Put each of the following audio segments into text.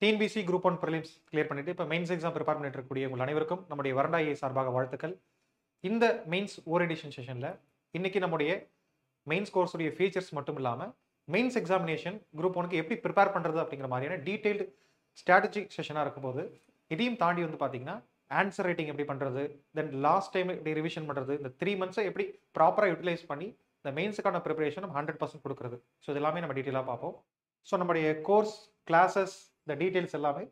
TNPSC group 1 prelims clear பண்ணிட்டு இப்போ mains exam prepare பண்ணிட்டு இருக்கக்கூடிய உங்கள் அனைவருக்கும் நம்முடைய வரண்டா ஐஏஎஸ் சார்பாக வாழ்த்துக்கள். இந்த மெயின்ஸ் ஓரியன்டேஷன் செஷனில் இன்னைக்கு நம்முடைய மெயின்ஸ் கோர்ஸுடைய ஃபீச்சர்ஸ் மட்டும் இல்லாமல் மெயின்ஸ் எக்ஸாமினேஷன் குரூப் 1க்கு எப்படி ப்ரிப்பேர் பண்ணுறது அப்படிங்கிற மாதிரியான டீட்டெயில்டு ஸ்ட்ராட்டஜி செஷனாக இருக்கும்போது இதையும் தாண்டி வந்து பார்த்தீங்கன்னா ஆன்சர் ரைட்டிங் எப்படி பண்ணுறது, தென் லாஸ்ட் டைம் எப்படி ரிவிஷன் பண்ணுறது, இந்த 3 மந்த்ஸை எப்படி ப்ராப்பராக யூட்டிலைஸ் பண்ணி இந்த மெயின்ஸுக்கான ப்ரிப்பரேஷன் நம்ம 100% கொடுக்குறது. ஸோ இது எல்லாமே நம்ம டீட்டெயிலாக பார்ப்போம். ஸோ நம்முடைய கோர்ஸ் கிளாஸஸ் இந்த டீட்டெயில்ஸ் எல்லாமே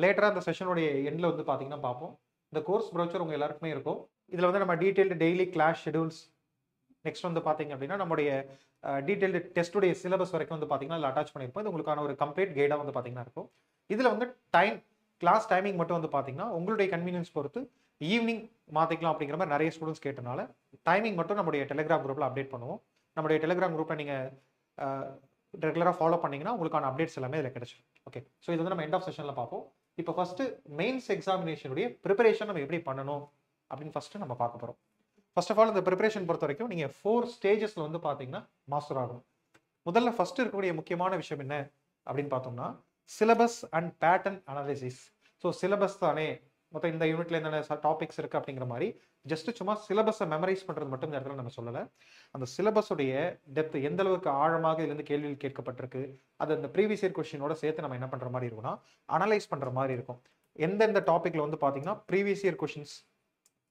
லேட்டராக இந்த செஷனுடைய எண்டில் வந்து பார்த்தீங்கன்னா பார்ப்போம். இந்த கோர்ஸ் ப்ரௌச்சர் உங்கள் எல்லாருக்குமே இருக்கும். இதில் வந்து நம்ம detailed daily class schedules, next வந்து பார்த்தீங்க அப்படின்னா நம்முடைய டீட்டெயில்டு டெஸ்ட்டுடைய சிலபஸ் வரைக்கும் வந்து பார்த்தீங்கன்னா அதில் அட்டாச் பண்ணியிருப்போம். இது உங்களுக்கான ஒரு கம்ப்ளீட் கைடாக வந்து பார்த்தீங்கன்னா இருக்கும். இதில் வந்து கிளாஸ் டைமிங் மட்டும் வந்து பார்த்தீங்கன்னா உங்களுடைய கன்வீனியன்ஸ் பொறுத்து ஈவினிங் மாற்றிக்கலாம் அப்படிங்கிற மாதிரி நிறைய ஸ்டூடெண்ட்ஸ் கேட்டனால டைமிங் மட்டும் நம்முடைய டெலிகிராம் குரூப்பில் அப்டேட் பண்ணுவோம். நம்முடைய டெலிகிராம் குரூப்பில் நீங்கள் ரெகுலராக ஃபாலோ பண்ணிங்கன்னா உங்களுக்கான அப்டேட்ஸ் எல்லாமே இதில் கிடைச்சிடும். ஓகே, ஸோ இது வந்து நம்ம எண்ட் ஆஃப் செஷனில் பார்ப்போம். இப்போ ஃபஸ்ட்டு மெயின்ஸ் எக்ஸாமினேஷனுடைய ப்ரிப்பரேஷன் நம்ம எப்படி பண்ணணும் அப்படின்னு ஃபஸ்ட்டு நம்ம பார்க்க போகிறோம். ஃபர்ஸ்ட் ஆஃப் ஆல் இந்த ப்ரிப்பரேஷன் பொறுத்த வரைக்கும் நீங்கள் 4 ஸ்டேஜஸில் வந்து பார்த்தீங்கன்னா மாஸ்டர் ஆகும். முதல்ல ஃபஸ்ட்டு இருக்கக்கூடிய முக்கியமான விஷயம் என்ன அப்படின்னு பார்த்தோம்னா syllabus and pattern analysis. So syllabus தானே மொத்தம் இந்த யூனிட்ல என்னென்ன டாபிக்ஸ் இருக்குது அப்படிங்கிற மாதிரி ஜஸ்ட் சும்மா சிலபஸை மெமரைஸ் பண்ணுறது மட்டும் இந்த இடத்துல நம்ம சொல்லலை. அந்த சிலபஸுடைய டெப்த் எந்த அளவுக்கு ஆழமாக இதுலேருந்து கேள்விகள் கேட்கப்பட்டிருக்கு, அது அந்த ப்ரீவியஸ் இயர் கொஸ்டினோட சேர்த்து நம்ம என்ன பண்ணுற மாதிரி இருக்கும்னா அனலைஸ் பண்ணுற மாதிரி இருக்கும். எந்தெந்த டாப்பிக்கில் வந்து பார்த்தீங்கன்னா ப்ரீவியஸ் இயர் கொஷின்ஸ்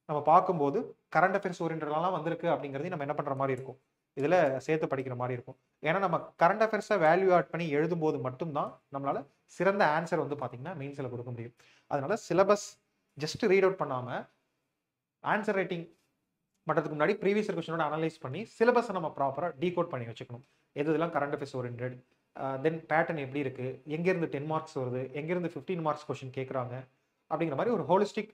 நம்ம பார்க்கும்போது கரண்ட் அஃபேர்ஸ் ஓரியன்டெல்லாம் வந்திருக்கு அப்படிங்கிறதையும் நம்ம என்ன பண்ணுற மாதிரி இருக்கும், இதில் சேர்த்து படிக்கிற மாதிரி இருக்கும். ஏன்னா நம்ம கரண்ட் அஃபேர்ஸை வேல்யூ ஆட் பண்ணி எழுதும்போது மட்டும்தான் நம்மளால சிறந்த ஆன்சர் வந்து பார்த்தீங்கன்னா மெயின்ஸில் கொடுக்க முடியும். அதனால சிலபஸ் ஜஸ்ட் ரீட் அவுட் பண்ணாமல் ஆன்சர் ரைட்டிங் பண்ணுறதுக்கு முன்னாடி ப்ரீவியஸ் இயர் கொஸ்டினோட அனலைஸ் பண்ணி சிலபஸை நம்ம ப்ராப்பராக டீகோட் பண்ணி வச்சுக்கணும். இதெல்லாம் கரண்ட் அஃபேர்ஸ் ஓரியன்டட், தென் பேட்டர்ன் எப்படி இருக்குது, எங்கேருந்து 10 மார்க்ஸ் வருது, எங்கேருந்து 15 மார்க்ஸ் கொஸ்டின் கேட்குறாங்க அப்படிங்கிற மாதிரி ஒரு ஹோலிஸ்டிக்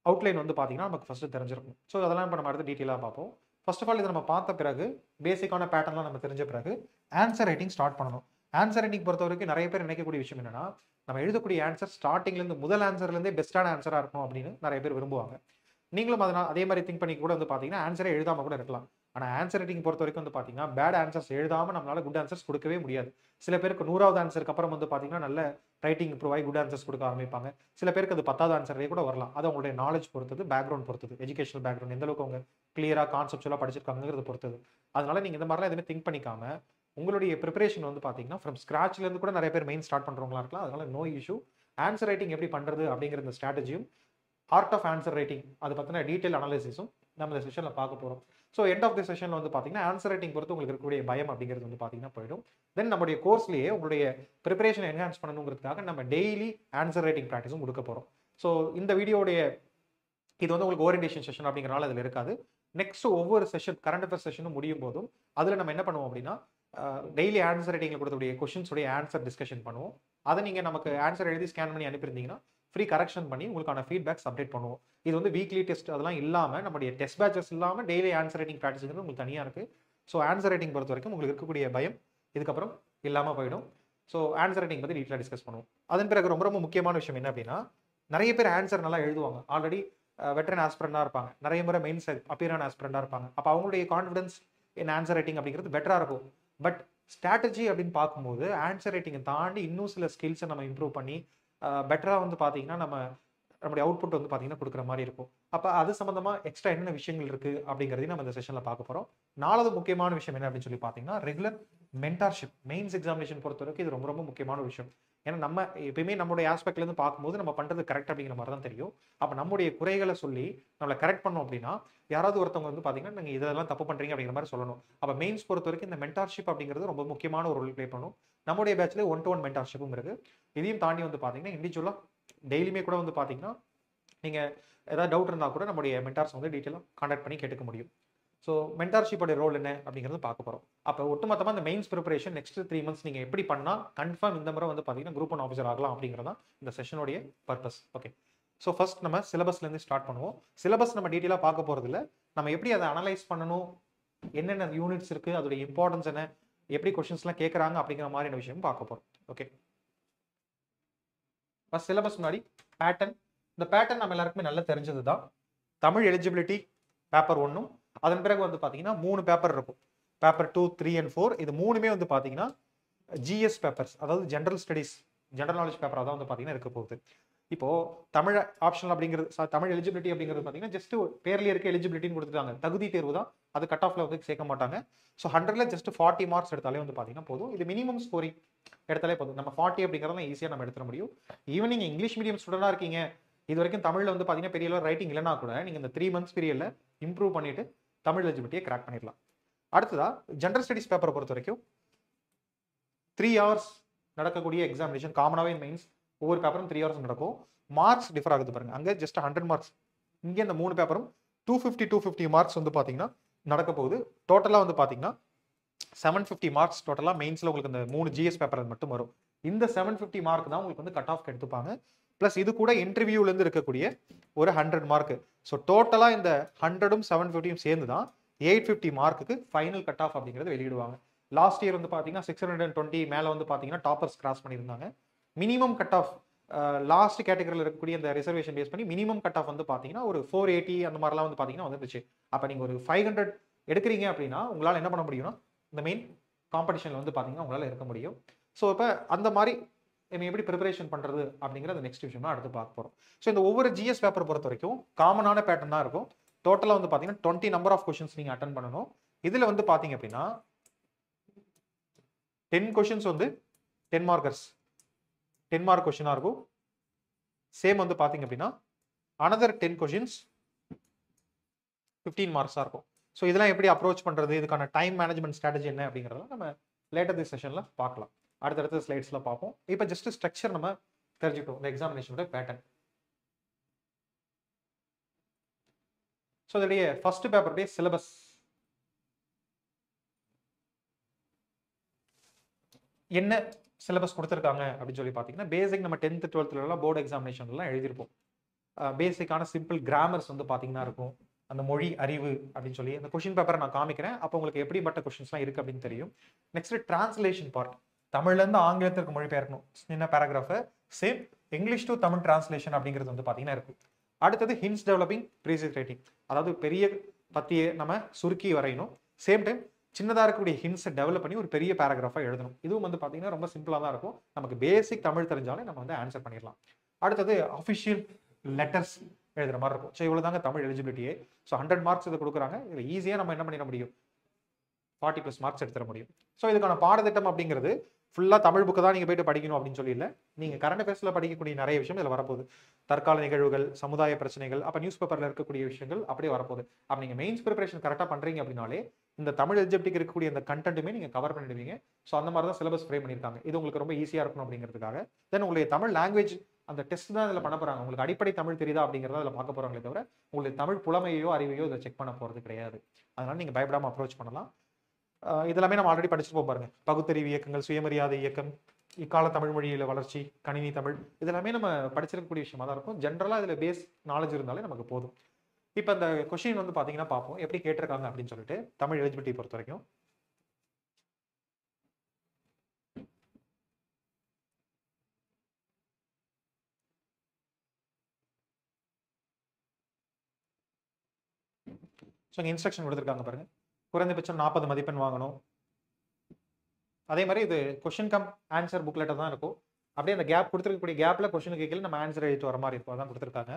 அவுட்லைன் வந்து பார்த்தீங்கன்னா நமக்கு ஃபஸ்ட்டு தெரிஞ்சிருக்கும். ஸோ அதெல்லாம் இப்போ நம்ம அடுத்து டீட்டெயிலாக பார்ப்போம். ஃபர்ஸ்ட் ஆஃப் ஆல் இதை நம்ம பார்த்த பிறகு பேசிக்கான பேட்டர்ன்லாம் நம்ம தெரிஞ்ச பிறகு ஆன்சர் ரைட்டிங் ஸ்டார்ட் பண்ணணும். ஆன்சர் ரைட்டிங் பொறுத்த வரைக்கும் நிறைய பேர் நினைக்கக்கூடிய விஷயம் என்னன்னா நம்ம எழுதக்கூடிய ஆன்சர் ஸ்டார்டிங்லேருந்து முதல் ஆன்சர்லேருந்தே பெஸ்ட்டான ஆன்சராக இருக்கணும் அப்படின்னு நிறைய பேர் விரும்புவாங்க. நீங்களும் அதே மாதிரி திங்க் பண்ணி கூட வந்து பார்த்தீங்கன்னா ஆன்சரை எழுதாமல் கூட இருக்கலாம். ஆனால் ஆன்சர் ரைட்டிங் பொறுத்த வரைக்கும் வந்து பார்த்தீங்கன்னா பேட் ஆன்சர்ஸ் எழுதாமல் நம்மளால குட் ஆன்சர்ஸ் கொடுக்கவே முடியாது. சில பேருக்கு 100வது ஆன்சருக்கு அப்புறம் வந்து பார்த்தீங்கன்னா நல்ல ரைட்டிங் இம்ப்ரூவ் ஆகி குட் ஆன்சர்ஸ் கொடுக்க ஆரம்பிப்பாங்க. சில பேருக்கு அது 10வது ஆன்சரே கூட வரலாம். அது அவங்களுடைய நாலேஜ் பொறுத்தது, பேக்ரவுண்ட் பொறுத்தது, எஜுகேஷனல் பேக்ரவுண்ட் எந்த அளவுக்கு அவங்க கிளியராக கான்செப்சுவலாக படிச்சிருக்காங்கிறது பொறுத்தது. அதனால நீங்கள் இந்த மாதிரிலாம் எதுவுமே திங்க் பண்ணிக்காம உங்களுடைய ப்ரிப்பரேஷன் வந்து பார்த்தீங்கன்னா ஃப்ரம் ஸ்க்ராட்ச்லேருந்து கூட நிறைய பேர் மெயின் ஸ்டார்ட் பண்ணுறவங்களா இருக்கலாம். அதனால நோ இஷ்யூ. ஆன்சர் ரைட்டிங் எப்படி பண்ணுறது அப்படிங்கிற இந்த ஸ்ட்ராட்டஜியும் ஆர்ட் ஆஃப் ஆன்சர் ரைட்டிங் அது பற்றின டீட்டெயில் அனாலிசிஸும் நம்ம இந்த செஷனில் பார்க்க போகிறோம். ஸோ எண்ட் ஆஃப் தி செஷனில் வந்து பார்த்தீங்கன்னா ஆன்சர் ரைட்டிங் பொறுத்து உங்களுக்கு இருக்கக்கூடிய பயம் அப்படிங்கிறது வந்து பார்த்தீங்கன்னா போயிடும். தென் நம்முடைய கோர்ஸ்லேயே உங்களுடைய ப்ரிப்பரேஷன் என்ஹான்ஸ் பண்ணணுங்கிறதுக்காக நம்ம டெய்லி ஆன்சர் ரைட்டிங் ப்ராக்டிஸும் கொடுக்க போகிறோம். ஸோ இந்த வீடியோடைய இது வந்து உங்களுக்கு ஓரியன்டேஷன் செஷன் அப்படிங்கிறனால அதில் இருக்காது. நெக்ஸ்ட் ஒவ்வொரு செஷன் கரண்ட் அஃபேர்ஸ் செஷனும் முடியும் போதும் அதில் நம்ம என்ன பண்ணுவோம் அப்படின்னா டெய்லி ஆன்சர் ரைட்டிங்கில் கொடுக்கக்கூடிய கொஷின்ஸுடைய ஆன்சர் டிஸ்கஷன் பண்ணுவோம். அதை நீங்கள் நமக்கு ஆன்சர் எழுதி ஸ்கேன் பண்ணி அனுப்பியிருந்தீங்கன்னா ஃப்ரீ கரெக்ஷன் பண்ணி உங்களுக்கான ஃபீட்பேக்ஸ் அப்டேட் பண்ணுவோம். இது வந்து வீக்லி டெஸ்ட் அதெல்லாம் இல்லாமல் நம்முடைய டெஸ்ட் பேட்சஸ் இல்லாமல் டெய்லி ஆன்சர் ரைட்டிங் ப்ராக்டிஸ்ங்கிறது உங்களுக்கு தனியாக இருக்குது. ஸோ ஆன்சர் ரைட்டிங் பொறுத்த வரைக்கும் உங்களுக்கு இருக்கக்கூடிய பயம் இதுக்கப்புறம் இல்லாமல் போயிடும். ஸோ ஆன்சர் ரைட்டிங் பற்றி டீட்டெயிலாக டிஸ்கஸ் பண்ணுவோம். அதன் பிறகு ரொம்ப ரொம்ப முக்கியமான விஷயம் என்ன அப்படின்னா நிறைய பேர் ஆன்சர் நல்லா எழுதுவாங்க, ஆல்ரெடி வெட்டரன் ஆஸ்பிரண்டாக இருப்பாங்க, நிறைய முறை மெயின்ஸ் அப்பியரான ஆஸ்பிரண்டாக இருப்பாங்க. அப்போ அவங்களுடைய கான்ஃபிடன்ஸ் இன் ஆன்சர் ரைட்டிங் அப்படிங்கிறது பெட்டராக இருக்கும். பட் ஸ்ட்ராட்டஜி அப்படின்னு பார்க்கும்போது ஆன்சர் ரைட்டிங்கை தாண்டி இன்னும் சில ஸ்கில்ஸை நம்ம இம்ப்ரூவ் பண்ணி பெட்டராக வந்து பார்த்தீங்கன்னா நம்முடைய அவுட்புட் வந்து பார்த்தீங்கன்னா கொடுக்குற மாதிரி இருக்கும். அப்போ அது சம்மந்தமாக எக்ஸ்ட்ரா என்னென்ன விஷயங்கள் இருக்குது அப்படிங்கிறதையும் நம்ம இந்த செஷனில் பார்க்க போகிறோம். 4வது முக்கியமான விஷயம் என்ன அப்படின்னு சொல்லி பார்த்தீங்கன்னா ரெகுலர் மென்டார்ஷிப். மெயின்ஸ் எக்ஸாமினேஷன் பொறுத்த வரைக்கும் இது ரொம்ப ரொம்ப முக்கியமான விஷயம். ஏன்னா நம்ம எப்பயுமே நம்மளுடைய ஆஸ்பெக்ட்லேருந்து பார்க்கும்போது நம்ம பண்ணுறது கரெக்ட் அப்படிங்கிற மாதிரி தான் தெரியும். அப்போ நம்முடைய குறைகளை சொல்லி நம்மளை கரெக்ட் பண்ணோம் அப்படின்னா யாராவது ஒருத்தவங்க வந்து பார்த்தீங்கன்னா நீங்கள் இதெல்லாம் தப்பு பண்ணுறீங்க அப்படிங்கிற மாதிரி சொல்லணும். அப்போ மெயின்ஸ் பொறுத்த வரைக்கும் இந்த மென்டார்ஷிப் அப்படிங்கிறது ரொம்ப முக்கியமான ஒரு ரோல் ப்ளே பண்ணும். நம்முடைய பேட்ச்லேயே 1-to-1 மென்டார்ஷிப்பும் இருக்குது. இதையும் தாண்டி வந்து பார்த்தீங்கன்னா இண்டிவிஜுவலாக டெய்லியுமே கூட வந்து பார்த்தீங்கன்னா நீங்கள் ஏதாவது டவுட் இருந்தால் கூட நம்முடைய மென்டார்ஸ் வந்து டீட்டெயிலாக கான்டாக்ட் பண்ணி கேட்டுக்க முடியும். ஸோ மென்டார்ஷிப்போட ரோல் என்ன அப்படிங்கிறது பார்க்க போகிறோம். அப்போ ஒட்டுமொத்தமாக இந்த மெயின்ஸ் ப்ரிப்பரேஷன் நெக்ஸ்ட் 3 மந்த்ஸ் நீங்கள் எப்படி பண்ணால் கன்ஃபார்ம் இந்த முறை வந்து பார்த்தீங்கன்னா குரூப் 1 ஆஃபீஸர் ஆகலாம் அப்படிங்கிறதான் இந்த செஷனுடைய பர்பஸ். ஓகே, ஸோ ஃபர்ஸ்ட் நம்ம சிலபஸ்லேருந்து ஸ்டார்ட் பண்ணுவோம். சிலபஸ் நம்ம டீட்டெயிலாக பார்க்க போகிறதில்ல, நம்ம எப்படி அதை அனலைஸ் பண்ணணும், என்னென்ன யூனிட்ஸ் இருக்குது, அதோடைய இம்பார்ட்டன்ஸ் என்ன, எப்படி கொஷின்ஸ்லாம் கேட்குறாங்க அப்படிங்கிற மாதிரியான விஷயம் பார்க்க போகிறோம். ஓகே, ஃபர்ஸ்ட் சிலபஸ் முன்னாடி பேட்டர்ன். இந்த பேட்டர்ன் நம்ம எல்லாருக்குமே நல்லா தெரிஞ்சது தான். தமிழ் எலிஜிபிலிட்டி பேப்பர் 1, அதன் பிறகு வந்து பார்த்தீங்கன்னா 3 பேப்பர் இருக்கும். Paper 2, 3 and 4. இது 3மே வந்து பார்த்தீங்கன்னா ஜிஎஸ் பேப்பர்ஸ், அதாவது ஜென்ரல் ஸ்டடீஸ் ஜெனரல் நாலேஜ் பேப்பராக தான் வந்து பார்த்தீங்கன்னா இருக்க போகுது. இப்போ தமிழ் ஆப்ஷனல் அப்படிங்கிறது தமிழ் எலிஜிபிலிட்டி அப்படிங்கிறது பார்த்தீங்கன்னா ஜஸ்ட் பேர்லேயே இருக்க எலிஜிபிலிட்டின்னு கொடுத்துட்டாங்க. தகுதி தேர்வு தான், அது கட் ஆஃப்ல வந்து சேர்க்க மாட்டாங்க. ஸோ 100ல ஜஸ்ட் 40 மார்க்ஸ் எடுத்தாலே வந்து பார்த்தீங்கன்னா போதும். இது மினிமம் ஸ்கோரிங் எடுத்தாலே போதும். நம்ம 40 அப்படிங்கிறத ஈஸியாக நம்ம எடுத்துட முடியும். ஈவன் நீங்கள் இங்கிலீஷ் மீடியம் ஸ்டூடெண்டாக இருக்கீங்க, இது வரைக்கும் தமிழில் வந்து பார்த்தீங்கன்னா பெரிய அளவு ரைட்டிங் இல்லைனா கூட நீங்கள் இந்த 3 months பீரியடில் இம்ப்ரூவ் பண்ணிட்டு தமிழ் எலிஜிபிலிட்டியை கிராக் பண்ணிடலாம். அடுத்ததா ஜென்ரல் ஸ்டடிஸ் பேப்பரை பொறுத்த வரைக்கும் 3 hours நடக்கக்கூடிய எக்ஸாமினேஷன். காமனாகவே மெயின்ஸ் ஒவ்வொரு பேப்பரும் 3 hours நடக்கும். மார்க்ஸ் டிஃபர் ஆகுது பாருங்க. அங்கே ஜஸ்ட் 100 மார்க்ஸ், இங்கே இந்த 3 பேப்பரும் 250 மார்க்ஸ் வந்து பார்த்தீங்கன்னா நடக்க போகுது. டோட்டலாக வந்து பார்த்தீங்கன்னா 750 மார்க்ஸ் டோட்டலாக மெயின்ஸில் உங்களுக்கு இந்த 3 GS பேப்பர் மட்டும் வரும். இந்த 750 மார்க் தான் உங்களுக்கு வந்து கட் ஆஃப் எடுத்துப்பாங்க. ப்ளஸ் இது கூட இன்டர்வியூலேருந்து இருக்கக்கூடிய ஒரு 100 மார்க். ஸோ டோட்டலாக இந்த 100ம் 750யும் சேர்ந்து தான் 850 மார்க்குக்கு ஃபைனல் கட் ஆஃப் அப்படிங்கிறது வெளியிடுவாங்க. லாஸ்ட் இயர் வந்து பார்த்தீங்கன்னா 620 மேலே வந்து பார்த்தீங்கன்னா டாப்பர்ஸ் கிராஸ் பண்ணியிருந்தாங்க. மினிமம் கட் ஆஃப் லாஸ்ட் கேட்டகரியில் இருக்கக்கூடிய இந்த ரிசர்வேஷன் பேஸ் பண்ணி மினிமம் கட் ஆஃப் வந்து பார்த்தீங்கன்னா ஒரு 480 அந்த மாதிரிலாம் வந்து பார்த்தீங்கன்னா வந்துருச்சு. அப்போ நீங்கள் ஒரு 500 எடுக்கிறீங்க அப்படின்னா உங்களால் என்ன பண்ண முடியும்னா இந்த மெயின் காம்படிஷனில் வந்து பார்த்தீங்கன்னா உங்களால் இருக்க முடியும். ஸோ இப்போ அந்த மாதிரி நம்ம எப்படி ப்ரிப்பரேஷன் பண்ணுறது அப்படிங்கிறது நெக்ஸ்ட் விஷயம் தான் அடுத்து பார்க்க போகிறோம். ஸோ இந்த ஒவ்வொரு ஜிஎஸ் பேப்பர் பொறுத்த வரைக்கும் காமனான பேட்டர்ன் தான் இருக்கும். டோட்டலாக வந்து பார்த்தீங்கன்னா 20 நம்பர் ஆஃப் கொஷின்ஸ் நீங்கள் அட்டன் பண்ணணும். இதில் வந்து பார்த்தீங்க அப்படின்னா 10 கொஷின்ஸ் வந்து 10 மார்க்கர்ஸ் 10 மார்க் கொஷினாக இருக்கும். சேம் வந்து பார்த்தீங்க அப்படின்னா அனதர் 10 கொஷின்ஸ் 15 மார்க்ஸாக இருக்கும். ஸோ இதெல்லாம் எப்படி அப்ரோச் பண்ணுறது, இதுக்கான டைம் மேனேஜ்மெண்ட் ஸ்ட்ராட்டஜி என்ன அப்படிங்கிறதெல்லாம் நம்ம லேட்டர் தி செஷனில் பார்க்கலாம். அடுத்தடுத்த ஸ்லைட்ஸில் பார்ப்போம். இப்போ ஜஸ்ட் ஸ்ட்ரக்சர் நம்ம தெரிஞ்சுக்கிட்டோம், இந்த எக்ஸாமினேஷனோட பேட்டர்ன். ஸோ இதோடைய ஃபர்ஸ்ட் பேப்பருடைய சிலபஸ் என்ன சிலபஸ் கொடுத்துருக்காங்க அப்படின்னு சொல்லி பார்த்தீங்கன்னா பேசிக் நம்ம 10th 12th போர்டு எக்ஸாமினேஷன்லாம் எழுதியிருப்போம். பேசிக்கான சிம்பிள் கிராமர்ஸ் வந்து பார்த்தீங்கன்னா இருக்கும். அந்த மொழி அறிவு அப்படின்னு சொல்லி அந்த கொஷின் பேப்பரை நான் காமிக்கிறேன். அப்போ உங்களுக்கு எப்படிப்பட்ட கொஷின்ஸ்லாம் இருக்குது அப்படின்னு தெரியும். நெக்ஸ்ட் டிரான்ஸ்லேஷன் பார்ட், தமிழ்லேருந்து ஆங்கிலத்திற்கு மொழிபெயர்க்கணும் சின்ன பேராகிராஃபை. Same English to Tamil translation அப்படிங்கிறது வந்து பார்த்தீங்கன்னா இருக்கும். அடுத்தது ஹிண்ட்ஸ் டெவலப்பிங் ப்ரீசியஸ் ரைட்டிங், அதாவது பெரிய பத்தியை நம்ம சுருக்கி வரையணும். சேம் டைம் சின்னதாக இருக்கக்கூடிய ஹிண்ட்ஸை டெவலப் பண்ணி ஒரு பெரிய பேராகிராஃபாக எழுதணும். இதுவும் வந்து பார்த்தீங்கன்னா ரொம்ப சிம்பிளாக தான் இருக்கும். நமக்கு பேசிக் தமிழ் தெரிஞ்சாலே நம்ம வந்து ஆன்சர் பண்ணிடலாம். அடுத்தது அஃபிஷியல் லெட்டர்ஸ் எழுதுற மாதிரி இருக்கும். ஸோ இவ்வளோ தாங்க தமிழ் எலிஜிபிலிட்டியே. ஸோ 100 மார்க்ஸ் இதை கொடுக்குறாங்க. இதில் ஈஸியாக நம்ம என்ன பண்ணிட முடியும், 40+ மார்க்ஸ் எடுத்துட முடியும். ஸோ இதுக்கான பாடத்திட்டம் அப்படிங்கிறது ஃபுல்லாக தமிழ் புக்கு தான் நீங்கள் போய்ட்டு படிக்கணும் அப்படின்னு சொல்லி இல்லை. நீங்கள் கரண்ட் அஃபேர்ஸில் படிக்கக்கூடிய நிறைய விஷயம் இதில் வரப்போகுது. தற்கால நிகழ்வுகள், சமுதாய பிரச்சனைகள், அப்போ நியூஸ் பேப்பரில் இருக்கக்கூடிய விஷயங்கள் அப்படியே வரப்போகுது. அப்போ நீங்கள் மெயின்ஸ் ப்ரிப்பரேஷன் கரெக்டாக பண்ணுறீங்க அப்படின்னாலே இந்த தமிழ் எலிஜிபிலிட்டிக்கு இருக்கக்கூடிய இந்த கண்டென்ட்டுமே நீங்கள் கவர் பண்ணிடுவீங்க. ஸோ அந்த மாதிரி தான் சிலபஸ் ஃப்ரேம் பண்ணியிருக்காங்க. இது உங்களுக்கு ரொம்ப ஈஸியாக இருக்கணும் அப்படிங்கிறதுக்காக. தென் உங்களுடைய தமிழ் லாங்குவேஜ் அந்த டெஸ்ட் தான் இதில் பண்ண போகிறாங்க. உங்களுக்கு அடிப்படை தமிழ் தெரியுதா அப்படிங்கிறத அதில் பார்க்க போகிறாங்களே தவிர உங்களுக்கு தமிழ் புலமையோ அறிவையோ இதை செக் பண்ண போகிறது கிடையாது. அதனால் நீங்கள் பயப்படாமல் அப்ரோச் பண்ணலாம். இதெல்லாமே நம்ம ஆல்ரெடி படிச்சுட்டு பாருங்க. பகுத்தறிவு இயக்கங்கள், சுயமரியாதை இயக்கம், இக்கால தமிழ் மொழியில வளர்ச்சி, கணினி தமிழ், இதெல்லாமே நம்ம படிச்சிருக்கக்கூடிய விஷயமா தான் இருக்கும். ஜென்ரலாக இதில் பேஸ் நாலேஜ் இருந்தாலே நமக்கு போதும். இப்போ இந்த கொஸ்டின் வந்து பார்த்தீங்கன்னா பார்ப்போம் எப்படி கேட்டிருக்காங்க அப்படின்னு சொல்லிட்டு தமிழ் எலிஜிபிலிட்டி பொறுத்த வரைக்கும். ஸோ இங்கே இன்ஸ்ட்ரக்ஷன் கொடுத்துருக்காங்க பாருங்க. குறைந்தபட்சம் 40 மதிப்பெண் வாங்கணும். அதே மாதிரி இது கொஸ்டின் கம் ஆன்சர் புக்லெட்டாக தான் இருக்கும். அப்படியே அந்த கேப் கொடுத்துருக்கக்கூடிய கேப்பில் கொஸ்டின் கேட்கல நம்ம ஆன்சர் எழுதிட்டு வர மாதிரி இருக்கும். அதான் கொடுத்துருக்காங்க.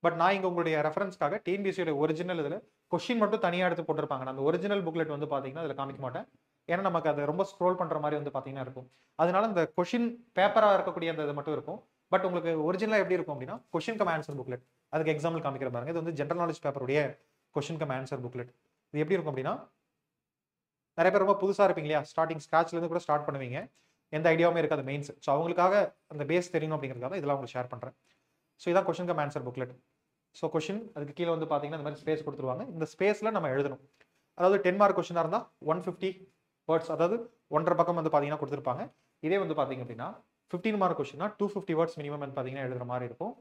பட் நான் இங்கே உங்களுடைய ரெஃபரன்ஸ்க்காக டிஎன்பிஎஸ்சியோட ஒரிஜினல் இதில் கொஸ்டின் மட்டும் தனியாக எடுத்து போட்டிருப்பாங்க. அந்த ஒரிஜினல் புக்லெட் வந்து பார்த்தீங்கன்னா அதில் காமிக்க மாட்டேன். ஏன்னா நமக்கு அது ரொம்ப ஸ்க்ரோல் பண்ணுற மாதிரி வந்து பார்த்தீங்கன்னா இருக்கும். அதனால இந்த கொஸ்டின் பேப்பராக இருக்கக்கூடிய அந்த இது மட்டும் இருக்கும். பட் உங்களுக்கு ஒரிஜினலாக எப்படி இருக்கும் அப்படின்னா கொஸ்டின் கம் ஆன்சர் புக்லெட். அதுக்கு எக்ஸாம்பிள் காமிக்கிற பாருங்க. இது வந்து ஜென்ரல் நாலேஜ் பேப்பருடைய கொஸ்டின் கம் ஆன்சர் புக்லெட். இது எப்படி இருக்கும் அப்படின்னா, நிறைய பேர் ரொம்ப புதுசாக இருப்பீங்க இல்லையா, ஸ்க்ராட்ச்லேருந்து கூட ஸ்டார்ட் பண்ணுவீங்க, எந்த ஐடியாவுமே இருக்காது மெயின்ஸ். ஸோ அவங்களுக்காக அந்த பேஸ் தெரியணும் அப்படிங்கிறதுக்காக இதெல்லாம் உங்களுக்கு ஷேர் பண்ணுறேன். ஸோ இதான் question cum answer booklet. So question அதுக்கு கீழே வந்து பார்த்தீங்கன்னா இந்த மாதிரி ஸ்பேஸ் கொடுத்துருவாங்க. இந்த ஸ்பேஸில் நம்ம எழுதணும். அதாவது 10 மார்க் கொஸ்டினாக இருந்தால் 150 வேர்ட்ஸ், அதாவது 1.5 பக்கம் வந்து பார்த்தீங்கன்னா கொடுத்துருப்பாங்க. இதே வந்து பார்த்தீங்க அப்படின்னா 15 மார்க் கொஸ்டினா 250 வேர்ட்ஸ் மினிமம் வந்து பார்த்தீங்கன்னா எழுதுற மாதிரி இருக்கும்.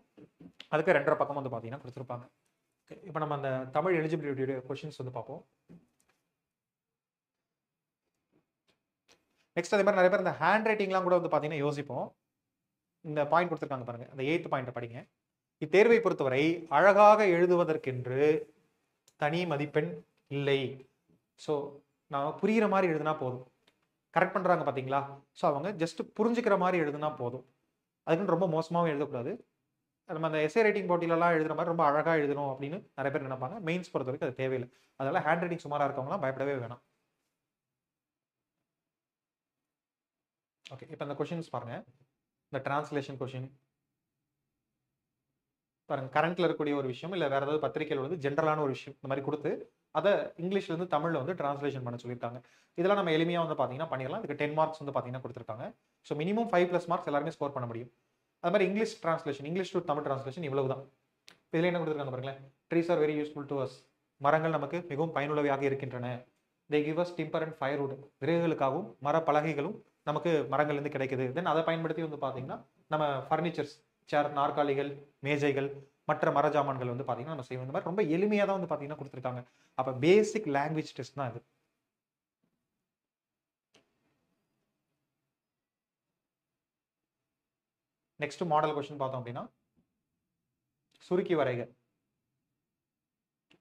அதுக்கு 2.5 பக்கம் வந்து பார்த்தீங்கன்னா கொடுத்துருப்பாங்க. இப்போ நம்ம அந்த தமிழ் எலிஜிபிலிட்டியோட கொஸ்டின்ஸ் வந்து பார்ப்போம். நெக்ஸ்ட் அதே மாதிரி நிறைய பேர் இந்த ஹேண்ட் ரைட்டிங்லாம் கூட வந்து பார்த்தீங்கன்னா யோசிப்போம். இந்த பாயிண்ட் கொடுத்துருக்காங்க பாருங்க, அந்த 8th பாயிண்ட் படிங்க. இத்தேர்வை பொறுத்தவரை அழகாக எழுதுவதற்கென்று தனி மதிப்பெண் இல்லை. ஸோ நான் புரிகிற மாதிரி எழுதுனா போதும். கரெக்ட் பண்ணுறாங்க பார்த்தீங்களா? ஸோ அவங்க ஜஸ்ட் புரிஞ்சுக்கிற மாதிரி எழுதுனா போதும். அதுக்குன்னு ரொம்ப மோசமாகவும் எழுதக்கூடாது. நம்ம அந்த எஸ்ஏ ரைட்டிங் போட்டியிலலாம் எழுதுற மாதிரி ரொம்ப அழகாக எழுதணும் அப்படின்னு நிறைய பேர் நினைப்பாங்க. மெயின்ஸ் பொறுத்த வரைக்கும் அது தேவையில்லை. அதனால ஹேண்ட் ரைட்டிங் சுமாராக இருக்கவங்களாம் பயப்படவே வேணாம். ஓகே, இப்போ இந்த கொஷின்ஸ் பாருங்க. இந்த டிரான்ஸ்லேஷன் கொஷின் பாருங்க, கரண்ட்ல இருக்கக்கூடிய ஒரு விஷயம் இல்லை வேற ஏதாவது பத்திரிகையில் வந்து ஜென்ரலான ஒரு விஷயம் இந்த மாதிரி கொடுத்து அதை இங்கிலீஷ்ல இருந்து தமிழ்ல வந்து டிரான்ஸ்லேஷன் பண்ண சொல்லியிருக்காங்க. இதெல்லாம் நம்ம எளிமையாக வந்து பார்த்தீங்கன்னா பண்ணிடலாம். இதுக்கு 10 மார்க்ஸ் வந்து பார்த்தீங்கன்னா கொடுத்துருக்காங்க. ஸோ மினிமம் 5+ மார்க்ஸ் எல்லாருமே ஸ்கோர் பண்ண முடியும். அது மாதிரி English translation, English to Tamil translation இவ்வளவு தான். இதில் என்ன கொடுத்துருக்காங்க பாருங்களேன். Trees are very useful to us. மரங்கள் நமக்கு மிகவும் பயனுள்ளவையாக இருக்கின்றன. They give us timber and firewood. விறகுகளுக்காகவும் மர பலகைகளும் நமக்கு மரங்கள்லேருந்து கிடைக்குது. தென் அதை பயன்படுத்தி வந்து பார்த்தீங்கன்னா நம்ம ஃபர்னிச்சர்ஸ், சேர், நாற்காலிகள், மேஜைகள், மற்ற மர ஜாமான்கள் வந்து பார்த்தீங்கன்னா நம்ம செய்வோம். இந்த மாதிரி ரொம்ப எளிமையாக தான் வந்து பார்த்தீங்கன்னா கொடுத்துருக்காங்க. அப்போ பேசிக் லாங்குவேஜ் டெஸ்ட் தான் இது. நெக்ஸ்ட் மாடல் கொஸ்டின் பார்த்தோம் அப்படின்னா, சுருக்கி வரைக.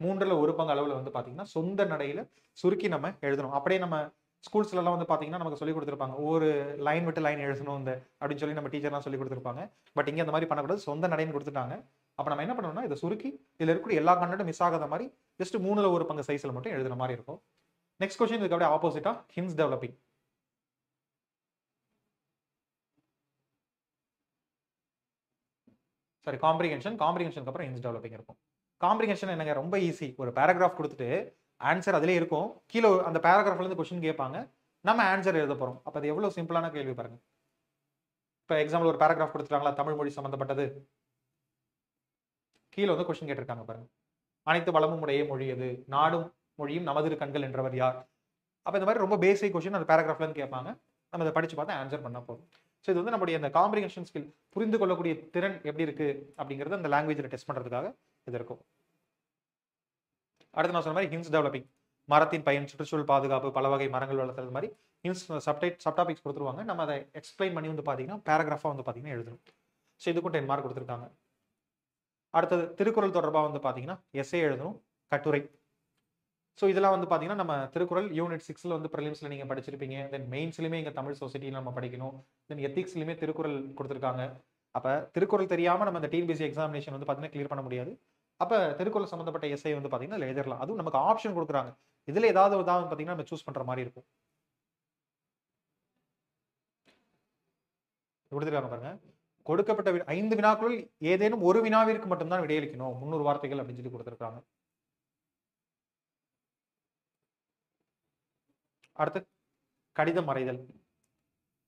1/3 பங்கு அளவில் வந்து பார்த்தீங்கன்னா சொந்த நடையில் சுருக்கி நம்ம எழுதணும். அப்படியே நம்ம ஸ்கூல்ஸ்லாம் வந்து பார்த்தீங்கன்னா நமக்கு சொல்லி கொடுத்துருப்பாங்க, ஒரு லைன் விட்டு லைன் எழுதணும் இந்த அப்படின்னு சொல்லி நம்ம டீச்சர்லாம் சொல்லி கொடுத்துருப்பாங்க. பட் இங்கே அந்த மாதிரி பண்ணக்கூடாது, சொந்த நடைன்னு கொடுத்துட்டாங்க. அப்போ நம்ம என்ன பண்ணணும்னா இதை சுருக்கி இதில் இருக்கக்கூடிய எல்லா கண்டென்ட்டும் மிஸ் ஆகாத மாதிரி ஜஸ்ட் 3/1 பங்கு சைஸில் மட்டும் எழுதுற மாதிரி இருக்கும். நெக்ஸ்ட் கொஸ்டின் இதுக்கு அப்படியே ஆப்போசிட்டா, ஹின்ஸ் டெவலப்பிங். சாரி, காம்ப்ரிஹென்ஷனுக்கு அப்புறம் ஹின்ஸ் டெவலப்பிங் இருக்கும். காம்ப்ரிஹென்ஷன் என்னங்க, ரொம்ப ஈஸி. ஒரு பேராகிராஃப் கொடுத்துட்டு ஆன்சர் அதிலே இருக்கும், கீழே அந்த பேராகிராஃப்ல இருந்து கொஸ்டின் கேட்பாங்க, நம்ம ஆன்சர் எழுத போறோம். அப்போ அது எவ்வளவு சிம்பிளான கேள்வி பாருங்க. இப்போ எக்ஸாம்பிள் ஒரு பேராகிராஃப் கொடுத்துருக்காங்களா, தமிழ் மொழி சம்பந்தப்பட்டது. கீழே வந்து கொஸ்டின் கேட்டிருக்காங்க பாருங்க. அனைத்து வளமும் உடைய மொழி எது, நாடும் மொழியும் நமது கண்கள் என்றவர் யார். அப்போ இந்த மாதிரி ரொம்ப பேசிக் கொஸ்டின் அந்த பேராகிராஃப்ல இருந்து கேட்பாங்க, நம்ம அதை படிச்சு பார்த்தா ஆன்சர் பண்ண போதும். ஸோ இது வந்து நம்முடைய அந்த காம்ப்ரிஹென்ஷன் ஸ்கில், புரிந்து கொள்ளக்கூடிய திறன் எப்படி இருக்கு அப்படிங்கிறது அந்த லாங்குவேஜில் டெஸ்ட் பண்றதுக்காக இது இருக்கும். அடுத்து நான் சொன்ன மாதிரி ஹின்ஸ் டெவலப்பிங், மரத்தின் பயன், சுற்றுச்சூழல் பாதுகாப்பு, பல வகை மரங்கள் வளர்த்துறது மாதிரி ஹின்ஸ் சப்டாபிக்ஸ் கொடுத்துருவாங்க. நம்ம அதை எக்ஸ்பிளைன் பண்ணி வந்து பார்த்தீங்கன்னா பேராகிராஃபாக வந்து பார்த்தீங்கன்னா எழுதணும். ஸோ இதுக்கும் 10 மார்க் கொடுத்துருக்காங்க. அடுத்தது திருக்குறள் தொடர்பாக வந்து பார்த்தீங்கன்னா எஸ்ஏ எழுதணும், கட்டுரை. ஸோ இதெல்லாம் வந்து பார்த்தீங்கன்னா நம்ம திருக்குறள் யூனிட் 6 வந்து ப்ரிலிம்ஸில் நீங்கள் படிச்சிருப்பீங்க. தென் மெயின்ஸ்லையுமே எங்கள் தமிழ் சொசைட்டியில் நம்ம படிக்கணும். தென் எத்திக்ஸ்லையுமே திருக்குறள் கொடுத்துருக்காங்க. அப்போ திருக்குறள் தெரியாமல் நம்ம இந்த டிஎன்பிஎஸ்சி எக்ஸாமினேஷன் வந்து பார்த்தீங்கன்னா கிளியர் பண்ண முடியாது. அப்போ திருக்குறள் சம்மந்தப்பட்ட எஸ்ஐ வந்து பார்த்தீங்கன்னா அதில் எழுதிடலாம். அதுவும் நமக்கு ஆப்ஷன் கொடுக்குறாங்க, இதில் ஏதாவது பார்த்தீங்கன்னா நம்ம சூஸ் பண்ணுற மாதிரி இருக்கும். கொடுத்துருக்காங்க பாருங்க, கொடுக்கப்பட்ட 5 வினாக்களுள் ஏதேனும் ஒரு வினாவிற்கு மட்டும்தான் விடையளிக்கணும், 300 வார்த்தைகள் அப்படின்னு சொல்லி கொடுத்துருக்காங்க. அடுத்து கடிதம் வரைதல்.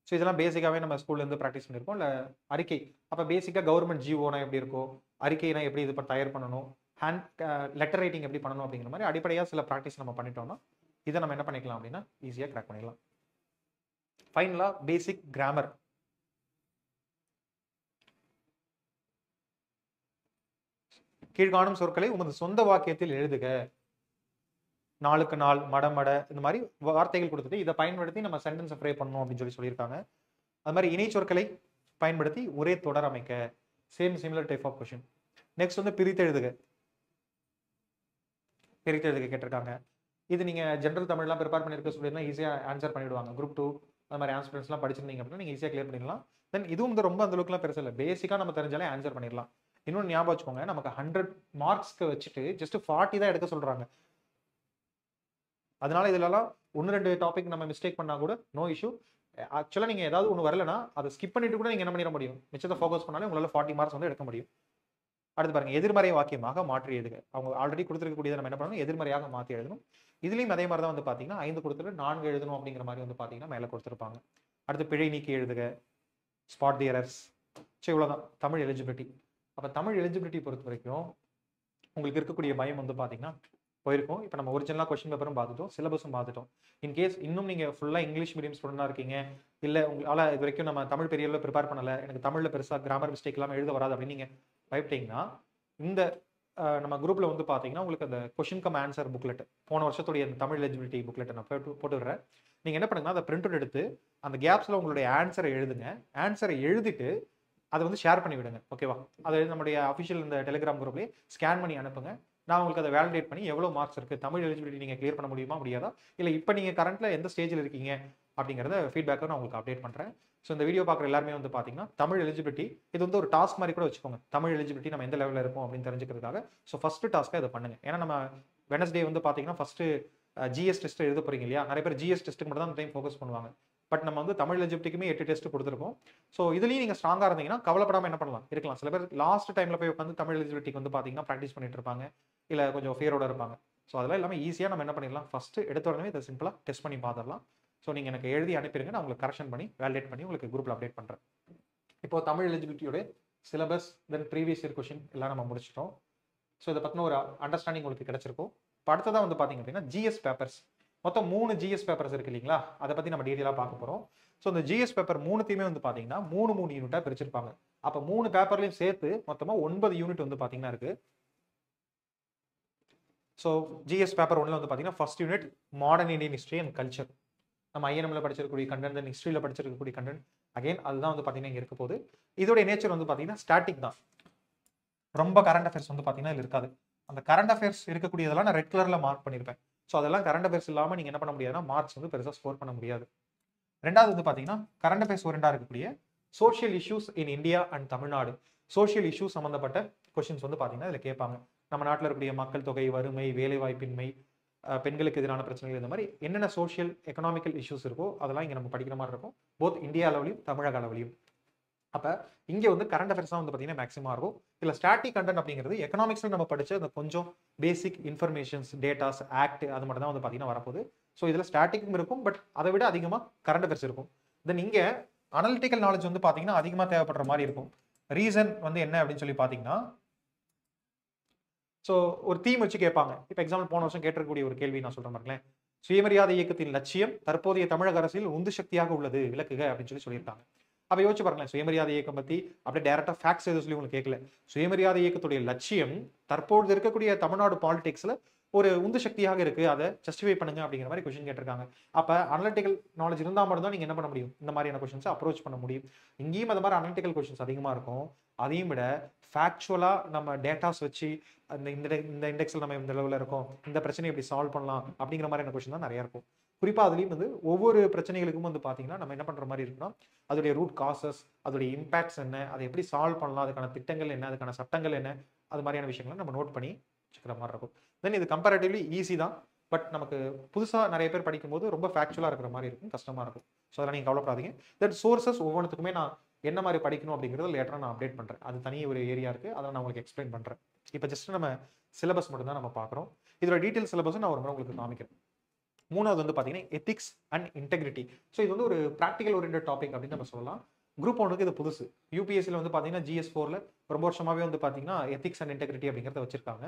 ஸோ இதெல்லாம் பேசிக்காகவே நம்ம ஸ்கூல்லேருந்து ப்ராக்டிஸ் பண்ணியிருப்போம். இல்லை அறிக்கை, அப்போ பேசிக்காக கவர்மெண்ட் ஜிஓனா எப்படி இருக்கும், அறிக்கைனா எப்படி இது தயார் பண்ணணும், லெட்டர் ரைட்டிங் எப்படி பண்ணணும் அப்படிங்கிற மாதிரி அடிப்படையாக சில ப்ராக்டிஸ் நம்ம பண்ணிட்டோம்னா இதை நம்ம என்ன பண்ணிக்கலாம் அப்படின்னா ஈஸியாக கிராக் பண்ணிடலாம். ஃபைனலாக பேசிக் கிராமர். கீழ்காணும் சொற்களை உமது சொந்த வாக்கியத்தில் எழுதுக. நாளுக்கு நாள், மடமட, இந்த மாதிரி வார்த்தைகள் கொடுத்துட்டு இதை பயன்படுத்தி நம்ம சென்டென்ஸை ஃப்ரேம் பண்ணணும் அப்படின்னு சொல்லியிருக்காங்க. அது மாதிரி இணை சொற்களை பயன்படுத்தி ஒரே தொடர் அமைக்க. Similar type of question. Next வந்து பிரித்தெழுதுக கேட்டிருக்காங்க. இது நீங்க ஜென்ரல் தமிழ்லாம் ப்ரிப்பேர் பண்ணிருக்க சொல்லியிருந்தா ஈஸியாக ஆன்சர் பண்ணிடுவாங்க. குரூப் 2 அது மாதிரி ஆன்சர்ஸ்லாம் படிச்சிருந்தீங்க அப்படின்னா நீங்கள் ஈஸியாக கிளியர் பண்ணிடலாம். தென் இதுவும் வந்து ரொம்ப அந்த அளவுக்குலாம் பெருசு இல்லை, பேசிக்காக நம்ம தெரிஞ்சாலே ஆன்சர் பண்ணிடலாம். இன்னொன்று ஞாபகம் வச்சுக்கோங்க, நமக்கு 100 மார்க்ஸ்க்கு வச்சுட்டு ஜஸ்ட் 40 தான் எடுக்க சொல்றாங்க. அதனால இதுலலாம் 1-2 டாபிக் நம்ம மிஸ்டேக் பண்ணா கூட நோ இஷ்யூ. ஆக்சுவலாக நீங்கள் ஏதாவது ஒன்று வரலன்னா அதை ஸ்கிப் பண்ணிட்டு கூட நீங்கள் என்ன பண்ணிட முடியும், மிச்சத்தை ஃபோக்கஸ் பண்ணாலே உங்களால் 40 மார்க்ஸ் வந்து எடுக்க முடியும். அடுத்து பாருங்க, எதிர்மறை வாக்கியமாக மாற்றி எழுதுக. அவங்க ஆல்ரெடி கொடுத்துருக்கக்கூடியதை நம்ம என்ன பண்ணணும், எதிர்மறையாக மாற்றி எழுதணும். இதுலேயும் அதே மாதிரி தான் வந்து பார்த்தீங்கன்னா 5 கொடுத்துட்டு 4 எழுதணும் அப்படிங்கிற மாதிரி வந்து பார்த்தீங்கன்னா மேலே கொடுத்துருப்பாங்க. அடுத்து பிழை நீக்கி எழுதுக, ஸ்பாட் தி எரர்ஸ். சரி, இவ்வளோதான் தமிழ் எலிஜிபிலிட்டி. அப்போ தமிழ் எலிஜிபிலிட்டி பொறுத்த வரைக்கும் உங்களுக்கு இருக்கக்கூடிய பயம் வந்து பார்த்தீங்கன்னா போயிருக்கும். இப்போ நம்ம ஒரிஜினலாக கொஸ்டின் பேப்பரும் பார்த்துட்டோம், சிலபஸும் பார்த்துட்டோம். இன்கேஸ் இன்னும் நீங்கள் ஃபுல்லாக இங்கிலீஷ் மீடியம் ஸ்டூடெண்டாக இருக்கீங்க, இல்லை உங்களால் இது வரைக்கும் நம்ம தமிழ் பெரிய ப்ரிப்பேர் பண்ணலை, எனக்கு தமிழில் பெருசாக கிராமர் மிஸ்டேக் இல்லாமல் எழுத வராது அப்படின்னு நீங்கள் பயப்பட்டீங்கன்னா இந்த நம்ம குரூப்பில் வந்து பார்த்தீங்கன்னா உங்களுக்கு அந்த கொஸ்டின் கம் ஆன்சர் புக்லெட், போன வருஷத்துடைய அந்த தமிழ் எலிஜிபிலிட்டி புக்லெட்டை நான் போட்டு விடுறேன். நீங்கள் என்ன பண்ணுங்கன்னா அதை பிரிண்ட் அவுட் எடுத்து அந்த கேப்ஸில் உங்களுடைய ஆன்சரை எழுதுங்க. ஆன்சரை எழுதிட்டு அதை வந்து ஷேர் பண்ணி விடுங்க, ஓகேவா? அதை நம்முடைய அஃபிஷியல் இந்த டெலிகிராம் குரூப்லேயே ஸ்கேன் பண்ணி அனுப்புங்க. நான் உங்களுக்கு அதை வேலிடேட் பண்ணி எவ்வளோ மார்க்ஸ் இருக்குது, தமிழ் எலிஜிபிலிட்டி நீங்கள் கிளியர் பண்ண முடியுமா முடியாதா, இல்லை இப்போ நீங்கள் கரண்ட்டில் எந்த ஸ்டேஜில் இருக்கீங்க அப்படிங்கிறத ஃபீட்பேக்கை நான் உங்களுக்கு அப்டேட் பண்ணுறேன். ஸோ இந்த வீடியோ பார்க்குற எல்லாருமே வந்து பார்த்தீங்கன்னா தமிழ் எலிஜிபிலிட்டி இது வந்து ஒரு டாஸ்க் மாதிரி கூட வச்சுக்கோங்க. தமிழ் எலிஜிபிலிட்டி நம்ம எந்த லெவலில் இருக்கும் அப்படின்னு தெரிஞ்சுக்கிறதுக்காக. ஸோ ஃபர்ஸ்ட் டாஸ்க்காக இதை பண்ணுங்க. ஏன்னா நம்ம வெனஸ்டே வந்து பார்த்தீங்கன்னா ஃபர்ஸ்ட் ஜிஎஸ் டெஸ்ட் எழுத போறீங்க இல்லையா? நிறைய பேர் ஜிஎஸ் டெஸ்ட்டுக்கு மட்டும் தான் டைம் ஃபோக்கஸ் பண்ணுவாங்க. பட் நம்ம வந்து தமிழ் எலிஜிபிலிட்டிக்குமே 8 டெஸ்ட் கொடுத்துருக்கோம். ஸோ இதுலேயும் நீங்கள் ஸ்ட்ராங்காக இருந்தீங்கன்னா கவலைப்படாமல் என்ன பண்ணலாம் இருக்கலாம். சில பேர் லாஸ்ட் டைமில் போய் உட்காந்து தமிழ் எலிஜிபிலிட்டிக்கு வந்து பார்த்தீங்கன்னா ப்ராக்டிஸ் பண்ணிட்டு இருப்பாங்க, இல்லை கொஞ்சம் ஃபியரோட இருப்பாங்க. ஸோ அதெல்லாம் எல்லாமே ஈஸியாக நம்ம என்ன பண்ணிடலாம், ஃபஸ்ட்டு எடுத்த உடனே இதை சிம்பிளாக டெஸ்ட் பண்ணி பார்த்துடலாம். ஸோ நீங்கள் எனக்கு எழுதி அனுப்பிடுங்க, நான் உங்களுக்கு கரெக்ஷன் பண்ணி வேலிடேட் பண்ணி உங்களுக்கு குரூப்பில் அப்டேட் பண்ணுறேன். இப்போ தமிழ் எலிஜிபிலிட்டியோட சிலபஸ் தென் ப்ரீவியஸ் இயர் கொஷின் எல்லாம் நம்ம முடிச்சிட்டோம். ஸோ இதை பற்றின ஒரு அண்டர்ஸ்டாண்டிங் உங்களுக்கு கிடைச்சிருக்கும். இப்போ அடுத்ததாக வந்து பார்த்தீங்க அப்படின்னா ஜிஎஸ் பேப்பர்ஸ். மொத்தம் 3 ஜிஎஸ் பேப்பர்ஸ் இருக்கு இல்லைங்களா? அதை பற்றி நம்ம டீட்டெயிலாக பார்க்க போகிறோம். ஸோ இந்த ஜிஎஸ் பேப்பர் 3த்தையுமே வந்து பார்த்தீங்கன்னா 3 யூனிட்டாக பிரிச்சிருப்பாங்க. அப்போ 3 பேப்பர்லையும் சேர்த்து மொத்தமாக 9 யூனிட் வந்து பார்த்தீங்கன்னா இருக்கு. ஸோ ஜிஎஸ் பேப்பர் 1ல வந்து பார்த்தீங்கன்னா first unit modern Indian history and culture. நம்ம ஐஎன்எம்ல படிச்சிருக்கக்கூடிய கண்டென்ட், தென் ஹிஸ்ட்ரியில் படிச்சிருக்கக்கூடிய கண்டென்ட் அகைன் அதுதான் வந்து பார்த்தீங்கன்னா இங்கே இருக்க போகுது. இதோடைய நேச்சர் வந்து பார்த்தீங்கன்னா ஸ்டாட்டிக் தான். ரொம்ப கரண்ட் அஃபேர்ஸ் வந்து பார்த்தீங்கன்னா இதில் இருக்காது. அந்த கரண்ட் அஃபேர்ஸ் இருக்கக்கூடியதெல்லாம் நான் ரெட் கலரில் மார்க் பண்ணியிருப்பேன். ஸோ அதெல்லாம் கரண்ட் அஃபேர்ஸ் இல்லாமல் நீங்கள் என்ன பண்ண முடியாதுன்னா மார்க்ஸ் வந்து பெருசாக ஸ்கோர் பண்ண முடியாது. ரெண்டாவது வந்து பார்த்தீங்கன்னா கரண்ட் அஃபேர்ஸ் ஓரியண்டாக இருக்கக்கூடிய social issues in India and Tamil Nadu. Social issues சம்மந்தப்பட்ட கொஸ்டின்ஸ் வந்து பார்த்தீங்கன்னா இதில் கேட்பாங்க. நம்ம நாட்டில் இருக்கக்கூடிய மக்கள் தொகை, வறுமை, வேலைவாய்ப்பின்மை, பெண்களுக்கு எதிரான பிரச்சனைகள், இந்த மாதிரி என்னென்ன சோஷியல் எக்கனாமிக்கல் இஷ்யூஸ் இருக்கோ அதெல்லாம் இங்கே நம்ம படிக்கிற மாதிரி இருக்கும், போத் இந்தியா அளவிலையும் தமிழக அளவிலையும். அப்போ இங்கே வந்து கரண்ட் அஃபேர்ஸ் தான் வந்து பார்த்தீங்கன்னா மேக்ஸிமம் இருக்கும். இல்லை ஸ்டாட்டிக் கண்டென்ட் அப்படிங்கிறது எக்கனாமிக்ஸில் நம்ம படிச்ச அந்த கொஞ்சம் பேசிக் இன்ஃபர்மேஷன்ஸ், டேட்டாஸ், ஆக்ட் அது மட்டும் தான் வந்து பார்த்தீங்கன்னா வரப்போகுது. ஸோ இதில் ஸ்டாட்டிக்கும் இருக்கும், பட் அதை விட அதிகமாக கரண்ட் அஃபேர்ஸ் இருக்கும். தென் இங்கே அனலிட்டிக்கல் நாலேஜ் வந்து பார்த்தீங்கன்னா அதிகமாக தேவைப்படுற மாதிரி இருக்கும். ரீசன் வந்து என்ன அப்படின்னு சொல்லி பார்த்தீங்கன்னா, ஸோ ஒரு தீம் வச்சு கேட்பாங்க. இப்போ எக்ஸாம்பிள் போன வருஷம் கேட்டிருக்கக்கூடிய ஒரு கேள்வி நான் சொல்கிறேன் பாருங்களேன். சுயமரியாதை இயக்கத்தின் லட்சியம் தற்போதைய தமிழக அரசியல் உந்து சக்தியாக உள்ளது, விளக்குக அப்படின்னு சொல்லியிருக்காங்க. அப்போ யோசிச்சு பாருங்களேன், சுயமரியாதை இயக்கம் பற்றி அப்படியே டேரக்டாக ஃபேக்ட்ஸ் எதுவும் சொல்லி உங்களுக்கு கேட்கல. சுயமரியாதை இயக்கத்துடைய லட்சியம் தற்போது இருக்கக்கூடிய தமிழ்நாடு பாலிடிக்ஸில் ஒரு உந்து சக்தியாக இருக்கு, அதை ஜஸ்டிஃபை பண்ணுங்க அப்படிங்கிற மாதிரி கொஸ்டின் கேட்டிருக்காங்க. அப்போ அனலிட்டிக்கல் நாலேஜ் இருந்தால் மட்டும் தான் நீங்கள் என்ன பண்ண முடியும், இந்த மாதிரியான கொஸ்டின்ஸை அப்ரோச் பண்ண முடியும். இங்கேயும் அது மாதிரி அனலிட்டிக்கல் கொஸ்டின்ஸ் அதிகமாக இருக்கும். அதையும் விட ஃபேக்சுவலாக நம்ம டேட்டாஸ் வச்சு அந்த இந்த இண்டெக்ஸில் நம்ம இந்த லெவலில் இருக்கோம், இந்த பிரச்சனையை எப்படி சால்வ் பண்ணலாம் அப்படிங்கிற மாதிரியான கொஸ்டின் தான் நிறையா இருக்கும். குறிப்பாக அதுலேயும் வந்து ஒவ்வொரு பிரச்சனைகளுக்கும் வந்து பார்த்தீங்கன்னா நம்ம என்ன பண்ணுற மாதிரி இருக்குன்னா, அதோடைய ரூட் காசஸ், அதோடைய இம்பாக்ட்ஸ் என்ன, அதை எப்படி சால்வ் பண்ணலாம், அதுக்கான திட்டங்கள் என்ன, அதுக்கான சட்டங்கள் என்ன, அது மாதிரியான விஷயங்களை நம்ம நோட் பண்ணி வச்சுக்கிற மாதிரி இருக்கும். தென் இது கம்பேரட்டிவ்லி ஈஸி தான், பட் நமக்கு புதுசாக நிறைய பேர் படிக்கும்போது ரொம்ப ஃபேக்சுவலாக இருக்கிற மாதிரி இருக்கும், கஷ்டமாக இருக்கும். ஸோ அதெல்லாம் நீங்கள் கவலைப்படாதீங்க. தென் சோர்சஸ் ஒவ்வொன்றுத்துக்குமே நான் என்ன மாதிரி படிக்கணும் அப்படிங்கிறத லேட்டராக நான் அப்டேட் பண்ணுறேன். அது தனி ஒரு ஏரியா இருக்குது, அதை நான் உங்களுக்கு எக்ஸ்பிளைன் பண்ணுறேன். இப்போ ஜஸ்ட் நம்ம சிலபஸ் மட்டும் தான் நம்ம பார்க்குறோம். இதோட டீட்டெயில் சிலபஸும் நான் ஒரு முறை உங்களுக்கு காமிக்கிறேன். மூணாவது வந்து பார்த்தீங்கன்னா எத்திக்ஸ் அண்ட் இன்டெகிரிட்டி. ஸோ இது வந்து ஒரு ப்ராக்டிகல் ஓரியன்ட் டாபிக் அப்படின்னு நம்ம சொல்லலாம். குரூப் 1க்கு இது புதுசு. யூபிஎஸ்சியில் வந்து பார்த்தீங்கன்னா GS4ல ரொம்ப வருஷமாகவே வந்து பார்த்தீங்கன்னா எத்திக்ஸ் அண்ட் இன்டெகிரிட்டி அப்படிங்கிறத வச்சிருக்காங்க.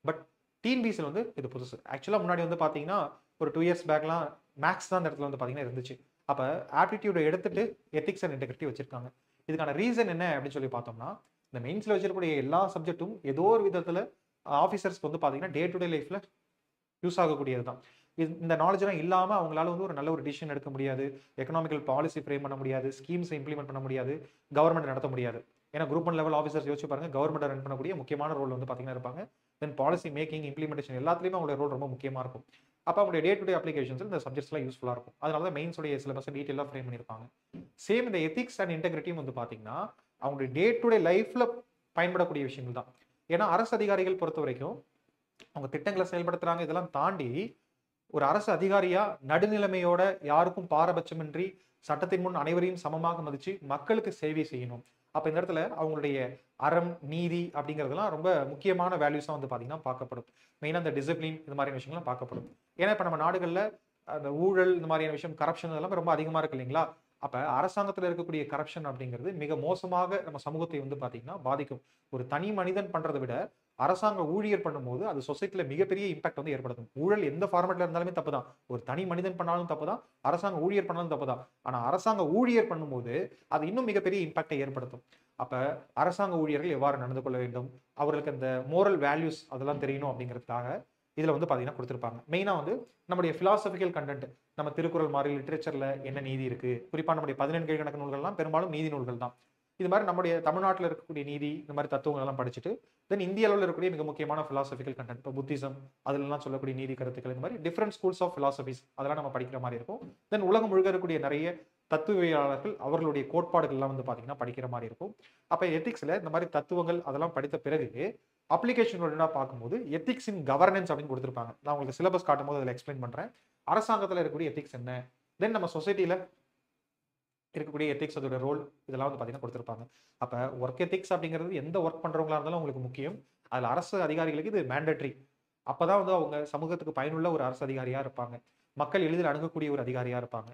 பட் டிஎன்பிஎஸ்சியில் வந்து இது புதுசு. ஆக்சுவலாக முன்னாடி வந்து பார்த்தீங்கன்னா ஒரு 2 இயர்ஸ் பேக்லாம் மேக்ஸ் தான் இந்த இடத்துல வந்து பார்த்தீங்கன்னா இருந்துச்சு. அப்போ ஆப்டிடியூடை எடுத்துட்டு எத்திக்ஸ் அண்ட் இன்டெகிரிட்டி வச்சிருக்காங்க. இதுக்கான ரீசன் என்ன அப்படின்னு சொல்லி பார்த்தோம்னா, இந்த மெயின்ஸில் வச்சிருக்கக்கூடிய எல்லா சப்ஜெக்ட்டும் ஏதோ ஒரு விதத்தில் ஆஃபீஸர்ஸ்க்கு வந்து பார்த்தீங்கன்னா டே டு டே லைஃப்பில் யூஸ் ஆகக்கூடியது தான். இந்த நாலேஜ்லாம் இல்லாமல் அவங்களால வந்து ஒரு நல்ல ஒரு டிசிஷன் எடுக்க முடியாது, எக்கனாமிக்கல் பாலிசி ஃப்ரேம் பண்ண முடியாது, ஸ்கீம்ஸை இம்ப்ளிமெண்ட் பண்ண முடியாது, கவர்மெண்ட் நடத்த முடியாது. ஏன்னா குரூப் 1 லெவல் ஆஃபீஸர்ஸ் யோசிச்சு பாருங்க, கவர்மெண்ட் ரன் பண்ணக்கூடிய முக்கியமான ரோல் வந்து பார்த்தீங்கன்னா இருப்பாங்க. தென் பாலிசி மேக்கிங், இம்ப்ளிமெண்டேஷன் எல்லாத்துலேயுமே அவங்களோட ரோல் ரொம்ப முக்கியமாக இருக்கும். அப்போ அவங்களுடைய டே டு டே அப்ளிகேஷன்ஸ் இந்த சப்ஜெக்ட்ஸ்லாம் யூஸ்ஃபுல்லாக இருக்கும். அதனால தான் மெயின்ஸோடைய சிலபஸ் டீட்டெயிலாக ஃப்ரேம் பண்ணியிருப்பாங்க. சேம் இந்த எத்திக்ஸ் அண்ட் இன்டெகிரிட்டியும் வந்து பார்த்தீங்கன்னா அவங்களுடைய டே டு டே லைஃப்பில் பயன்படக்கூடிய விஷயங்கள் தான். ஏன்னா அரசு அதிகாரிகள் பொறுத்த வரைக்கும் அவங்க திட்டங்களை செயல்படுத்துறாங்க. இதெல்லாம் தாண்டி ஒரு அரசு அதிகாரியா நடுநிலைமையோட யாருக்கும் பாரபட்சமின்றி சட்டத்தின் முன் அனைவரையும் சமமாக மதிச்சு மக்களுக்கு சேவை செய்யணும். அப்ப இந்த இடத்துல அவங்களுடைய அறம், நீதி அப்படிங்கிறதுலாம் ரொம்ப முக்கியமான வேல்யூஸா வந்து பாத்தீங்கன்னா பார்க்கப்படும். மெயினா இந்த டிசிப்ளின் இந்த மாதிரியான விஷயங்கள்லாம் பார்க்கப்படும். ஏன்னா இப்ப நம்ம நாடுகள்ல அந்த ஊழல் இந்த மாதிரியான விஷயம், கரப்ஷன் இதெல்லாம் ரொம்ப அதிகமா இருக்கு இல்லைங்களா? அப்ப அரசாங்கத்துல இருக்கக்கூடிய கரப்ஷன் அப்படிங்கிறது மிக மோசமாக நம்ம சமூகத்தை வந்து பாத்தீங்கன்னா பாதிக்கும். ஒரு தனி மனிதன் பண்றதை விட அரசாங்க ஊழியர் பண்ணும்போது அது சொசைட்டில மிகப்பெரிய இம்பாக்ட் வந்து ஏற்படுத்தும். ஊழல் எந்த ஃபார்மேட்ல இருந்தாலுமே தப்பு தான். ஒரு தனி மனிதன் பண்ணாலும் தப்பு தான், அரசாங்க ஊழியர் பண்ணாலும் தப்பு தான். ஆனா அரசாங்க ஊழியர் பண்ணும்போது அது இன்னும் மிகப்பெரிய இம்பாக்டை ஏற்படுத்தும். அப்ப அரசாங்க ஊழியர்கள் எவ்வாறு நடந்து கொள்ள வேண்டும், அவர்களுக்கு அந்த மோரல் வேல்யூஸ் அதெல்லாம் தெரியணும் அப்படிங்கிறதுக்காக இதுல வந்து பாத்தீங்கன்னா கொடுத்துருப்பாங்க. மெயினா வந்து நம்முடைய பிலாசபிக்கல் கண்டென்ட், நம்ம திருக்குறள் மாதிரி லிட்ரேச்சர்ல என்ன நீதி இருக்கு, குறிப்பா நம்முடைய 14 கீழ்கணக்கு நூல்கள்லாம் பெரும்பாலும் நீதி நூல்கள் தான். இது மாதிரி நம்முடைய தமிழ்நாட்டில் இருக்கக்கூடிய நீதி இந்த மாதிரி தத்துவங்கள் எல்லாம் படிச்சுட்டு தென் இந்திய அளவில் இருக்கக்கூடிய மிக முக்கியமான பிலாசபிக்கல் கண்டென்ட், இப்போ புத்திசம் அதுலலாம் சொல்லக்கூடிய நீதி கருத்துக்கள், இந்த மாதிரி டிஃப்ரெண்ட் ஸ்கூல்ஸ் ஆஃப் பிலாசபிஸ் அதெல்லாம் நம்ம படிக்கிற மாதிரி இருக்கும். தென் உலகம் முழுக்க இருக்கக்கூடிய நிறைய தத்துவியலாளர்கள் அவர்களுடைய கோட்பாடுகள் எல்லாம் வந்து பார்த்தீங்கன்னா படிக்கிற மாதிரி இருக்கும். அப்போ எத்திக்ஸில் இந்த மாதிரி தத்துவங்கள் அதெல்லாம் படித்த பிறகு அப்ளிகேஷன் பார்க்கும்போது எத்திக்ஸ் இன் கவர்னன்ஸ் அப்படின்னு கொடுத்துருப்பாங்க. நான் உங்களுக்கு சிலபஸ் காட்டும் போது அதில் எக்ஸ்பிளைன் பண்ணுறேன். அரசாங்கத்தில் இருக்கக்கூடிய எத்திக்ஸ் என்ன, தென் நம்ம சொசைட்டியில் இருக்கக்கூடிய எத்திக்ஸ் அதோட ரோல் இதெல்லாம் வந்து பார்த்தீங்கன்னா கொடுத்துருப்பாங்க. அப்போ ஒர்க் எத்திக்ஸ் அப்படிங்கிறது எந்த ஒர்க் பண்ணுறவங்களா இருந்தாலும் உங்களுக்கு முக்கியம். அதில் அரசு அதிகாரிகளுக்கு இது மேண்டட்ரி. அப்போ தான் வந்து அவங்க சமூகத்துக்கு பயனுள்ள ஒரு அரசு அதிகாரியாக இருப்பாங்க, மக்கள் எளிதில் அணுகக்கூடிய ஒரு அதிகாரியாக இருப்பாங்க.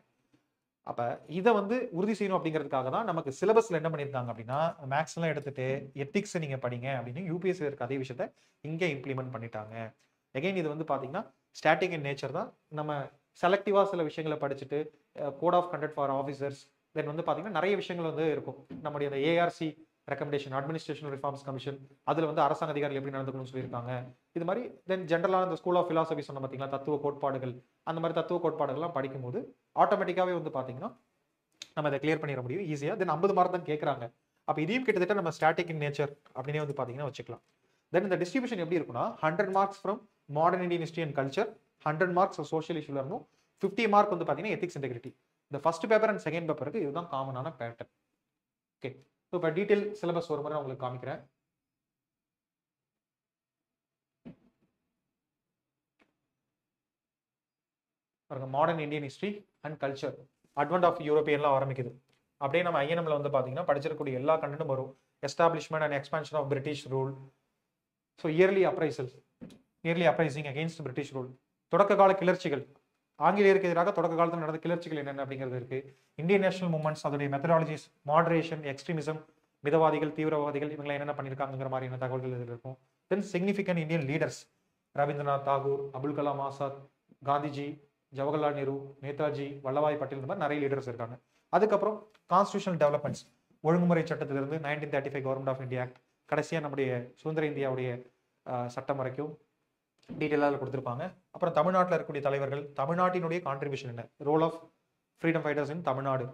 அப்போ இதை வந்து உறுதி செய்யணும் அப்படிங்கிறதுக்காக தான் நமக்கு சிலபஸில் என்ன பண்ணியிருக்காங்க அப்படின்னா, மேக்ஸ்லாம் எடுத்துட்டு எத்திக்ஸ் நீங்கள் படிங்க அப்படின்னு யூபிஎஸ்சி இருக்க அதே விஷயத்த இங்கே இம்ப்ளிமெண்ட் பண்ணிட்டாங்க. எகைன் இது வந்து பார்த்தீங்கன்னா ஸ்டாட்டிக் இன் நேச்சர் தான். நம்ம செலக்டிவாக சில விஷயங்களை படிச்சுட்டு code of conduct for officers then வந்து பார்த்தீங்கன்னா நிறைய விஷயங்கள் வந்து இருக்கும். நம்முடைய அந்த ARC recommendation, administration reforms commission, அதில் வந்து அரசாங்க அதிகாரிகள் எப்படி நடந்துக்கணும்னு சொல்லியிருக்காங்க. இது மாதிரி தென் ஜென்ரலான இந்த ஸ்கூல் ஆஃப் பிலாசபி சொன்ன பார்த்தீங்களா, தத்துவ கோட்பாடுகள், அந்த மாதிரி தத்துவ கோட்பாடுகள்லாம் படிக்கும்போது ஆட்டோமேட்டிக்காகவே வந்து பார்த்தீங்கன்னா நம்ம அதை கிளியர் பண்ணிட முடியும் ஈஸியாக. தென் 50 மார்க் தான் கேட்குறாங்க. அப்போ இதையும் கிட்டத்தட்ட நம்ம ஸ்டாட்டிக் இன் நேச்சர் அப்படின்னே வந்து பார்த்தீங்கன்னா வச்சுக்கலாம். தென் இந்த டிஸ்ட்ரிபியூஷன் எப்படி இருக்குன்னா 100 marks from modern Indian history and culture, 100 marks social இஷ்யூல இருந்தும் 50 மார்க் வந்து பார்த்தீங்கன்னா எத்திக்ஸ் இன்டெகிரிட்டி. இந்த ஃபர்ஸ்ட் பேப்பர் அண்ட் செகண்ட் பேப்பருக்கு இதுதான் காமனான பேட்டர்ன். ஓகே, ஸோ இப்போ டீட்டெயில் சிலபஸ் ஒரு முறை நான் உங்களுக்கு காமிக்கிறேன். பாருங்க, modern Indian history and culture, advent of யூரோப்பியன்லாம் ஆரம்பிக்குது. அப்படியே நம்ம ஐஎன்எம்ல வந்து பார்த்தீங்கன்னா படிச்சிருக்கக்கூடிய எல்லா கண்டென்ட்டும் வரும். Establishment and expansion of British rule, so early uprising against British rule, தொடக்க கால கிளர்ச்சிகள், ஆங்கிலேயருக்கு எதிராக தொடக்க காலத்தில் நடந்த கிளர்ச்சிகள் என்னென்ன அப்படிங்கிறது இருக்கு. இந்தியன் நேஷனல் மூவ்மெண்ட்ஸ், அதோடைய மெத்தடாலஜிஸ், மாடரேஷன், எக்ஸ்ட்ரீமிசம், மிதவாதிகள், தீவிரவாதிகள் இவங்களை என்னென்ன பண்ணியிருக்காங்கிற மாதிரியான தகவல்கள் இதில் இருக்கும். Then significant Indian leaders, Rabindranath Tagore, Abul Kalam Azad, Gandhiji, Jawaharlal Nehru, Netaji, Vallabhbhai Patel, இந்த மாதிரி நிறைய லீடர்ஸ் இருக்காங்க. அதுக்கப்புறம் கான்ஸ்டியூஷனல் டெவலப்மெண்ட்ஸ், ஒழுங்குமுறை சட்டத்திலிருந்து 1935 கவர்மெண்ட் ஆஃப் இந்தியா ஆக்ட், கடைசியாக நம்முடைய சுதந்திர இந்தியாவுடைய சட்டம் வரைக்கும் டீட்டெயிலாக கொடுத்துருப்பாங்க. அப்புறம் தமிழ்நாட்டில் இருக்கக்கூடிய தலைவர்கள், தமிழ்நாட்டினுடைய கான்ட்ரிபியூஷன் என்ன, role of freedom fighters in Tamil Nadu,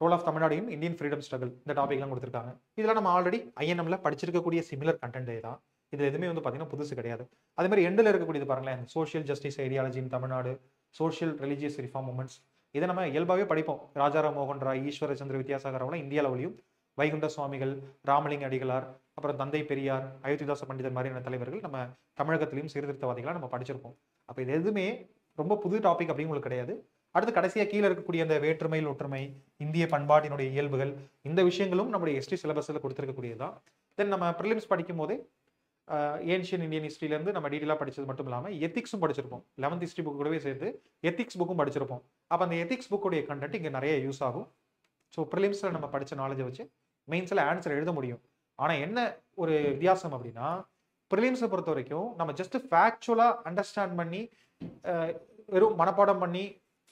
role of Tamil Nadu in Indian freedom struggle, இந்த டாபிக்லாம் கொடுத்துருக்காங்க. இதெல்லாம் நம்ம ஆல்ரெடி ஐஎன்எம்ல படிச்சிருக்கக்கூடிய சிமிலர் கண்டென்ட்டே தான். இது எதுவுமே வந்து பார்த்தீங்கன்னா புதுசு கிடையாது. அதே மாதிரி எண்டில் இருக்கக்கூடியது பாருங்களேன், social justice ideology in Tamil Nadu, social religious reform movements, இதை நம்ம இயல்பாகவே படிப்போம். ராஜாராம் மோகன் ராய், ஈஸ்வர சந்திர வித்யாசாகர் அவங்களாம் இந்திய அளவிலையும், வைகுண்ட சுவாமிகள், ராமலிங்க அடிகளார், அப்புறம் தந்தை பெரியார், அயோத்திதாச பண்டிதர் மாதிரியான தலைவர்கள் நம்ம தமிழகத்திலையும் சீர்திருத்தவாதிகளாக நம்ம படிச்சிருப்போம். அப்போ இது எதுவுமே ரொம்ப புது டாபிக் அப்படின்னு உங்களுக்கு கிடையாது. அடுத்து கடைசியாக கீழே இருக்கக்கூடிய அந்த வேற்றுமை ஒற்றுமை, இந்திய பண்பாட்டினுடைய இயல்புகள், இந்த விஷயங்களும் நம்முடைய ஹிஸ்ட்ரி சிலபஸில் கொடுத்துருக்கக்கூடியதான். தென் நம்ம ப்ரிலிம்ஸ் படிக்கும் போதே ஏன்ஷியன் இந்தியன் ஹிஸ்ட்ரியிலேருந்து நம்ம டீட்டெயிலாக படிச்சது மட்டும் இல்லாமல் எத்திக்ஸும் படிச்சிருப்போம். 11th ஹிஸ்ட்ரி புக் கூடவே சேர்த்து எத்திக்ஸ் புக்கும் படிச்சிருப்போம். அப்போ அந்த எத்திக்ஸ் புக்குடைய கண்டென்ட் இங்கே நிறைய யூஸ் ஆகும். ஸோ ப்ரிலிம்ஸில் நம்ம படித்த நாலேஜை வச்சு மெயின்ஸில் ஆன்சர் எழுத முடியும். ஆனால் என்ன ஒரு வித்தியாசம் அப்படின்னா, ப்ரிலிம்ஸை பொறுத்த வரைக்கும் நம்ம ஜஸ்ட் ஃபேக்சுவலாக அண்டர்ஸ்டாண்ட் பண்ணி வெறும் மனப்பாடம் பண்ணி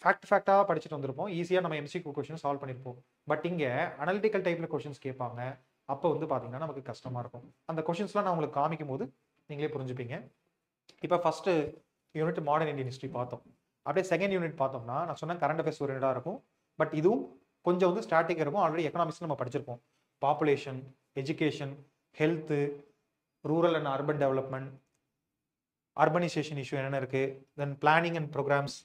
ஃபேக்டாக படிச்சுட்டு வந்திருப்போம். ஈஸியாக நம்ம எம்சிக்யூ கொஸ்டின் சால்வ் பண்ணியிருப்போம். பட் இங்கே அனலிட்டிக்கல் டைப்பில் கொஸ்டின்ஸ் கேட்பாங்க. அப்போ வந்து பார்த்தீங்கன்னா நமக்கு கஷ்டமாக இருக்கும். அந்த கொஸ்டின்ஸ்லாம் நான் உங்களுக்கு காமிக்கும் போது நீங்களே புரிஞ்சுப்பீங்க. இப்போ first unit modern Indian history பார்த்தோம். அப்படியே செகண்ட் யூனிட் பார்த்தோம்னா நான் சொன்ன கரண்ட் அஃபேர்ஸ் ஓரியன்டாக இருக்கும். பட் இதுவும் கொஞ்சம் வந்து ஸ்டாட்டிக்காக இருக்கும். ஆல்ரெடி எக்கனாமிக்ஸ் நம்ம படிச்சிருப்போம். Population, education, health, rural and urban development, urbanisation issue என்னென்ன இருக்குது, தென் பிளானிங் அண்ட் ப்ரோக்ராம்ஸ்.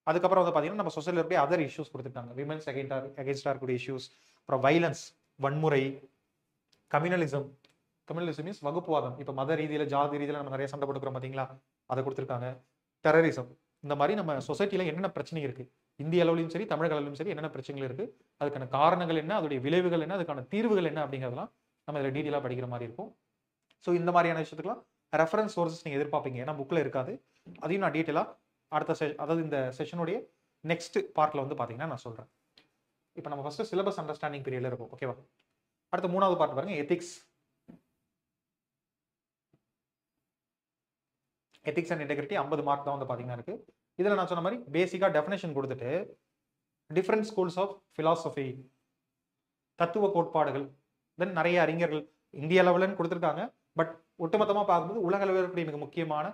அதுக்கப்புறம் வந்து பார்த்தீங்கன்னா நம்ம சொசைட்டியில் இருக்கக்கூடிய அதர் இஷ்யூஸ் கொடுத்துருக்காங்க. விமென்ஸ் அகேன்ஸ்டாக இருக்கக்கூடிய இஷ்யூஸ், அப்புறம் வைலன்ஸ், வன்முறை, கம்யூனலிசம் மீன்ஸ் வகுப்புவாதம். இப்போ மத ரீதியில், ஜாதி ரீதியில் நம்ம நிறைய சண்டை போட்டுக்கிறோம் பார்த்தீங்களா, அதை கொடுத்துருக்காங்க. டெரரிசம், இந்த மாதிரி நம்ம சொசைட்டியில் என்னென்ன பிரச்சனை இருக்குது, இந்திய அளவுலையும் சரி தமிழக அளவுலையும் சரி என்னென்ன பிரச்சனைகள் இருக்குது, அதுக்கான காரணங்கள் என்ன, அதோடைய விளைவுகள் என்ன, அதுக்கான தீர்வுகள் என்ன அப்படிங்கிறதெல்லாம் நம்ம இதில் டீட்டெயிலாக படிக்கிற மாதிரி இருக்கும். ஸோ இந்த மாதிரியான விஷயத்துக்குலாம் ரெஃபரன்ஸ் சோர்சஸ் நீங்கள் எதிர்பார்ப்பீங்க. ஏன்னா புக்கில் இருக்காது. அதையும் நான் டீட்டெயிலாக அதாவது இந்த செஷனுடைய நெக்ஸ்ட் பார்ட்டில் வந்து பார்த்தீங்கன்னா நான் சொல்கிறேன். இப்போ நம்ம ஃபஸ்ட்டு சிலபஸ் அண்டர்ஸ்டாண்டிங் பீரியடில் இருக்கும். ஓகேவா? அடுத்த 3வது பார்ட் பாருங்க, எத்திக்ஸ் அண்ட் இன்டெகிரிட்டி. 50 மார்க் தான் வந்து பார்த்தீங்கன்னா இருக்கு. இதில் நான் சொன்ன மாதிரி பேசிக்காக டெஃபினேஷன் கொடுத்துட்டு டிஃப்ரெண்ட் ஸ்கூல்ஸ் ஆஃப் ஃபிலாசபி, தத்துவ கோட்பாடுகள், தென் நிறைய அறிஞர்கள் இந்திய அளவில்னு கொடுத்துருக்காங்க. பட் ஒட்டுமொத்தமாக பார்க்கும்போது உலக அளவில் இருக்கக்கூடிய மிக முக்கியமான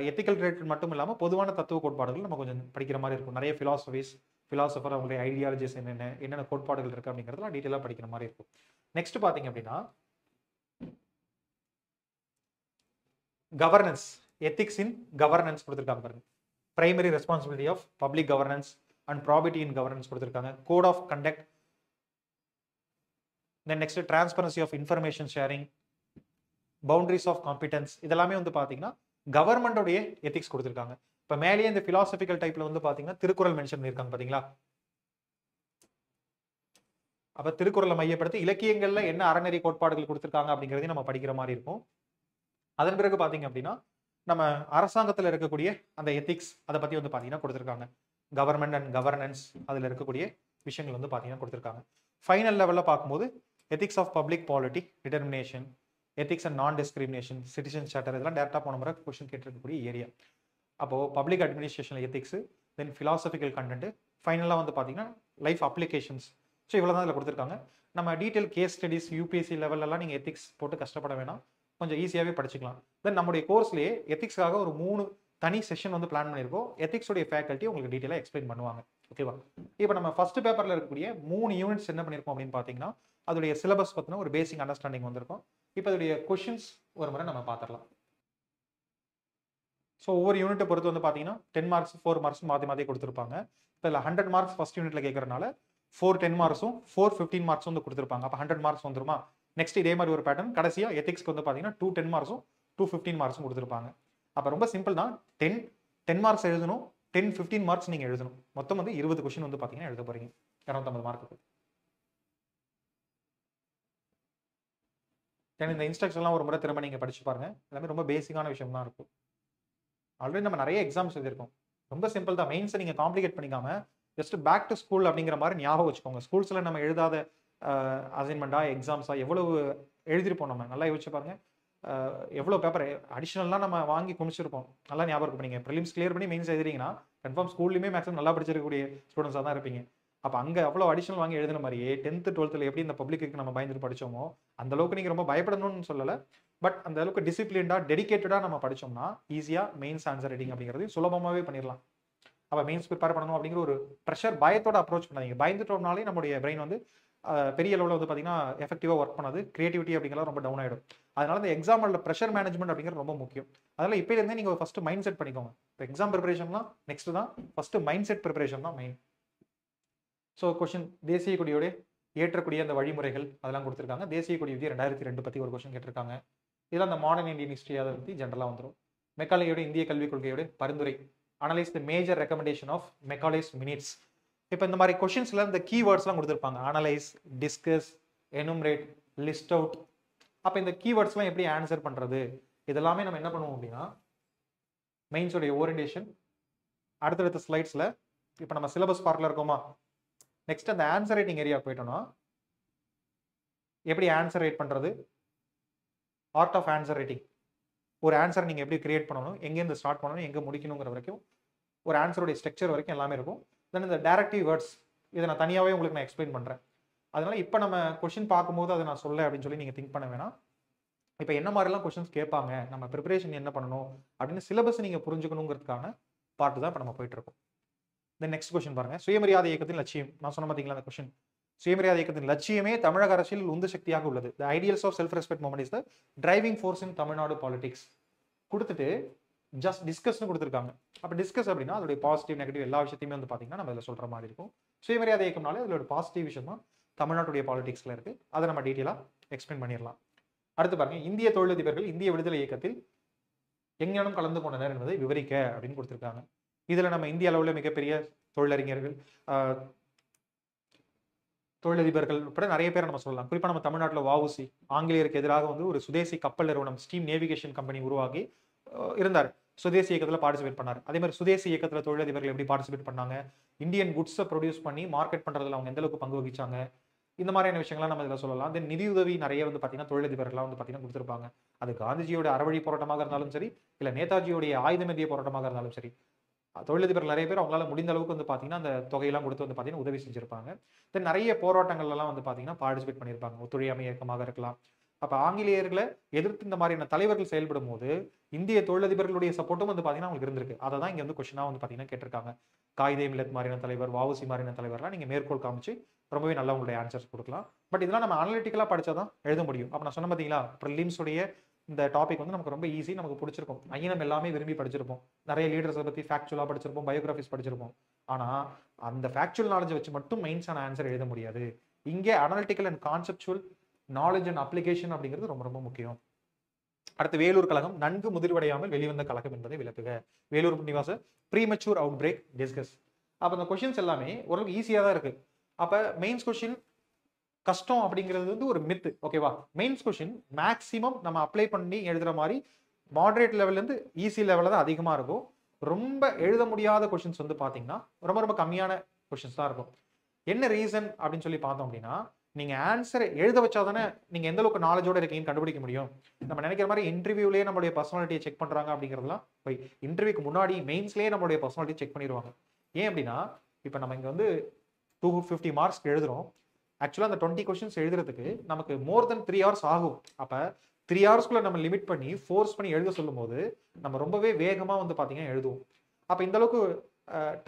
எத்திக்கல் ரிலேட்டட் மட்டும் இல்லாமல் பொதுவான தத்துவ கோட்பாடுகள் நம்ம கொஞ்சம் படிக்கிற மாதிரி இருக்கும். நிறைய ஃபிலாசபர், அவங்களுடைய ஐடியாலஜிஸ் என்னென்ன கோட்பாடுகள் இருக்குது அப்படிங்கிறதுலாம் டீட்டெயிலாக படிக்கிற மாதிரி இருக்கும். நெக்ஸ்ட் பார்த்தீங்க அப்படின்னா கவர்னன்ஸ், எத்திக்ஸ் இன் கவர்னன்ஸ் கொடுத்துருக்காங்க பாருங்க. Primary responsibility of public governance and probity in governance கொடுத்துருக்காங்க. Code of conduct, then next transparency of information sharing, boundaries of competence, இதெல்லாமே வந்து பார்த்தீங்கன்னா கவர்மெண்டோடைய எத்திக்ஸ் கொடுத்துருக்காங்க. இப்போ மேலேயே இந்த பிலாசபிக்கல் டைப்ல வந்து பார்த்தீங்கன்னா திருக்குறள் மென்ஷன் பண்ணியிருக்காங்க பார்த்தீங்களா. அப்போ திருக்குறளை மையப்படுத்தி இலக்கியங்கள்ல என்ன அறநெறி கோட்பாடுகள் கொடுத்துருக்காங்க அப்படிங்கிறதையும் நம்ம படிக்கிற மாதிரி இருக்கும். அதன் பிறகு பார்த்தீங்க அப்படின்னா நம்ம அரசாங்கத்தில் இருக்கக்கூடிய அந்த எத்திக்ஸ் அதை பற்றி வந்து பார்த்தீங்கன்னா கொடுத்துருக்காங்க. கவர்மெண்ட் அண்ட் கவர்னன்ஸ் அதில் இருக்கக்கூடிய விஷயங்கள் வந்து பார்த்தீங்கன்னா கொடுத்துருக்காங்க. ஃபைனல் லெவலில் பார்க்கும்போது ethics of public polity, determination, ethics and non discrimination, citizen charter, இதெல்லாம் டேரக்டாக போன முறை கொஸ்டின் கேட்டிருக்கக்கூடிய ஏரியா. அப்போது public administration ethics, then philosophical content, ஃபைனலாக வந்து பார்த்தீங்கன்னா லைஃப் அப்ளிகேஷன்ஸ். ஸோ இவ்வளோ தான் இதில் கொடுத்துருக்காங்க. நம்ம டீட்டெயில் கேஸ் ஸ்டடிஸ் யூபிஎஸ்சி லெவலெல்லாம் நீங்கள் எத்திக்ஸ் போட்டு கஷ்டப்பட வேணாம், கொஞ்சம் ஈஸியாகவே படிச்சுக்கலாம். தென் நம்முடைய கோர்ஸ்லேயே எத்திக்ஸ்க்காக ஒரு 3 தனி செஷன் வந்து பிளான் பண்ணியிருக்கோம். எத்திக்ஸோடைய ஃபேக்கல்ட்டி உங்களுக்கு டீட்டெயிலாக எக்ஸ்பிளைன் பண்ணுவாங்க. ஓகேவா? இப்போ நம்ம ஃபர்ஸ்ட் பேப்பரில் இருக்கக்கூடிய 3 யூனிட்ஸ் என்ன பண்ணியிருக்கோம் அப்படின்னு பார்த்தீங்கன்னா அதோடைய சிலபஸ் பற்றின ஒரு பேசிக் அண்டர்ஸ்டாண்டிங் வந்திருக்கும். இப்போ அதோடைய கொஷின்ஸ் ஒரு முறை நம்ம பார்த்துடலாம். ஸோ ஒவ்வொரு யூனிட்டை பொறுத்து வந்து பார்த்தீங்கன்னா 10 மார்க்ஸ் 4 மார்க்ஸ் மாற்றி மாற்றி கொடுத்துருப்பாங்க. இப்போ இதில் 100 மார்க்ஸ் ஃபர்ஸ்ட் யூனிட்ல கேட்கறதுனால 4 10 மார்க்ஸும் 4 15 மார்க்ஸும் வந்து கொடுத்துருப்பாங்க. அப்போ 100 மார்க்ஸ் வந்துருமா? நெக்ஸ்ட் இதே மாதிரி ஒரு பேட்டர்ன் கடைசியாக எத்திக்ஸ்க்கு வந்து பார்த்தீங்கன்னா 2 10 மார்க்ஸும் 2 15 மார்க்ஸும் கொடுத்துருப்பாங்க. அப்போ ரொம்ப சிம்பிள் தான். 10 மார்க்ஸ் எழுதணும், 10 15 மார்க்ஸ் நீங்கள் எழுதணும். மொத்தம் வந்து 20 கொஸ்டின் வந்து பார்த்தீங்கன்னா எழுத போறீங்க 250 மார்க்குக்கு. இந்த இன்ஸ்ட்ரக்ஷன்லாம் ஒரு முறை திரும்ப நீங்கள் படிச்சு பாருங்க. எல்லாமே ரொம்ப பேசிக்கான விஷயம் தான் இருக்கும். ஆல்ரெடி நம்ம நிறைய எக்ஸாம்ஸ் எழுதியிருக்கோம். ரொம்ப சிம்பிள் தான். மெயின்ஸை நீங்கள் காம்ப்ளிகேட் பண்ணிக்காம ஜஸ்ட் பேக் டு ஸ்கூல் அப்படிங்கிற மாதிரி ஞாபகம் வச்சுக்கோங்க. ஸ்கூல்ஸில் நம்ம எழுதாத அசைன்மெண்ட்டா எக்ஸாம்ஸா எவ்வளவு எழுதிருப்போம். நம்ம நல்லா யோசிச்சு பாருங்க. எவ்வளோ பேப்பர் அடிஷனல்லாம் நம்ம வாங்கி குமிச்சிருப்போம். நல்லா ஞாபகம் இருக்கும். நீங்கள் ப்ரிலிம்ஸ் கிளியர் பண்ணி மெயின்ஸ் எழுதுறீங்கன்னா கன்ஃபார்ம் ஸ்கூல்லையுமே மேக்ஸிமம் நல்லா படிச்சிருக்கக்கூடிய ஸ்டூடெண்ட்ஸாக தான் இருப்பீங்க. அப்போ அங்கே அவ்வளோ அடிஷனல் வாங்கி எழுதின மாதிரியே 10th 12th எப்படி இந்த பப்ளிக்கு நம்ம பயந்துட்டு படித்தோமோ அந்த அளவுக்கு நீங்கள் ரொம்ப பயப்படணும்னு சொல்லலை. பட் அந்த அளவுக்கு டிசிப்ளின்டாக டெடிகேட்டடாக நம்ம படித்தோம்னா ஈஸியாக மெயின்ஸ் ஆன்சர் ரைட்டிங் அப்படிங்கிறது சுலபமாகவே பண்ணிடலாம். அப்போ மெயின்ஸ் ப்ரிப்பேர் பண்ணணும் அப்படிங்கிற ஒரு ப்ரெஷர் பயத்தோட அப்ரோச் பண்ணாதீங்க. பயந்துட்டோம்னாலே நம்மளுடைய பிரெயின் வந்து பெரிய அளவில் வந்து பார்த்தீங்கன்னா எஃபெக்டிவாக ஒர்க் பண்ணாது. கிரியேட்டிவிட்டி அப்படிங்கிறது ரொம்ப டவுன் ஆகிடும். அதனால இந்த எக்ஸாமில் ப்ரெஷர் மேனேஜ்மெண்ட் அப்படிங்கிறது ரொம்ப முக்கியம். அதனால் இப்போலேருந்தே நீங்கள் ஃபர்ஸ்ட் மைண்ட் செட் பண்ணிக்கோங்க. இப்போ எக்ஸாம் ப்ரிப்பரேஷன்லாம் நெக்ஸ்ட் தான், ஃபர்ஸ்ட் மைண்ட் செட் ப்ரிப்பரேஷன் தான் மெயின். ஸோ கொஸ்டின் தேசிய கொடியோட ஏற்றக்கூடிய அந்த வழிமுறைகள் அதெல்லாம் கொடுத்துருக்காங்க. தேசிய கொடி விதி 2002 பற்றி ஒரு கொஸ்டின் கேட்டிருக்காங்க. இதெல்லாம் அந்த மாடர்ன் இந்தியன் ஹிஸ்ட்ரி அதை பற்றி ஜென்ரலாக வந்துடும். மெக்காலேயோட இந்திய கல்விக் கொள்கையோட பரிந்துரை, analyse the major recommendation of Macaulay's minutes. இப்போ இந்த மாதிரி கொஸ்டின்ஸ்ல இந்த கீவேர்ட்ஸ்லாம் கொடுத்துருப்பாங்க. Analyse, discuss, enumerate, list out. அப்போ இந்த கீவேர்ட்ஸ்லாம் எப்படி ஆன்சர் பண்ணுறது, இதெல்லாமே நம்ம என்ன பண்ணுவோம் அப்படின்னா மெயின்ஸோடைய ஓரியன்டேஷன் அடுத்தடுத்த ஸ்லைட்ஸில் இப்போ நம்ம சிலபஸ் பார்ட்டில் இருக்கோமா, நெக்ஸ்ட் அந்த ஆன்சர் ரைட்டிங் ஏரியா போயிட்டோம்னா எப்படி ஆன்சர் ரைட் பண்ணுறது, ஆர்ட் ஆஃப் ஆன்சர் ரைட்டிங், ஒரு ஆன்சர் நீங்கள் எப்படி கிரியேட் பண்ணணும், எங்கேருந்து ஸ்டார்ட் பண்ணணும், எங்கே முடிக்கணுங்கிற வரைக்கும் ஒரு ஆன்சருடைய ஸ்ட்ரக்சர் வரைக்கும் எல்லாமே இருக்கும். தென் இந்த டைரக்டிவ் வேர்ட்ஸ் இதை நான் தனியாகவே உங்களுக்கு நான் எக்ஸ்பிளைன் பண்ணுறேன். அதனால இப்போ நம்ம கொஸ்டின் பார்க்கும்போது அதை நான் சொல்ல அப்படின்னு சொல்லி நீங்கள் திங்க் பண்ண வேணாம். இப்போ என்ன மாதிரிலாம் கொஸ்டின்ஸ் கேட்பாங்க, நம்ம ப்ரிப்பரேஷன் என்ன பண்ணணும் அப்படின்னு சிலபஸ் நீங்கள் புரிஞ்சுக்கணுங்கிறதுக்கான பார்ட் தான் இப்போ நம்ம போயிட்டு இருக்கோம். தென் நெக்ஸ்ட் கொஸ்டின் பாருங்க. சுயமரியாதை இயக்கத்தின் லட்சியம். நான் சொன்ன பார்த்தீங்களா அந்த கொஸ்டின். சுயமரியாதை இயக்கத்தின் லட்சியமே தமிழக அரசியல் உந்து சக்தியாக உள்ளது. The ideals of self respect movement is the driving force in Tamil Nadu politics கொடுத்துட்டு ஜஸ்ட் டிஸ்கஸ்னு கொடுத்துருக்காங்க. அப்போ டிஸ்கஸ் அப்படின்னா அதோடைய பாசிட்டிவ் நெகட்டிவ் எல்லா விஷயத்தையுமே வந்து பார்த்தீங்கன்னா நம்ம இதில் சொல்கிற மாதிரி இருக்கும். சுயமரியாதை இயக்கம்னாலே அதோட பாசிட்டிவ் விஷயம் தான் தமிழ்நாட்டுடைய பாலிடிக்ஸில் இருக்குது. அதை நம்ம டீட்டெயிலாக எக்ஸ்பிளைன் பண்ணிடலாம். அடுத்து பாருங்க, இந்திய தொழிலதிபர்கள் இந்திய விடுதலை இயக்கத்தில் எங்கேனும் கலந்து கொண்டனர் என்பதை விவரிக்க அப்படின்னு கொடுத்துருக்காங்க. இதில் நம்ம இந்திய அளவில் மிகப்பெரிய தொழிலறிஞர்கள், தொழிலதிபர்கள் உட்பட நிறைய பேர் நம்ம சொல்லலாம். குறிப்பாக நம்ம தமிழ்நாட்டில் வஉசி ஆங்கிலேயருக்கு எதிராக வந்து ஒரு சுதேசி கப்பல் நிறுவனம் ஸ்டீம் நேவிகேஷன் கம்பெனி உருவாக்கி இருந்தார். சுதேசி இயக்கத்தில் பார்ட்டிசிபேட் பண்ணார். அதே மாதிரி சுதேசி இயக்கத்தில் தொழிலதிபர்கள் எப்படி பார்ட்டிசிபேட் பண்ணாங்க, இந்தியன் குட்ஸை ப்ரொடியூஸ் பண்ணி மார்க்கெட் பண்ணுறதுல அவங்க எந்த அளவுக்கு பங்கு வகிச்சாங்க, இந்த மாதிரியான விஷயங்கள்லாம் நம்ம இதில் சொல்லலாம். தென் நிதியுதவி நிறைய வந்து பார்த்தீங்கன்னா தொழிலதிபர்கள்லாம் வந்து பார்த்தீங்கன்னா கொடுத்துருப்பாங்க. அது காந்திஜியோட அறவழி போராட்டமாக இருந்தாலும் சரி, இல்லை நேதாஜியோடைய ஆயுதமேந்திய போராட்டமாக இருந்தாலும் சரி, தொழிலதிபர்கள் நிறைய பேர் அவங்களால முடிந்த அளவுக்கு வந்து பார்த்தீங்கன்னா அந்த தொகையெல்லாம் கொடுத்து வந்து பார்த்தீங்கன்னா உதவி செஞ்சிருப்பாங்க. தென் நிறைய போராட்டங்கள்லாம் வந்து பார்த்தீங்கன்னா பார்ட்டிசிபேட் பண்ணியிருப்பாங்க. ஒத்துழையாமை இயக்கமாக இருக்கலாம், அப்போ ஆங்கிலேயர்களை எதிர்த்து இந்த மாதிரியான தலைவர்கள் செயல்படும் போது இந்திய தொழிலதிபர்களுடைய சப்போர்ட்டும் வந்து பார்த்தீங்கன்னா அவங்களுக்கு இருந்திருக்கு. அதை தான் இங்கே வந்து கொஸ்டினாக வந்து பார்த்தீங்கன்னா கேட்டிருக்காங்க. காயிதே மில்லத் மாதிரியான தலைவர், வஉசி மாதிரியான தலைவர்லாம் நீங்கள் மேற்கோள் காமிச்சு ரொம்பவே நல்லா உங்களுடைய ஆன்சர்ஸ் கொடுக்கலாம். பட் இதெல்லாம் நம்ம அனலிட்டிக்கலாக படித்தா தான் எழுத முடியும். அப்போ நான் சொன்ன பார்த்தீங்களா, ப்ரிலிம்ஸுடைய இந்த டாபிக் வந்து நமக்கு ரொம்ப ஈஸி, நமக்கு பிடிச்சிருக்கும். ஐயனம் எல்லாமே விரும்பி படிச்சிருப்போம். நிறைய லீடர்ஸை பற்றி ஃபேக்சுவலாக படிச்சிருப்போம், பயோகிராஃபிஸ் படிச்சிருப்போம். ஆனால் அந்த ஃபேக்சுவல் நாலேஜை வச்சு மட்டும் மெயின்ஸான ஆன்சர் எழுத முடியாது. இங்கே analytical and conceptual knowledge and application அப்படிங்கிறது ரொம்ப ரொம்ப முக்கியம். அடுத்து வேலூர் கழகம் நன்கு முதிர்வடையாமல் வெளிவந்த கழகம் என்பதை விளக்குக. வேலூர் நிவாச ப்ரீமெச்சூர் அவுட் பிரேக் டிஸ்கஸ். அப்போ அந்த கொஸ்டின்ஸ் எல்லாமே ஓரளவுக்கு ஈஸியாக தான் இருக்கு. அப்போ மெயின்ஸ் கொஸ்டின் கஷ்டம் அப்படிங்கிறது வந்து ஒரு மித்து. ஓகேவா? மெயின்ஸ் கொஸ்டின் மேக்ஸிமம் நம்ம அப்ளை பண்ணி எழுதுற மாதிரி மாடரேட் லெவல்லேருந்து ஈஸி லெவலில் தான் அதிகமாக இருக்கும். ரொம்ப எழுத முடியாத கொஸ்டின்ஸ் வந்து பார்த்தீங்கன்னா ரொம்ப ரொம்ப கம்மியான கொஸ்டின்ஸ் தான் இருக்கும். என்ன ரீசன் அப்படின்னு சொல்லி பார்த்தோம் அப்படின்னா, நீங்க ஆன்சரை எழுத வச்சா தானே நீங்க எந்த அளவுக்கு நாலேஜோட இருக்கீங்கன்னு கண்டுபிடிக்க முடியும். நம்ம நினைக்கிற மாதிரி இன்டர்வியூலேயே நம்மளுடைய பர்சனாலிட்டியை செக் பண்றாங்க அப்படிங்கிறதுலாம் போய் இன்டர்வியூக்கு முன்னாடி மெயின்ஸ்லேயே நம்மளுடைய பர்சனாலிட்டி செக் பண்ணிடுவாங்க. ஏன் அப்படின்னா, இப்போ நம்ம இங்கே வந்து 250 மார்க்ஸ் எழுதுறோம். ஆக்சுவலாக அந்த 20 கொஸ்டின்ஸ் எழுதுறதுக்கு நமக்கு மோர் தென் 3 hours ஆகும். அப்போ 3 hours நம்ம லிமிட் பண்ணி ஃபோர்ஸ் பண்ணி எழுத சொல்லும் போது நம்ம ரொம்பவே வேகமாக வந்து பார்த்தீங்கன்னா எழுதுவோம். அப்போ இந்த அளவுக்கு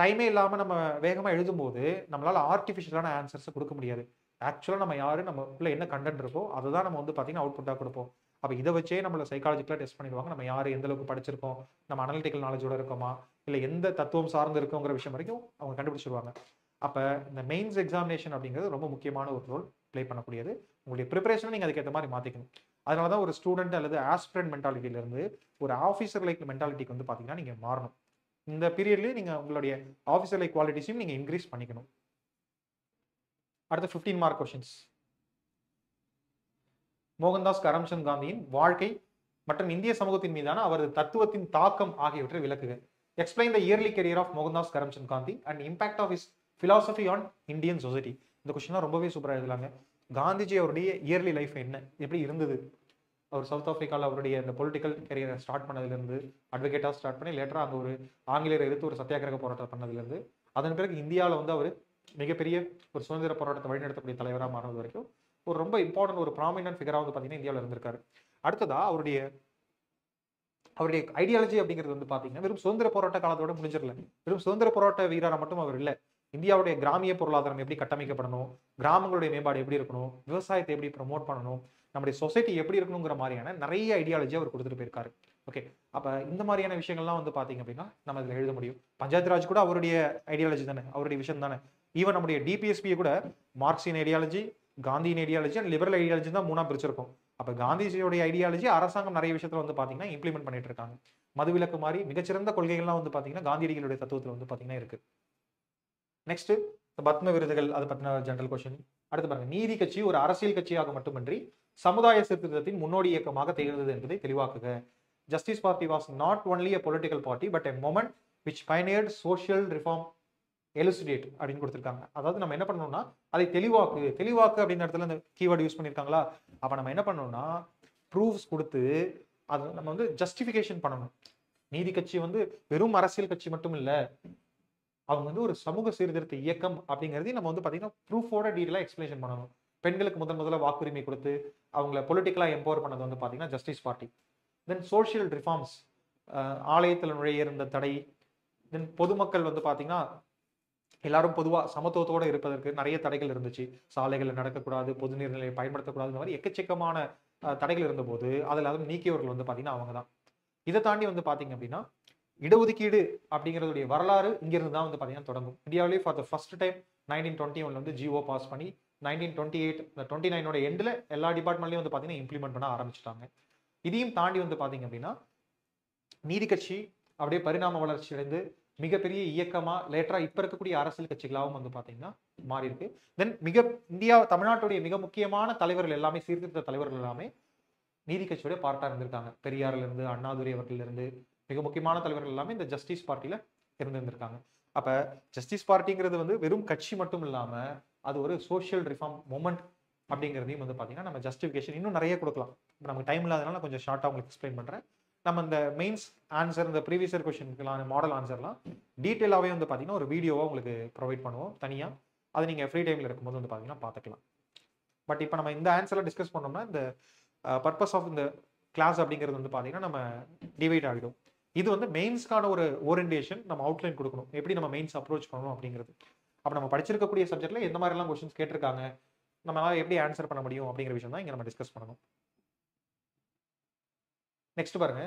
டைமே இல்லாமல் நம்ம வேகமாக எழுதும்போது நம்மளால ஆர்டிஃபிஷியலான ஆன்சர்ஸை கொடுக்க முடியாது. ஆக்சுவலாக நம்ம யாரு, நமக்குள்ள என்ன கண்டென்ட் இருக்கோ அதை தான் நம்ம வந்து பார்த்தீங்கன்னா அவுட்புட்டாக கொடுப்போம். அப்போ இதை வச்சே நம்மளை சைக்காலஜிக்கலாக டெஸ்ட் பண்ணிடுவாங்க. நம்ம யார் எந்த அளவுக்கு படிச்சிருக்கோம், நம்ம அனலிட்டிக்கல் நாலேஜோட இருக்கோமா, இல்லை எந்த தத்துவம் சார்ந்து இருக்கோங்கிற விஷயம் வரைக்கும் அவங்க கண்டுபிடிச்சிருவாங்க. அப்போ இந்த மெயின்ஸ் எக்ஸாமினேஷன் அப்படிங்கிறது ரொம்ப முக்கியமான ஒரு ரோல் ப்ளே பண்ணக்கூடியது. உங்களுடைய ப்ரிப்பரேஷனை நீங்கள் அதுக்கேற்ற மாதிரி மாற்றிக்கணும். அதனால தான் ஒரு ஸ்டூடெண்ட் அல்லது ஆஸ்பிரண்ட் மென்டாலிட்டியிலேருந்து ஒரு ஆஃபீஸர் லைக் மென்டாலிட்டிக்கு வந்து பார்த்தீங்கன்னா நீங்கள் மாறணும். இந்த பீரியட்லேயே நீங்கள் உங்களுடைய ஆஃபீஸர் லைக் குவாலிட்டிஸையும் நீங்கள் இன்க்ரீஸ் பண்ணிக்கணும். அடுத்த 15 மார்க் கொஸ்டின்ஸ். மோகன்தாஸ் கரம்சந்த் காந்தியின் வாழ்க்கை மற்றும் இந்திய சமூகத்தின் மீதான அவரது தத்துவத்தின் தாக்கம் ஆகியவற்றை விளக்குக. Explain the early career of Mohandas Karamchand Gandhi and impact of his philosophy on Indian society. இந்த கொஸ்டின்லாம் ரொம்பவே சூப்பராக எழுதலாங்க. காந்திஜி அவருடைய இயர்லி லைஃப் என்ன, எப்படி இருந்தது, அவர் சவுத் ஆப்பிரிக்காவில் அவருடைய இந்த பொலிட்டிக்கல் கெரியரை ஸ்டார்ட் பண்ணதுலேருந்து அட்வொகேட்டாக ஸ்டார்ட் பண்ணி லேட்டராக அங்கே ஒரு ஆங்கிலேயரை எதிர்த்து ஒரு சத்தியாகிரக போராட்டம் பண்ணதுலேருந்து அதன் பிறகு இந்தியாவில் வந்து அவர் மிகப்பெரிய ஒரு சுதந்திர போராட்டத்தை வழிநடத்தக்கூடிய தலைவராக மாறினது வரைக்கும் ஒரு ரொம்ப இம்பார்ட்டன்ட் ஒரு ப்ராமினன்ட் ஃபிகராக வந்து பார்த்தீங்கன்னா இந்தியாவில் இருந்திருக்காரு. அடுத்ததா அவருடைய ஐடியாலஜி அப்படிங்கிறது வந்து பார்த்தீங்கன்னா வெறும் சுதந்திர போராட்ட காலத்தோட முடிஞ்சிடல. வெறும் சுதந்திர போராட்ட வீரராக மட்டும் அவர் இல்லை. இந்தியாவுடைய கிராமிய பொருளாதாரம் எப்படி கட்டமைக்கப்படணும், கிராமங்களுடைய மேம்பாடு எப்படி இருக்கணும், விவசாயத்தை எப்படி ப்ரமோட் பண்ணணும், நம்முடைய சொசைட்டி எப்படி இருக்கணுங்கிற மாதிரியான நிறைய ஐடியாலஜி அவர் கொடுத்துட்டு போயிருக்காரு. ஓகே, அப்போ இந்த மாதிரியான விஷயங்கள்லாம் வந்து பார்த்தீங்க அப்படின்னா நம்ம இதில் எழுத முடியும். பஞ்சாயத்து ராஜ் கூட அவருடைய ஐடியாலஜி தானே, அவருடைய விஷயம் தானே. ஈவன் நம்முடைய டிபிஎஸ்பியை கூட மார்க்சியன் ஐடியாலஜி, காந்தியின் ஐடியாலஜி அண்ட் லிபரல் ஐடியாலஜி தான் 3ஆக பிரிச்சிருக்கும். அப்போ காந்திஜியோடைய ஐடியாலஜி அரசாங்கம் நிறைய விஷயத்துல வந்து பார்த்தீங்கன்னா இம்ப்ளிமெண்ட் பண்ணிட்டு இருக்காங்க. மதுவிலக்கு மாதிரி மிகச்சிறந்த கொள்கைகள்லாம் வந்து பார்த்தீங்கன்னா காந்தியடிகளுடைய தத்துவத்தில் வந்து பார்த்தீங்கன்னா இருக்கு. நெக்ஸ்ட் பத்ம விருதுகள், அதை பற்றின ஜெனரல் கொஸ்டின். அடுத்து பாருங்க, நீதி கட்சி ஒரு அரசியல் கட்சியாக மட்டுமின்றி சமுதாய சீர்திருத்தத்தின் முன்னோடி இயக்கமாக திகழ்ந்தது என்பதை தெளிவாக்குக. Justice Party was not only a political party but a movement which pioneered social reform elucidate அப்படின்னு கொடுத்துருக்காங்க. அதாவது நம்ம என்ன பண்ணணும்னா அதை தெளிவாக்கு அப்படின்ற இடத்துல இந்த கீவேர்டு யூஸ் பண்ணியிருக்காங்களா. அப்போ நம்ம என்ன பண்ணணும்னா ப்ரூஃப்ஸ் கொடுத்து அதை நம்ம வந்து ஜஸ்டிஃபிகேஷன் பண்ணணும். நீதி கட்சி வந்து வெறும் அரசியல் கட்சி மட்டும் இல்லை, அவங்க வந்து ஒரு சமூக சீர்திருத்த இயக்கம் அப்படிங்கிறதையும் நம்ம வந்து பார்த்தீங்கன்னா ப்ரூஃபோட டீட்டெயிலாக எக்ஸ்பிளேஷன் பண்ணணும். பெண்களுக்கு முதல்ல வாக்குரிமை கொடுத்து அவங்கள பொலிட்டிக்கலாக எம்பவர் பண்ணது வந்து பார்த்தீங்கன்னா ஜஸ்டிஸ் பார்ட்டி. தென் சோஷியல் ரிஃபார்ம்ஸ், ஆலயத்தில் நுழைய இருந்த தடை, தென் பொதுமக்கள் வந்து பார்த்தீங்கன்னா எல்லாரும் பொதுவாக சமத்துவத்தோடு இருப்பதற்கு நிறைய தடைகள் இருந்துச்சு. சாலைகளில் நடக்கக்கூடாது, பொது நீர்நிலையை பயன்படுத்தக்கூடாது, இந்த மாதிரி எக்கச்சக்கமான தடைகள் இருந்தபோது அதில் அதுவும் நீக்கியவர்கள் வந்து பார்த்தீங்கன்னா அவங்க தான். இதை தாண்டி வந்து பார்த்தீங்க அப்படின்னா இடஒதுக்கீடு அப்படிங்கிறதுடைய வரலாறு இங்கிருந்து தான் வந்து பார்த்தீங்கன்னா தொடங்கும். இந்தியாவிலே ஃபார் த ஃபர்ஸ்ட் டைம் 1921 வந்து ஜிஓ பாஸ் பண்ணி 1928 29 எண்டில் எல்லா டிபார்ட்மெண்ட்லையும் வந்து பார்த்தீங்கன்னா இம்ப்ளிமெண்ட் பண்ண ஆரம்பிச்சிட்டாங்க. இதையும் தாண்டி வந்து பார்த்தீங்க அப்படின்னா நீதி கட்சி அப்படியே பரிணாம வளர்ச்சி அடைந்து மிகப்பெரிய இயக்கமா லேட்டரா இப்ப இருக்கக்கூடிய அரசியல் கட்சிகளாகவும் வந்து பாத்தீங்கன்னா மாறி இருக்கு. தென் இந்தியா தமிழ்நாட்டுடைய மிக முக்கியமான தலைவர்கள் எல்லாமே, சீர்திருத்த தலைவர்கள் எல்லாமே நீதி கட்சியோட பார்ட்டா இருந்திருக்காங்க. பெரியார்ல இருந்து அண்ணாதுரை அவர்கள் இருந்து மிக முக்கியமான தலைவர்கள் எல்லாமே இந்த ஜஸ்டிஸ் பார்ட்டியில இருந்திருக்காங்க. அப்ப ஜஸ்டிஸ் பார்ட்டிங்கிறது வந்து வெறும் கட்சி மட்டும் இல்லாம அது ஒரு சோஷியல் ரிஃபார்ம் மூமெண்ட் அப்படிங்கிறதையும் வந்து பாத்தீங்கன்னா நம்ம ஜஸ்டிஃபிகேஷன் இன்னும் நிறைய கொடுக்கலாம். இப்போ நமக்கு டைம் இல்லாதனால கொஞ்சம் ஷார்ட்டா உங்களுக்கு எக்ஸ்பிளைன் பண்றேன். நம்ம இந்த மெயின்ஸ் ஆன்சர், இந்த ப்ரீவியஸ் இயர் கொஸ்டினுக்குலாம் மாடல் ஆன்சர்லாம் டீட்டெயிலாகவே வந்து பார்த்தீங்கன்னா ஒரு வீடியோவாக உங்களுக்கு ப்ரொவைட் பண்ணுவோம் தனியாக. அதை நீங்கள் ஃப்ரீ டைமில் இருக்கும்போது வந்து பார்த்தீங்கன்னா பார்த்துக்கலாம். பட் இப்போ நம்ம இந்த ஆன்சரில் டிஸ்கஸ் பண்ணோம்னா இந்த பர்பஸ் ஆஃப் இந்த கிளாஸ் அப்படிங்கிறது வந்து பார்த்தீங்கன்னா நம்ம டிவைட் ஆகிடும். இது வந்து மெயின்ஸ்க்கான ஒரு ஓரியன்டேஷன் நம்ம அவுட்லைன் கொடுக்கணும், எப்படி நம்ம மெயின்ஸ் அப்ரோச் பண்ணணும் அப்படிங்கிறது. அப்போ நம்ம படிச்சிருக்கக்கூடிய சப்ஜெக்ட்ல எந்த மாதிரிலாம் கொஸ்டின்ஸ் கேட்டிருக்காங்க, நம்மளால எப்படி ஆன்சர் பண்ண முடியும் அப்படிங்கிற விஷயம் தான் இங்கே நம்ம டிஸ்கஸ் பண்ணணும். நெக்ஸ்ட் பாருங்க,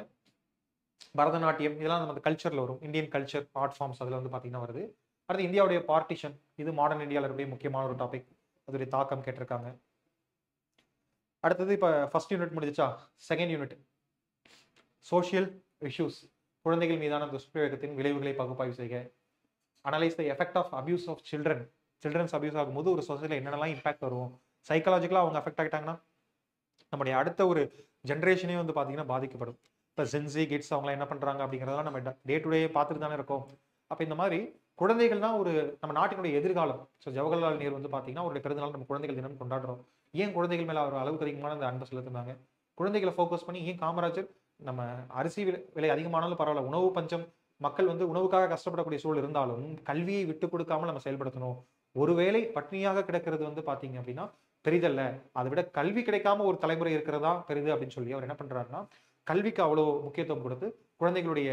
பரதநாட்டியம் இதெல்லாம் நம்ம கல்ச்சரில் வரும், இந்தியன் கல்ச்சர் ஆர்ட் ஃபார்ம்ஸ் அதில் வந்து பார்த்தீங்கன்னா வருது. அடுத்து இந்தியாவுடைய பார்ட்டிஷன், இது மாடர்ன் இந்தியாவில் இருக்கக்கூடிய முக்கியமான ஒரு டாபிக், அதோடைய தாக்கம் கேட்டிருக்காங்க. அடுத்தது இப்போ ஃபர்ஸ்ட் யூனிட் முடிஞ்சிச்சா, செகண்ட் யூனிட் சோஷியல் இஷ்யூஸ், குழந்தைகள் மீதான துஷ்பிரயோகத்தின் விளைவுகளை பகுப்பாய்வு செய்க. Analyse the effect of abuse of children. Children's abuse ஆகும்போது ஒரு சொசைட்டியில் என்னென்னலாம் இம்பாக்ட் வரும், சைக்காலஜிக்கலாக அவங்க அஃபெக்ட் ஆகிட்டாங்கன்னா நம்முடைய அடுத்த ஒரு ஜென்ரேஷனே வந்து பார்த்தீங்கன்னா பாதிக்கப்படும். இப்போ ஜென்சி கிட்ஸ் அவங்களாம் என்ன பண்ணுறாங்க அப்படிங்கிறதெல்லாம் நம்ம டே டு டே பார்த்துட்டு தானே இருக்கோம். அப்போ இந்த மாதிரி குழந்தைகள் தான் ஒரு நம்ம நாட்டினுடைய எதிர்காலம். ஸோ ஜவஹர்லால் நேரு வந்து பார்த்தீங்கன்னா அவருடைய பிறந்தநாள் நம்ம குழந்தைகள் தினம் கொண்டாடுறோம். ஏன் குழந்தைகள் மேலே ஒரு அளவுக்கு அதிகமான அந்த அன்பை செலுத்தினாங்க, குழந்தைகளை ஃபோக்கஸ் பண்ணி. ஏன் காமராஜர் நம்ம அரிசி விலை அதிகமானாலும் பரவாயில்ல, உணவு பஞ்சம், மக்கள் வந்து உணவுக்காக கஷ்டப்படக்கூடிய சூழல் இருந்தாலும் கல்வியை விட்டு கொடுக்காம நம்ம செயல்படுத்தணும். ஒருவேளை பட்னியாக கிடக்கிறது வந்து பார்த்தீங்க அப்படின்னா பெரிதல்ல, அதை விட கல்வி கிடைக்காம ஒரு தலைமுறை இருக்கிறதா பெரிது அப்படின்னு சொல்லி அவர் என்ன பண்றாருன்னா கல்விக்கு அவ்வளோ முக்கியத்துவம் கொடுத்து குழந்தைகளுடைய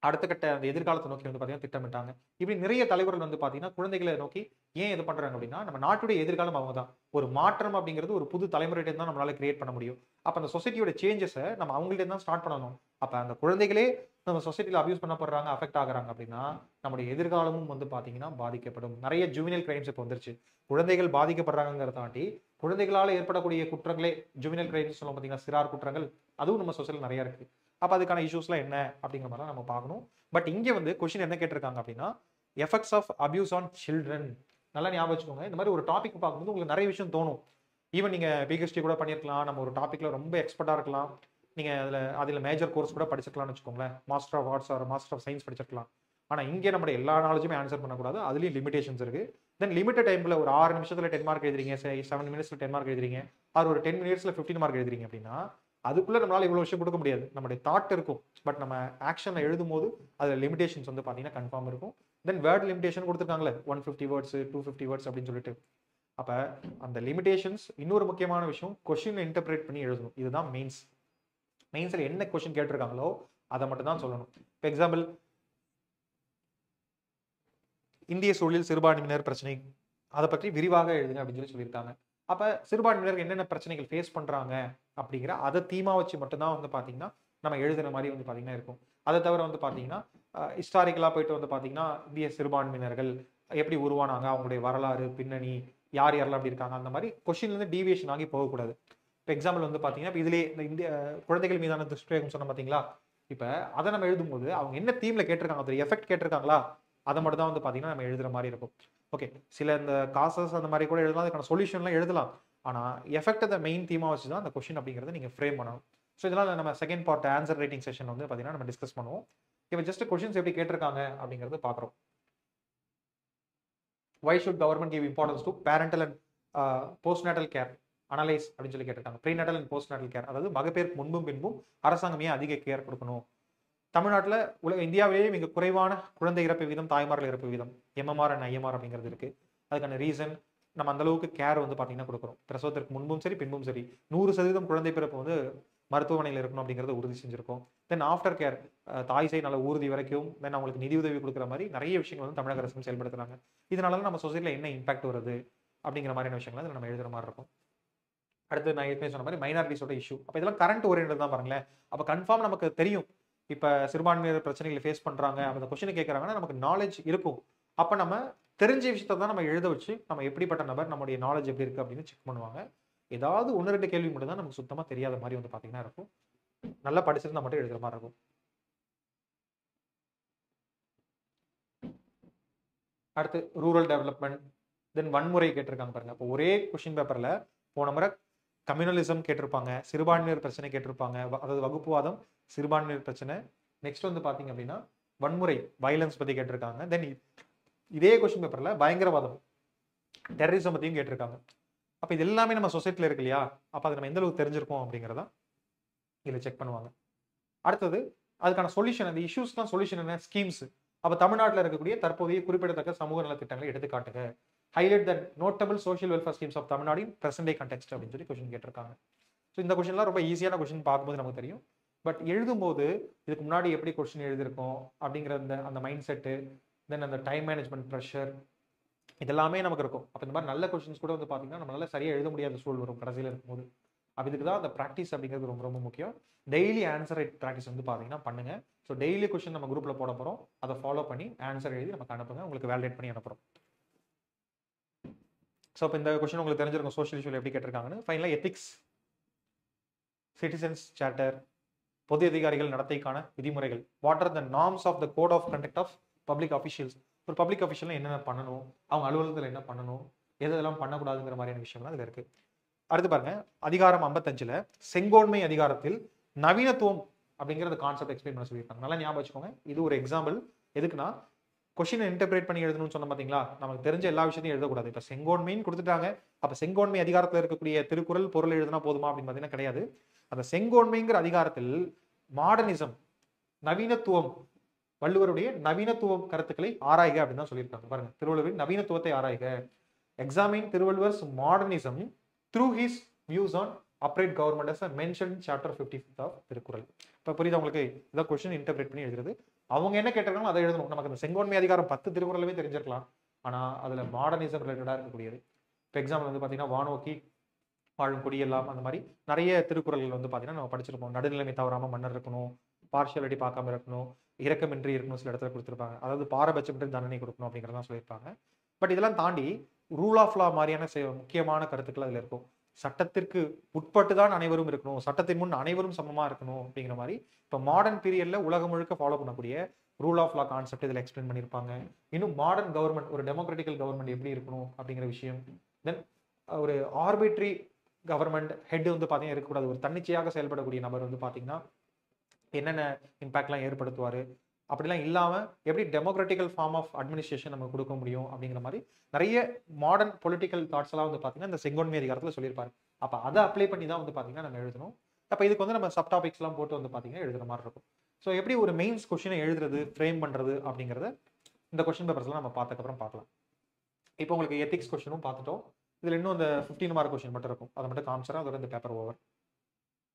அடுத்த கட்ட அந்த எதிர்காலத்தை நோக்கி வந்து பார்த்தீங்கன்னா திட்டமிட்டாங்க. இப்படி நிறைய தலைவர்கள் வந்து பார்த்தீங்கன்னா குழந்தைகளை நோக்கி ஏன் இது பண்றாங்க அப்படின்னா நம்ம நாட்டுடைய எதிர்காலம் அவங்க தான். ஒரு மாற்றம் அப்படிங்கிறது ஒரு புது தலைமுறையிட்ட தான் நம்மளால கிரியேட் பண்ண முடியும். அப்போ அந்த சொசைட்டியோட சேஞ்சஸை நம்ம அவங்கள்ட்ட தான் ஸ்டார்ட் பண்ணணும். அப்போ அந்த குழந்தைகளே நம்ம சொசைட்டியில் அபியூஸ் பண்ணப்படுறாங்க, அஃபெக்ட் ஆகுறாங்க அப்படின்னா நம்முடைய எதிர்காலமும் வந்து பார்த்தீங்கன்னா பாதிக்கப்படும். நிறைய ஜுவினல் கிரைம்ஸ் இப்போ வந்துருச்சு. குழந்தைகள் பாதிக்கப்படுறாங்கிறத தாண்டி குழந்தைகளால் ஏற்படக்கூடிய குற்றங்களே ஜுவினல் கிரைம்ஸ் சொல்லுவோம் பார்த்தீங்கன்னா, சிறார் குற்றங்கள், அதுவும் நம்ம சொசைட்டியில் நிறைய இருக்கு. அப்போ அதுக்கான இஷ்யூஸ்லாம் என்ன அப்படிங்கிற மாதிரி நம்ம பார்க்கணும். பட் இங்கே வந்து கொஸ்டின் என்ன கேட்டிருக்காங்க அப்படின்னா effects of abuse on children. நல்லா ஞாபகம் வச்சுக்கோங்க, இந்த மாதிரி ஒரு டாபிக் பார்க்கும்போது உங்களுக்கு நிறைய விஷயம் தோணும். ஈவன் நீங்கள் பிஹெச்டி கூட பண்ணியிருக்கலாம், நம்ம ஒரு டாப்பிக்கில் ரொம்ப எக்ஸ்பர்ட்டாக இருக்கலாம், நீங்கள் அதில் மேஜர் கோர்ஸ் கூட படிச்சிருக்கலாம்னு வச்சுக்கோங்களேன், master of arts or master of science படிச்சிருக்கலாம். ஆனால் இங்கே நம்ம எல்லா நாலேஜுமே ஆன்சர் பண்ணக்கூடாது, அதுலேயும் லிமிடேஷன்ஸ் இருக்குது. தென் லிமிட்டட் டைமில் ஒரு 6 நிமிஷத்தில் 10 மார்க் எழுதுறீங்க, 7 மினிட்ஸில் 10 மார்க் எழுதுறீங்க, ஆர் ஒரு 10 மினிட்ஸில் 15 மார்க் எழுதுறீங்க அப்படின்னா அதுக்குள்ளே நம்மளால் இவ்வளோ விஷயம் கொடுக்க முடியாது. நம்மளுடைய தாட் இருக்கும், பட் நம்ம ஆக்ஷனில் எழுதும் போது அதில் லிமிடேஷன்ஸ் வந்து பார்த்தீங்கன்னா கன்ஃபார்ம் இருக்கும். தென் வேர்ட் லிமிடேஷன் கொடுத்துருக்காங்களே 150 வேர்ட்ஸ் 250 வேர்ட்ஸ் அப்படின்னு சொல்லிட்டு. அப்போ அந்த லிமிடேஷன்ஸ் இன்னொரு முக்கியமான விஷயம், கொஸ்டினை இன்டர்பிரேட் பண்ணி எழுதணும். இதுதான் மெயின்ஸ். மெயின்ஸில் என்ன கொஸ்டின் கேட்டிருக்காங்களோ அதை மட்டும் தான் சொல்லணும். இப்போ எக்ஸாம்பிள், இந்திய சூழலில் சிறுபான்மையினர் பிரச்சனை, அதை பற்றி விரிவாக எழுதுங்க அப்படின்னு சொல்லியிருக்காங்க. அப்போ சிறுபான்மையினர் என்னென்ன பிரச்சனைகள் ஃபேஸ் பண்ணுறாங்க அப்படிங்கிற அதை தீமா வச்சு மட்டும்தான் வந்து பார்த்தீங்கன்னா நம்ம எழுதுகிற மாதிரி வந்து பார்த்தீங்கன்னா இருக்கும். அதை தவிர வந்து பார்த்தீங்கன்னா ஹிஸ்டாரிக்கலாக போயிட்டு வந்து பார்த்தீங்கன்னா இந்திய சிறுபான்மையினர்கள் எப்படி உருவானாங்க, அவங்களுடைய வரலாறு பின்னணி, யார் யாரெல்லாம் அப்படி இருக்காங்க, அந்த மாதிரி கொஸ்டின்லேருந்து டீவியேஷன் ஆகி போகக்கூடாது. இப்போ எக்ஸாம்பிள் வந்து பார்த்தீங்கன்னா இப்போ இதிலே இந்த இந்திய குழந்தைகள் மீதான துஷ்பிரயோகம் சொன்ன பார்த்தீங்களா, இப்போ அதை நம்ம எழுதும்போது அவங்க என்ன தீமில் கேட்டிருக்காங்க, அது எஃபெக்ட் கேட்டிருக்காங்களா, அதை மட்டும் தான் வந்து பார்த்தீங்கன்னா நம்ம எழுதுகிற மாதிரி இருக்கும். ஓகே, சில இந்த காசஸ் அந்த மாதிரி கூட எழுதலாம், அதுக்கான சொல்யூஷன்லாம் எழுதலாம். ஆனால் எஃபெக்ட் அதை மெயின் தீமாக வச்சு தான் அந்த கொஸ்டின் அப்படிங்கிறத நீங்கள் ஃப்ரேம் பண்ணணும். ஸோ இதெல்லாம் நம்ம second part answer writing session வந்து பார்த்தீங்கன்னா நம்ம டிஸ்கஸ் பண்ணுவோம். இப்போ ஜஸ்ட் கொஸ்டின்ஸ் எப்படி கேட்டிருக்காங்க அப்படிங்கிறது பார்க்குறோம். Why should government give importance to parental and postnatal care analyse அப்படின்னு சொல்லி கேட்டிருக்காங்க. ப்ரீநாட்டல் அண்ட் போஸ்ட்நாட்டல் கேர், அதாவது மகப்பேருக்கு முன்பும் பின்பும் அரசாங்கம் ஏன் அதிக கேர் கொடுக்கணும். தமிழ்நாட்டில் இந்தியாவிலேயே மிக குறைவான குழந்தை இறப்பு வீதம், தாய்மார்கள் இறப்பு வீதம், எம்எம்ஆர் அண்ட் ஐஎம்ஆர் அப்படிங்கிறது இருக்கு. அதுக்கான ரீசன் நம்ம அந்த அளவுக்கு கேர் வந்து பார்த்தீங்கன்னா கொடுக்குறோம். பிரசவத்திற்கு முன்பும் சரி பின்பும் சரி 100% குழந்தை பிறப்பு வந்து மருத்துவமனையில் இருக்கணும் அப்படிங்கிறத உறுதி செஞ்சிருக்கோம். தென் ஆஃப்டர் கேர், தாய் சேய் நல்ல ஊர்தி வரைக்கும் தென் அவங்களுக்கு நிதி உதவி கொடுக்குற மாதிரி நிறைய விஷயங்கள் வந்து தமிழக அரசு செயல்படுத்துறாங்க. இதனால நம்ம சொசைட்டியில் என்ன இம்பாக்ட் வருது அப்படிங்கிற மாதிரியான விஷயங்களை நம்ம எழுதுற மாதிரி இருக்கும். அடுத்து நான் ஏற்கனவே சொன்ன மாதிரி மைனாரிட்டிஸோட இஷ்யூ, அப்போ இதெல்லாம் கரண்ட் ஓரியன்ட் தான் பாருங்களேன். அப்போ கன்ஃபார்ம் நமக்கு தெரியும் இப்போ சிறுபான்மையினர் பிரச்சனைகளை ஃபேஸ் பண்ணுறாங்க, அந்த கொஸ்டினை கேட்குறாங்கன்னா நமக்கு நாலேஜ் இருக்கும். அப்போ நம்ம தெரிஞ்ச விஷயத்த தான் நம்ம எழுத வச்சு நம்ம எப்படிப்பட்ட நபர், நம்மளுடைய நாலேஜ் எப்படி இருக்குது அப்படின்னு செக் பண்ணுவாங்க. ஏதாவது 1-2 கேள்வி மட்டும் தான் நமக்கு சுத்தமாக தெரியாத மாதிரி வந்து பார்த்தீங்கன்னா இருக்கும். நல்லா படிச்சிருந்தா மட்டும் எழுதுகிற மாதிரி இருக்கும். அடுத்து ரூரல் டெவலப்மெண்ட், தென் வன்முறை கேட்டிருக்காங்க பாருங்க. அப்போ ஒரே கொஸ்டின் பேப்பரில் போன முறை கம்யூனலிசம் கேட்டிருப்பாங்க, சிறுபான்மையினர் பிரச்சனை கேட்டிருப்பாங்க, அதாவது வகுப்புவாதம், சிறுபான்மையினர் பிரச்சனை. நெக்ஸ்ட் வந்து பார்த்தீங்க அப்படின்னா வன்முறை, வயலன்ஸ் பற்றி கேட்டிருக்காங்க. தென் இதே கொஸ்டின் பேப்பரில் பயங்கரவாதம், டெரரிசம் பற்றியும் கேட்டிருக்காங்க. அப்போ இது எல்லாமே நம்ம சொசைட்டியில் இருக்கு இல்லையா, அப்போ அது நம்ம எந்த அளவுக்கு தெரிஞ்சிருக்கோம் அப்படிங்கிறதா இதில் செக் பண்ணுவாங்க. அடுத்தது அதுக்கான சொல்யூஷன், அந்த இஷ்யூஸ்லாம் சொல்யூஷன் என்ன, ஸ்கீம்ஸ். அப்போ தமிழ்நாட்டில் இருக்கக்கூடிய தற்போதைய குறிப்பிடத்தக்க சமூக நலத்திட்டங்களை எடுத்துக்காட்டுங்க. Highlight the notable social welfare schemes of Tamil Nadu in present day context அப்படின்னு சொல்லி கொஸ்டின் கேட்டிருக்காங்க. ஸோ இந்த கொஸ்டின்லாம் ரொம்ப ஈஸியான கொஸ்டின் பார்க்கும்போது நமக்கு தெரியும். பட் எழுதும்போது இதுக்கு முன்னாடி எப்படி கொஸ்டின் எழுதியிருக்கோம் அப்படிங்கிற அந்த மைண்ட் செட்டு, தென் அந்த டைம் மேனேஜ்மெண்ட் ப்ரெஷர், இதெல்லாமே நமக்கு இருக்கும். அப்போ இந்த மாதிரி நல்ல கொஸ்டின்ஸ் கூட வந்து பார்த்தீங்கன்னா நம்மளால சரியாக எழுத முடியாத சூழல் வரும் கடைசியில் இருக்கும்போது. அப்போ இதுக்கு தான் அந்த ப்ராக்டிஸ் அப்படிங்கிறது ரொம்ப ரொம்ப முக்கியம். டெய்லி ஆன்சர் ரைட் ப்ராக்டிஸ் வந்து பார்த்தீங்கன்னா பண்ணுங்க. ஸோ டெய்லி கொஸ்டின் நம்ம குரூப்பில் போட போகிறோம். அதை ஃபாலோ பண்ணி ஆன்சர் எழுதி நமக்கு அனுப்புங்க. உங்களுக்கு வேலிடேட் பண்ணி அனுப்புகிறோம். ஸோ இப்போ இந்த கொஸ்டின் உங்களுக்கு தெரிஞ்சிருக்கும் சோஷியல் இஷ்யூவில் எப்படி கேட்டிருக்காங்கன்னு. ஃபைனலாக எத்திக்ஸ், சிட்டிசன்ஸ் சார்ட்டர், பொது அதிகாரிகள் நடத்தைக்கான விதிமுறைகள். What are the norms of the code of conduct of public officials. ஒரு பப்ளிக் அஃபிஷியல் என்னென்ன பண்ணணும், அவங்க அலுவலகத்தில் என்ன பண்ணணும், எதெல்லாம் பண்ணக்கூடாதுங்கிற மாதிரியான விஷயம்லாம் அதில் இருக்கு. அடுத்து பாருங்க, அதிகாரம் 55ல் செங்கோன்மை அதிகாரத்தில் நவீனத்துவம் அப்படிங்கிற கான்செப்ட் எக்ஸ்பிளைன் பண்ண சொல்லியிருக்காங்க. நல்லா ஞாபகம் வச்சுக்கோங்க. இது ஒரு எக்ஸாம்பிள். எதுக்குன்னா கொஸ்டினை இன்டர்பிரேட் பண்ணி எழுதணும்னு சொன்ன பார்த்தீங்களா, நமக்கு தெரிஞ்ச எல்லா விஷயத்தையும் எழுதக்கூடாது. இப்போ செங்கோன்மைன்னு கொடுத்துட்டாங்க, அப்போ செங்கோன்மை அதிகாரத்தில் இருக்கக்கூடிய திருக்குறள் பொருள் எழுதுனா போதுமா அப்படின்னு பார்த்தீங்கன்னா கிடையாது. அந்த செங்கோன்மைங்கிற அதிகாரத்தில் மாடர்னிசம், நவீனத்துவம், வள்ளுவருடைய நவீனத்துவம் கருத்துக்களை ஆராய்க அப்படின்னு தான் சொல்லியிருக்காங்க. பாருங்க, திருவள்ளுவரின் நவீனத்துவத்தை ஆராய்க. Examine Thiruvalluvar's modernism through his views on upright government as mentioned in chapter 55 of Thirukkural. இப்போ புரியுது உங்களுக்கு? இதான் கொஸ்டின் இன்டர்பிரேட் பண்ணி எழுதுறது. அவங்க என்ன கேட்டிருக்காங்களோ அதை எழுதணும். நமக்கு அந்த செங்கோன்மை அதிகாரம் 10 திருக்குறளுமே தெரிஞ்சிருக்கலாம், ஆனால் அதில் மாடர்னிசம் ரிலேட்டடாக இருக்கக்கூடியது. இப்போ எக்ஸாம்பிள் வந்து பார்த்தீங்கன்னா வானோக்கி வாழும் குடியெல்லாம், அந்த மாதிரி நிறைய திருக்குறள்கள் வந்து பார்த்தீங்கன்னா நம்ம படிச்சிருப்போம். நடுநிலைமை தவறாமல் மன்னர் இருக்கணும், பார்ஷியாலிட்டி பார்க்காம இருக்கணும், இரக்கமின்றி இருக்கணும், சில இடத்துல கொடுத்துருப்பாங்க. அதாவது பாரபட்சமின்றி தண்டனை கொடுக்கணும் அப்படிங்கிறதான் சொல்லியிருப்பாங்க. பட் இதெல்லாம் தாண்டி ரூல் ஆஃப் லா மாதிரியான முக்கியமான கருத்துக்கள் அதில் இருக்கும். சட்டத்திற்கு உட்பட்டு தான் அனைவரும் இருக்கணும், சட்டத்தின் முன் அனைவரும் சமமா இருக்கணும் அப்படிங்கிற மாதிரி. இப்போ மாடர்ன் பீரியட்ல உலகம் முழுக்க ஃபாலோ பண்ணக்கூடிய ரூல் ஆஃப் லா கான்செப்ட் இதில் எக்ஸ்பிளைன் பண்ணியிருப்பாங்க. இன்னும் மாடர்ன் கவர்மெண்ட், ஒரு டெமோக்ராட்டிக்கல் கவர்மெண்ட் எப்படி இருக்கணும் அப்படிங்கிற விஷயம். தென் ஒரு ஆர்பிட்ரி கவர்மெண்ட் ஹெட் வந்து பார்த்தீங்கன்னா இருக்கக்கூடாது. ஒரு தன்னிச்சையாக செயல்படக்கூடிய நபர் வந்து பார்த்தீங்கன்னா என்னென்ன இம்பாக்ட்லாம் ஏற்படுத்துவார், அப்படிலாம் இல்லாமல் எப்படி டெமோக்ராட்டிக்கல் ஃபார்ம் ஆஃப் அட்மினிஸ்ட்ரேஷன் நம்ம கொடுக்க முடியும் அப்படிங்கிற மாதிரி நிறைய மாடர்ன் பொலிட்டிக்கல் தாட்ஸ் எல்லாம் வந்து பார்த்தீங்கன்னா இந்த செங்கோன்மை அதிகாரத்தில் சொல்லியிருப்பாரு. அப்போ அதை அப்ளை பண்ணி தான் வந்து பார்த்தீங்கன்னா நம்ம எழுதணும். அப்போ இதுக்கு வந்து நம்ம சப் டாபிக்ஸ்லாம் போட்டு வந்து பார்த்தீங்கன்னா எழுதுற மாதிரி இருக்கும். ஸோ எப்படி ஒரு மெயின்ஸ் கொஸ்டினை எழுதுறது, ஃப்ரேம் பண்ணுறது அப்படிங்கிறத இந்த கொஸ்டின் பேப்பர்ஸ்லாம் நம்ம பார்த்ததுக்கப்புறம் பார்க்கலாம். இப்போ உங்களுக்கு எத்திக்ஸ் கொஸ்டினும் பார்த்துட்டோம். இதில் இன்னும் இந்த 15 மார்க் கொஸ்டின் மட்டும் இருக்கும், அதை மட்டும் காமிச்சிடறேன். அதோட இந்த பேப்பர் ஓவர்.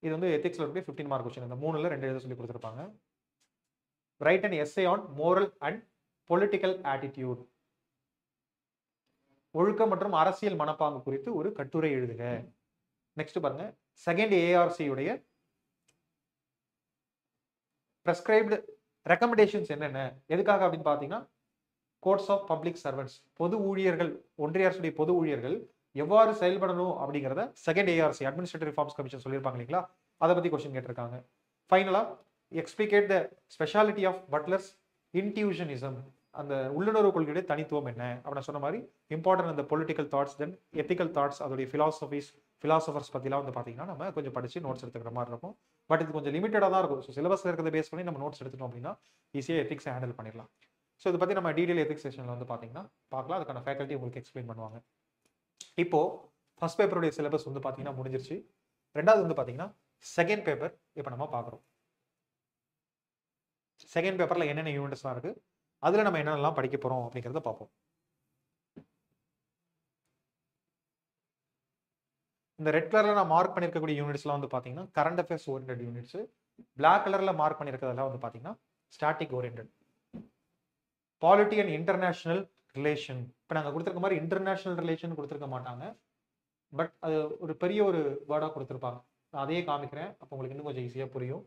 இது வந்து எத்திக்ஸில் இருக்கக்கூடிய 15 மார்க் கொஸ்டின். இந்த 3ல் 2 எழுத சொல்லி கொடுத்துருப்பாங்க. Write an essay on moral and political attitude. ஒழுக்கம் மற்றும் அரசியல் மனப்பாங்கு குறித்து ஒரு கட்டுரை எழுதுக. நெக்ஸ்ட் பாருங்க, செகண்ட் ஏஆர்சி உடைய prescribed recommendations என்னென்ன, எதுக்காக அப்படின்னு பார்த்தீங்கன்னா கோட்ஸ் ஆஃப் பப்ளிக் சர்வன்ட்ஸ், பொது ஊழியர்கள், ஒன்றிய அரசுடைய பொது ஊழியர்கள் எவ்வாறு செயல்படணும் அப்படிங்கிறத second ARC administrative reforms commission சொல்லியிருப்பாங்க இல்லைங்களா, அதை பற்றி கொஸ்டின் கேட்டிருக்காங்க. ஃபைனலாக எக்ஸ்பிளிகேட் த ஸ்பெஷாலிட்டி ஆஃப் பட்லர்ஸ் இன்டியூஷனிசம், அந்த உள்ளுணர்வு கொள்கையுடைய தனித்துவம் என்ன அப்படின்னு சொன்ன மாதிரி இம்பார்ட்டன்ட் அந்த பொலிட்டிக்கல் தாட்ஸ், தென் எத்திக்கல் தாட்ஸ், அதோடைய ஃபிலாசபர்ஸ் பற்றிலாம் வந்து பார்த்தீங்கன்னா நம்ம கொஞ்சம் படித்து நோட்ஸ் எடுத்துக்கிற மாதிரி இருக்கும். பட் இது கொஞ்சம் லிமிட்டடாக தான் இருக்கும். ஸோ சிலபஸில் இருக்கிறத பேஸ் பண்ணி நம்ம நோட்ஸ் எடுத்துட்டோம் அப்படின்னா ஈஸியாக எத்திக்ஸை ஹேண்டில் பண்ணிடலாம். ஸோ இதை பற்றி நம்ம டீடைல் எத்திக்ஸ் செஷனில் வந்து பார்த்தீங்கன்னா பார்க்கலாம். அதுக்கான ஃபேக்கல்ட்டி உங்களுக்கு எக்ஸ்பிளைன் பண்ணுவாங்க. இப்போ ஃபர்ஸ்ட் பேப்பருடைய சிலபஸ் வந்து பார்த்தீங்கன்னா முடிஞ்சிருச்சு. ரெண்டாவது வந்து பார்த்தீங்கன்னா செகண்ட் பேப்பர் இப்போ நம்ம பார்க்குறோம். செகண்ட் பேப்பரில் என்னென்ன யூனிட்ஸ்லாம் இருக்குது, அதில் நம்ம என்னென்னலாம் படிக்க போகிறோம் அப்படிங்கிறத பார்ப்போம். இந்த ரெட் கலரில் நான் மார்க் பண்ணியிருக்கக்கூடிய யூனிட்ஸ்லாம் வந்து பார்த்தீங்கன்னா current affairs orient units. Black கலரில் மார்க் பண்ணியிருக்கிறதெல்லாம் வந்து பார்த்தீங்கன்னா static orient. Polity and international relation, இப்போ நாங்கள் கொடுத்துருக்க மாதிரி இன்டர்நேஷனல் ரிலேஷன் கொடுத்துருக்க மாட்டாங்க, பட் அது ஒரு பெரிய ஒரு வேர்டாக கொடுத்துருப்பாங்க. நான் அதையே காமிக்கிறேன், அப்போ உங்களுக்கு இன்னும் கொஞ்சம் ஈஸியாக புரியும்.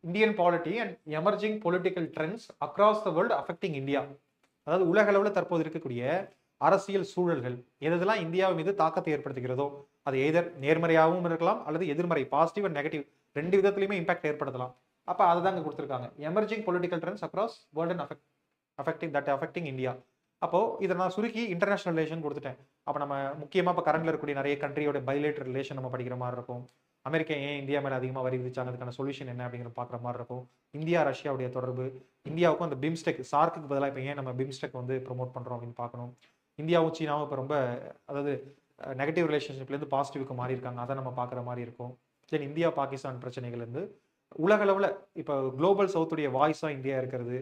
Indian polity and emerging political trends across the world affecting India, அதாவது உலக அளவில் தற்போது இருக்கக்கூடிய அரசியல் சூழல்கள் எதெல்லாம் இந்தியாவை மீது தாக்கத்தை ஏற்படுத்துகிறதோ, அது எதர் நேர்மறையாகவும் இருக்கலாம் அல்லது எதிர்மறை, பாசிட்டிவ் அண்ட் நெகட்டிவ் ரெண்டு விதத்துலையுமே இம்பாக்ட் ஏற்படுத்தலாம். அப்போ அதை தாங்க கொடுத்துருக்காங்க, emerging political trends across world and affecting India. அப்போ இதை நான் சுருக்கி இன்டர்நேஷனல் ரிலேஷன் கொடுத்துட்டேன். அப்போ நம்ம முக்கியமாக இப்போ கரண்ட்ல இருக்கக்கூடிய நிறைய கண்ட்ரியோட பைலேட்டரல் ரிலேஷன் நம்ம படிக்கிற மாதிரி இருக்கும். அமெரிக்கா ஏன் இந்தியா மேலே அதிகமாக வரி விதிச்சாங்க, அதுக்கான சொல்யூஷன் என்ன அப்படிங்கிற பார்க்குற மாதிரி இருக்கும். இந்தியா ரஷ்யாவுடைய தொடர்பு, இந்தியாவுக்கும் அந்த பிம்ஸ்டெக், சார்க்குக்கு பதிலாக இப்போ ஏன் நம்ம பிம்ஸ்டெக் வந்து ப்ரொமோட் பண்ணுறோம் அப்படின்னு பார்க்கணும். இந்தியாவும் சீனாவும் இப்போ ரொம்ப, அதாவது நெகட்டிவ் ரிலேஷன்ஷிப்லேருந்து பாசிட்டிவ்க்கு மாறி இருக்காங்க, அதை நம்ம பார்க்குற மாதிரி இருக்கும். தென் இந்தியா பாகிஸ்தான் பிரச்சனைகள்லேருந்து உலக அளவில் இப்போ குளோபல் சவுத்துடைய வாய்ஸாக இந்தியா இருக்கிறது,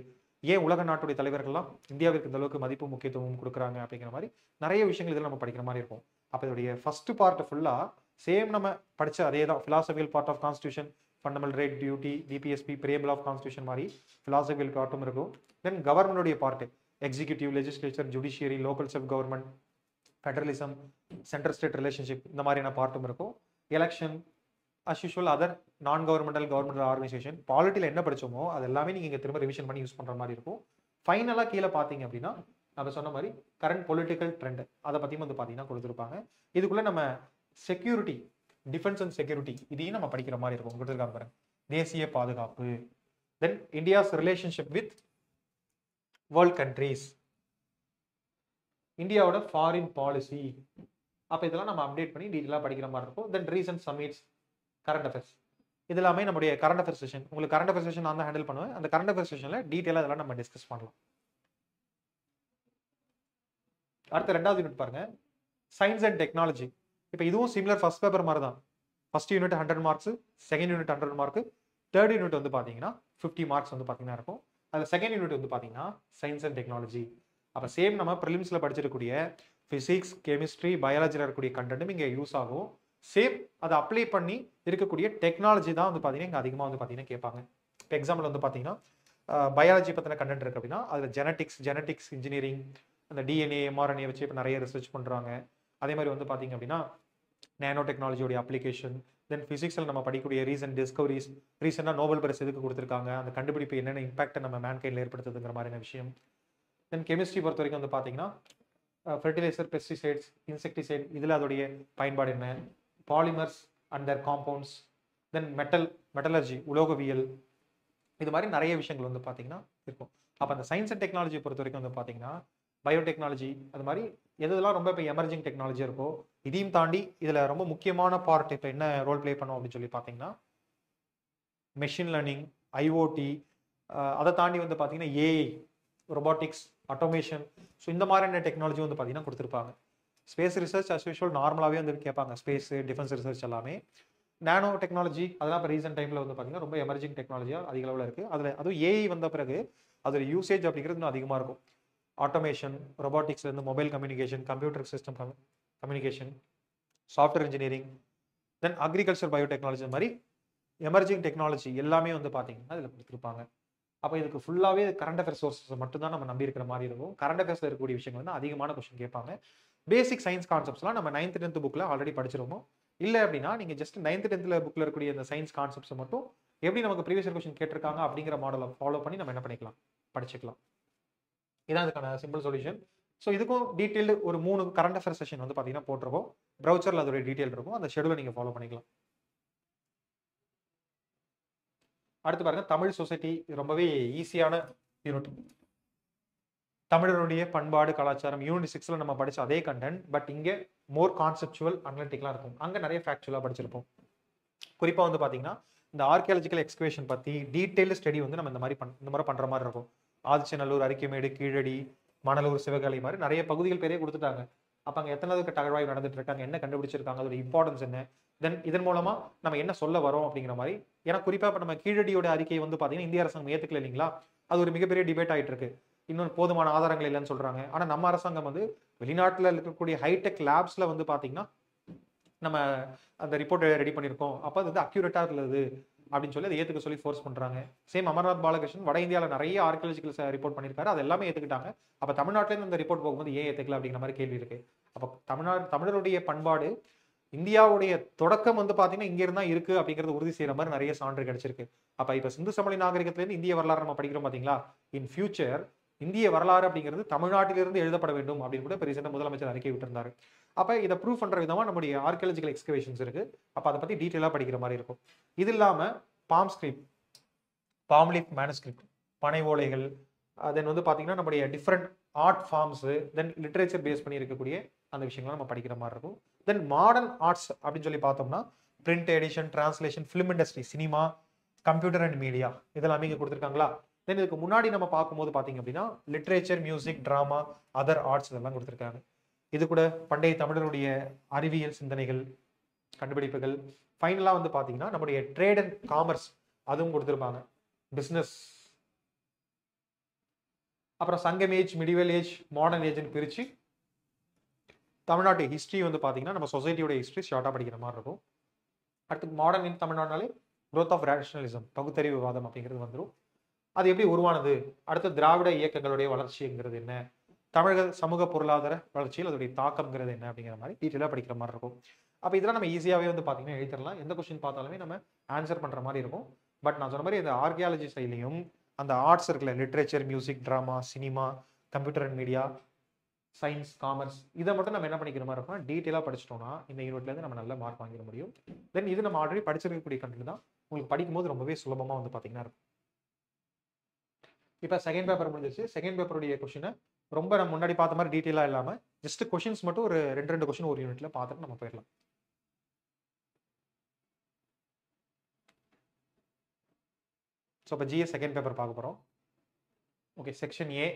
ஏன் உலக நாட்டுடைய தலைவர்கள்லாம் இந்தியாவிற்கு இந்த அளவுக்கு மதிப்பு முக்கியத்துவம் கொடுக்குறாங்க அப்படிங்கிற மாதிரி நிறைய விஷயங்கள் இதில் நம்ம படிக்கிற மாதிரி இருக்கும். அப்போ இதோடைய ஃபர்ஸ்ட் பார்ட் ஃபுல்லாக சேம் நம்ம படித்த அதே தான், philosophical part of constitution, fundamental right, duty, DPSP, preamble of constitution மாதிரி ஃபிலாசபிக்கல் பார்ட்டும் இருக்கும். தென் கவர்மெண்டோடைய part executive, legislature, judiciary, local self government, federalism, central state relationship, இந்த மாதிரியான பார்ட்டும் இருக்கும். Election, as usual other non governmental organisation, பாலிட்டியில் என்ன படித்தோமோ அது எல்லாமே நீங்கள் இங்கே திரும்ப ரிவிஷன் பண்ணி யூஸ் பண்ணுற மாதிரி இருக்கும். ஃபைனலாக கீழே பார்த்தீங்க அப்படின்னா நம்ம சொன்ன மாதிரி கரண்ட் பொலிட்டிக்கல் ட்ரெண்ட் அதை பற்றியும் வந்து பார்த்தீங்கன்னா கொடுத்துருப்பாங்க. இதுக்குள்ளே நம்ம செக்யூரிட்டி, டிஃபென்ஸ் அண்ட் செக்யூரிட்டி இதையும் நம்ம படிக்கிற மாதிரி இருக்கும். கொடுத்துருக்காங்க பாருங்க, தேசிய பாதுகாப்பு, then India's relationship with world countries, இந்தியாவோட ஃபாரின் பாலிசி. அப்போ இதெல்லாம் நம்ம அப்டேட் பண்ணி டீட்டெயிலாக படிக்கிற மாதிரி இருக்கும். Then recent summits, current affairs, இது எல்லாமே நம்முடைய கரண்ட் அஃபேர்ஸ் செஷன். உங்களுக்கு கரண்ட் அஃபேர்ஸ் செஷன் நான் தான் ஹேண்டில் பண்ணுவேன். அந்த கரண்ட் அஃபேர்ஸ் செஷனில் டீட்டெயிலாக இதெல்லாம் நம்ம டிஸ்கஸ் பண்ணலாம். அடுத்த 2வது யூனிட் பாருங்க, சயின்ஸ் அண்ட் டெக்னாலஜி. இப்போ இதுவும் சிமிலர் ஃபர்ஸ்ட் பேப்பர் மாதிரி தான். First unit 100 marks, second unit 100 mark, third unit வந்து பார்த்தீங்கன்னா 50 மார்க்ஸ் வந்து பார்த்தீங்கன்னா இருக்கும். அதில் செகண்ட் யூனிட் வந்து பார்த்தீங்கன்னா சயின்ஸ் அண்ட் டெக்னாலஜி. அப்போ சேம் நம்ம ப்ரிலிம்ஸில் படிச்சிருக்கக்கூடிய ஃபிசிக்ஸ், கெமிஸ்ட்ரி, பயாலஜியில் இருக்கக்கூடிய கண்டென்ட்டும் இங்கே யூஸ் ஆகும். சேம் அதை அப்ளை பண்ணி இருக்கக்கூடிய டெக்னாலஜி தான் வந்து பார்த்தீங்கன்னா இங்கே அதிகமாக வந்து பார்த்தீங்கன்னா கேட்பாங்க. இப்போ எக்ஸாம்பிள் வந்து பார்த்தீங்கன்னா பயாலஜி பற்றின கண்டென்ட் இருக்குது அப்படின்னா அதில் ஜெனட்டிக்ஸ் இன்ஜினியரிங், அந்த டிஎன்ஏ, எம்ஆர்என்ஏ வச்சு இப்போ நிறைய ரிசர்ச் பண்ணுறாங்க. அதே மாதிரி வந்து பார்த்தீங்க அப்படின்னா நேனோ டெக்னாலஜியோடைய அப்ளிகேஷன், தென் ஃபிசிக்ஸில் நம்ம படிக்கக்கூடிய ரீசன்ட் டிஸ்கவரிஸ், ரீசெண்டாக நோபல் பிரைஸ் எதுக்கு கொடுத்துருக்காங்க, அந்த கண்டுபிடிப்பு என்னென்ன இம்பாக்டை நம்ம மேன்கைண்டில் ஏற்படுத்துதுங்கிற மாதிரியான விஷயம். தென் கெமிஸ்ட்ரி பொறுத்த வரைக்கும் வந்து பார்த்தீங்கன்னா ஃபெர்டிலைசர், பெஸ்டிசைட்ஸ், இன்செக்டிசைட், இதில் அதோடைய பயன்பாடு என்ன, polymers and their compounds, then metallurgy, உலோகவியல், இது மாதிரி நிறைய விஷயங்கள் வந்து பார்த்தீங்கன்னா இருக்கும். அப்போ அந்த சயின்ஸ் அண்ட் டெக்னாலஜி பொறுத்த வரைக்கும் வந்து பார்த்தீங்கன்னா பயோடெக்னாலஜி, அது மாதிரி எதெல்லாம் ரொம்ப இப்போ எமர்ஜிங் டெக்னாலஜி இருக்கோ இதையும் தாண்டி இதில் ரொம்ப முக்கியமான பார்ட் இப்போ என்ன ரோல் ப்ளே பண்ணோம் அப்படின்னு சொல்லி பார்த்தீங்கன்னா மெஷின் லேர்னிங், ஐஓடி, அதை தாண்டி வந்து பார்த்தீங்கன்னா ஏஐ, ரொபாட்டிக்ஸ், ஆட்டோமேஷன், ஸோ இந்த மாதிரியான டெக்னாலஜி வந்து பார்த்தீங்கன்னா கொடுத்துருப்பாங்க. ஸ்பேஸ் ரிசர்ச் அஸ் யூஷுவல் நார்மலாகவே வந்து கேட்பாங்க, ஸ்பேஸ் டிஃபென்ஸ் ரிசர்ச் எல்லாமே. நானோ டெக்னாலஜி அதெல்லாம் இப்போ ரீசெண்ட் டைமில் வந்து பார்த்தீங்கன்னா ரொம்ப எமர்ஜிங் டெக்னாலஜியாக அதிக அளவில் இருக்குது. அதில் அதுவும் ஏஐ வந்த பிறகு அதோட யூசேஜ் அப்படிங்கிறது இன்னும் அதிகமாக இருக்கும். ஆட்டோமேஷன், ரொபாட்டிக்ஸ்லேருந்து mobile communication, computer system communication, software engineering, then agriculture, biotechnology மாதிரி எமர்ஜிங் டெக்னாலஜி எல்லாமே வந்து பார்த்தீங்கன்னா இதில் கொடுத்துருப்பாங்க. அப்போ இதுக்கு ஃபுல்லாகவே கரண்ட் அஃபேர்ஸ் சோர்ஸஸ் மட்டும்தான் நம்ம நம்பி இருக்கிற மாதிரி இருக்கும். கரண்ட் அஃபேர்ஸில் இருக்கக்கூடிய விஷயங்கள் வந்து அதிகமான கொஸ்டின் கேட்பாங்க. பேசிக் சயின்ஸ் கான்செப்ட்ஸ்லாம் நம்ம 9th 10th புக்கில் ஆல்ரெடி படிச்சிருவோம். இல்லை அப்படின்னா நீங்கள் ஜஸ்ட் 9th 10th புக்கில் இருக்கக்கூடிய இந்த சயின்ஸ் கான்செப்ட்ஸை மட்டும் எப்படி நமக்கு ப்ரீவியஸ் கொஸ்டின் கேட்டிருக்காங்க அப்படிங்கிற மாடலை ஃபாலோ பண்ணி நம்ம என்ன பண்ணிக்கலாம், படிச்சுக்கலாம். இதான் இதுக்கான சிம்பிள் சொல்யூஷன். ஸோ இதுக்கும் டீட்டெயில்டு ஒரு 3 கரண்ட் அஃபேர்ஸ் செஷன் வந்து பார்த்தீங்கன்னா போட்டிருக்கோம். ப்ரௌச்சரில் அதோட டீட்டெயில் இருக்கும், அந்த ஷெடியூலை நீங்கள் ஃபாலோ பண்ணிக்கலாம். அடுத்து பாருங்க, தமிழ் சொசைட்டி. ரொம்பவே ஈஸியான யூனிட். தமிழருடைய பண்பாடு கலாச்சாரம் யூனிட் 6ல் நம்ம படிச்ச அதே கண்டென்ட், பட் இங்கே மோர் கான்செப்சுவல் அனலிட்டிக்லாம் இருக்கும். அங்கே நிறைய ஃபேக்சுவலாக படிச்சிருப்போம். குறிப்பாக வந்து பார்த்தீங்கன்னா இந்த ஆர்கியாலஜிக்கல் எக்ஸ்கவேஷன் பற்றி டீட்டெயில்டு ஸ்டடி வந்து நம்ம இந்த மாதிரி பண்ணுற மாதிரி இருக்கும். ஆதிச்சநல்லூர், அரிக்கமேடு, கீழடி, மணலூர், சிவகலை மாதிரி நிறைய பகுதிகள் பேரே கொடுத்துட்டாங்க. அப்போ அங்கே எத்தனாவது அகழ்வாய்வு நடந்துட்டு இருக்காங்க, என்ன கண்டுபிடிச்சிருக்காங்க, அதோட இம்பார்ட்டன்ஸ் என்ன, தென் இதன் மூலமா நம்ம என்ன சொல்ல வரோம் அப்படிங்கிற மாதிரி. ஏன்னா குறிப்பாக இப்போ நம்ம கீழடியோட அறிக்கை வந்து பார்த்தீங்கன்னா இந்திய அரசாங்கம் ஏற்றுக்கல இல்லைங்களா, அது ஒரு மிகப்பெரிய டிபேட் ஆகிட்டு இருக்கு. இன்னும் போதுமான ஆதாரங்கள் இல்லைன்னு சொல்றாங்க. ஆனால் நம்ம அரசாங்கம் வந்து வெளிநாட்டில் இருக்கக்கூடிய ஹைடெக் லேப்ஸில் வந்து பார்த்தீங்கன்னா நம்ம அந்த ரிப்போர்ட்டை ரெடி பண்ணியிருக்கோம், அப்போ அது வந்து அக்யூரேட்டாக உள்ளது அப்படின்னு சொல்லி அதை ஏற்றுக்க சொல்லி ஃபோர்ஸ் பண்ணுறாங்க. சேம் அமர்நாத் பாலகிருஷ்ணன் வட இந்தியாவில் நிறைய ஆர்கியாலஜிக்கல் ரிப்போர்ட் பண்ணியிருக்காரு, அது எல்லாமே ஏற்றுக்கிட்டாங்க. அப்போ தமிழ்நாட்டிலேருந்து அந்த ரிப்போர்ட் போகும்போது ஏன் ஏற்றுக்கல அப்படிங்கிற மாதிரி கேள்வி இருக்கு. அப்போ தமிழருடைய பண்பாடு இந்தியாவுடைய தொடக்கம் வந்து பார்த்தீங்கன்னா இங்கே இருந்தால் இருக்கு அப்படிங்கிறது உறுதி செய்கிற மாதிரி நிறைய சான்று கிடைச்சிருக்கு. அப்போ இப்போ சிந்து சமவெளி நாகரிகத்திலேருந்து இந்திய வரலாறு நம்ம படிக்கிறோம் பார்த்தீங்களா, இன் ஃபியூச்சர் இந்திய வரலாறு அப்படிங்கிறது தமிழ்நாட்டிலிருந்து எழுதப்பட வேண்டும் அப்படின்னு கூட இப்போ ரீசெண்டாக முதலமைச்சர் அறிக்கை விட்டிருந்தாரு. அப்போ இதை ப்ரூவ் பண்ணுற விதமாக நம்முடைய ஆர்கியாலஜிக்கல் எக்ஸ்கவேஷன்ஸ் இருக்கு. அப்போ அதை பற்றி டீட்டெயிலாக படிக்கிற மாதிரி இருக்கும். இது இல்லாமல் பாம் ஸ்கிரிப்ட், பாம்லீஃப் மேனுஸ்கிரிப்ட், பனை ஓலைகள், தென் வந்து பார்த்தீங்கன்னா நம்முடைய டிஃப்ரெண்ட் ஆர்ட் ஃபார்ம்ஸு, தென் லிட்ரேச்சர் பேஸ் பண்ணி இருக்கக்கூடிய அந்த விஷயங்கள்லாம் நம்ம படிக்கிற மாதிரி இருக்கும். தென் மாடர்ன் ஆர்ட்ஸ் அப்படின்னு சொல்லி பார்த்தோம்னா print edition, translation, film industry, cinema, computer and media, இதெல்லாமே இங்கே கொடுத்துருக்காங்களா. தென் இதுக்கு முன்னாடி நம்ம பார்க்கும்போது பார்த்தீங்க அப்படின்னா literature, music, drama, other arts இதெல்லாம் கொடுத்துருக்காங்க. இது கூட பண்டைய தமிழருடைய அறிவியல் சிந்தனைகள், கண்டுபிடிப்புகள், ஃபைனலாக வந்து பார்த்தீங்கன்னா நம்முடைய ட்ரேட் அண்ட் காமர்ஸ் அதுவும் கொடுத்துருப்பாங்க, பிஸ்னஸ், அப்புறம் சங்கம் ஏஜ், மிடிவல் ஏஜ், மாடர்ன் ஏஜ்னு பிரித்து தமிழ்நாட்டு ஹிஸ்ட்ரி வந்து பார்த்தீங்கன்னா நம்ம சொசைட்டியோட ஹிஸ்ட்ரி ஷார்ட்டாக படிக்கிற மாதிரி இருக்கும். அடுத்து மாடர்ன் இன் தமிழ்நாடுனாலே growth ஆஃப் ரேஷனலிசம், பகுத்தறிவுவாதம் அப்படிங்கிறது வந்துடும். அது எப்படி உருவானது, அடுத்து திராவிட இயக்கங்களுடைய வளர்ச்சிங்கிறது என்ன, தமிழக சமூக பொருளாதார வளர்ச்சியில் அதோடைய தாக்கம்ங்கிறது என்ன அப்படிங்கிற மாதிரி டீட்டெயிலாக படிக்கிற மாதிரி இருக்கும். அப்போ இதெல்லாம் நம்ம ஈஸியாகவே வந்து பார்த்தீங்கன்னா எழுதிடலாம். எந்த கொஸ்டின் பார்த்தாலுமே நம்ம ஆன்சர் பண்ணுற மாதிரி இருக்கும். பட் நான் சொன்ன மாதிரி இந்த ஆர்கியாலஜி சைட்லையும் அந்த ஆர்ட்ஸ் இருக்குல்ல, literature, music, drama, cinema, computer and media, science, commerce, இதை மட்டும் நம்ம என்ன பண்ணிக்கிற மாதிரி இருக்கோம்னா டீட்டெயிலாக படிச்சிட்டோம்னா இந்த யூனிட்லேருந்து நம்ம நல்ல மார்க் வாங்கிட முடியும். தென் இது நம்ம ஆல்ரெடி படிச்சிருக்கக்கூடிய கண்டென்ட் தான், உங்களுக்கு படிக்கும்போது ரொம்பவே சுலபமாக வந்து பார்த்தீங்கன்னா இருக்கும். இப்போ செகண்ட் பேப்பர் முடிஞ்சிச்சு. செகண்ட் பேப்பருடைய கொஸ்டினை ரொம்ப நம்ம முன்னாடி பார்த்த மாதிரி டீட்டெயிலாக இல்லாமல் ஜஸ்ட் கொஸ்டின்ஸ் மட்டும் ஒரு 2 கொஸ்டின் ஒரு யூனிட்ல பார்த்துட்டு நம்ம போயிடலாம். ஸோ இப்போ ஜிஎஸ் செகண்ட் பேப்பர் பார்க்க போகிறோம். Okay, section A,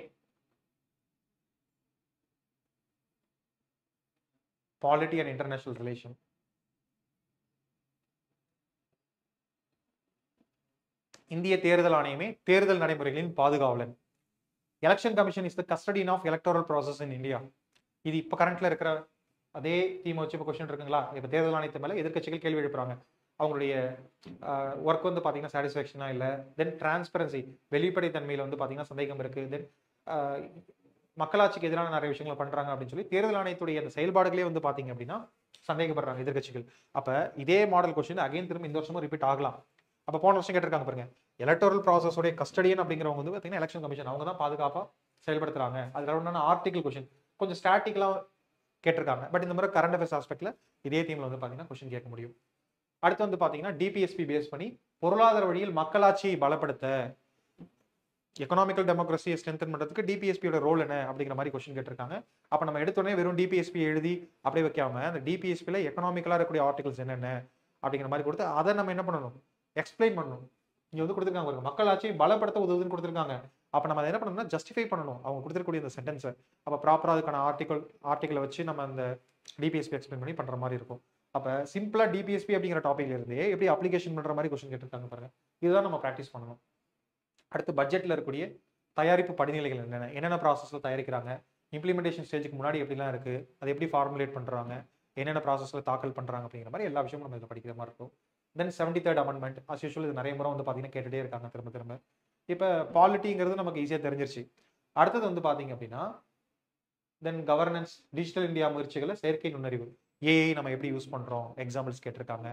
polity and international relation. இந்திய தேர்தல் ஆணையமே தேர்தல் நடைமுறைகளின் பாதுகாவலன். Election commission is the custodian of electoral process in India. இது இப்போ கரண்ட்ல இருக்கிற அதே தீம் வச்சு இப்போ கொஸ்டின் இருக்குங்களா? இப்போ தேர்தல் ஆணையத்து மேலே எதிர்க்கட்சிகள் கேள்வி எழுப்புறாங்க. அவங்களுடைய ஒர்க் வந்து பார்த்தீங்கன்னா சாட்டிஸ்ஃபேக்ஷனா இல்லை, தென் டிரான்ஸ்பரன்சி, வெளிப்படைத்தன்மையில் வந்து பார்த்தீங்கன்னா சந்தேகம் இருக்கு, தென் மக்களாட்சிக்கு எதிரான நிறைய விஷயங்களை பண்றாங்க அப்படின்னு சொல்லி தேர்தல் ஆணையத்துடைய அந்த செயல்பாடுகளே வந்து பார்த்தீங்க அப்படின்னா சந்தேகப்படுறாங்க எதிர்க்கட்சிகள். அப்போ இதே மாடல் கொஸ்டின் அகைன் திரும்ப இந்த வருஷமும் ரிப்பீட் ஆகலாம். அப்போ போன வருஷம் கேட்டிருக்காங்க பாருங்க, எலக்டோரல் ப்ராசஸோடைய கஸ்டடியன் அப்படிங்கிறவங்க வந்து பார்த்தீங்கன்னா எலெக்ஷன் கமிஷன், அவங்க தான் பாதுகாப்பாக செயல்படுத்துறாங்க. அதில் ஒன்றான ஆர்டிகல் கொஸ்டின் கொஞ்சம் ஸ்டாட்டிக்கலாக கேட்டிருக்காங்க. பட் இந்த மாதிரி கரண்ட் அஃபேர்ஸ் ஆஸ்பெக்ட்ல இதே தீம்ல வந்து பார்த்தீங்கன்னா கொஸ்டின் கேட்க முடியும். அடுத்து வந்து பார்த்தீங்கன்னா டிபிஎஸ்பி பேஸ் பண்ணி பொருளாதார வழியில் மக்களாட்சியை பலப்படுத்த, எக்கனாமிக்கல் டெமோக்ரஸியை ஸ்ட்ரென்தன் பண்ணுறதுக்கு டிபிஎஸ்பியோட ரோல் என்ன அப்படிங்கிற மாதிரி கொஸ்டின் கேட்டிருக்காங்க. அப்போ நம்ம எடுத்தோடனே வெறும் டிபிஎஸ்பி எழுதி அப்படியே வைக்காம அந்த டிபிஎஸ்பியில் எக்கனாமிக்கலாக இருக்கக்கூடிய ஆர்டிகல்ஸ் என்னென்ன அப்படிங்கிற மாதிரி கொடுத்து அதை நம்ம என்ன பண்ணணும், எக்ஸ்பிளைன் பண்ணணும். இங்கே வந்து கொடுத்துருக்காங்க மக்களாட்சியை பலப்படுத்த உதவுதுன்னு கொடுத்துருக்காங்க. அப்போ நம்ம அதை என்ன பண்ணணும்னா ஜஸ்டிஃபை பண்ணணும் அவங்க கொடுத்துருக்கூடிய அந்த சென்டென்ஸை. அப்போ ப்ராப்பராக அதுக்கான ஆர்டிக்கலை வச்சு நம்ம அந்த டிபிஎஸ்பி எக்ஸ்பிளைன் பண்ணி பண்ணுற மாதிரி இருக்கும். அப்போ சிம்பிளாக டிபிஎஸ்பி அப்படிங்கிற டாபிக்ல இருந்தே எப்படி அப்ளிகேஷன் பண்ணுற மாதிரி கொஸ்டின் கேட்டிருக்காங்க பாருங்க. இதுதான் நம்ம ப்ராக்டிஸ் பண்ணணும். அடுத்து பட்ஜெட்டில் இருக்கக்கூடிய தயாரிப்பு படிநிலைகள் என்னென்ன ப்ராசஸில் தயாரிக்கிறாங்க, இம்ப்ளிமெண்டேஷன் ஸ்டேஜுக்கு முன்னாடி எப்படிலாம் இருக்குது, அதை எப்படி ஃபார்முலேட் பண்ணுறாங்க, என்னென்ன ப்ராசஸில் தாக்கல் பண்ணுறாங்க அப்படிங்கிற மாதிரி எல்லா விஷயமும் நம்ம இதில் படிக்கிற மாதிரி இருக்கும். தென் 73rd அமெண்ட்மெண்ட் அஸ் யூஷுவல் இது நிறைய முறை வந்து பார்த்தீங்கன்னா கேட்டுகிட்டே இருக்காங்க திரும்ப திரும்ப. இப்போ பாலிட்டிங்கிறது நமக்கு ஈஸியாக தெரிஞ்சிருச்சு. அடுத்தது வந்து பார்த்தீங்க அப்படின்னா தென் கவர்னன்ஸ், டிஜிட்டல் இந்தியா முயற்சிகளை செயற்கை நுண்ணறிவு, ஏஐ நம்ம எப்படி யூஸ் பண்ணுறோம் எக்ஸாம்பிள்ஸ் கேட்டிருக்காங்க.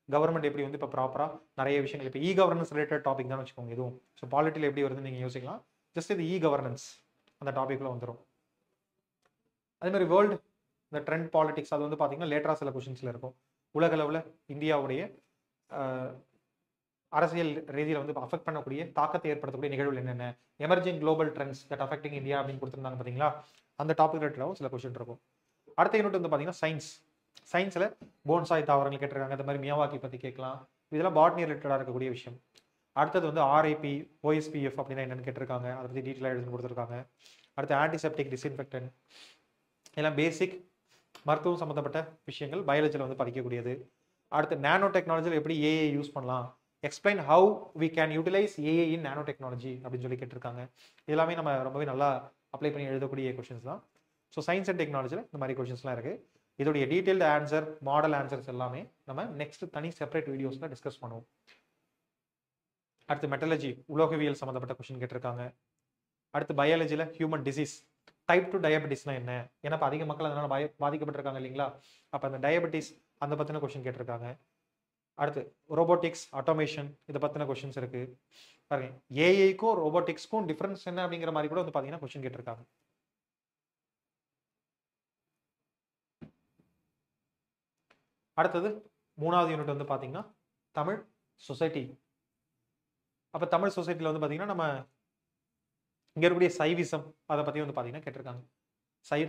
கவர்மெண்ட் எப்படி வந்து இப்போ ப்ராப்பராக நிறைய விஷயங்கள், இப்போ இ கவர்னன்ஸ் ரிலேட்டட் டாபிக் தான் வச்சுக்கோங்க இதுவும். ஸோ பாலிட்டியில் எப்படி வருதுன்னு நீங்கள் யோசிக்கலாம். ஜஸ்ட் இது இ கவர்னன்ஸ் அந்த டாபிக்ல வந்துடும். அதே மாதிரி வேர்ல்டு இந்த ட்ரெண்ட் பாலிடிக்ஸ் அது வந்து பார்த்தீங்கன்னா லேட்டராக சில கொஷின்ஸில் இருக்கும். உலகளவில் இந்தியாவுடைய அரசியல் ரீதியில் வந்து அஃபெக்ட் பண்ணக்கூடிய தாக்கத்தை ஏற்படுத்தக்கூடிய நிகழ்வுகள் என்னென்ன, emerging global trends that affecting India அப்படின்னு கொடுத்துருந்தாங்க பார்த்தீங்களா, அந்த டாபிக் ரிலேட்டடாகவும் சில கொஸ்டின் இருக்கும். அடுத்த யூனிட் வந்து பார்த்தீங்கன்னா சயின்ஸ். சயின்ஸில் போன்சாய் தாவரங்கள் கேட்டிருக்காங்க, இந்த மாதிரி மியாவாக்கி பற்றி கேட்கலாம். இதெல்லாம் பாட்னி ரிலேட்டடாக இருக்கக்கூடிய விஷயம். அடுத்தது வந்து ஆர்ஐபி, ஓஎஸ்பிஎஃப் அப்படின்னா என்னென்னு கேட்டிருக்காங்க, அதை பற்றி டீட்டெயிலாக எழுதி கொடுத்துருக்காங்க. அடுத்து ஆன்டிசெப்டிக், டிஸ்இன்ஃபெக்டன், எல்லாம் பேசிக் மருத்துவம் சம்மந்தப்பட்ட விஷயங்கள் பயாலஜியில் வந்து படிக்கக்கூடியது. அடுத்து நானோ டெக்னாலஜியில் எப்படி ஏஐ யூஸ் பண்ணலாம், explain how we can utilize AI in nano technology அப்படின்னு சொல்லி கேட்டிருக்காங்க. எல்லாமே நம்ம ரொம்பவே நல்லா அப்ளை பண்ணி எழுதக்கூடிய கொஷின்ஸ் தான். ஸோ சயின்ஸ் அண்ட் டெக்னாலஜியில் இந்த மாதிரி கொஷின்ஸ்லாம் இருக்குது. இதோடைய டீட்டெயில்டு ஆன்சர், மாடல் ஆன்சர்ஸ் எல்லாமே நம்ம நெக்ஸ்ட் தனி செப்பரேட் வீடியோஸில் டிஸ்கஸ் பண்ணுவோம். அடுத்து மெட்டலஜி, உலோகவியல் சம்மந்தப்பட்ட கொஷின் கேட்டிருக்காங்க. அடுத்து பயாலஜியில் ஹியூமன் டிசீஸ், டைப் 2 டயபெட்டிஸ்னா என்ன, ஏன்னா இப்போ அதிக மக்கள் அதனால பாதிக்கப்பட்டிருக்காங்க இல்லைங்களா, அப்போ அந்த டயபெட்டிஸ் அந்த பற்றின கொஷின் கேட்டிருக்காங்க. அடுத்து ரோபோட்டிக்ஸ், ஆட்டோமேஷன், இதை பற்றின கொஷின்ஸ் இருக்கு பாருங்க. ஏஐக்கும் ரோபோட்டிக்ஸ்க்கும் டிஃபரன்ஸ் என்ன அப்படிங்கிற மாதிரி கூட வந்து பார்த்தீங்கன்னா கொஷின் கேட்டிருக்காங்க. அடுத்தது 3வது யூனிட் வந்து பார்த்தீங்கன்னா தமிழ் சொசைட்டி. அப்போ தமிழ் சொசைட்டியில் வந்து பார்த்தீங்கன்னா நம்ம இங்கே இருக்கக்கூடிய சைவிசம் அதை பற்றி வந்து பார்த்தீங்கன்னா கேட்டிருக்காங்க.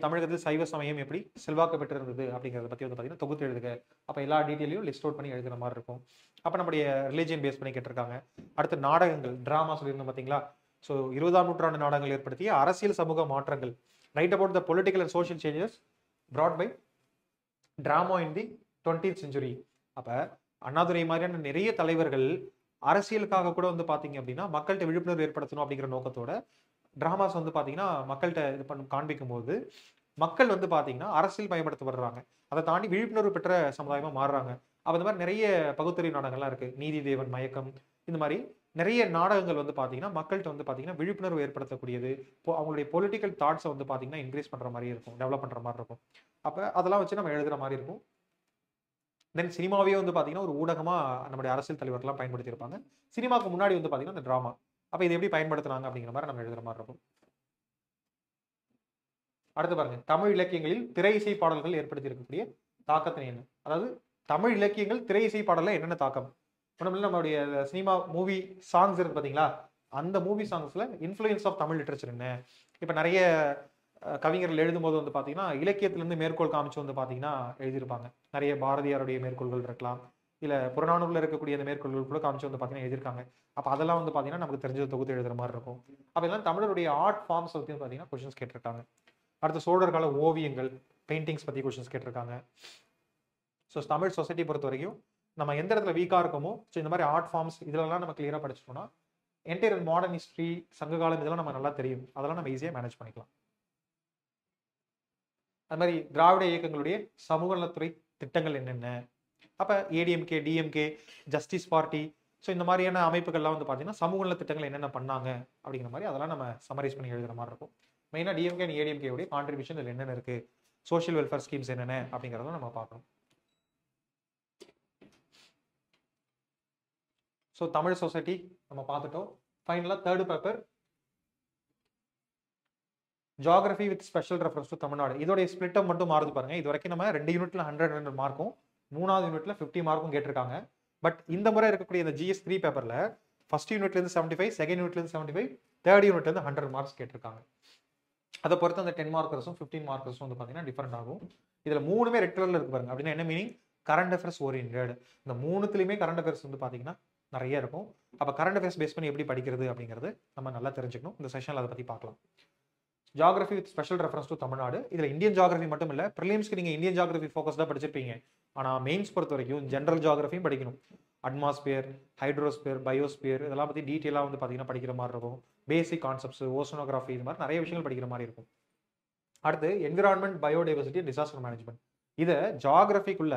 தமிழகத்தில் சைவ சமயம் எப்படி செல்வாக்கு பெற்றிருந்தது அப்படிங்கிறத பற்றி வந்து பார்த்தீங்கன்னா தொகுத்து எழுதுக. அப்போ எல்லா டீட்டெயிலையும் லிஸ்ட் அவுட் பண்ணி எழுதுகிற மாதிரி இருக்கும். அப்போ நம்முடைய ரிலீஜியன் பேஸ் பண்ணி கேட்டிருக்காங்க. அடுத்து நாடகங்கள், ட்ராமா சொல்லியிருந்தோம் பார்த்தீங்களா. ஸோ 20ஆம் நூற்றாண்டு நாடகங்கள் ஏற்படுத்திய அரசியல் சமூக மாற்றங்கள், write about the political and social changes brought by drama in the 20th century. அப்போ அண்ணாதுரை மாதிரியான நிறைய தலைவர்கள் அரசியலுக்காக கூட வந்து பார்த்தீங்க அப்படின்னா மக்கள்கிட்ட விழிப்புணர்வு ஏற்படுத்தணும் அப்படிங்கிற நோக்கத்தோட டிராமாஸ் வந்து பார்த்தீங்கன்னா மக்கள்கிட்ட இது பண்ண காண்பிக்கும் போது மக்கள் வந்து பார்த்தீங்கன்னா அரசியல் பயன்படுத்தப்படுறாங்க. அதை தாண்டி விழிப்புணர்வு பெற்ற சமுதாயமா மாறுறாங்க. அப்ப இந்த மாதிரி நிறைய பகுத்தறிவு நாடகங்கள்லாம் இருக்கு. நீதி தேவன், மயக்கம், இந்த மாதிரி நிறைய நாடகங்கள் வந்து பார்த்தீங்கன்னா, மக்கள்ட்ட வந்து பார்த்தீங்கன்னா விழிப்புணர்வு ஏற்படுத்தக்கூடியது. இப்போ அவங்களுடைய பொலிட்டிக்கல் தாட்ஸ வந்து பார்த்தீங்கன்னா இன்கிரீஸ் பண்ற மாரி இருக்கும். டெவலப் பண்ற மாரி இருக்கும். அப்ப அதெல்லாம் வச்சு நம்ம எழுதுற மாரி இருக்கும். தென் சினிமாவே வந்து பார்த்தீங்கன்னா, ஒரு ஊடகமா நம்முடைய அரசியல் தலைவர்கள்லாம் பயன்படுத்தியிருப்பாங்க. சினிமாக்கு முன்னாடி வந்து பார்த்தீங்கன்னா, இந்த டிராமா. அப்ப இத எப்படி பயன்படுத்துனாங்க அப்படிங்கிற மாரி நம்ம எழுதுற மாரி இருக்கும். அடுத்து பாருங்க. தமிழ் இலக்கியங்களில் திரை இசை பாடல்கள் ஏற்படுத்தி இருக்கக்கூடிய தாக்கத்தினை என்ன? அதாவது தமிழ் இலக்கியங்கள் திரை இசை பாடல்ல என்னென்ன தாக்கம்? ஒண்ணுமில்ல நம்மளுடைய சினிமா மூவி சாங்ஸ் இருக்கு பார்த்தீங்களா? அந்த மூவி சாங்ஸ்ல இன்ஃப்ளூயன்ஸ் ஆஃப் தமிழ் லிட்டரேச்சர் என்ன? இப்ப நெறைய கவிஞர்கள் எழுதும்போது வந்து பார்த்தீங்கன்னா, இலக்கியத்திலிருந்து மேற்கோள் காமிச்சு வந்து பார்த்தீங்கன்னா எழுதியிருப்பாங்க. நெறைய பாரதியாருடைய மேற்கோள்கள் இருக்கலாம். இல்ல புறநானூறுல இருக்கக்கூடிய அந்த மேற்கோள்கள் கூட காமிச்சு வந்து பார்த்தீங்கன்னா எழுதியிருக்காங்க. அப்ப அதெல்லாம் வந்து பார்த்தீங்கன்னா, நமக்கு தெரிஞ்சத தொகுத்து எழுதுற மாரி இருக்கும். அப்ப இதெல்லாம் தமிழருடைய ஆர்ட் ஃபார்ம்ஸ் பத்தி பார்த்தீங்கன்னா கொஸ்டின்ஸ் கேட்டிருக்காங்க. அடுத்து சோழர் கால ஓவியங்கள், பெயிண்டிங்ஸ் பத்தி கொஸ்டின்ஸ் கேட்டிருக்காங்க. ஸோ தமிழ் சொசைட்டி பொறுத்த வரைக்கும் நம்ம எந்த இடத்துல வீக்கா இருக்கோமோ, ஸோ இந்த மாதிரி ஆர்ட் ஃபார்ம்ஸ் இதெல்லாம் நம்ம கிளியரா படிச்சிட்டோம்னா, என்டையர் மாடர்ன் ஹிஸ்டரி, சங்ககாலம் இதெல்லாம் நம்ம நல்லா தெரியும். அதெல்லாம் நம்ம ஈஸியா மேனேஜ் பண்ணிக்கலாம். அது மாதிரி திராவிட இயக்கங்களுடைய சமூக நலத்துறை திட்டங்கள் என்னென்ன? அப்ப ADMK, DMK, justice party, so இந்த மாதிரியான அமைப்புகள்லாம் வந்து பார்த்தீங்கன்னா, சமூக நல திட்டங்கள் என்னென்ன பண்ணாங்க அப்படிங்கிற மாதிரி அதெல்லாம் நம்ம சமரைஸ் பண்ணி எழுதுற மாதிரி இருக்கும். மெயினாக டிஎம்கே அண்ட் ஏடிஎம்கே உடைய கான்ட்ரிபியூஷன் இதில் என்னென்ன இருக்கு, சோஷியல் வெல்ஃபேர் ஸ்கீம்ஸ் என்னென்ன அப்படிங்கிறத நம்ம பார்க்கணும். ஸோ தமிழ் சொசைட்டி நம்ம பார்த்துட்டோம். ஃபைனலாக third paper geography with special reference to Tamil Nadu. இதோடைய ஸ்பிளிட்டம் மட்டும் மாறுது பாருங்க. இது வரைக்கும் நம்ம 2 யூனிட்ல 100 மார்க்கும், 3வது யூனிட்ல 50 மார்க்கும் கேட்டிருக்காங்க. பட் இந்த முறை இருக்கக்கூடிய இந்த ஜிஎஸ் 3 பேப்பர்ல ஃபர்ஸ்ட் யூனிட்ல இருந்து 75, செகண்ட் யூனிட்ல இருந்து 75, தேர்ட் யூனிட்ல இருந்து 100 மார்க்ஸ் கேட்டிருக்காங்க. அதை பொறுத்து அந்த 10 மார்க்கர்ஸும் 15 மார்க்கர்ஸும் வந்து பார்த்தீங்கன்னா டிஃபரெண்ட் ஆகும். இதுல 3மே ரெட் கலர்ல இருக்கு பாருங்க. அப்படின்னா என்ன மீனிங்? Current affairs oriented. இந்த 3த்துலயுமே கரண்ட் அஃபேர்ஸ் வந்து பார்த்தீங்கன்னா நிறைய இருக்கும். அப்ப கரண்ட் அஃபேர்ஸ் பேஸ் பண்ணி எப்படி படிக்கிறது அப்படிங்கிறது நம்ம நல்லா தெரிஞ்சுக்கணும். இந்த செஷன்ல அதை பத்தி பார்க்கலாம். Geography with special reference to Tamil Nadu. இதுல இந்தியன் ஜியாகிரபி மட்டும் இல்ல, ப்ரிலிம்ஸ்க்கு நீங்க இந்தியன் ஜியாகிரபி ஃபோக்கஸ்டா படிச்சிருப்பீங்க. ஆனா மெயின்ஸ் பொறுத்த வரைக்கும் ஜெனரல் ஜியாகிரபியும் படிக்கணும். அட்மாஸ்பியர், ஹைட்ரோஸ்பியர், பயோஸ்பியர் இதெல்லாம் பத்தி டீட்டெயிலாக வந்து பார்த்தீங்கன்னா படிக்கிற மாதிரி இருக்கும். பேசிக் கான்செப்ட்ஸ், ஓசனோகிராஃபி இது மாதிரி நிறைய விஷயங்கள் படிக்கிற மாதிரி இருக்கும். அடுத்து என்விரான்மெண்ட், பயோடைவர்சிட்டி, டிசாஸ்டர் மேனேஜ்மெண்ட். இதை ஜியாகிரபிக்குள்ள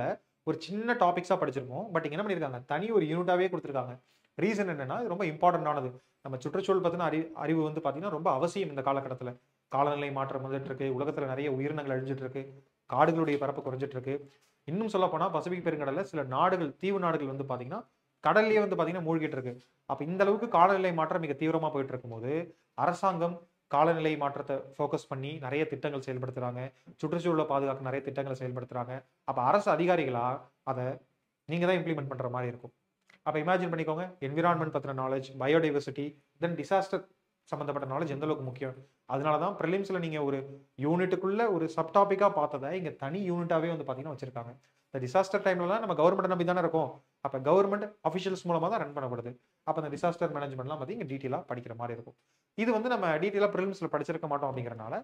ஒரு சின்ன டாபிக்ஸா படிச்சிருப்போம். பட் என்ன பண்ணியிருக்காங்க, தனி ஒரு யூனிட்டாவே கொடுத்துருக்காங்க. ரீசன் என்னன்னா, இது ரொம்ப இம்பார்ட்டன்டானது. நம்ம சுற்றுச்சூழல் பத்தின அறிவு வந்து பார்த்தீங்கன்னா ரொம்ப அவசியம் இந்த காலகட்டத்தில். காலநிலை மாற்றம் வந்துட்டு இருக்கு, உலகத்துல நிறைய உயிரினங்கள் அழிஞ்சிட்டு இருக்கு, காடுகளுடைய பரப்பு குறைஞ்சிட்டு இருக்கு. இன்னும் சொல்ல போனா பசிபிக் பெருங்கடல்ல சில நாடுகள், தீவு நாடுகள் வந்து பாத்தீங்கன்னா கடல்லயே வந்து பாத்தீங்கன்னா மூழ்கிட்டு இருக்கு. அப்ப இந்த அளவுக்கு காலநிலை மாற்றம் மிக தீவிரமா போயிட்டு இருக்கும்போது அரசாங்கம் காலநிலை மாற்றத்தை ஃபோக்கஸ் பண்ணி நிறைய திட்டங்கள் செயல்படுத்துறாங்க. சுற்றுச்சூழலை பாதுகாக்க நிறைய திட்டங்களை செயல்படுத்துறாங்க. அப்ப அரசு அதிகாரிகளா அதை நீங்க தான் இம்ப்ளிமெண்ட் பண்ற மாதிரி இருக்கும். அப்ப இமேஜின் பண்ணிக்கோங்க, என்விரான்மெண்ட் பத்தின நாலேஜ், பயோடைவர்சிட்டி, தென் டிசாஸ்டர் சம்பந்தப்பட்ட நாலேஜ் எந்த அளவுக்கு முக்கியம். அதனாலதான் ப்ரிலிம்ஸ்ல நீங்க ஒரு யூனிட்டுக்குள்ள ஒரு சப் டாபிக்கா பார்த்ததை இங்க தனி யூனிட்டாவே வந்து பாத்தீங்கன்னா வச்சிருக்காங்க. இந்த டிசாஸ்டர் டைம்லாம் நம்ம கவர்மெண்ட் நம்பி தானே இருக்கும். அப்ப கவர்மெண்ட் அஃபிஷியல்ஸ் மூலமா தான் ரன் பண்ணப்படுது. அப்ப இந்த டிசாஸ்டர் மேனேஜ்மெண்ட்லாம் பத்தி இங்க டீட்டெயிலா படிக்கிற மாதிரி இருக்கும். இது வந்து நம்ம டீட்டெயிலா ப்ரிலிம்ஸ்ல படிச்சிருக்க மாட்டோம் அப்படிங்கறனால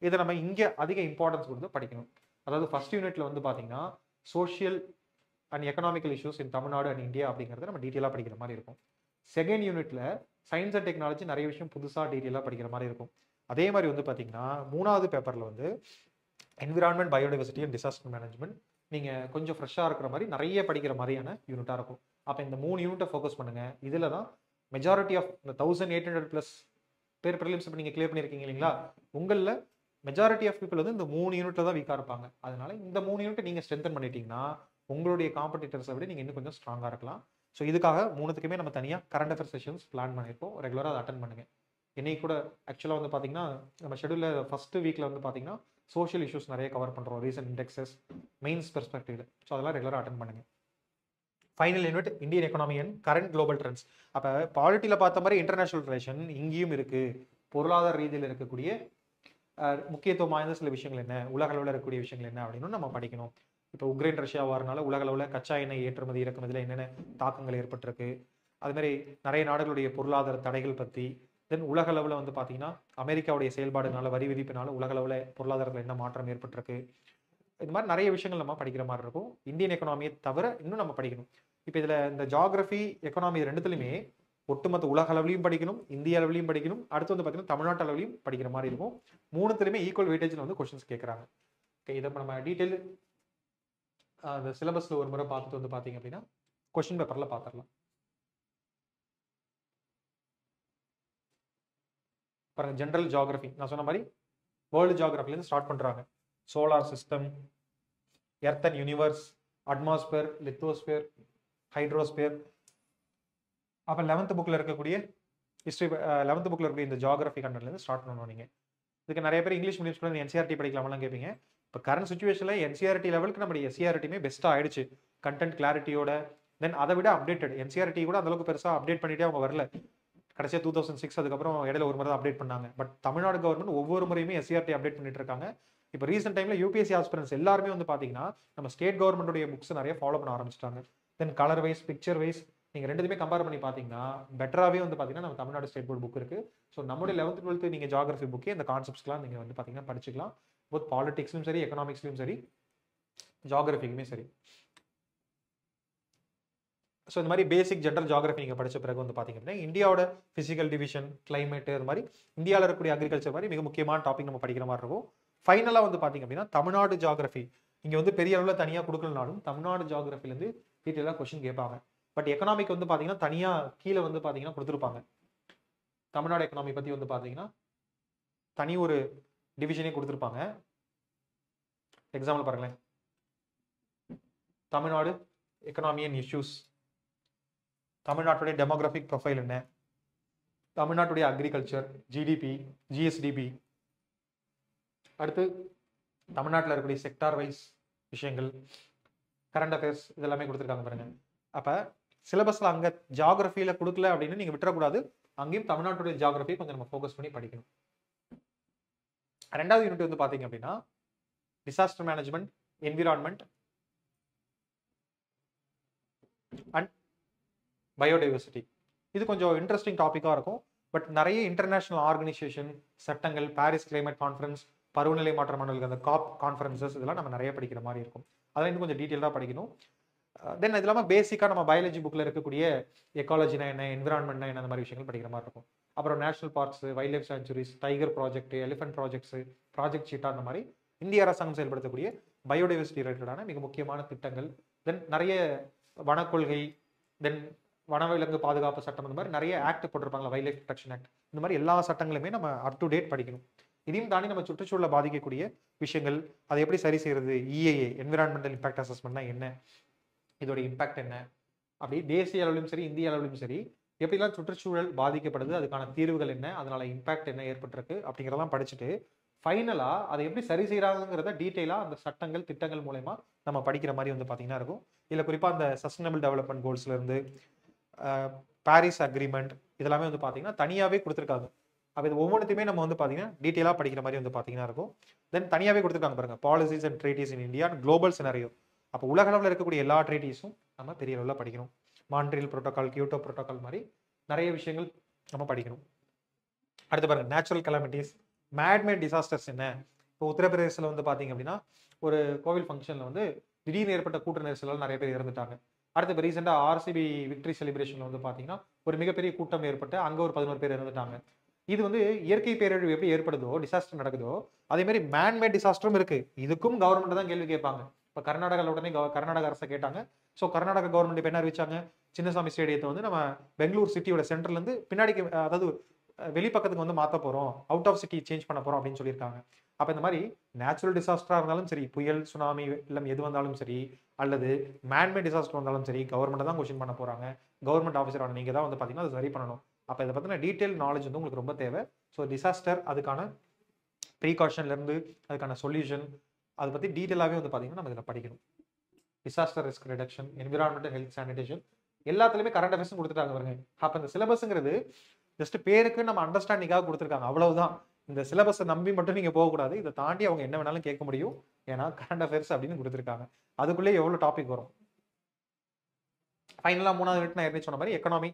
இதை நம்ம இங்க அதிக இம்பார்ட்டன்ஸ் கொடுத்து படிக்கணும். அதாவது ஃபர்ஸ்ட் யூனிட்ல வந்து பாத்தீங்கன்னா social and economical issues in Tamil Nadu and India அப்படிங்கறத நம்ம டீட்டெயிலா படிக்கிற மாதிரி இருக்கும். செகண்ட் யூனிட்ல சயின்ஸ் அண்ட் டெக்னாலஜி நிறைய விஷயம் புதுசா டீட்டெயிலா படிக்கிற மாதிரி இருக்கும். அதே மாதிரி வந்து பாத்தீங்கன்னா 3வது பேப்பர்ல வந்து environment, biodiversity and disaster management நீங்க கொஞ்சம் ஃப்ரெஷ்ஷா இருக்கிற மாதிரி நிறைய படிக்கிற மாதிரியான யூனிட்டா இருக்கும். அப்ப இந்த 3 யூனிட்டை ஃபோக்கஸ் பண்ணுங்க. இதுல தான் மெஜாரிட்டி ஆஃப் 1800+ பேர் ப்ரிலிம்ஸ் இப்போ நீங்க கிளியர் பண்ணிருக்கீங்க இல்லைங்களா, உங்கள மெஜாரிட்டி ஆஃப் பீப்புள் வந்து இந்த 3 யூனிட்ல தான் வீக்கா இருப்பாங்க. அதனால இந்த 3 யூனிட் நீங்க ஸ்ட்ரென்தன் பண்ணிட்டீங்கன்னா உங்களுடைய காம்படிட்டர்ஸை விட நீங்க இன்னும் கொஞ்சம் ஸ்ட்ராங்கா இருக்கலாம். ஸோ இதுக்காக 3த்துக்குமே நம்ம தனியாக கரண்ட் அஃபேர் செஷன்ஸ் பிளான் பண்ணியிருக்கோம். ரெகுலராக அதை அட்டன் பண்ணுங்க. இன்னைக்கு கூட ஆக்சுவலாக வந்து பார்த்தீங்கன்னா நம்ம ஷெடியூலில் ஃபர்ஸ்ட் வீக்கில் வந்து பார்த்தீங்கன்னா சோஷியல் இஷ்யூஸ் நிறைய கவர் பண்ணுறோம், ரீசன்ட் இண்டெக்ஸஸ், மெயின்ஸ் பெர்ஸ்பெக்டிவ்ல. ஸோ அதெல்லாம் ரெகுலராக அட்டன் பண்ணுங்க. Final unit Indian economy and current global trends. அப்போ பாலிட்டியில் பார்த்த மாதிரி இன்டர்நேஷனல் ரிலேஷன் இங்கேயும் இருக்கு. பொருளாதார ரீதியில் இருக்கக்கூடிய முக்கியத்துவம் வாய்ந்த சில விஷயங்கள் என்ன, உலக அளவில் இருக்கக்கூடிய விஷயங்கள் என்ன அப்படின்னு நம்ம படிக்கணும். இப்போ உக்ரைன் ரஷ்யா வாரனால உலக அளவில் கச்சா எண்ணெய் ஏற்றுமதி இறக்குமதியில் என்னென்ன தாக்கங்கள் ஏற்பட்டிருக்கு, அது மாதிரி நிறைய நாடுகளுடைய பொருளாதார தடைகள் பற்றி, தென் உலக அளவில் வந்து பார்த்தீங்கன்னா அமெரிக்காவுடைய செயல்பாடுனால, வரி விதிப்பினால உலக அளவில் பொருளாதாரத்தில் என்ன மாற்றம் ஏற்பட்டிருக்கு, இது மாதிரி நிறைய விஷயங்கள் நம்ம படிக்கிற மாதிரி இருக்கும். இந்தியன் எக்கனாமியை தவிர இன்னும் நம்ம படிக்கணும். இப்போ இதில் இந்த ஜியாகிரபி, எக்கனாமி ரெண்டுத்துலையுமே ஒட்டுமொத்த உலக அளவிலையும் படிக்கணும், இந்திய அளவிலையும் படிக்கணும், அடுத்து வந்து பார்த்தீங்கன்னா தமிழ்நாட்டு அளவிலையும் படிக்கிற மாதிரி இருக்கும். மூணுத்துலையுமே ஈக்குவல் வெயிட்டேஜில் வந்து கொஸ்டின்ஸ் கேட்குறாங்க. ஓகே, இதை நம்ம டீட்டெயில் அந்த சிலபஸில் ஒரு முறை பார்த்துட்டு வந்து பார்த்தீங்க அப்படின்னா கொஸ்டின் பேப்பரில் பார்த்துடலாம். பாருங்க, ஜென்ரல் ஜியாகிரபி நான் சொன்ன மாதிரி வேர்ல்டு ஜியாகிரபிலேருந்து ஸ்டார்ட் பண்ணுறாங்க. Solar system, earth and universe, atmosphere, lithosphere, hydrosphere. அப்போ 11th புக்கில் இருக்கக்கூடிய ஹிஸ்ட்ரி, 11th புக்கில் இருக்கக்கூடிய இந்த ஜியாகிரபி கண்டென்ட்லேருந்து ஸ்டார்ட் பண்ணணும் நீங்கள். இதுக்கு நிறைய பேர் இங்கிலீஷ் மீடியம் ஸ்டூடெண்ட் என்சிஆர்டி படிக்கலாமெல்லாம் கேட்பீங்க. இப்போ கரண்ட் சுச்சுவேஷனில் என்சிஆர்டி லெவலுக்கு நம்மளுடைய எஸ்சிஆர்டியுமே பெஸ்ட்டாக ஆயிடுச்சு கண்டென்ட் கிளாரிட்டியோட. தென் அதை விட அப்டேட்டட் என்சிஆர்டி கூட அந்தளவுக்கு பெருசாக அப்டேட் பண்ணிட்டே அவங்க வரல. கடைசியாக 2006 அதுக்கப்புறம் இடையில ஒரு முறை தான் அப்டேட் பண்ணாங்க. பட் தமிழ்நாடு கவர்மெண்ட் ஒவ்வொரு முறையுமே எஸ்சிஆர்டி அப்டேட் பண்ணிட்டு இருக்காங்க. இப்போ ரீசெண்ட் டைமில் யூபிஎஸ்சி ஆஸ்பிரன்ஸ் எல்லாருமே வந்து பார்த்தீங்கன்னா நம்ம ஸ்டேட் கவர்மெண்ட்டுடைய புக்ஸ் நிறைய ஃபாலோ பண்ண ஆரம்பிச்சிட்டாங்க. Then colour wise, picture wise நீங்கள் ரெண்டுமே கம்பேர் பண்ணி பார்த்தீங்கன்னா பெட்டராகவே வந்து பார்த்தீங்கன்னா நம்ம தமிழ்நாடு ஸ்டேட் போர்டு புக் இருக்குது. ஸோ நம்மளுடைய 11th 12th நீங்கள் ஜியாகிரபி புக்கே இந்த கான்செப்ட்ஸ்லாம் நீங்கள் வந்து பார்த்தீங்கன்னா படிச்சுக்கலாம். போத் பாலிடிக்ஸ்லையும் சரி, எக்கனாமிக்ஸ்லையும் சரி, ஜியாகிரபிக்குமே சரி. ஸோ இந்த மாதிரி பேசிக் ஜென்ரல் ஜியாகிரபி நீங்கள் படித்த பிறகு வந்து பார்த்தீங்க அப்படின்னா இந்தியாவோட ஃபிசிக்கல் டிவிஷன், கிளைமேட், அது மாதிரி இந்தியாவில் இருக்கக்கூடிய அக்ரிகல்ச்சர் மாதிரி மிக முக்கியமான டாபிக் நம்ம படிக்கிற மாதிரி இருக்கும். ஃபைனலாக வந்து பார்த்தீங்க அப்படின்னா தமிழ்நாடு ஜியாகிரபி இங்கே வந்து பெரிய அளவில் தனியாக கொடுக்கலனாலும் தமிழ்நாடு ஜியாகிரபிலேருந்து டீட்டெயிலாக கொஸ்டின் கேட்பாங்க. பட் எக்கனாமிக் வந்து பார்த்தீங்கன்னா தனியாக கீழே வந்து பார்த்தீங்கன்னா கொடுத்துருப்பாங்க. தமிழ்நாடு எக்கனாமி பற்றி வந்து பார்த்தீங்கன்னா தனி ஒரு டிவிஷனே கொடுத்துருப்பாங்க. எக்ஸாம்பிள் பாருங்களேன், தமிழ்நாடு எக்கனாமி அண்ட் இஷ்யூஸ், தமிழ்நாட்டுடைய டெமோகிராஃபிக் ப்ரொஃபைல் என்ன, தமிழ்நாட்டுடைய அக்ரிகல்ச்சர், ஜிடிபி, ஜிஎஸ்டிபி, அடுத்து தமிழ்நாட்டில் இருக்கக்கூடிய செக்டார் வைஸ் விஷயங்கள், கரண்ட் அஃபேர்ஸ், இதெல்லாமே கொடுத்துருக்காங்க பாருங்க. அப்போ சிலபஸில் அங்கே ஜியாகிரபியில் கொடுக்கல அப்படின்னு நீங்கள் விட்டுறக்கூடாது. அங்கேயும் தமிழ்நாட்டுடைய ஜியாகிரபி கொஞ்சம் நம்ம ஃபோக்கஸ் பண்ணி படிக்கணும். ரெண்டாவது யூனிட் வந்து பார்த்தீங்க அப்படின்னா disaster management, environment and biodiversity. இது கொஞ்சம் இன்ட்ரெஸ்டிங் டாப்பிக்காக இருக்கும். பட் நிறைய இன்டர்நேஷனல் ஆர்கனைசேஷன், சட்டங்கள், பாரிஸ் கிளைமேட் கான்ஃபரன்ஸ், பருவநிலை மாற்ற மண்டலுக்கு அந்த காப் கான்ஃபரன்சஸ், இதெல்லாம் நம்ம நிறைய படிக்கிற மாதிரி இருக்கும். அதெல்லாம் இன்னும் கொஞ்சம் டீட்டெயிலாக படிக்கணும். தென் இது இல்லாமல் பேசிக்காக நம்ம பயாலஜி புக்கில் இருக்கக்கூடிய எக்காலஜினா என்ன, என்விரான்மெண்ட்னா என்ன, அந்த மாதிரி விஷயங்கள் படிக்கிற மாதிரி இருக்கும். அப்புறம் national parks, wild life sanctuaries, tiger project, elephant projects, project cheetah, அந்த மாதிரி இந்திய அரசாங்கம் செயல்படுத்தக்கூடிய பயோடைவர்சிட்டி ரிலேட்டடான மிக முக்கியமான திட்டங்கள், தென் நிறைய வனக்கொள்கை, தென் வனவிலங்கு பாதுகாப்பு சட்டம், இந்த மாதிரி நிறைய ஆக்ட் போட்டிருப்பாங்களா, வைல்ட் லைஃப் ப்ரொடெக்ஷன் ஆக்ட், இந்த மாதிரி எல்லா சட்டங்களுமே நம்ம அப் டு டேட் படிக்கணும். இதையும் தாண்டி நம்ம சுற்றுச்சூழலை பாதிக்கக்கூடிய விஷயங்கள், அதை எப்படி சரி செய்யறது, இஏஏ என்விரான்மெண்டல் இம்பாக்ட் அசஸ்மெண்ட்னா என்ன, இதோட இம்பாக்ட் என்ன, அப்படி தேசிய அளவிலும் சரி இந்திய அளவிலும் சரி எப்படிலாம் சுற்றுச்சூழல் பாதிக்கப்படுது, அதுக்கான தீர்வுகள் என்ன, அதனால இம்பாக்ட் என்ன ஏற்பட்டிருக்கு அப்படிங்கிறதெல்லாம் படிச்சுட்டு ஃபைனலாக அதை எப்படி சரி செய்கிறாங்கிறத டீட்டெயிலாக அந்த சட்டங்கள், திட்டங்கள் மூலயமா நம்ம படிக்கிற மாதிரி வந்து பார்த்தீங்கன்னா இருக்கும். இதில் குறிப்பாக அந்த சஸ்டைனபிள் டெவலப்மெண்ட் கோல்ஸ்லேருந்து பாரிஸ் அக்ரிமெண்ட் இதெல்லாமே வந்து பார்த்தீங்கன்னா தனியாகவே கொடுத்துருக்காங்க. அப்போ இது ஒவ்வொன்றுத்தையுமே நம்ம வந்து பார்த்தீங்கன்னா டீட்டெயிலாக படிக்கிற மாதிரி வந்து பார்த்தீங்கன்னா இருக்கும். தென் தனியாகவே கொடுத்துருக்காங்க பாருங்க, policies and treaties in India and global scenario. அப்போ உலக அளவில் இருக்கக்கூடிய எல்லா ட்ரீட்டிஸும் நம்ம பெரிய அளவில் படிக்கணும். மான்ட்ரியல் புரோட்டோகால், கியோட்டோ புரோட்டோகால் மாதிரி நிறைய விஷயங்கள் நம்ம படிக்கணும். அடுத்து பாருங்க, நேச்சுரல் கலாமிட்டிஸ், மேட்மேட் டிசாஸ்டர்ஸ் என்ன. இப்போ உத்தரப்பிரதேசத்தில் வந்து பார்த்தீங்க அப்படின்னா ஒரு கோவில் ஃபங்க்ஷனில் வந்து திடீர்னு ஏற்பட்ட கூட்ட நெரிசலால் நிறைய பேர் இறந்துட்டாங்க. அடுத்து இப்போ ரீசெண்டாக ஆர்சிபி விக்டரி செலிப்ரேஷனில் வந்து பார்த்தீங்கன்னா ஒரு மிகப்பெரிய கூட்டம் ஏற்பட்டு அங்கே ஒரு 11 பேர் இறந்துட்டாங்க. இது வந்து இயற்கை பேரழிவு எப்படி ஏற்படுதோ, டிசாஸ்டர் நடக்குதோ, அதே மாதிரி மேன்மேட் டிசாஸ்டரும் இருக்கு. இதுக்கும் கவர்மெண்ட் தான் கேள்வி கேட்பாங்க. இப்போ கர்நாடகாவில் உடனே கர்நாடக அரசை கேட்டாங்க. ஸோ கர்நாடக கவர்மெண்ட் இப்போ என்ன அறிவிச்சாங்க, சின்னசாமி ஸ்டேடியத்தை வந்து நம்ம பெங்களூர் சிட்டியோட சென்டர்லேருந்து பின்னாடிக்கு, அதாவது வெளிப்பக்கத்துக்கு வந்து மாற்ற போகிறோம், அவுட் ஆஃப் சிட்டி சேஞ்ச் பண்ண போகிறோம் அப்படின்னு சொல்லியிருக்காங்க. அப்போ இந்த மாதிரி நேச்சுரல் டிசாஸ்டராக இருந்தாலும் சரி, புயல், சுனாமி, வெள்ளம் எது வந்தாலும் சரி, அல்லது மேன்மேட் டிசாஸ்டர் வந்தாலும் சரி, கவர்மெண்ட் தான் கொஸ்டின் பண்ண போகிறாங்க. கவர்மெண்ட் ஆஃபீஸரான நீங்கள் தான் வந்து பார்த்தீங்கன்னா அதை சரி பண்ணணும். அப்போ இதை பற்றின டீட்டெயில் நாலேஜ் வந்து உங்களுக்கு ரொம்ப தேவை. ஸோ டிசாஸ்டர், அதுக்கான ப்ரீகாஷன்லேருந்து அதுக்கான சொல்யூஷன், அதை பற்றி டீட்டெயிலாகவே வந்து பார்த்தீங்கன்னா நம்ம இதில் படிக்கணும். Disaster risk reduction, environmental health sanitation, எல்லாத்துலேயுமே கரண்ட் அஃபேர்ஸ் கொடுத்துட்டாங்க பாருங்க. அப்போ இந்த சிலபஸ்ங்கிறது ஜஸ்ட் பேருக்கு நம்ம அண்டர்ஸ்டாண்டிங்காக கொடுத்துருக்காங்க, அவ்வளவுதான். இந்த சிலபஸை நம்பி மட்டும் நீங்கள் போகக்கூடாது. இதை தாண்டி அவங்க என்ன வேணாலும் கேட்க முடியும். ஏன்னா கரண்ட் அஃபேர்ஸ் அப்படின்னு கொடுத்துருக்காங்க. அதுக்குள்ளே எவ்வளோ டாபிக் வரும். ஃபைனலாக 3வது யூனிட் நான் ஏற்கனவே சொன்ன மாதிரி எக்கனாமி.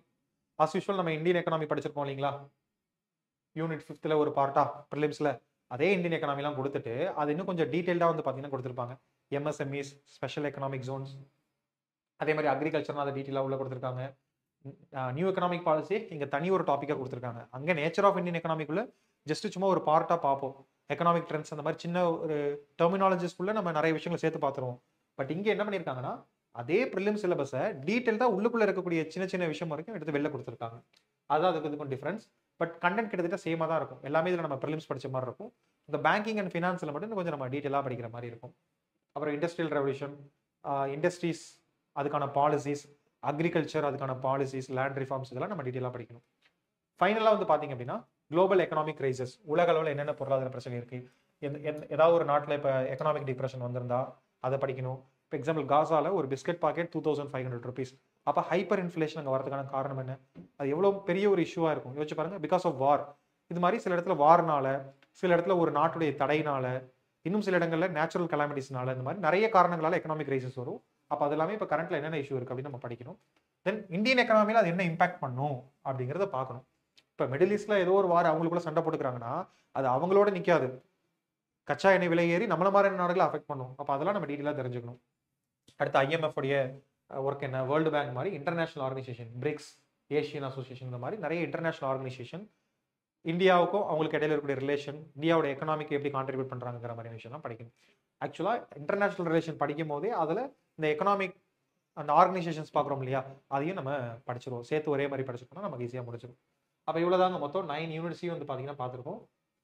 ஆஸ் யூஸ்வல் நம்ம இந்தியன் எக்கனாமி படிச்சிருக்கோம் இல்லைங்களா, யூனிட் 5th ஒரு பார்ட்டா ப்ரிலிம்ஸில். அதே இந்தியன் எக்கனாமிலாம் கொடுத்துட்டு அது இன்னும் கொஞ்சம் டீட்டெயில்டாக வந்து பார்த்தீங்கன்னா கொடுத்துருப்பாங்க. எம்எஸ்எம்இஸ், ஸ்பெஷல் எக்கனாமிக் ஜோன்ஸ், அதே மாதிரி அக்ரிகல்ச்சர்னா அதை டீட்டெயிலாக உள்ள கொடுத்துருக்காங்க. நியூ எக்கனாமிக் பாலிசி இங்கே தனி ஒரு டாப்பிக்காக கொடுத்துருக்காங்க. அங்கே நேச்சர் ஆஃப் இந்தியன் எக்கனாமிக்குள்ள ஜஸ்ட் சும்மா ஒரு பார்ட்டாக பார்ப்போம். எக்கனாமிக் ட்ரெண்ட்ஸ் அந்த மாதிரி சின்ன ஒரு டெர்மினாலஜிஸ்குள்ளே நம்ம நிறைய விஷயங்களை சேர்த்து பார்த்துருவோம். பட் இங்கே என்ன பண்ணியிருக்காங்கன்னா அதே ப்ரிலிம் சிலபஸை டீட்டெயில்டாக உள்ளுக்குள்ளே இருக்கக்கூடிய சின்ன சின்ன விஷயம் வரைக்கும் எடுத்து வெளில கொடுத்துருக்காங்க. அதுதான் அதுக்கு இதுக்கும் டிஃப்ரென்ஸ். பட் கண்டென்ட் கிட்டத்தட்ட சேமாக தான் இருக்கும். எல்லாமே இதில் நம்ம ப்ரிலிம்ஸ் படித்த மாதிரி இருக்கும். இந்த பேங்கிங் அண்ட் ஃபினான்ஸில் மட்டும் கொஞ்சம் நம்ம டீட்டெயிலாக படிக்கிற மாதிரி இருக்கும். அப்புறம் இண்டஸ்ட்ரியல் ரெவல்யூஷன், இண்டஸ்ட்ரீஸ் அதுக்கான பாலிசிஸ், அக்ரிகல்ச்சர் அதுக்கான பாலிசிஸ், லேண்ட் ரிஃபார்ம்ஸ் இதெல்லாம் நம்ம டீட்டெயிலாக படிக்கணும். ஃபைனலாக வந்து பார்த்தீங்க அப்படின்னா குளோபல் எக்கனாமிக் கிரைசஸ், உலக அளவில் என்னென்ன பொருளாதார பிரச்சனை இருக்குது, ஏதாவது ஒரு நாட்டில் இப்போ எக்கனாமிக் டிப்ரெஷன் வந்திருந்தா அதை படிக்கணும். இப்போ எக்ஸாம்பிள் காசாவில் ஒரு பிஸ்கட் பாக்கெட் 2500 rupees. அப்போ ஹைப்பர் இன்ஃப்ளேஷன் அங்கே வரதுக்கான காரணம் என்ன? அது எவ்வளோ பெரிய ஒரு இஷ்யூவாக இருக்கும் யோசிச்சு பாருங்க. பிகாஸ் ஆஃப் வார். இது மாதிரி சில இடத்துல வார்னால, சில இடத்துல ஒரு நாட்டுடைய தடையினால, இன்னும் சில இடங்களில் நேச்சுரல் கலாமிட்டிஸ்னால, இந்த மாதிரி நிறைய காரணங்களால எக்கனாமிக் கிரைசஸ் வரும். அப்போ அது எல்லாமே இப்போ கரண்ட்ல என்னென்ன இஷ்யூ இருக்குது அப்படின்னு நம்ம படிக்கணும். தென் இந்தியன் எக்கனாமியில் அது என்ன இம்பாக்ட் பண்ணும் அப்படிங்கிறத பார்க்கணும். இப்போ மிடில் ஈஸ்ட்ல ஏதோ ஒரு வார் அவங்களுக்குள்ள சண்டை போட்டுக்கிறாங்கன்னா அது அவங்களோட நிற்காது, கச்சா எண்ணெய் விலை ஏறி நம்மள மாதிரி நாடுகளை அஃபெக்ட் பண்ணும். அப்போ அதெல்லாம் நம்ம டீட்டெயிலாக தெரிஞ்சுக்கணும். அடுத்து IMF உடைய ஒர்க் என்ன, வேர்ல்டு பேங்க் மாதிரி international organisation, BRICS, Asian association, இந்த மாதிரி நிறைய இன்டர்நேஷனல் ஆர்கனைசேஷன் இந்தியாவுக்கும் அவங்களுக்கு இடையில இருக்கக்கூடிய ரிலேஷன், இந்தியாவோட எக்கனாமிக்கு எப்படி கான்ட்ரிபியூட் பண்ணுறாங்கிற மாதிரி விஷயம்லாம் படிக்கணும். ஆக்சுவலாக இன்டர்நேஷனல் ரிலேஷன் படிக்கும் போதே அதில் இந்த எக்கனாமிக் அந்த ஆர்கனைசேஷன்ஸ் பார்க்குறோம் இல்லையா, அதையும் நம்ம படிச்சிருவோம். சேர்த்து ஒரே மாதிரி படிச்சிருக்கோம்னா நமக்கு ஈஸியாக முடிச்சிடும். அப்போ இவ்வளோதாங்க மொத்தம் 9 யூனிட்ஸையும் வந்து பார்த்தீங்கன்னா பார்த்துருக்கோம்.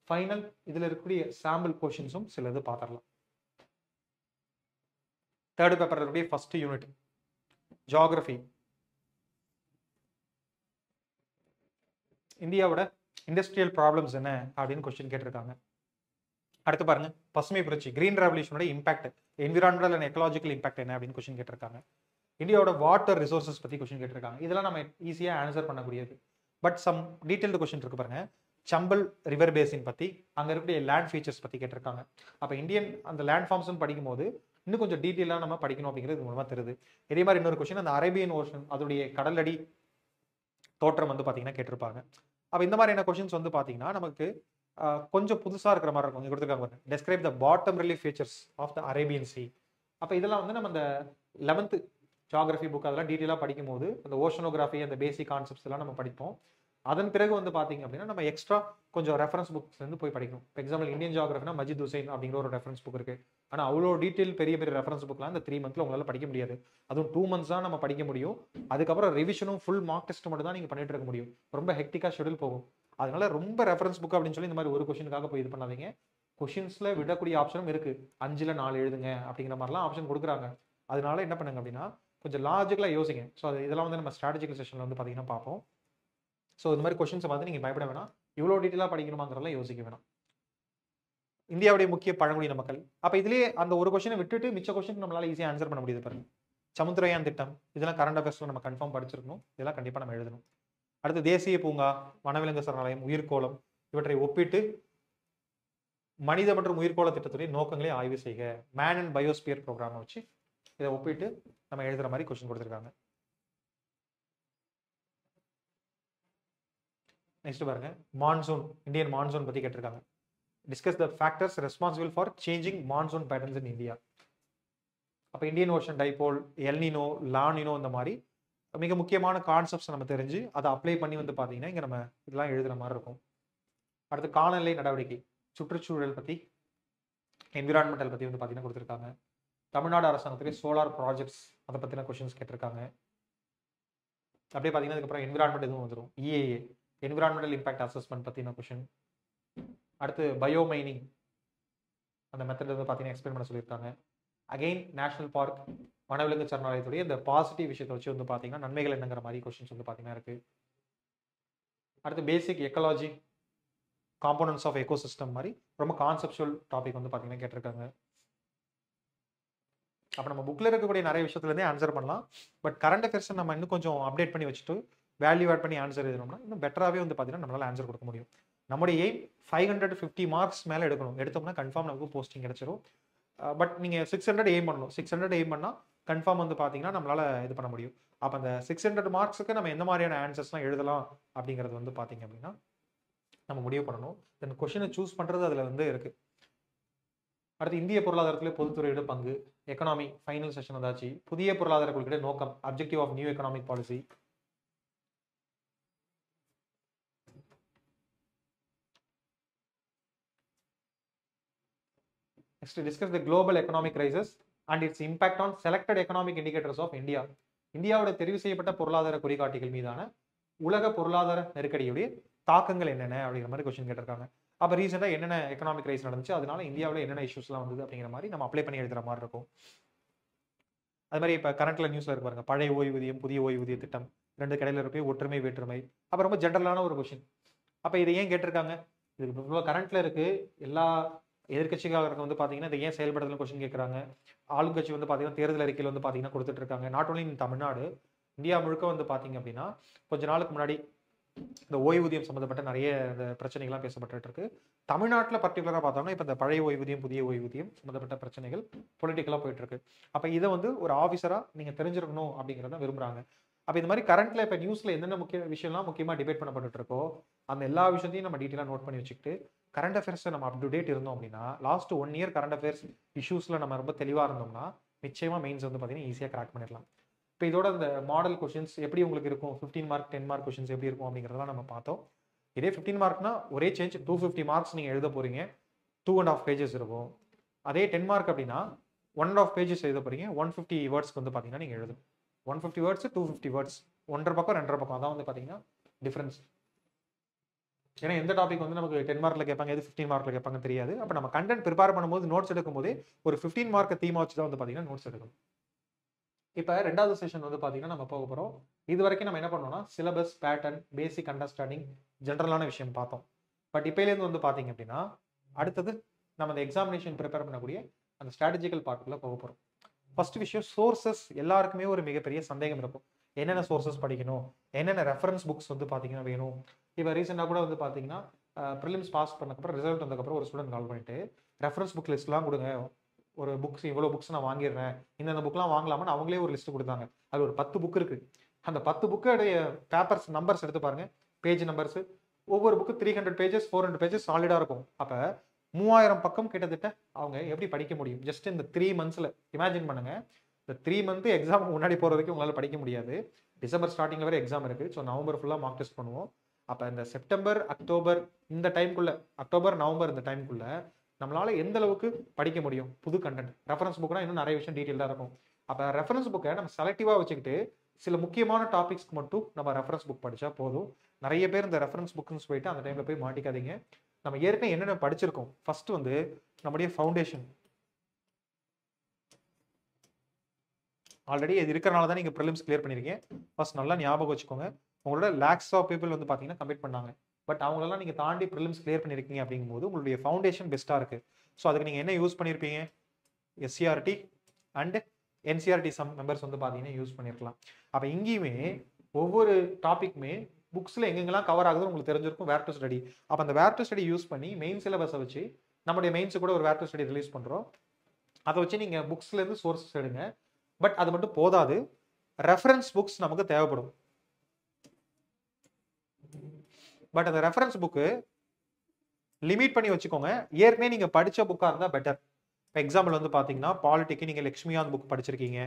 ஃபைனல் இதில் இருக்கக்கூடிய சாம்பிள் கொஷின்ஸும் சில இது பார்த்துடலாம். தேர்ட் பேப்பர் இருக்கக்கூடிய ஃபர்ஸ்ட் யூனிட் ஜியாகிரபி. இந்தியாவோட இண்டஸ்ட்ரியல் ப்ராப்ளம்ஸ் என்ன அப்படின்னு கொஸ்டின் கேட்டிருக்காங்க. அடுத்து பாருங்க, பசுமை புரட்சி, கிரீன் ரெவல்யூஷனோட impact, environmental and ecological impact என்ன அப்படின்னு கொஸ்டின் கேட்டிருக்காங்க. இந்தியாவோட வாட்டர் ரிசோர்சஸ் பற்றி கொஸ்டின் கேட்டிருக்காங்க. இதெல்லாம் நம்ம ஈஸியாக ஆன்சர் பண்ணக்கூடியது. பட் சம் டீட்டெயில்டு கொஸ்டின் இருக்கு பாருங்க. சம்பல் ரிவர் பேசின் பற்றி, அங்கே இருக்கக்கூடிய லேண்ட் ஃபீச்சர்ஸ் பற்றி கேட்டிருக்காங்க. அப்போ இந்தியன் அந்த லேண்ட் ஃபார்ம்ஸ் படிக்கும் போது இன்னும் கொஞ்சம் டீட்டெயிலாக நம்ம படிக்கணும் அப்படிங்கிறது மூலமாக தெரியுது. இதே மாதிரி இன்னொரு கொஸ்டின், அந்த அரேபியன் ஓஷன் அதோடைய கடலடி தோற்றம் வந்து பார்த்தீங்கன்னா கேட்டிருப்பாங்க. அப்போ இந்த மாதிரியான கொஸ்டின்ஸ் வந்து பார்த்தீங்கன்னா நமக்கு கொஞ்சம் புதுசாக இருக்கிற மாதிரி இருக்கும். இங்கே கொடுத்துருக்காங்க, describe the bottom relief features of the Arabian sea. அப்போ இதெல்லாம் வந்து நம்ம இந்த 11th ஜியாகிரபி புக் அதெல்லாம் டீட்டெயிலாக படிக்கும் போது அந்த ஓஷனோகிராஃபி அந்த பேசிக் கான்செப்ட்ஸ் எல்லாம் நம்ம படிப்போம். அதன் பிறகு வந்து பார்த்தீங்க அப்படின்னா நம்ம எக்ஸ்ட்ரா கொஞ்சம் ரெஃபரன்ஸ் புக்ஸ் வந்து போய் படிக்கணும். இப்போ எக்ஸாம்பிள் இந்தியன் ஜியாகிரபினா மஜித் ஹுசைன் அப்படிங்கிற ஒரு ரெஃபரன்ஸ் புக் இருக்கு. ஆனால் அவ்வளோ டீட்டெயில் பெரிய பெரிய ரெஃபரன்ஸ் புக்லாம் இந்த 3 months உங்களால் படிக்க முடியாது. அதுவும் 2 months தான் நம்ம படிக்க முடியும். அதுக்கப்புறம் ரிவிஷனும் ஃபுல் மார்க் டெஸ்ட் மட்டும் தான் நீங்கள் பண்ணிட்டு இருக்க முடியும். ரொம்ப ஹெக்டிக்காக ஷெடியூல் போகும். அதனால ரொம்ப ரெஃபரன்ஸ் புக் அப்படின்னு சொல்லி இந்த மாதிரி ஒரு கொஸ்டினுக்காக போய் இது பண்ணாதீங்க. கொஷின்ஸ்ல விடக்கூடிய ஆப்ஷனும் இருக்கு. 5ல் 4 எழுதுங்க அப்படிங்கிற மாதிரிலாம் ஆப்ஷன் கொடுக்குறாங்க. அதனால என்ன பண்ணுங்க அப்படின்னா கொஞ்சம் லாஜிக்கலாக யோசிங்க. ஸோ அது இதெல்லாம் வந்து நம்ம ஸ்ட்ராட்டஜிக்கல் செஷனில் வந்து பார்த்தீங்கன்னா பார்ப்போம். ஸோ இந்த மாதிரி கொஸ்டின்ஸை பார்த்து நீங்கள் பயப்பட வேணாம். இவ்வளோ டீட்டெயிலாக படிக்கணுமாங்கிறதெல்லாம் யோசிக்க வேணாம். இந்தியாவுடைய முக்கிய பழங்குடியின மக்கள், அப்போ இதுலேயே அந்த ஒரு கொஸ்டினை விட்டுட்டு மிச்ச கொஸ்டின் நம்மளால ஈஸியாக ஆன்சர் பண்ண முடியுது பாருங்க. சமுத்திரயான் திட்டம், இதெல்லாம் கரண்ட் அஃபேர்ஸில் நம்ம கன்ஃபார்ம் படிச்சிருக்கணும். இதெல்லாம் கண்டிப்பாக நம்ம எழுதணும். அடுத்து தேசிய பூங்கா, வனவிலங்கு சரணாலயம், உயிர்கோளம் இவற்றை ஒப்பிட்டு மனித மற்றும் உயிர்கோள திட்டத்துடைய நோக்கங்களை ஆய்வு செய்க. மேன் அண்ட் பயோஸ்பியர் ப்ரோக்ராமை வச்சு இதை ஒப்பிட்டு நம்ம எழுதுற மாதிரி கொஸ்டின் கொடுத்துருக்காங்க. நெக்ஸ்ட் பாருங்க, மான்சூன், இந்தியன் மான்சூன் பத்தி கேட்டிருக்காங்க. Discuss the factors responsible for changing monsoon patterns in India. அப்போ Indian ocean dipole, El Nino, La Nina இந்த மாதிரி மிக முக்கியமான கான்செப்ட்ஸ் நம்ம தெரிஞ்சு அதை அப்ளை பண்ணி வந்து பார்த்தீங்கன்னா இங்கே நம்ம இதெல்லாம் எழுதுற மாதிரி இருக்கும். அடுத்து காலநிலை நடவடிக்கை, சுற்றுச்சூழல் பற்றி, என்விரான்மெண்டல் பற்றி வந்து பார்த்தீங்கன்னா கொடுத்துருக்காங்க. தமிழ்நாடு அரசாங்கத்துடைய சோலார் ப்ராஜெக்ட்ஸ் அதை பற்றின கொஷின்ஸ் கேட்டிருக்காங்க. அப்படியே பார்த்தீங்கன்னா அதுக்கப்புறம் என்விரான்மெண்ட் எதுவும் வந்துடும். EAA, என்விரான்மெண்டல் இம்பாக்ட் அசஸ்மெண்ட் பற்றின கொஷின். அடுத்து பயோமைனிங் அந்த மெத்தட் வந்து பார்த்தீங்கன்னா எக்ஸ்பிளைன் பண்ண சொல்லியிருக்காங்க. அகெயின் நேஷனல் பார்க், வனவிலங்கு சரணாலயத்துடைய இந்த பாசிட்டிவ் விஷயத்தை வச்சு வந்து பார்த்தீங்கன்னா நன்மைகள் என்னங்கிற மாதிரி கொஸ்டின்ஸ் வந்து பார்த்தீங்கன்னா இருக்கு. அடுத்து பேசிக் எக்கலாஜி, காம்போனன்ட்ஸ் ஆஃப் எக்கோசிஸ்டம் மாதிரி ரொம்ப கான்செப்சுவல் டாபிக் வந்து பார்த்தீங்கன்னா கேட்டிருக்காங்க. அப்போ நம்ம புக்கில் இருக்கக்கூடிய நிறைய விஷயத்துலேருந்தே ஆன்சர் பண்ணலாம். பட் கரண்ட் அஃபேர்ஸை நம்ம இன்னும் கொஞ்சம் அப்டேட் பண்ணி வச்சுட்டு வேல்யூ ஆட் பண்ணி ஆன்சர் எழுதணும்னா இன்னும் பெட்டராகவே வந்து பார்த்தீங்கன்னா நம்மளால் ஆன்சர் கொடுக்க முடியும். நம்முடைய எய்ம் 550 மார்க்ஸ் மேலே எடுக்கணும். எடுத்தோம்னா கன்ஃபார்ம் நமக்கு போஸ்டிங் கிடைச்சிரும். பட் நீங்கள் 600 எய்ம் பண்ணணும். 600 எய்ம் பண்ணால் கன்ஃபார்ம் வந்து பார்த்தீங்கன்னா நம்மளால் இது பண்ண முடியும். அப்போ அந்த 600 மார்க்ஸுக்கு நம்ம எந்த மாதிரியான ஆன்சர்ஸ்லாம் எழுதலாம் அப்படிங்கிறது வந்து பார்த்தீங்க அப்படின்னா நம்ம முடிவு பண்ணணும். தென் கொஷினை சூஸ் பண்ணுறது அதில் வந்து இருக்குது. அடுத்து இந்திய பொருளாதாரத்தில் பொதுத்துறையோட பங்கு, எக்கனாமி ஃபைனல் செஷன் வந்தாச்சு. புதிய பொருளாதார கொள்கை நோக்கம், objective of new economic policy. Next discuss the global economic crisis and its impact on selected economic indicators of India. இந்தியாவோட தெரிவு செய்யப்பட்ட பொருளாதார குறிகாட்டிகள் மீதான உலக பொருளாதார நெருக்கடியுடைய தாக்கங்கள் என்னென்ன அப்படிங்கிற மாதிரி கொஸ்டின் கேட்டிருக்காங்க. அப்போ ரீசெண்டாக என்னென்ன எக்கனாமிக் கிரைஸ் நடந்துச்சு, அதனால இந்தியாவில் என்னென்ன இஷ்யூஸ்லாம் வந்தது அப்படிங்கிற மாதிரி நம்ம அப்ளை பண்ணி எழுதுற மாதிரி இருக்கும். அது மாதிரி இப்போ கரண்ட்ல நியூஸ்ல இருக்கு பாருங்க, பழைய ஓய்வூதியம் புதிய ஓய்வூதிய திட்டம், ரெண்டு கடையில் இருப்பே ஒற்றுமை வேற்றுமை. அப்போ ரொம்ப ஜென்ரலான ஒரு கொஸ்டின். அப்போ இதை ஏன் கேட்டிருக்காங்க, இது கரண்ட்ல இருக்கு, எல்லா எதிர்கட்சிக்காரங்க வந்து பார்த்தீங்கன்னா இதை ஏன் செயல்படுத்தல கொஸ்டின் கேட்குறாங்க. ஆளுங்கட்சி வந்து பார்த்தீங்கன்னா தேர்தல் அறிக்கையில் வந்து பார்த்தீங்கன்னா கொடுத்துட்டு இருக்காங்க. Not only in Tamil Nadu, India முழுக்க வந்து பார்த்தீங்க அப்படின்னா கொஞ்ச நாளுக்கு முன்னாடி இந்த ஓய்வூதியம் சம்மந்தப்பட்ட நிறைய இந்த பிரச்சனைகள்லாம் பேசப்பட்டு இருக்கு. தமிழ்நாட்டில் பர்டிகுலராக பார்த்தோம்னா இப்போ இந்த பழைய ஓய்வூதியம் புதிய ஓய்வூதியம் சம்மந்தப்பட்ட பிரச்சனைகள் பொலிட்டிக்கலாக போயிட்டு இருக்கு. அப்போ இதை வந்து ஒரு ஆஃபீஸராக நீங்கள் தெரிஞ்சிருக்கணும் அப்படிங்கிறத விரும்புகிறாங்க. அப்போ இந்த மாதிரி கரண்ட்ல இப்போ நியூஸ்ல என்னென்ன முக்கிய விஷயம்லாம் முக்கியமாக டிபேட் பண்ணப்பட்டு இருக்கோ அந்த எல்லா விஷயத்தையும் நம்ம டீட்டெயிலாக நோட் பண்ணி வச்சுக்கிட்டு கரண்ட் அஃபேர்ஸை நம்ம அப் டு டேட் இருந்தோம் அப்படின்னா லாஸ்ட் 1 இயர் கரண்ட் அஃபேர்ஸ் இஷ்யூஸ்ல நம்ம ரொம்ப தெளிவாக இருந்தோம்னா நிச்சயமா மெயின்ஸ் வந்து பார்த்தீங்கன்னா ஈஸியாக கிராக் பண்ணிடலாம். இப்போ இதோட இந்த மாடல் கொஸ்டின்ஸ் எப்படி உங்களுக்கு இருக்கும், 15 மார்க் 10 மார்க் கொஸ்டின்ஸ் எப்படி இருக்கும் அப்படிங்கிறதெல்லாம் நம்ம பார்த்தோம். இதே 15 மார்க்னா ஒரே சேஞ்ச் 250 மார்க்ஸ் நீங்கள் எழுத போறீங்க, 2.5 பேஜஸ் இருக்கும். அதே 10 மார்க் அப்படின்னா 1.5 பேஜஸ் எழுத போறீங்க, 150 வேர்ட்ஸ்க்கு வந்து பார்த்தீங்கன்னா நீங்கள் எழுதணும். 150 வேர்ட்ஸ் 250 வேர்ட்ஸ், 1.5 பக்கம் 2.5 பக்கம், அதான் வந்து பார்த்தீங்கன்னா டிஃபரன்ஸ். ஏன்னா எந்த டாபிக் வந்து நமக்கு 10 மார்க்ல கேட்பாங்க, எது 15 மார்க்ல கேட்பாங்க தெரியாது. அப்போ நம்ம கண்டென்ட் ப்ரிப்பேர் பண்ணும்போது நோட்ஸ் எடுக்கும் போதே ஒரு 15 மார்க் தீமா வச்சு தான் வந்து பார்த்தீங்கன்னா நோட்ஸ் எடுக்கணும். இப்போ ரெண்டாவது செஷன் வந்து பார்த்தீங்கன்னா நம்ம போக போகிறோம். இது வரைக்கும் நம்ம என்ன பண்ணோம்னா சிலபஸ், பேட்டர்ன், பேசிக் அண்டர்ஸ்டாண்டிங், ஜென்ரலான விஷயம் பார்த்தோம். பட் இப்போலேருந்து வந்து பார்த்தீங்க அப்படின்னா அடுத்தது நம்ம இந்த எக்ஸாமினேஷன் ப்ரிப்பேர் பண்ணக்கூடிய அந்த ஸ்ட்ராட்டஜிக்கல் பார்ட்டுக்குள்ள போக போகிறோம். ஃபர்ஸ்ட் விஷயம் சோர்சஸ். எல்லாருக்குமே ஒரு மிகப்பெரிய சந்தேகம் இருக்கும், என்னென்ன சோர்சஸ் படிக்கணும், என்னென்ன ரெஃபரன்ஸ் புக்ஸ் வந்து பார்த்தீங்கன்னா வேணும். இப்போ ரீசெண்டாக கூட வந்து பார்த்தீங்கன்னா ப்ரிலிம்ஸ் பாஸ் பண்ணக்கப்புறம் ரிசல்ட் வந்ததுக்கப்புறம் ஒரு ஸ்டூடெண்ட் கால் பண்ணிட்டு ரெஃபரன்ஸ் புக் லிஸ்ட்லாம் கொடுங்க, ஒரு புக்ஸ் இவ்வளோ புக்ஸ் நான் வாங்கிடுறேன், இந்த புக்லாம் வாங்கலாமான்னு அவங்களே ஒரு லிஸ்ட் கொடுத்தாங்க. அது ஒரு 10 புக் இருக்கு. அந்த 10 புக்கோடைய பேப்பர்ஸ் நம்பர்ஸ் எடுத்து பாருங்க, பேஜ் நம்பர்ஸ், ஒவ்வொரு புக்கு 300 பேஜஸ் 400 பேஜஸ் சாலிடா இருக்கும். அப்போ 3000 பக்கம் கிட்டத்தட்ட அவங்க எப்படி படிக்க முடியும் ஜஸ்ட் இந்த 3 மந்த்ஸ்ல? இமேஜின் பண்ணுங்க, இந்த 3 மந்த் எக்ஸாம் முன்னாடி போற வரைக்கும் உங்களால படிக்க முடியாது. டிசம்பர் ஸ்டார்டிங்ல வரை எக்ஸாம் இருக்கு. ஸோ நவம்பர் ஃபுல்லா மார்க் டெஸ்ட் பண்ணுவோம். அப்போ இந்த செப்டம்பர் அக்டோபர் இந்த டைம்குள்ள, அக்டோபர் நவம்பர் இந்த டைம்குள்ள நம்மளால எந்த அளவுக்கு படிக்க முடியும் புது கண்டென்ட். ரெஃபரன்ஸ் புக்னா இன்னும் நிறைய விஷயம் டீட்டெயிலாக இருக்கும். அப்போ ரெஃபரன்ஸ் புக்கை நம்ம செலக்டிவாக வச்சுக்கிட்டு சில முக்கியமான டாபிக்ஸ்க்கு மட்டும் நம்ம ரெஃபரன்ஸ் புக் படிச்சா போதும். நிறைய பேர் இந்த ரெஃபரன்ஸ் புக்னு போயிட்டு அந்த டைம்ல போய் மாட்டிக்காதீங்க. நம்ம ஏற்கனவே என்னென்ன படிச்சிருக்கோம், ஃபர்ஸ்ட் வந்து நம்முடைய ஃபவுண்டேஷன் ஆல்ரெடி இது இருக்கிறனால தான் நீங்கள் ப்ரிலிம்ஸ் கிளியர் பண்ணிருக்கீங்க. ஃபர்ஸ்ட் நல்லா ஞாபகம் வச்சுக்கோங்க, உங்களோட லேக்ஸ் ஆஃப் பீப்புள் வந்து பார்த்தீங்கன்னா கம்ப்ளீட் பண்ணாங்க. பட் அவங்களெல்லாம் நீங்கள் தாண்டி ப்ரிலிம்ஸ் கிளியர் பண்ணியிருக்கீங்க அப்படிங்கும்போது உங்களுடைய ஃபவுண்டேஷன் பெஸ்ட்டாக இருக்கு. ஸோ அதுக்கு நீங்கள் என்ன யூஸ் பண்ணியிருப்பீங்க, SCRT and NCRT some members வந்து பார்த்தீங்கன்னா யூஸ் பண்ணியிருக்கலாம். அப்போ இங்கேயுமே ஒவ்வொரு டாபிக்குமே புக்ஸில் எங்கெங்கெல்லாம் கவர் ஆகுதுன்னு உங்களுக்கு தெரிஞ்சிருக்கும் வேர் டு ஸ்டடி. அப்போ அந்த வேர் டு ஸ்டடி யூஸ் பண்ணி மெயின் சிலபஸை வச்சு நம்முடைய மெயின்ஸு கூட ஒரு வேர் டு ஸ்டடி ரிலீஸ் பண்ணுறோம். அதை வச்சு நீங்கள் புக்ஸ்லேருந்து சோர்ஸஸ் எடுங்க. பட் அது மட்டும் போதாது, ரெஃபரன்ஸ் புக்ஸ் நமக்கு தேவைப்படும். பட் அந்த ரெஃபரன்ஸ் புக்கு லிமிட் பண்ணி வச்சுக்கோங்க. ஏற்கனவே நீங்க படிச்ச புக்கா இருந்தா பெட்டர். இப்போ எக்ஸாம்பிள் வந்து பாத்தீங்கன்னா பாலிட்டிக்கு நீங்க லட்சுமிகாந்த் புக் படிச்சிருக்கீங்க,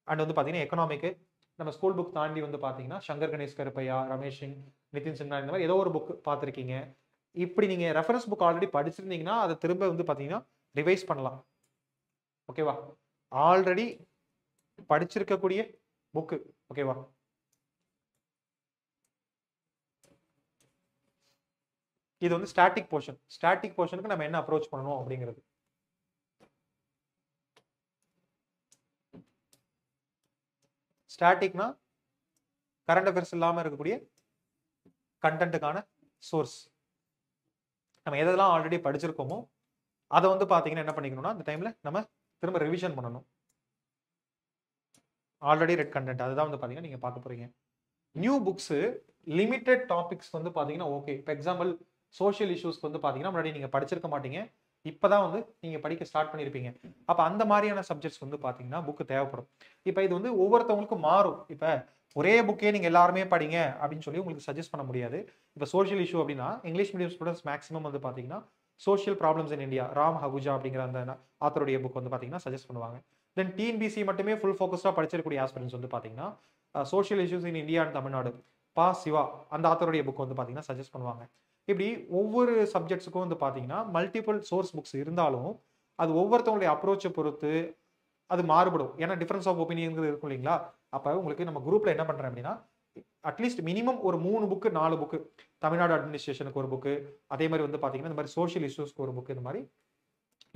அண்ட் வந்து பாத்தீங்கன்னா எக்கனாமிக்கு நம்ம ஸ்கூல் புக் தாண்டி வந்து பாத்தீங்கன்னா சங்கர் கணேஷ் கருப்பையா, ரமேஷ் சிங், நிதின் சின்ஹா, இந்த மாதிரி ஏதோ ஒரு புக் பார்த்துருக்கீங்க. இப்படி நீங்க ரெஃபரன்ஸ் புக் ஆல்ரெடி படிச்சிருந்தீங்கன்னா அதை திரும்ப வந்து பாத்தீங்கன்னா ரிவைஸ் பண்ணலாம். ஓகேவா, ஆல்ரெடி படிச்சிருக்கக்கூடிய புக்கு. ஓகேவா, இது வந்து ஸ்டாட்டிக் போர்ஷன். ஸ்டாட்டிக் போர்ஷனுக்கு நம்ம என்ன அப்ரோச் பண்ணணும் அப்படிங்கிறது. ஸ்டாட்டிக்னா கரண்ட் அஃபேர்ஸ் இல்லாம இருக்கக்கூடிய கண்டென்ட்டுக்கான சோர்ஸ். நம்ம எதெல்லாம் ஆல்ரெடி படிச்சிருக்கோமோ அதை வந்து பாத்தீங்கன்னா என்ன பண்ணிக்கணும்னா அந்த டைம்ல நம்ம திரும்ப ரிவிஷன் பண்ணணும். ஆல்ரெடி ரெட் கண்டென்ட் அதுதான் வந்து பாத்தீங்கன்னா நீங்க பார்க்க போறீங்க. நியூ புக்ஸ் லிமிடெட் டாபிக்ஸ் வந்து பாத்தீங்கன்னா ஓகே. இப்போ எக்ஸாம்பிள் சோஷியல் இஷ்யூஸ்க்கு வந்து பாத்தீங்கன்னா முன்னாடி நீங்க படிச்சிருக்க மாட்டீங்க, இப்பதான் வந்து நீங்க படிக்க ஸ்டார்ட் பண்ணிருப்பீங்க. அப்ப அந்த மாதிரியான சப்ஜெக்ட்ஸ் வந்து பாத்தீங்கன்னா புக் தேவைப்படும். இப்ப இது வந்து ஒவ்வொருத்தவங்களுக்கும் மாறும். இப்ப ஒரே புக்கே நீங்க எல்லாருமே படிங்க அப்படின்னு சொல்லி உங்களுக்கு சஜஸ்ட் பண்ண முடியாது. இப்ப சோஷியல் இஷ்யூ அப்படின்னா இங்கிலீஷ் மீடியம் ஸ்டூடெண்ட்ஸ் மேக்ஸிமம் வந்து பாத்தீங்கன்னா social problems in India, Ram Ahuja அப்படிங்கிற அந்த ஆத்தருடைய புக் வந்து பாத்தீங்கன்னா சஜஸ்ட் பண்ணுவாங்க. தென் டிஎன்பிசி மட்டுமே ஃபுல் ஃபோக்கஸ்டா படிச்சிருக்கக்கூடிய ஆஸ்பிரன்ஸ் வந்து பாத்தீங்கன்னா social issues in India and Tamil Nadu, Pa Siva அந்த ஆத்தருடைய புக் வந்து பாத்தீங்கன்னா சஜஸ்ட் பண்ணுவாங்க. இப்படி ஒவ்வொரு சப்ஜெக்ட்ஸுக்கும் வந்து பாத்தீங்கன்னா மல்டிபிள் சோர்ஸ் புக்ஸ் இருந்தாலும் அது ஒவ்வொருத்தவங்களுடைய அப்ரோச்சை பொறுத்து அது மாறுபடும். ஏன்னா டிஃபரன்ஸ் ஆஃப் ஒப்பீனியன்ங்கிறது இருக்கும் இல்லைங்களா? அப்போ உங்களுக்கு நம்ம குரூப்ல என்ன பண்றேன் அப்படின்னா, அட்லீஸ்ட் மினிமம் ஒரு 3 புக்கு 4 புக்கு, தமிழ்நாடு அட்மினிஸ்ட்ரேஷனுக்கு ஒரு புக்கு, அதே மாதிரி வந்து பார்த்தீங்கன்னா இந்த மாதிரி சோஷியல் இஷ்யூஸ்க்கு ஒரு புக்கு, இந்த மாதிரி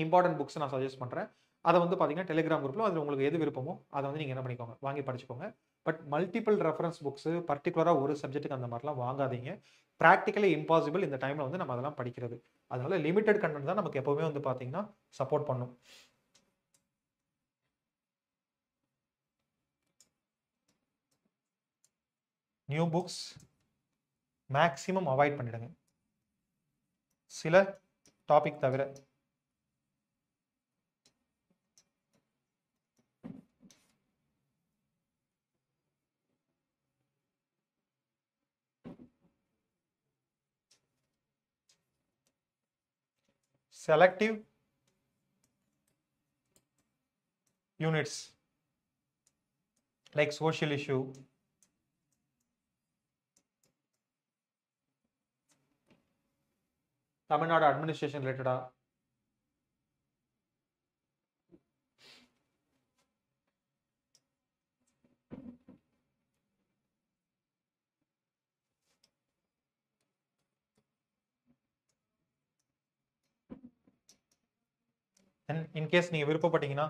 இம்பார்ட்டன்ட் புக்ஸ் நான் சஜஸ்ட் பண்றேன். அதை வந்து பார்த்தீங்கன்னா டெலிகிராம் குரூப்ல அதில் உங்களுக்கு எது விருப்பமோ அதை வந்து நீங்க என்ன பண்ணிக்கோங்க, வாங்கி படிச்சுக்கோங்க. பட் மல்டிபிள் ரெஃபரன்ஸ் புக்ஸ் பர்டிகுலராக ஒரு சப்ஜெக்ட்டுக்கு அந்த மாதிரிலாம் வாங்காதீங்க. ப்ராக்டிக்கலி இம்பாசிபிள் இந்த டைம்ல வந்து நம்ம அதெல்லாம் படிக்கிறது. அதனால லிமிடெட் கண்டென்ட் தான் நமக்கு எப்பவுமே வந்து பார்த்தீங்கன்னா சப்போர்ட் பண்ணும். நியூ புக்ஸ் மேக்ஸிமம் அவாய்ட் பண்ணிடுங்க, சில டாபிக் தவிர. Selective units like social issue, Tamil Nadu administration ரிலேட்டடா, இன்கேஸ் நீங்க விருப்பப்பட்டீங்கன்னா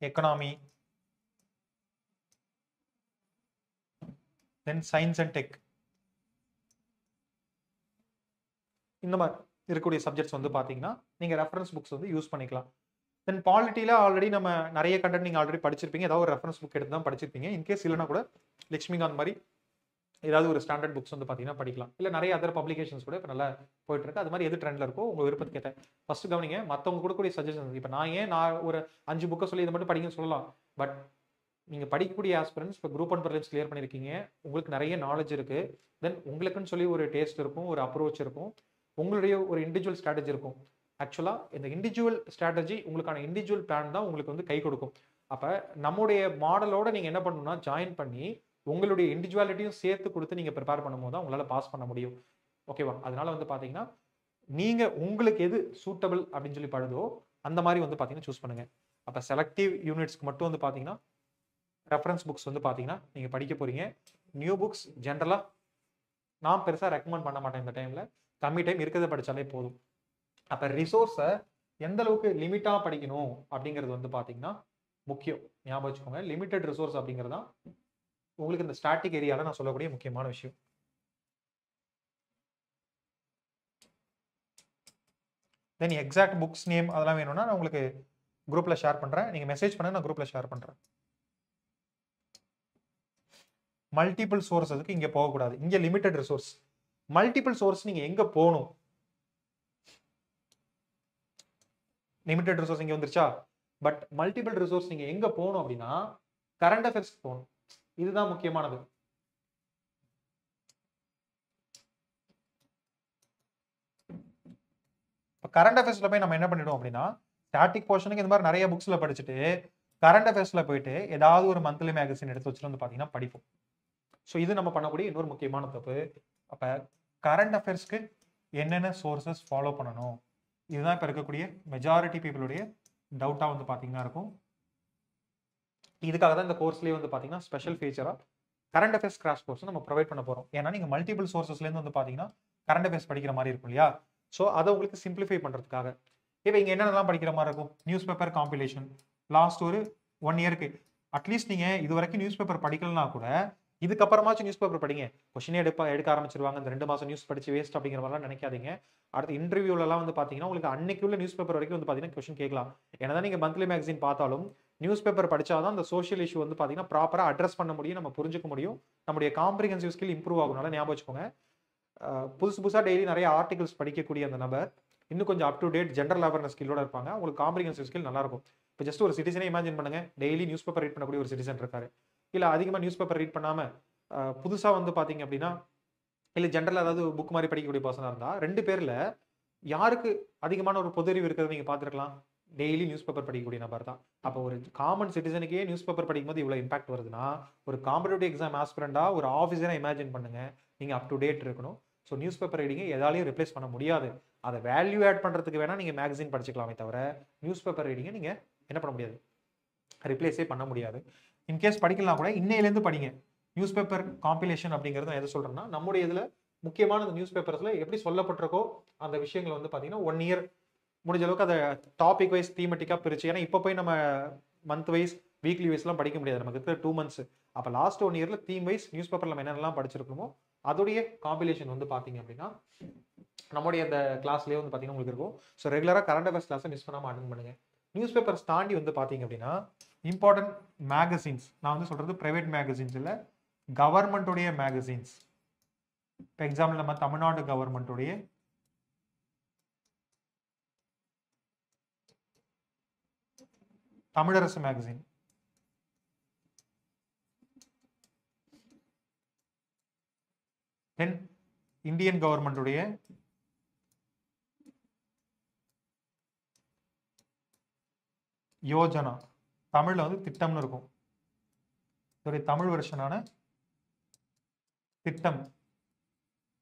economy, then science and tech, இந்த மாதிரி இருக்கக்கூடிய சப்ஜெக்ட்ஸ் வந்து பார்த்தீங்கன்னா நீங்கள் ரெஃபரன்ஸ் புக்ஸ் வந்து யூஸ் பண்ணிக்கலாம். தென் பாலிட்டியில் ஆல்ரெடி நம்ம நிறைய கண்டென்ட் நீங்கள் ஆல்ரெடி படிச்சிருப்பீங்க, ஏதாவது ஒரு ரெஃபரன்ஸ் புக் எடுத்து தான் படிச்சிருப்பீங்க. இன்கேஸ் இல்லைனா கூட லட்சுமிகாந்த் மாதிரி ஏதாவது ஒரு ஸ்டாண்டர்ட் புக்ஸ் வந்து பார்த்தீங்கன்னா படிக்கலாம். இல்லை நிறைய அதர் பப்ளிகேஷன்ஸ் கூட இப்போ நல்லா போயிட்டு இருக்கு. அது மாதிரி எது ட்ரெண்டில் இருக்கோ உங்கள் விருப்பத்துக்கு ஏற்ற ஃபர்ஸ்ட் கவனிங்க. மற்றவங்க கொடுக்கக்கூடிய சஜஷன்ஸ், இப்போ நான் ஒரு 5 புக்கை சொல்லி இதை மட்டும் படிங்கன்னு சொல்லலாம். பட் நீங்கள் படிக்கக்கூடிய ஆஸ்பிரன்ஸ் இப்போ குரூப் அண்ட் ப்ரிலிம்ஸ் கிளியர் பண்ணியிருக்கீங்க, உங்களுக்கு நிறைய நாலேஜ் இருக்குது. தென் உங்களுக்குன்னு சொல்லி ஒரு டேஸ்ட் இருக்கும், ஒரு அப்ரோச் இருக்கும், உங்களுடைய ஒரு இண்டிவிஜுவல் ஸ்ட்ராட்டஜி இருக்கும். ஆக்சுவலாக இந்த இண்டிவிஜுவல் ஸ்ட்ராட்டஜி உங்களுக்கான இண்டிவிஜுவல் பிளான் தான் உங்களுக்கு வந்து கை கொடுக்கும். அப்போ நம்முடைய மாடலோட நீங்கள் என்ன பண்ணணும்னா ஜாயின் பண்ணி உங்களுடைய இண்டிவிஜுவாலிட்டியும் சேர்த்து கொடுத்து நீங்கள் ப்ரிப்பேர் பண்ணும்போது தான் உங்களால் பாஸ் பண்ண முடியும். ஓகேவா? அதனால வந்து பார்த்தீங்கன்னா நீங்கள் உங்களுக்கு எது சூட்டபிள் அப்படின்னு சொல்லி படுதோ அந்த மாதிரி வந்து பார்த்தீங்கன்னா சூஸ் பண்ணுங்கள். அப்போ செலக்டிவ் யூனிட்ஸ்க்கு மட்டும் வந்து பார்த்தீங்கன்னா ரெஃபரன்ஸ் புக்ஸ் வந்து பார்த்தீங்கன்னா நீங்கள் படிக்க போகிறீங்க. நியூ புக்ஸ் ஜென்ரலாக நான் பெருசாக ரெக்கமெண்ட் பண்ண மாட்டேன். இந்த டைமில் கம்மி டைம் இருக்கிறத படித்தாலே போதும். அப்போ ரிசோர்ஸை எந்த அளவுக்கு லிமிட்டாக படிக்கணும் அப்படிங்கிறது வந்து பார்த்தீங்கன்னா முக்கியம். ஞாபகம் வச்சுக்கோங்க, லிமிட்டட் ரிசோர்ஸ் அப்படிங்கிறது தான் உங்களுக்கு இந்த ஸ்டாட்டிக் ஏரியாவில் நான் சொல்லக்கூடிய முக்கியமான விஷயம். தென் எக்ஸாக்ட் புக்ஸ் நேம் அதெல்லாம் வேணும்னா நான் உங்களுக்கு குரூப்பில் ஷேர் பண்ணுறேன். நீங்கள் மெசேஜ் பண்ண நான் குரூப்பில் ஷேர் பண்ணுறேன். மல்டிபிள் சோர்ஸஸ்க்கு இங்கே போகக்கூடாது, இங்கே லிமிட்டட் ரிசோர்ஸ். மல்டிபிள் சோர்ஸ் நீங்கள் எங்கே போகணும்? லிமிட்டட் ரிசோர்ஸ் இங்கே வந்துருச்சா? பட் மல்டிபிள் ரிசோர்ஸ் நீங்கள் எங்கே போகணும் அப்படின்னா கரண்ட் அஃபேர்ஸ்க்கு போகணும். இதுதான் முக்கியமானது. கரண்ட் அஃபேர்ஸ்ல போய் நம்ம என்ன பண்ணிடுவோம் அப்படின்னா ஸ்டாட்டிக் போர்ஷனுக்கு இந்த மாதிரி நிறைய புக்ஸ்ல படிச்சுட்டு கரண்ட் அஃபேர்ஸ்ல போயிட்டு ஏதாவது ஒரு மந்த்லி மேகசின் எடுத்து வச்சுட்டு வந்து பார்த்தீங்கன்னா படிப்போம். ஸோ இது நம்ம பண்ணக்கூடிய இன்னொரு முக்கியமான தப்பு. அப்போ கரண்ட் அஃபேர்ஸ்க்கு என்னென்ன சோர்சஸ் ஃபாலோ பண்ணணும், இதுதான் இப்போ இருக்கக்கூடிய மெஜாரிட்டி பீப்புளுடைய டவுட்டாக வந்து பார்த்தீங்கன்னா இருக்கும். இதுக்காக தான் இந்த கோர்ஸ்லேயே வந்து பார்த்தீங்கன்னா ஸ்பெஷல் ஃபீச்சராக கரண்ட் அஃபேர்ஸ் கிராஷ் கோர்ஸ் நம்ம ப்ரொவைட் பண்ண போகிறோம். ஏன்னா நீங்கள் மல்டிபிள் சோர்சஸ்லேருந்து வந்து பார்த்தீங்கன்னா கரண்ட் அஃபேர்ஸ் படிக்கிற மாதிரி இருக்கும் இல்லையா? ஸோ அதை உங்களுக்கு சிம்பிளிஃபை பண்ணுறதுக்காக இப்போ இங்கே என்னென்னலாம் படிக்கிற மாதிரி இருக்கும்? நியூஸ் பேப்பர் காம்பிலேஷன் லாஸ்ட் ஒரு 1 இயருக்கு அட்லீஸ்ட் நீங்கள் இது வரைக்கும் நியூஸ் பேப்பர் படிக்கலனா கூட இதுக்கப்புறமாச்சும் நியூஸ் பேப்பர் படிங்க. கொஸ்டினே எடுக்க ஆரம்பிச்சிருவாங்க, இந்த 2 மாதம் நியூஸ் படிச்சு வேஸ்ட் அப்படிங்கிற மாதிரிலாம் நினைக்காதீங்க. அடுத்த இன்டர்வியூலலாம் வந்து பார்த்தீங்கன்னா உங்களுக்கு அன்னைக்கு உள்ள நியூஸ் பேப்பர் வரைக்கும் வந்து பார்த்தீங்கன்னா கொஸ்டின் கேட்கலாம். என்னதான் நீங்கள் மந்த்லி மேகசின் பார்த்தாலும் நியூஸ் பேப்பர் படிச்சாதான் அந்த சோஷியல் இஷ்யூ வந்து பார்த்தீங்கன்னா ப்ராப்பராக அட்ரஸ் பண்ண முடியும், நம்ம புரிஞ்சுக்க முடியும், நம்முடைய காம்ப்ரிஹென்சிவ் ஸ்கில் இம்ப்ரூவ் ஆகும்னால ஞாபகம் வச்சுக்கோங்க. புதுசாக டெய்லி நிறைய ஆர்டிகல்ஸ் படிக்கக்கூடிய அந்த நபர் இன்னும் கொஞ்சம் up to date general awareness ஸ்கில்லோட இருப்பாங்க. உங்களுக்கு காம்ப்ரிஹென்சிவ் ஸ்கில் நல்லா இருக்கும். இப்போ ஜஸ்ட் ஒரு சிட்டிசனே இமேஜின் பண்ணுங்க, டெய்லி நியூஸ் பேப்பர் ரீட் பண்ணக்கூடிய ஒரு சிட்டிசன் இருக்காரு, இல்லை அதிகமாக நியூஸ் பேப்பர் ரீட் பண்ணாமல் புதுசாக வந்து பார்த்தீங்க அப்படின்னா இல்லை ஜென்ரலாக ஏதாவது புக் மாதிரி படிக்கக்கூடிய பர்சனாக இருந்தால் 2 பேரில் யாருக்கு அதிகமான ஒரு பொது அறிவு இருக்கிறது நீங்கள் பார்த்துருக்கலாம்? டெய்லி நியூஸ் பேப்பர் படிக்கக்கூடிய நபர் தான். அப்போ ஒரு காமன் சிட்டிசனுக்கே நியூஸ் பேப்பர் படிக்கும்போது இவ்வளோ இம்பாக்ட் வருதுன்னா ஒரு காம்படிட்டிவ் எக்ஸாம் ஆஸ்பிரண்டா ஒரு ஆஃபீஸராக இமேஜின் பண்ணுங்க, நீங்கள் அப் டு டேட் இருக்கணும். ஸோ நியூஸ் பேப்பர் ரீடிங்கை எதாலையும் ரிப்ளேஸ் பண்ண முடியாது. அதை வேல்யூ ஆட் பண்ணுறதுக்கு வேணால் நீங்கள் மேகசின் படிச்சுக்கலாமே தவிர நியூஸ் பேப்பர் ரீடிங்கை நீங்கள் என்ன பண்ண முடியாது, ரிப்ளேஸே பண்ண முடியாது. இன்கேஸ் படிக்கலாம் கூட இன்னையிலேருந்து படிங்க. நியூஸ் பேப்பர் காம்பிலேஷன் அப்படிங்கிறது எது சொல்கிறேன்னா, நம்முடைய இதில் முக்கியமான இந்த நியூஸ் பேப்பர்ஸில் எப்படி சொல்லப்பட்டிருக்கோ அந்த விஷயங்கள் வந்து பார்த்தீங்கன்னா 1 இயர் முடிஞ்ச அளவுக்கு அதை டாபிக் வைஸ் தீமெட்டிக்காக பிரிச்சு, ஏன்னா இப்போ போய் நம்ம மந்த் வைஸ் வீக்லி வைஸ்லாம் படிக்க முடியாது, நமக்கு இருக்கிற 2 months. அப்போ லாஸ்ட் 1 இயரில் தீம் வைஸ் நியூஸ் பேப்பரில் நம்ம என்னென்னலாம் படிச்சிருக்கோமோ அதோடைய காம்பிலேஷன் வந்து பார்த்தீங்க அப்படின்னா நம்முடைய அந்த கிளாஸ்லேயே வந்து பார்த்தீங்கன்னா உங்களுக்கு இருக்கும். ஸோ ரெகுலராக கரண்ட் அஃபேர்ஸ் கிளாஸை மிஸ் பண்ணாமல் அட்டன் பண்ணுங்க. நியூஸ் பேப்பர்ஸ் தாண்டி வந்து பார்த்தீங்க அப்படின்னா இம்பார்ட்டன்ட் மேகசின்ஸ், நான் வந்து சொல்கிறது ப்ரைவேட் மேகசின்ஸ் இல்லை, கவர்மெண்ட்டுடைய மேகசின்ஸ். இப்போ எக்ஸாம்பிள் நம்ம தமிழ்நாடு கவர்மெண்ட்டுடைய தமிழரசு மேகசின், தென் இந்தியன் கவர்மெண்ட்டுடைய யோஜனா, தமிழ்ல வந்து திட்டம்னு இருக்கும், இதோடைய தமிழ் வெர்ஷனான திட்டம்.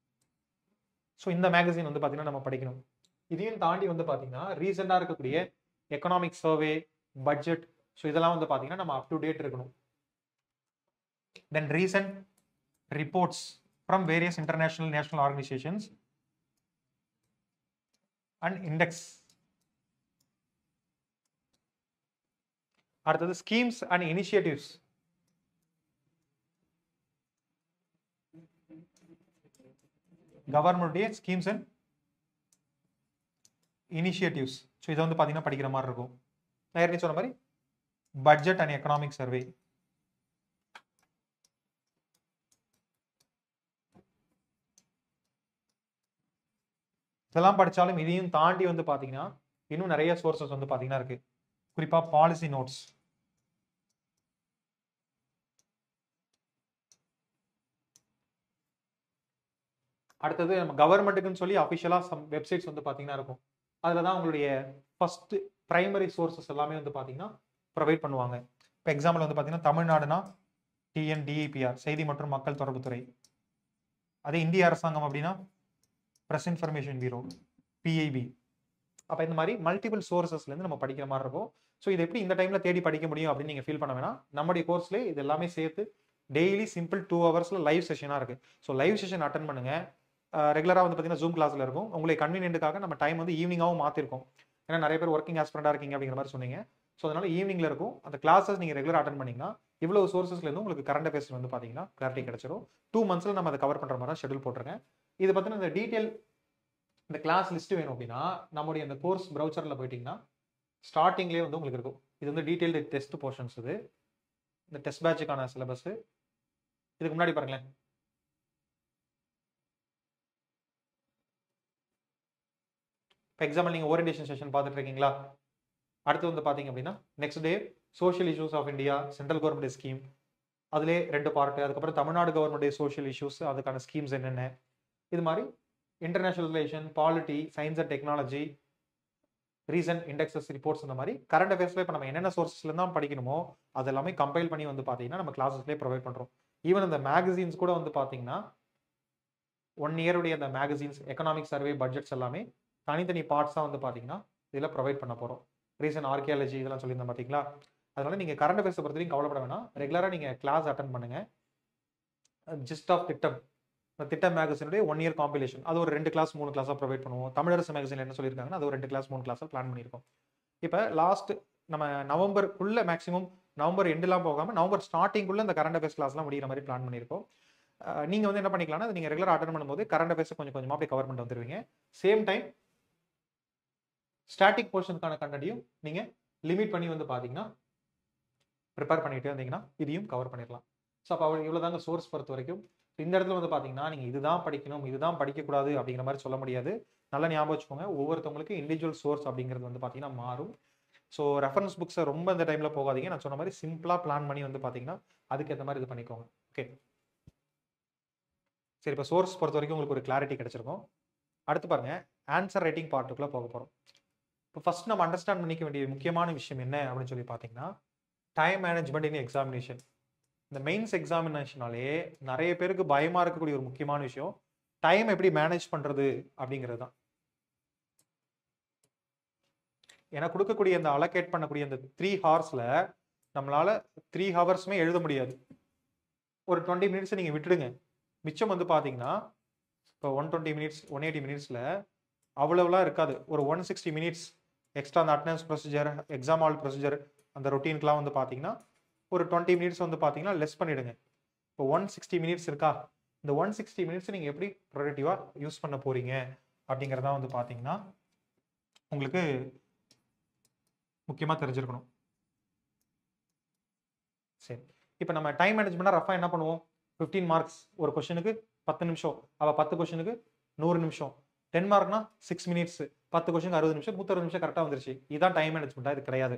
ஸோ இந்த மேகசின் வந்து பார்த்தீங்கன்னா நம்ம படிக்கணும். இதையும் தாண்டி வந்து பார்த்தீங்கன்னா ரீசெண்டாக இருக்கக்கூடிய எக்கனாமிக் சர்வே, பட்ஜெட், ஸோ இதெல்லாம் வந்து பார்த்தீங்கன்னா நம்ம அப் டு டேட் இருக்கணும். Then recent reports from various international national organisations and index. அடுத்தது ஸ்கீம்ஸ் அண்ட் இனிஷியேட்டிவ்ஸ். கவர்மெண்ட்டுடைய ஸ்கீம்ஸ் அண்ட் இனிஷியேட்டிவ்ஸ். ஸோ இதை வந்து பார்த்தீங்கன்னா படிக்கிற மாதிரி இருக்கும். நான் ஏற்கனவே சொன்ன மாதிரி பட்ஜெட் அண்ட் எக்கனாமிக் சர்வே. இதெல்லாம் படித்தாலும் இதையும் தாண்டி வந்து பார்த்தீங்கன்னா இன்னும் நிறைய சோர்சஸ் வந்து பார்த்தீங்கன்னா இருக்கு. குறிப்பாக பாலிசி நோட்ஸ், அடுத்தது நம்ம கவர்மெண்ட்டுக்குன்னு சொல்லி அஃபிஷியலாக சம் வெப்சைட்ஸ் வந்து பார்த்தீங்கன்னா இருக்கும். அதில் தான் உங்களுடைய ஃபர்ஸ்ட் பிரைமரி சோர்சஸ் எல்லாமே வந்து பார்த்தீங்கன்னா ப்ரொவைட் பண்ணுவாங்க. இப்போ எக்ஸாம்பிள் வந்து பார்த்தீங்கன்னா தமிழ்நாடுனா TNDEPR, செய்தி மற்றும் மக்கள் தொடர்புத்துறை. அதே இந்திய அரசாங்கம் அப்படின்னா பிரஸ் இன்ஃபர்மேஷன் பியூரோ, PIB. அப்போ இந்த மாதிரி மல்டிபிள் சோர்சஸ்லேருந்து நம்ம படிக்கிற மாதிரி இருக்கும். ஸோ இது எப்படி இந்த டைமில் தேடி படிக்க முடியும் அப்படின்னு நீங்கள் ஃபீல் பண்ண வேணாம். நம்முடைய கோர்ஸ்லேயே இது எல்லாமே சேர்த்து டெய்லி சிம்பிள் 2 hours லைவ் செஷனாக இருக்குது. ஸோ லைவ் செஷன் அட்டன் பண்ணுங்கள். ரெகுலராக வந்து பார்த்தீங்கன்னா ஜூம் கிளாஸில் இருக்கும். உங்களுக்கு கன்வீனியன்ட்டுக்காக நம்ம டைம் வந்து ஈவினிங்காகவும் மாற்றிருக்கோம். ஏன்னா நிறைய பேர் ஒர்க்கிங் ஆஸ்பிரண்டாக இருக்கீங்க அப்படிங்கிற மாதிரி சொன்னீங்க. ஸோ அதனால ஈவினிங்கில் இருக்கும். அந்த கிளாஸஸ் நீங்கள் ரெகுலராக அட்டன் பண்ணிங்கன்னா இவ்வளோ சோர்சஸ்லேருந்து உங்களுக்கு கரண்ட் அஃபேர்ஸ் வந்து பார்த்தீங்கன்னா கிளாரிட்டி கிடைச்சிரும். 2 months நம்ம அதை கவர் பண்ணுற மாதிரி ஷெடியூல் போட்டிருக்கேன். இதை பற்றின இந்த டீட்டெயில் இந்த கிளாஸ் லிஸ்ட் வேணும் அப்படின்னா நம்முடைய அந்த கோர்ஸ் ப்ரௌச்சரில் போயிட்டீங்கன்னா ஸ்டார்டிங்லேயே வந்து உங்களுக்கு இருக்கும். இது வந்து டீட்டெயில்டு டெஸ்ட் போர்ஷன்ஸ். இது இந்த டெஸ்ட் பேட்சுக்கான சிலபஸ். இதுக்கு முன்னாடி பாருங்களேன், இப்போ எக்ஸாம்பிள் நீங்கள் ஓரியன்டேஷன் செஷன் பார்த்துட்டு இருக்கீங்களா? அடுத்து வந்து பார்த்தீங்க அப்படின்னா next day social issues of India, central government scheme, அதிலே 2 பார்ட். அதுக்கப்புறம் தமிழ்நாடு கவர்மெண்ட் சோஷியல் இஷ்யூஸ், அதுக்கான ஸ்கீம்ஸ் என்னென்ன, இது மாதிரி international relation, polity, science and technology, recent indexes, reports, இந்த மாதிரி கரண்ட் அஃபேர்ஸ்ல இப்போ நம்ம என்னென்ன சோர்சஸ்ல தான் படிக்கணுமோ அது எல்லாமே கம்பைல் பண்ணி வந்து பார்த்தீங்கன்னா நம்ம கிளாஸஸ்லேயே ப்ரொவைட் பண்ணுறோம். ஈவன் அந்த மேகசின்ஸ் கூட வந்து பார்த்தீங்கன்னா 1 இயருடைய அந்த மேகசின்ஸ், எக்கனாமிக் சர்வே, பட்ஜெட்ஸ் எல்லாமே தனித்தனி பார்ட்ஸாக வந்து பார்த்தீங்கன்னா இதில் ப்ரொவைட் பண்ண போகிறோம். ரீசன் ஆர்கியாலஜி இதெல்லாம் சொல்லியிருந்தேன் பார்த்தீங்களா? அதனால நீங்கள் கரண்ட் அஃபேர்ஸை பொறுத்த வரைக்கும் கவலைப்பட வேணாம். ரெகுலராக நீங்கள் கிளாஸ் அட்டன் பண்ணுங்க. ஜிஸ்ட் ஆஃப் திட்டம், திட்டம் மேகசினுடைய 1 இயர் காம்பிலேஷன், அது ஒரு 2 கிளாஸ் 3 கிளாஸாக ப்ரொவைட் பண்ணுவோம். தமிழரசு மேகசின் என்ன சொல்லியிருக்காங்கன்னா அது ஒரு 2 கிளாஸ் 3 கிளாஸாக பிளான் பண்ணியிருக்கோம். இப்போ லாஸ்ட் நம்ம நவம்பருக்குள்ள மேக்ஸிமம் நவம்பர் எண்டெல்லாம் போகாமல் நவம்பர் ஸ்டார்டிங்குள்ள இந்த கரண்ட் அஃபேர்ஸ் கிளாஸ்லாம் முடிகிற மாதிரி பிளான் பண்ணியிருக்கோம். நீங்கள் வந்து என்ன பண்ணிக்கலாம்னா நீங்கள் ரெகுலராக அட்டன் பண்ணும்போது கரண்ட் அஃபேர்ஸ் கொஞ்சம் கொஞ்சமாக அப்படியே கவர் பண்ணிட்டு வந்துருவீங்க. சேம் டைம் ஸ்டாட்டிக் போர்ஷனுக்கான கண்டென்ட்டையும் நீங்கள் லிமிட் பண்ணி வந்து பார்த்தீங்கன்னா ப்ரிப்பேர் பண்ணிட்டு வந்தீங்கன்னா இதையும் கவர் பண்ணிடலாம். ஸோ அப்போ இவ்வளோதாங்க சோர்ஸ் பொறுத்த வரைக்கும். இந்த இடத்துல வந்து பார்த்தீங்கன்னா நீங்கள் இதுதான் படிக்கணும், இதுதான் படிக்கக்கூடாது அப்படிங்கிற மாதிரி சொல்ல முடியாது. நல்லா ஞாபகம் வச்சுக்கோங்க, ஒவ்வொருத்தவங்களுக்கு இண்டிவிஜுவல் சோர்ஸ் அப்படிங்கிறது வந்து பார்த்தீங்கன்னா மாறும். ஸோ ரெஃபரன்ஸ் புக்ஸை ரொம்ப இந்த டைமில் போகாதீங்க. நான் சொன்ன மாதிரி சிம்பிளாக பிளான் பண்ணி வந்து பார்த்தீங்கன்னா அதுக்கேற்ற மாதிரி இது பண்ணிக்கோங்க. ஓகே, சரி. இப்போ சோர்ஸ் பொறுத்த வரைக்கும் உங்களுக்கு ஒரு கிளாரிட்டி கிடைச்சிருக்கும். அடுத்து பாருங்க, ஆன்சர் ரைட்டிங் பார்ட்டுக்குள்ள போக போகிறோம். இப்போ ஃபர்ஸ்ட் நம்ம அண்டர்ஸ்டாண்ட் பண்ணிக்க வேண்டிய முக்கியமான விஷயம் என்ன அப்படின்னு சொல்லி பார்த்தீங்கன்னா டைம் மேனேஜ்மெண்ட் இன் எக்ஸாமினேஷன். இந்த மெயின்ஸ் எக்ஸாமினேஷனாலே நிறைய பேருக்கு பயமாக இருக்கக்கூடிய ஒரு முக்கியமான விஷயம் டைம் எப்படி மேனேஜ் பண்ணுறது அப்படிங்கிறது தான். ஏன்னா கொடுக்கக்கூடிய அந்த அலோகேட் பண்ணக்கூடிய அந்த 3 ஹவர்ஸில் நம்மளால் 3 ஹவர்ஸுமே எழுத முடியாது. ஒரு 20 மினிட்ஸ் நீங்கள் விட்டுடுங்க. மிச்சம் வந்து பார்த்தீங்கன்னா இப்போ 120 மினிட்ஸ் 180 மினிட்ஸில் அவ்வளவுலாம் இருக்காது. ஒரு 160 மினிட்ஸ் எக்ஸ்ட்ரா அந்த attendance procedure, exam hall procedure, அந்த ரொட்டீனுக்குலாம் வந்து பார்த்தீங்கன்னா ஒரு 20 மினிட்ஸ் வந்து பார்த்தீங்கன்னா லெஸ் பண்ணிவிடுங்க. இப்போ 160 மினிட்ஸ் இருக்கா, இந்த 160 மினிட்ஸ் நீங்கள் எப்படி ப்ரொடக்டிவாக யூஸ் பண்ண போகிறீங்க அப்படிங்கிறதான் வந்து பார்த்தீங்கன்னா உங்களுக்கு முக்கியமாக தெரிஞ்சிருக்கணும். சரி, இப்போ நம்ம டைம் மேனேஜ்மெண்ட்டாக ரஃபாக என்ன பண்ணுவோம், 15 மார்க்ஸ் ஒரு கொஷனுக்கு 10 நிமிஷம், அப்போ 10 கொஷனுக்கு 100 நிமிஷம், 10 மார்க்னா 6 மினிட்ஸ், 10 கொஷனுக்கு 60 நிமிஷம், 160 நிமிஷம் கரெக்டாக வந்துருச்சு. இதுதான் டைம் மேனேஜ்மெண்ட்டாக? இது கிடையாது.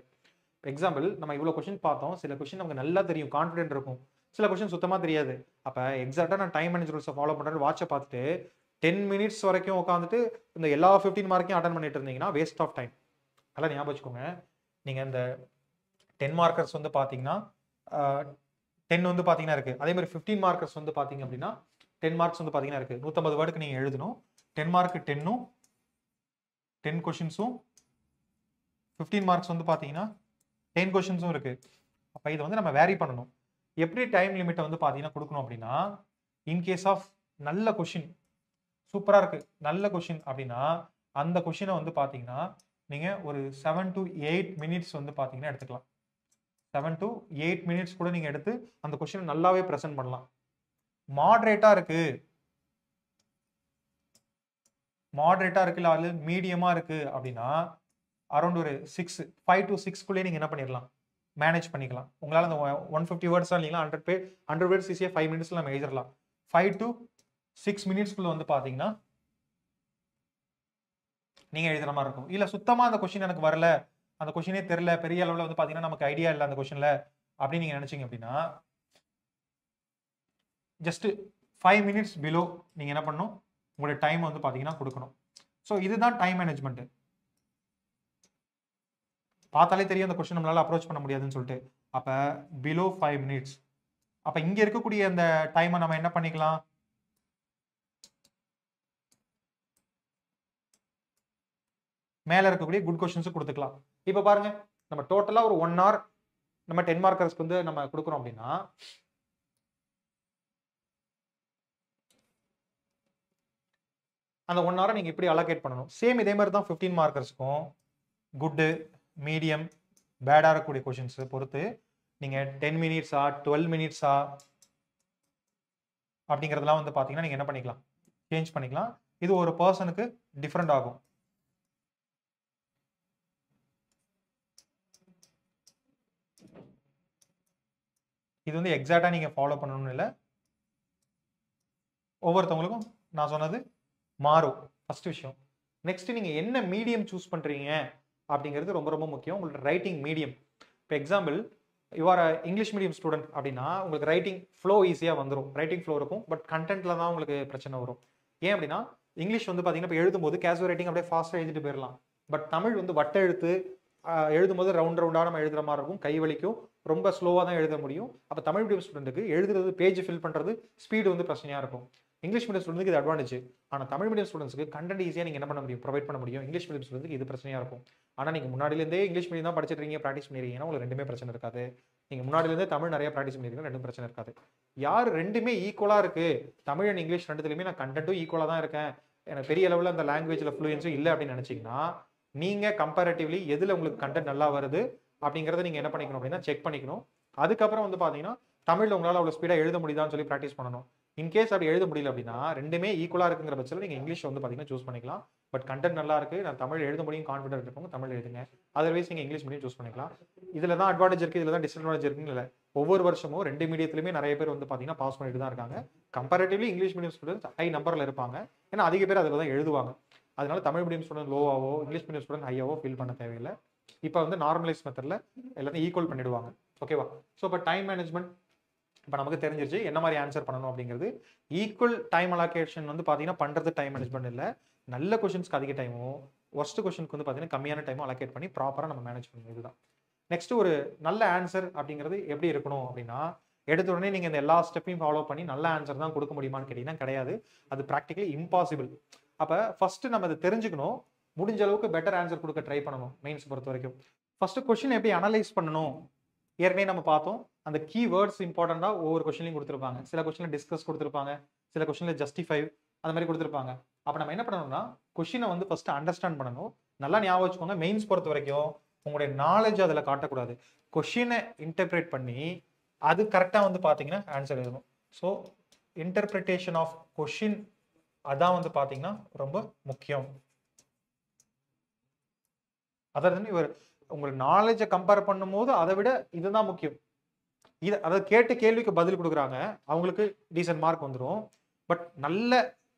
எக்ஸாம்பிள் நம்ம இவ்வளோ கொஷின் பார்த்தோம், சில கொஷின் நமக்கு நல்லா தெரியும், கான்ஃபிடென்ட் இருக்கும், சில கொஷின் சுத்தமாக தெரியாது. அப்போ எக்ஸாக்டாக நான் டைம் மேனேஜ் ரூல்ஸை ஃபாலோ பண்ணுறேன், வாட்சை பார்த்துட்டு 10 மினிட்ஸ் வரைக்கும் உட்காந்துட்டு இந்த எல்லா 15 மார்க்கையும் அட்டன் பண்ணிட்டு இருந்தீங்கன்னா வேஸ்ட் ஆஃப் டைம். அதெல்லாம் ஞாபகம் வச்சுக்கோங்க. நீங்கள் இந்த 10 மார்க்கர்ஸ் வந்து பார்த்தீங்கன்னா 10 வந்து பார்த்தீங்கன்னா இருக்குது. அதே மாதிரி 15 மார்க்கர்ஸ் வந்து பார்த்தீங்க அப்படின்னா 10 மார்க்ஸ் வந்து பார்த்தீங்கன்னா இருக்குது. 150 வேர்டுக்கு நீங்கள் எழுதணும். 10 மார்க்கு 10ம் 10 கொஷின்ஸும், 15 மார்க்ஸ் வந்து பார்த்தீங்கன்னா 10 கொஷின்ஸும் இருக்குது. அப்போ இதை வந்து நம்ம வேரி பண்ணணும். எப்படி டைம் லிமிட்டை வந்து பார்த்தீங்கன்னா கொடுக்கணும் அப்படின்னா, இன்கேஸ் ஆஃப் நல்ல கொஷின் சூப்பராக இருக்குது, நல்ல கொஷின் அப்படின்னா அந்த கொஷினை வந்து பார்த்தீங்கன்னா நீங்கள் ஒரு 7 to 8 மினிட்ஸ் வந்து பார்த்தீங்கன்னா எடுத்துக்கலாம். 7 to 8 மினிட்ஸ் கூட நீங்கள் எடுத்து அந்த கொஷினை நல்லாவே ப்ரெசென்ட் பண்ணலாம். மாடரேட்டாக இருக்கு இல்லை அது மீடியமாக இருக்குது அப்படின்னா அரௌண்ட் ஒரு 5 to 6 நீங்கள் என்ன பண்ணிடலாம், மேனேஜ் பண்ணிக்கலாம். உங்களால் அந்த 150 வேர்ட்ஸ் இல்லைங்களா, 100 வேர்ட்ஸ் ஈஸியாக 5 மினிட்ஸில் நம்ம எழுதிடலாம். 5 to 6 மினிட்ஸ்க்குள்ள வந்து பார்த்தீங்கன்னா நீங்கள் எழுதுற மாதிரி இருக்கும். இல்லை சுத்தமாக அந்த கொஷின் எனக்கு வரல, அந்த கொஷினே தெரியல, பெரிய அளவில் வந்து பார்த்தீங்கன்னா நமக்கு ஐடியா இல்லை அந்த கொஷினில் அப்படின்னு நீங்கள் நினச்சிங்க அப்படின்னா ஜஸ்ட் 5 மினிட்ஸ் பிலோ நீங்கள் என்ன பண்ணணும், உங்களோட டைம் வந்து பார்த்தீங்கன்னா கொடுக்கணும். ஸோ இதுதான் டைம் மேனேஜ்மெண்ட். பார்த்தாலே தெரியும் அந்த கொஸ்டின் நம்மளால அப்ரோச் பண்ண முடியாதுன்னு சொல்லிட்டு. அப்போ பிலோ 5 மினிட்ஸ். அப்போ இங்கே இருக்கக்கூடிய அந்த டைமை நம்ம என்ன பண்ணிக்கலாம், மேலே இருக்கக்கூடிய குட் கொஸ்டின்ஸ் கொடுத்துக்கலாம். இப்போ பாருங்க, நம்ம டோட்டலாக ஒரு 1 hour நம்ம 10 மார்க்கர்ஸ்க்கு வந்து நம்ம கொடுக்குறோம் அப்படின்னா அந்த 1 hour நீங்கள் இப்படி அலோகேட் பண்ணணும். சேம் இதே மாதிரி தான் 15 மார்க்கர்ஸ்க்கும் குட்டு, மீடியம், பேடாக இருக்கக்கூடிய கொஷின்ஸ் பொறுத்து நீங்கள் 10 மினிட்ஸா 12 மினிட்ஸா அப்படிங்கிறதுலாம் வந்து பார்த்தீங்கன்னா நீங்கள் என்ன பண்ணிக்கலாம், சேஞ்ச் பண்ணிக்கலாம். இது ஒரு பர்சனுக்கு டிஃப்ரெண்ட் ஆகும். இது வந்து எக்ஸாக்டாக நீங்கள் ஃபாலோ பண்ணணும்னு இல்லை, ஒவ்வொருத்தவங்களுக்கும் நான் சொன்னது மாறும். ஃபர்ஸ்ட் விஷயம். நெக்ஸ்ட் நீங்கள் என்ன மீடியம் சூஸ் பண்ணுறீங்க அப்படிங்கிறது ரொம்ப ரொம்ப முக்கியம். உங்களோட ரைட்டிங் மீடியம். இப்போ example you're English medium student அப்படின்னா உங்களுக்கு ரைட்டிங் ஃப்ளோ ஈஸியாக வந்துடும், ரைட்டிங் ஃப்ளோ இருக்கும். பட் கண்டென்ட்டில் தான் உங்களுக்கு பிரச்சனை வரும். ஏன் அப்படின்னா இங்கிலீஷ் வந்து பார்த்தீங்கன்னா இப்போ எழுதும்போது கேஷுவல் ரைட்டிங் அப்படியே ஃபாஸ்ட்டாக எழுதிட்டு போயிடலாம். பட் தமிழ் வந்து வட்ட எழுத்து எழுதும்போது ரவுண்டாக நம்ம எழுதுகிற மாதிரி இருக்கும், கை வலிக்கும், ரொம்ப ஸ்லோவாக தான் எழுத முடியும். அப்போ தமிழ் மீடியம் ஸ்டூடெண்ட்டுக்கு எழுதுறது, பேஜ் ஃபில் பண்ணுறது, ஸ்பீடு வந்து பிரச்சனையாக இருக்கும். இங்கிலீஷ் மீடியம் ஸ்டூடெண்ட்க்கு இது அட்வான்டேஜ். ஆனால் தமிழ் மீடியம் ஸ்டூடெண்ட்ஸ்க்கு கண்டென்ட் ஈஸியாக நீங்கள் என்ன பண்ண முடியும், ப்ரொவைட் பண்ண முடியும். இங்கிலீஷ் மீடியம் ஸ்டூடெண்ட்க்கு இது பிரச்சனையாக இருக்கும். ஆனால் நீங்கள் முன்னாடிலேருந்தே இங்கிலீஷ் மீடியம் தான் படிச்சிருக்கீங்க, ப்ராக்டிஸ் பண்ணிருக்கீங்கன்னா உங்களுக்கு ரெண்டுமே பிரச்சனை இருக்காது. நீங்கள் முன்னாடிலேருந்தே தமிழ் நிறைய ப்ராக்டிஸ் பண்ணிருக்கீங்க, ரெண்டும் பிரச்சனை இருக்காது. யார் ரெண்டுமே ஈக்குவலாக இருக்குது, தமிழ் அண்ட் இங்கிலீஷ் ரெண்டுத்துலையுமே நான் கண்டென்ட்டும் ஈக்குவலாக தான் இருக்கேன், எனக்கு பெரிய அளவில் அந்த லாங்குவேஜில் ஃப்ளூயன்ஸும் இல்லை அப்படின்னு நினச்சிங்கன்னா நீங்கள் கம்பேரிட்டிவ்லி எதில் உங்களுக்கு கண்டென்ட் நல்லா வருது அப்படிங்கிறத நீங்கள் என்ன பண்ணிக்கணும் அப்படின்னா செக் பண்ணிக்கணும். அதுக்கப்புறம் வந்து பார்த்தீங்கன்னா தமிழில் உங்களால் அவ்வளோ ஸ்பீடாக எழுத முடியுதான்னு சொல்லி ப்ராக்டிஸ் பண்ணணும். இன்கேஸ் அப்படி எழுத முடியல அப்படின்னா ரெண்டுமே ஈக்குவலாக இருக்குங்கிற பட்சத்தில் நீங்கள் இங்கிலீஷ் வந்து பார்த்தீங்கன்னா சூஸ் பண்ணிக்கலாம். பட் கண்டென்ட் நல்லா இருக்கு, நான் தமிழ் எழுத முடியும் கான்ஃபிடென்ட் இருக்கவங்க தமிழ் எழுதுங்க. அதர்வைஸ் நீங்கள் இங்கிலீஷ் மீடியம் சூஸ் பண்ணிக்கலாம். இதில் தான் அட்வான்டேஜ் இருக்குது, இதில் தான் டிஸ்அட்வான்டேஜ் இருக்குன்னு இல்லை. ஒவ்வொரு வருஷமும் ரெண்டு மீடியத்துலையுமே நிறைய பேர் வந்து பார்த்தீங்கன்னா பாஸ் பண்ணிட்டு தான் இருக்காங்க. Comparatively English medium students high நம்பரில் இருப்பாங்க, ஏன்னா அதிக பேர் அதில் தான் எழுதுவாங்க. அதனால தமிழ் மீடியம் ஸ்டூடெண்ட் லோவாவோ இங்கிலீஷ் மீடியம் ஸ்டூடெண்ட் ஹையாவோ ஃபீல் பண்ண தேவையில்லை. இப்போ வந்து நார்மலைஸ் மெத்தடில் எல்லாத்தையும் ஈக்குவல் பண்ணிடுவாங்க. ஓகேவா? ஸோ இப்போ டைம் மேனேஜ்மெண்ட் இப்போ நமக்கு தெரிஞ்சிருச்சு என்ன மாதிரி ஆன்சர் பண்ணணும் அப்படிங்கிறது. ஈக்குவல் டைம் அலோகேஷன் வந்து பார்த்தீங்கன்னா பண்ணுறது டைம் மேனேஜ்மெண்ட் இல்லை. நல்ல கொஷின்ஸ்க்கு அதிக டைமும், ஒர்ஸ்ட் கொஷனுக்கு வந்து பார்த்தீங்கன்னா கம்மியான டைமும் அலோகேட் பண்ணி ப்ராப்பராக நம்ம மேனேஜ் பண்ணணும். இதுதான் நெக்ஸ்ட். ஒரு நல்ல ஆன்சர் அப்படிங்கிறது எப்படி இருக்கணும் அப்படின்னா, எடுத்த உடனே நீங்க இந்த எல்லா ஸ்டெப்பையும் ஃபாலோ பண்ணி நல்ல ஆன்சர் தான் கொடுக்க முடியுமான்னு கேட்டீங்கன்னா கிடையாது. அது ப்ராக்டிகலி இம்பாசிபிள். அப்ப ஃபர்ஸ்ட் நம்ம அதை தெரிஞ்சுக்கணும். முடிஞ்ச அளவுக்கு பெட்டர் ஆன்சர் கொடுக்க ட்ரை பண்ணணும் மெயின்ஸ் பொறுத்த வரைக்கும். ஃபர்ஸ்ட் கொஸ்டின் எப்படி அனலைஸ் பண்ணணும் ஏற்கனவே நம்ம பார்த்தோம். அந்த கீ வேர்ட்ஸ் இம்பார்ட்டண்டா ஒவ்வொரு கொஸ்டின்லையும் கொடுத்துருப்பாங்க. சில கொஸ்டின்ல டிஸ்கஸ் கொடுத்துருப்பாங்க, சில கொஸ்டின்ல ஜஸ்டிஃபை அந்த மாதிரி கொடுத்துருப்பாங்க. அப்ப நம்ம என்ன பண்ணணும்னா கொஸ்டினை வந்து ஃபர்ஸ்ட் அண்டர்ஸ்டாண்ட் பண்ணணும். நல்லா ஞாபகம் வச்சுக்கோங்க, மெயின்ஸ் பொறுத்த வரைக்கும் உங்களுடைய நாலேஜ் அதில் காட்டக்கூடாது. கொஸ்டினை இன்டர்பிரேட் பண்ணி அது கரெக்டாக வந்து பார்த்தீங்கன்னா ஆன்சர் எழுதணும். ஸோ இன்டர்பிரிட்டேஷன் ஆஃப் கொஸ்டின் அதான் வந்து பார்த்தீங்கன்னா ரொம்ப முக்கியம். அதாவது இவர் உங்களுக்கு நாலேஜை கம்பேர் பண்ணும்போது அதை விட இதுதான் முக்கியம். இது அதாவது கேட்ட கேள்விக்கு பதில் கொடுக்குறாங்க, அவங்களுக்கு டீசன்ட் மார்க் வந்துடும். பட் நல்ல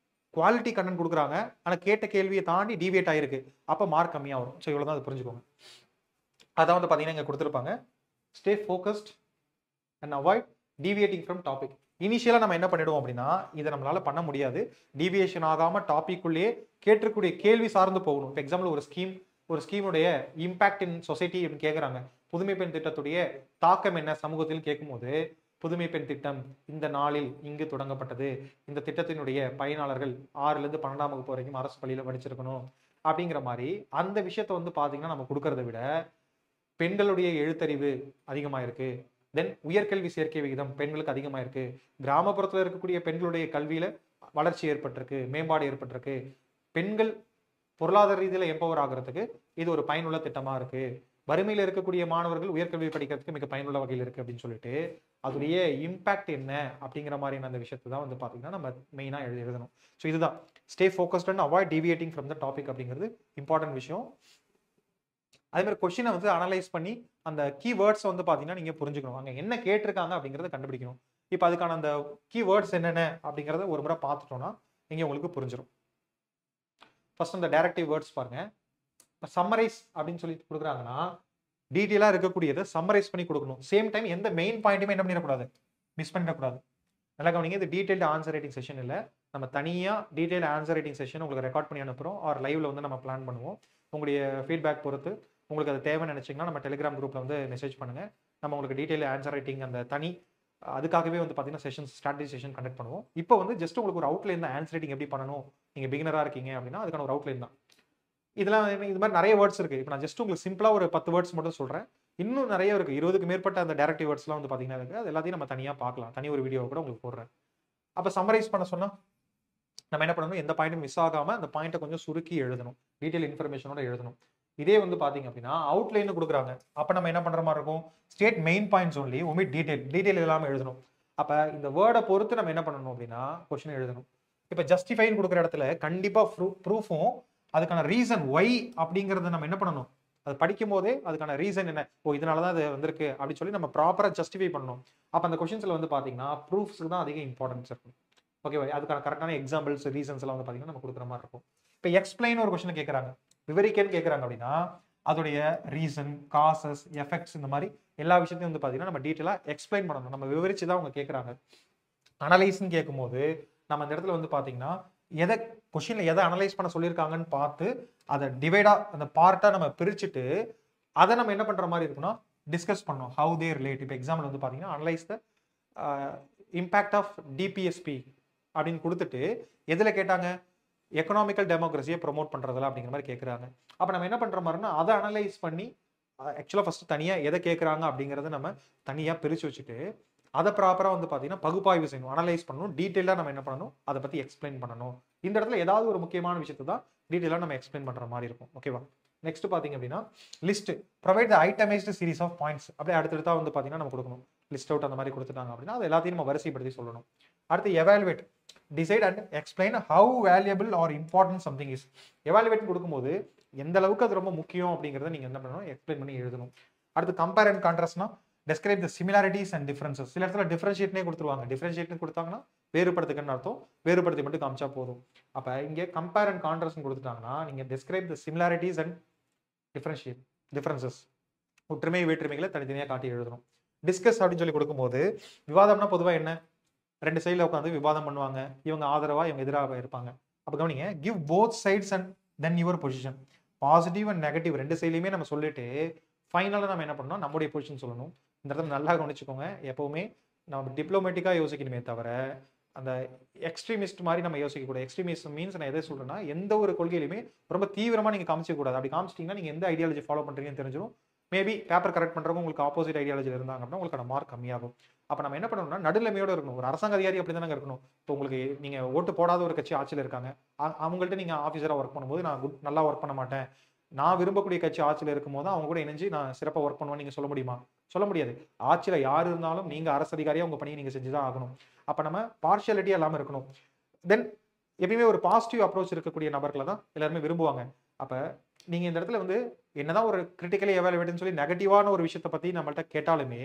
குவாலிட்டி கண்டென்ட் கொடுக்குறாங்க, ஆனால் கேட்ட கேள்வியை தாண்டி டிவியேட் ஆகிருக்கு, அப்போ மார்க் கம்மியாக வரும். ஸோ இவ்வளோ தான் அது புரிஞ்சுக்கோங்க. அதான் வந்து பார்த்தீங்கன்னா இங்கே கொடுத்துருப்பாங்க, stay focused and avoid deviating from topic. இனிஷியலாக நம்ம என்ன பண்ணிடுவோம் அப்படின்னா இதை நம்மளால பண்ண முடியாது. டிவியேஷன் ஆகாமல் டாபிக்குள்ளேயே கேட்டிருக்கக்கூடிய கேள்வி சார்ந்து போகணும். இப்போ எக்ஸாம்பிள் ஒரு ஸ்கீமுடைய இம்பாக்ட் இன் சொசைட்டி அப்படின்னு கேட்குறாங்க. புதுமை பெண் திட்டத்துடைய தாக்கம் என்ன சமூகத்தில் கேட்கும்போது, புதுமை பெண் திட்டம் இந்த நாளில் இங்கு தொடங்கப்பட்டது, இந்த திட்டத்தினுடைய பயனாளர்கள் 6லேருந்து 12ஆம் வகுப்பு வரைக்கும் அரசு பள்ளியில் படிச்சிருக்கணும் அப்படிங்கிற மாதிரி அந்த விஷயத்த வந்து பார்த்தீங்கன்னா நம்ம கொடுக்கறத விட பெண்களுடைய எழுத்தறிவு அதிகமாக இருக்கு, தென் உயர்கல்வி சேர்க்கை விகிதம் பெண்களுக்கு அதிகமாக இருக்கு, கிராமப்புறத்தில் இருக்கக்கூடிய பெண்களுடைய கல்வியில வளர்ச்சி ஏற்பட்டிருக்கு, மேம்பாடு ஏற்பட்டிருக்கு, பெண்கள் பொருளாதார ரீதியில் எம்பவர் ஆகிறதுக்கு இது ஒரு பயனுள்ள திட்டமா இருக்கு, வறுமையில் இருக்கக்கூடிய மாணவர்கள் உயர்கல்வி படிக்கிறதுக்கு மிக பயனுள்ள வகையில் இருக்கு அப்படின்னு சொல்லிட்டு அதோடைய இம்பாக்ட் என்ன அப்படிங்கிற மாதிரியான அந்த விஷயத்தை தான் வந்து பார்த்தீங்கன்னா நம்ம மெயினாக எழுதணும். ஸோ இதுதான் stay focused and avoid deviating from the topic அப்படிங்கிறது இம்பார்ட்டன்ட் விஷயம். அதே மாதிரி கொஸ்டினை வந்து அனலைஸ் பண்ணி அந்த கீ வேர்ட்ஸ் வந்து பார்த்தீங்கன்னா நீங்கள் புரிஞ்சுக்கணும், அங்கே என்ன கேட்டிருக்காங்க அப்படிங்கிறத கண்டுபிடிக்கணும். இப்போ அதுக்கான அந்த கீ வேர்ட்ஸ் என்னென்ன அப்படிங்கிறத ஒரு முறை பார்த்துட்டோம்னா இங்கே உங்களுக்கு புரிஞ்சிடும். ஃபர்ஸ்ட் அந்த டைரக்டிவ் வேர்ட்ஸ் பாருங்க. இப்போ சம்மரைஸ் அப்படின்னு சொல்லி கொடுக்குறாங்கன்னா டீட்டெயிலாக இருக்கக்கூடியதை சம்மரைஸ் பண்ணி கொடுக்கணும். சேம் டைம் எந்த மெயின் பாயிண்ட்டுமே என்ன பண்ணிடக்கூடாது, மிஸ் பண்ணிடக்கூடாது. நல்லா கவனிங்க, இது டீட்டெயில்டு ஆன்சர் ரைட்டிங் செஷன் இல்லை, நம்ம தனியாக டீட்டெயில் ஆன்சர் ரைட்டிங் செஷன் உங்களுக்கு ரெக்கார்ட் பண்ணி அனுப்புகிறோம். ஆர் லைவ்ல வந்து நம்ம பிளான் பண்ணுவோம். உங்களுடைய ஃபீட்பேக் பொறுத்து உங்களுக்கு அது தேவைன்னு நினச்சிங்கன்னா நம்ம டெலிகிராம் குரூப்பில் வந்து மெசேஜ் பண்ணுங்கள். நம்ம உங்களுக்கு டீட்டெயில் ஆன்சர் ரைட்டிங் அந்த தனி அதுக்காகவே வந்து பார்த்தீங்கன்னா செஷன்ஸ் ஸ்ட்ராட்டஜி செஷன் கண்டக்ட் பண்ணுவோம். இப்போ வந்து ஜஸ்ட் உங்களுக்கு ஒரு அவுட்லைன் தான், ஆன்சர் ரைட்டிங் எப்படி பண்ணணும், நீங்கள் பிகினராக இருக்கீங்க அப்படின்னா அதுக்கான ஒரு அவுட்லைன் தான். இதெல்லாம் இது மாதிரி நிறைய வேர்ட்ஸ் இருக்குது. இப்போ நான் ஜஸ்ட் உங்களுக்கு சிம்பிளாக ஒரு 10 வேர்ட்ஸ் மட்டும் சொல்கிறேன். இன்னும் நிறைய இருக்குது, 20க்கு மேற்பட்ட அந்த டைரக்டிவ் வேர்ட்ஸ்லாம் வந்து பார்த்தீங்கன்னா இருக்குது. அது எல்லாத்தையும் நம்ம தனியாக பார்க்கலாம், தனி ஒரு வீடியோ கூட உங்களுக்கு போடுறேன். அப்போ சம்மரைஸ் பண்ண சொன்னால் நம்ம என்ன பண்ணணும், எந்த பாயிண்ட்டும் மிஸ் ஆகாமல் அந்த பாயிண்ட்டை கொஞ்சம் சுருக்கி எழுதணும், டீட்டெயில் இன்ஃபர்மேஷனோட எழுதணும். இதே வந்து பார்த்தீங்க அப்படின்னா அவுட்லைன் கொடுக்குறாங்க, அப்போ நம்ம என்ன பண்ணுற மாதிரி இருக்கும், state main points only, omit detail இல்லாமல் எழுதணும். அப்போ இந்த வேர்டை பொறுத்து நம்ம என்ன பண்ணணும் அப்படின்னா கொஸ்டின் எழுதணும். இப்போ ஜஸ்டிஃபைன்னு கொடுக்குற இடத்துல கண்டிப்பாக ப்ரூஃபும் அதுக்கான ரீசன் ஒய் அப்படிங்கிறத நம்ம என்ன பண்ணணும், அது படிக்கும் போதே அதுக்கான ரீசன் என்ன, இதனால தான் அது வந்திருக்கு அப்படின்னு சொல்லி நம்ம ப்ராப்பராக ஜஸ்டிஃபை பண்ணணும். அப்போ அந்த கொஸ்டின்ஸில் வந்து பார்த்தீங்கன்னா ப்ரூஃப்ஸுக்கு தான் அதிக இம்பார்ட்டன்ஸ் இருக்கும். ஓகேவா, அதுக்கான கரெக்டான எக்ஸாம்பிள்ஸ் ரீசன்ஸ் எல்லாம் வந்து பார்த்தீங்கன்னா நம்ம கொடுக்குற மாதிரி இருக்கும். இப்போ எக்ஸ்பிளைன் ஒரு கொஸ்டின் கேட்குறாங்க, விவரிக்கன்னு கேட்குறாங்க அப்படின்னா அதோடைய ரீசன், காசஸ், எஃபெக்ட்ஸ் இந்த மாதிரி எல்லா விஷயத்தையும் வந்து பார்த்தீங்கன்னா நம்ம டீட்டெயிலாக எக்ஸ்பிளைன் பண்ணணும். நம்ம விவரிச்சு தான் அவங்க கேட்குறாங்க. அனலைஸ்ன்னு கேட்கும்போது நம்ம அந்த இடத்துல வந்து பார்த்தீங்கன்னா எதை கொஸ்டினில் எதை அனலைஸ் பண்ண சொல்லியிருக்காங்கன்னு பார்த்து அதை டிவைடாக அந்த பார்ட்டாக நம்ம பிரிச்சுட்டு அதை நம்ம என்ன பண்ணுற மாதிரி இருக்குன்னா டிஸ்கஸ் பண்ணோம், ஹவு தே ரிலேட். இப்போ எக்ஸாம்பிள் வந்து பார்த்தீங்கன்னா analyse the impact of DPSP அப்படின்னு கொடுத்துட்டு எதில் கேட்டாங்க, எக்கனாமிக்கல் டெமோக்ரஸியை ப்ரொமோட் பண்ணுறதில்ல அப்படிங்கிற மாதிரி கேட்குறாங்க. அப்போ நம்ம என்ன பண்ணுற மாதிரினா அதை அனலைஸ் பண்ணி ஆக்சுவலாக ஃபஸ்ட்டு தனியாக எதை கேட்குறாங்க அப்படிங்கிறத நம்ம தனியாக பிரித்து வச்சுட்டு அதை ப்ராப்பராக வந்து பார்த்தீங்கன்னா பகுப்பாய்வு செய்யணும், அனலைஸ் பண்ணணும், டீட்டெயிலாக நம்ம என்ன பண்ணணும் அதை பற்றி எக்ஸ்பிளைன் பண்ணணும். இந்த இடத்துல ஏதாவது ஒரு முக்கியமான விஷயத்தை தான் டீட்டெயிலாக நம்ம எக்ஸ்பிளைன் பண்ணுற மாதிரி இருக்கும். ஓகேவா, நெக்ஸ்ட் பார்த்தீங்க அப்படின்னா list provide the itemised series of points. அப்படியே அடுத்தடுத்தா வந்து பார்த்தீங்கன்னா நம்ம கொடுக்கணும். லிஸ்ட் அவுட் அந்த மாதிரி கொடுத்துட்டாங்க அப்படின்னா அது எல்லாத்தையும் நம்ம வரிசைப்படுத்தி சொல்லணும். அடுத்து evaluate, decide and explain how valuable are important something is. Evaluate கொடுக்கும்போது எந்த அளவுக்கு அது ரொம்ப முக்கியம் அப்படிங்கிறத நீங்கள் என்ன பண்ணணும், எக்ஸ்பிளைன் பண்ணி எழுதணும். அடுத்து கம்பேர் அண்ட் கான்ட்ராஸ்ட்னா describe the similarities and differences. சில இடத்துல டிஃபரன்ஷியேட்னே கொடுத்துருவாங்க, டிஃபரன்ஷியேட்னு கொடுத்தாங்கன்னா வேறுபடுத்துக்குன்னு அர்த்தம், வேறுபடுத்தி மட்டும் காமிச்சா போதும். அப்போ இங்கே கம்பேர் அண்ட் கான்ட்ராஸ்ட் கொடுத்துட்டாங்கன்னா நீங்கள் describe the similarities and differences, ஒற்றுமை வேற்றுமைகளை தனித்தனியாக காட்டி எழுதணும். டிஸ்கஸ் அப்படின்னு சொல்லி கொடுக்கும்போது விவாதம்னா பொதுவாக என்ன, ரெண்டு சைடில் உட்காந்து விவாதம் பண்ணுவாங்க, இவங்க ஆதரவாக இவங்க எதிராக இருப்பாங்க. அப்போ கவனிங்க, give both sides and then your position. Positive and negative ரெண்டு சைட்லையுமே நம்ம சொல்லிட்டு ஃபைனலாக நம்ம என்ன பண்ணணும், நம்முடைய பொசிஷன் சொல்லணும். இந்த இடத்துல நல்லா கவனிச்சுக்கோங்க, எப்பவுமே நம்ம டிப்ளமேட்டிக்காக யோசிக்கணுமே தவிர அந்த எக்ஸ்ட்ரீமிஸ்ட் மாதிரி நம்ம யோசிக்கக்கூடாது. எக்ஸ்ட்ரீமிஸ்ட் மீன்ஸ் நான் எதை சொல்றேன்னா, எந்த ஒரு கொள்கையிலுமே ரொம்ப தீவிரமாக நீங்கள் காமிச்சிக்கூடாது. அப்படி காமிச்சிட்டிங்கன்னா நீங்கள் எந்த ஐடியாலஜி ஃபாலோ பண்ணுறீங்கன்னு தெரிஞ்சிடும். மேபி பேப்பர் கரெக்ட் பண்ணுறவங்க உங்களுக்கு ஆப்போசிட் ஐடியாலஜியில் இருந்தாங்க அப்படின்னா உங்களுக்கான மார்க் கம்மியாகும். அப்போ நம்ம என்ன பண்ணணும்னா நடுநிலைமையோடு இருக்கணும். ஒரு அரசாங்க அதிகாரி அப்படி தானே இருக்கணும். இப்போ உங்களுக்கு நீங்கள் ஓட்டு போடாத ஒரு கட்சி ஆட்சியில் இருக்காங்க, அவங்கள்ட்ட நீங்கள் ஆஃபீஸராக ஒர்க் பண்ணும்போது நான் நல்லா ஒர்க் பண்ண மாட்டேன், நான் விரும்பக்கூடிய கட்சி ஆட்சியில் இருக்கும்போது அவங்க கூட இணைஞ்சு நான் சிறப்பாக ஒர்க் பண்ணுவேன்னு நீங்கள் சொல்ல முடியுமா? சொல்ல முடியாது. ஆட்சியில் யார் இருந்தாலும் நீங்கள் அரசு அதிகாரியாக உங்கள் பணியை நீங்கள் செஞ்சு தான் ஆகணும். அப்போ நம்ம பார்ஷியாலிட்டி இல்லாமல் இருக்கணும். தென் எப்பயுமே ஒரு பாசிட்டிவ் அப்ரோச் இருக்கக்கூடிய நபர்களை தான் எல்லாருமே விரும்புவாங்க. அப்போ நீங்கள் இந்த இடத்துல வந்து என்னதான் ஒரு கிரிட்டிக்கலி எவாலுவேட்னு சொல்லி நெகட்டிவான ஒரு விஷயத்தை பற்றி நம்மள்ட்ட கேட்டாலுமே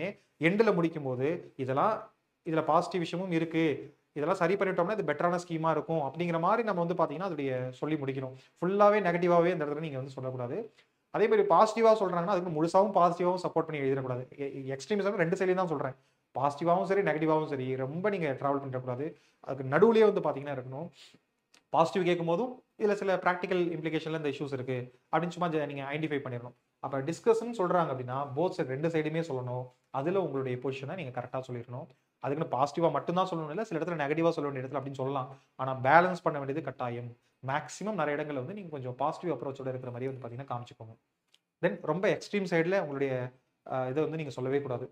எண்டில் முடிக்கும் போது இதில் பாசிட்டிவ் விஷயமும் இருக்குது, இதெல்லாம் சரி பண்ணிட்டோம்னா இது பெட்டரான ஸ்கீமாக இருக்கும் அப்படிங்கிற மாதிரி நம்ம வந்து பார்த்தீங்கன்னா அதோடைய சொல்லி முடிக்கணும். ஃபுல்லாகவே நெகட்டிவாகவே இந்த இடத்துல நீங்கள் வந்து சொல்லக்கூடாது. அதே மாதிரி பாசிட்டிவாக சொல்கிறாங்கன்னா அதுக்கு முழுசாகவும் பாசிட்டிவாகவும் சப்போர்ட் பண்ணி எழுதிடக்கூடாது. எக்ஸ்ட்ரீமிசம் ரெண்டு சைட்லையும் தான் சொல்கிறேன். பாசிட்டிவாகவும் சரி நெகட்டிவாகவும் சரி ரொம்ப நீங்கள் ட்ராவல் பண்ணிடக்கூடாது. அதுக்கு நடுவுலேயே வந்து பார்த்தீங்கன்னா இருக்கணும். பாசிட்டிவ் கேட்கும் போதும் இதில் சில ப்ராக்டிக்கல் இம்ப்ளிகேஷனில் இந்த இஷ்யூஸ் இருக்குது அப்படின்னு சும்மா நீங்கள் ஐடென்டிஃபை பண்ணிடணும். அப்போ டிஸ்கஷன் சொல்கிறாங்க அப்படின்னா போத் சைட் ரெண்டு சைடுமே சொல்லணும். அதில் உங்களுடைய பொசிஷனை நீங்கள் கரெக்டாக சொல்லிடணும். அதுக்குன்னு பாசிட்டிவாக மட்டும்தான் சொல்லணும் இல்லை, சில இடத்துல நெகட்டிவாக சொல்ல வேண்டிய இடத்துல அப்படின்னு சொல்லலாம். ஆனால் பேலன்ஸ் பண்ண வேண்டியது கட்டாயம். மேக்ஸிமம் நிறைய இடங்களில் வந்து நீங்கள் கொஞ்சம் பாசிட்டிவ் அப்ரோச்சோட இருக்கிற மாதிரி வந்து பார்த்தீங்கன்னா காமிச்சிக்கோங்க. தென் ரொம்ப எக்ஸ்ட்ரீம் சைடில் உங்களுடைய இதை வந்து நீங்கள் சொல்லவே கூடாது.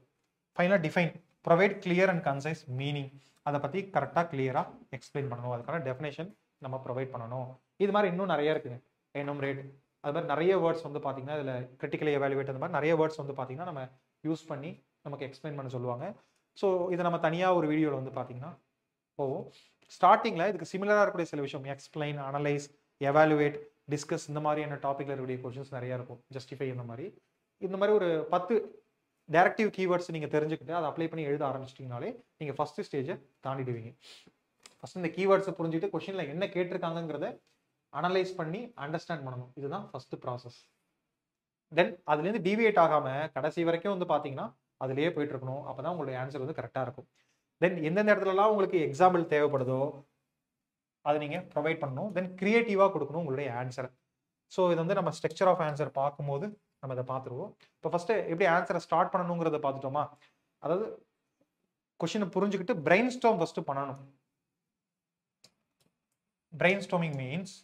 ஃபைனலாக define, provide clear and concise meaning. அதை பற்றி கரெக்டாக கிளியராக எக்ஸ்பிளைன் பண்ணணும். அதுக்கான டெஃபினேஷன் நம்ம ப்ரொவைட் பண்ணணும். இது மாதிரி இன்னும் நிறைய இருக்குங்க. எனுமரேட், அது மாதிரி நிறைய வேர்ட்ஸ் வந்து பார்த்தீங்கன்னா இதில் கிரிட்டிக்கலி எவாலுவேட் அந்த மாதிரி நிறைய வேர்ட்ஸ் வந்து பார்த்தீங்கன்னா நம்ம யூஸ் பண்ணி நமக்கு எக்ஸ்பிளைன் பண்ண சொல்லுவாங்க. ஸோ இதை நம்ம தனியாக ஒரு வீடியோவில் வந்து பார்த்தீங்கன்னா போவோம். ஸ்டார்டிங்கில் இதுக்கு சிமிலராக இருக்கக்கூடிய சில விஷயம் எக்ஸ்பிளைன், அனலைஸ், எவாலுவேட், டிஸ்கஸ் இந்த மாதிரியான டாப்பிக்கில் இருக்கக்கூடிய கொஷின்ஸ் நிறையா இருக்கும். ஜஸ்டிஃபை இந்த மாதிரி ஒரு 10 டைரக்டிவ் கீவேர்ட்ஸ் நீங்கள் தெரிஞ்சுக்கிட்டு அதை அப்ளை பண்ணி எழுத ஆரம்பிச்சிட்டிங்கனாலே நீங்கள் ஃபஸ்ட்டு ஸ்டேஜை தாண்டிடுவீங்க. ஃபஸ்ட் இந்த கீவேர்ட்ஸை புரிஞ்சுட்டு கொஷினில் என்ன கேட்டிருக்காங்கிறத அனலைஸ் பண்ணி அண்டர்ஸ்டாண்ட் பண்ணணும். இதுதான் ஃபர்ஸ்ட் ப்ராசஸ். தென் அதுலேருந்து டிவியேட் ஆகாமல் கடைசி வரைக்கும் வந்து பார்த்தீங்கன்னா அதுலேயே போயிட்டு இருக்கணும். அப்போ தான் உங்களுடைய ஆன்சர் வந்து கரெக்டாக இருக்கும். தென் எந்தெந்த இடத்துலலாம் உங்களுக்கு எக்ஸாம்பிள் தேவைப்படுதோ அதை நீங்கள் ப்ரொவைட் பண்ணணும். தென் கிரியேட்டிவாக கொடுக்கணும் உங்களுடைய ஆன்சரை. ஸோ இது வந்து நம்ம ஸ்ட்ரக்சர் ஆஃப் ஆன்சர் பார்க்கும்போது நம்ம இதை பார்த்துருவோம். இப்போ ஃபஸ்ட்டு எப்படி ஆன்சரை ஸ்டார்ட் பண்ணணுங்கிறத பார்த்துட்டோமா? அதாவது கொஷினை புரிஞ்சுக்கிட்டு பிரெயின் ஸ்டார்ம் ஃபஸ்ட்டு பண்ணணும். பிரெயின் ஸ்டார்மிங் மீன்ஸ்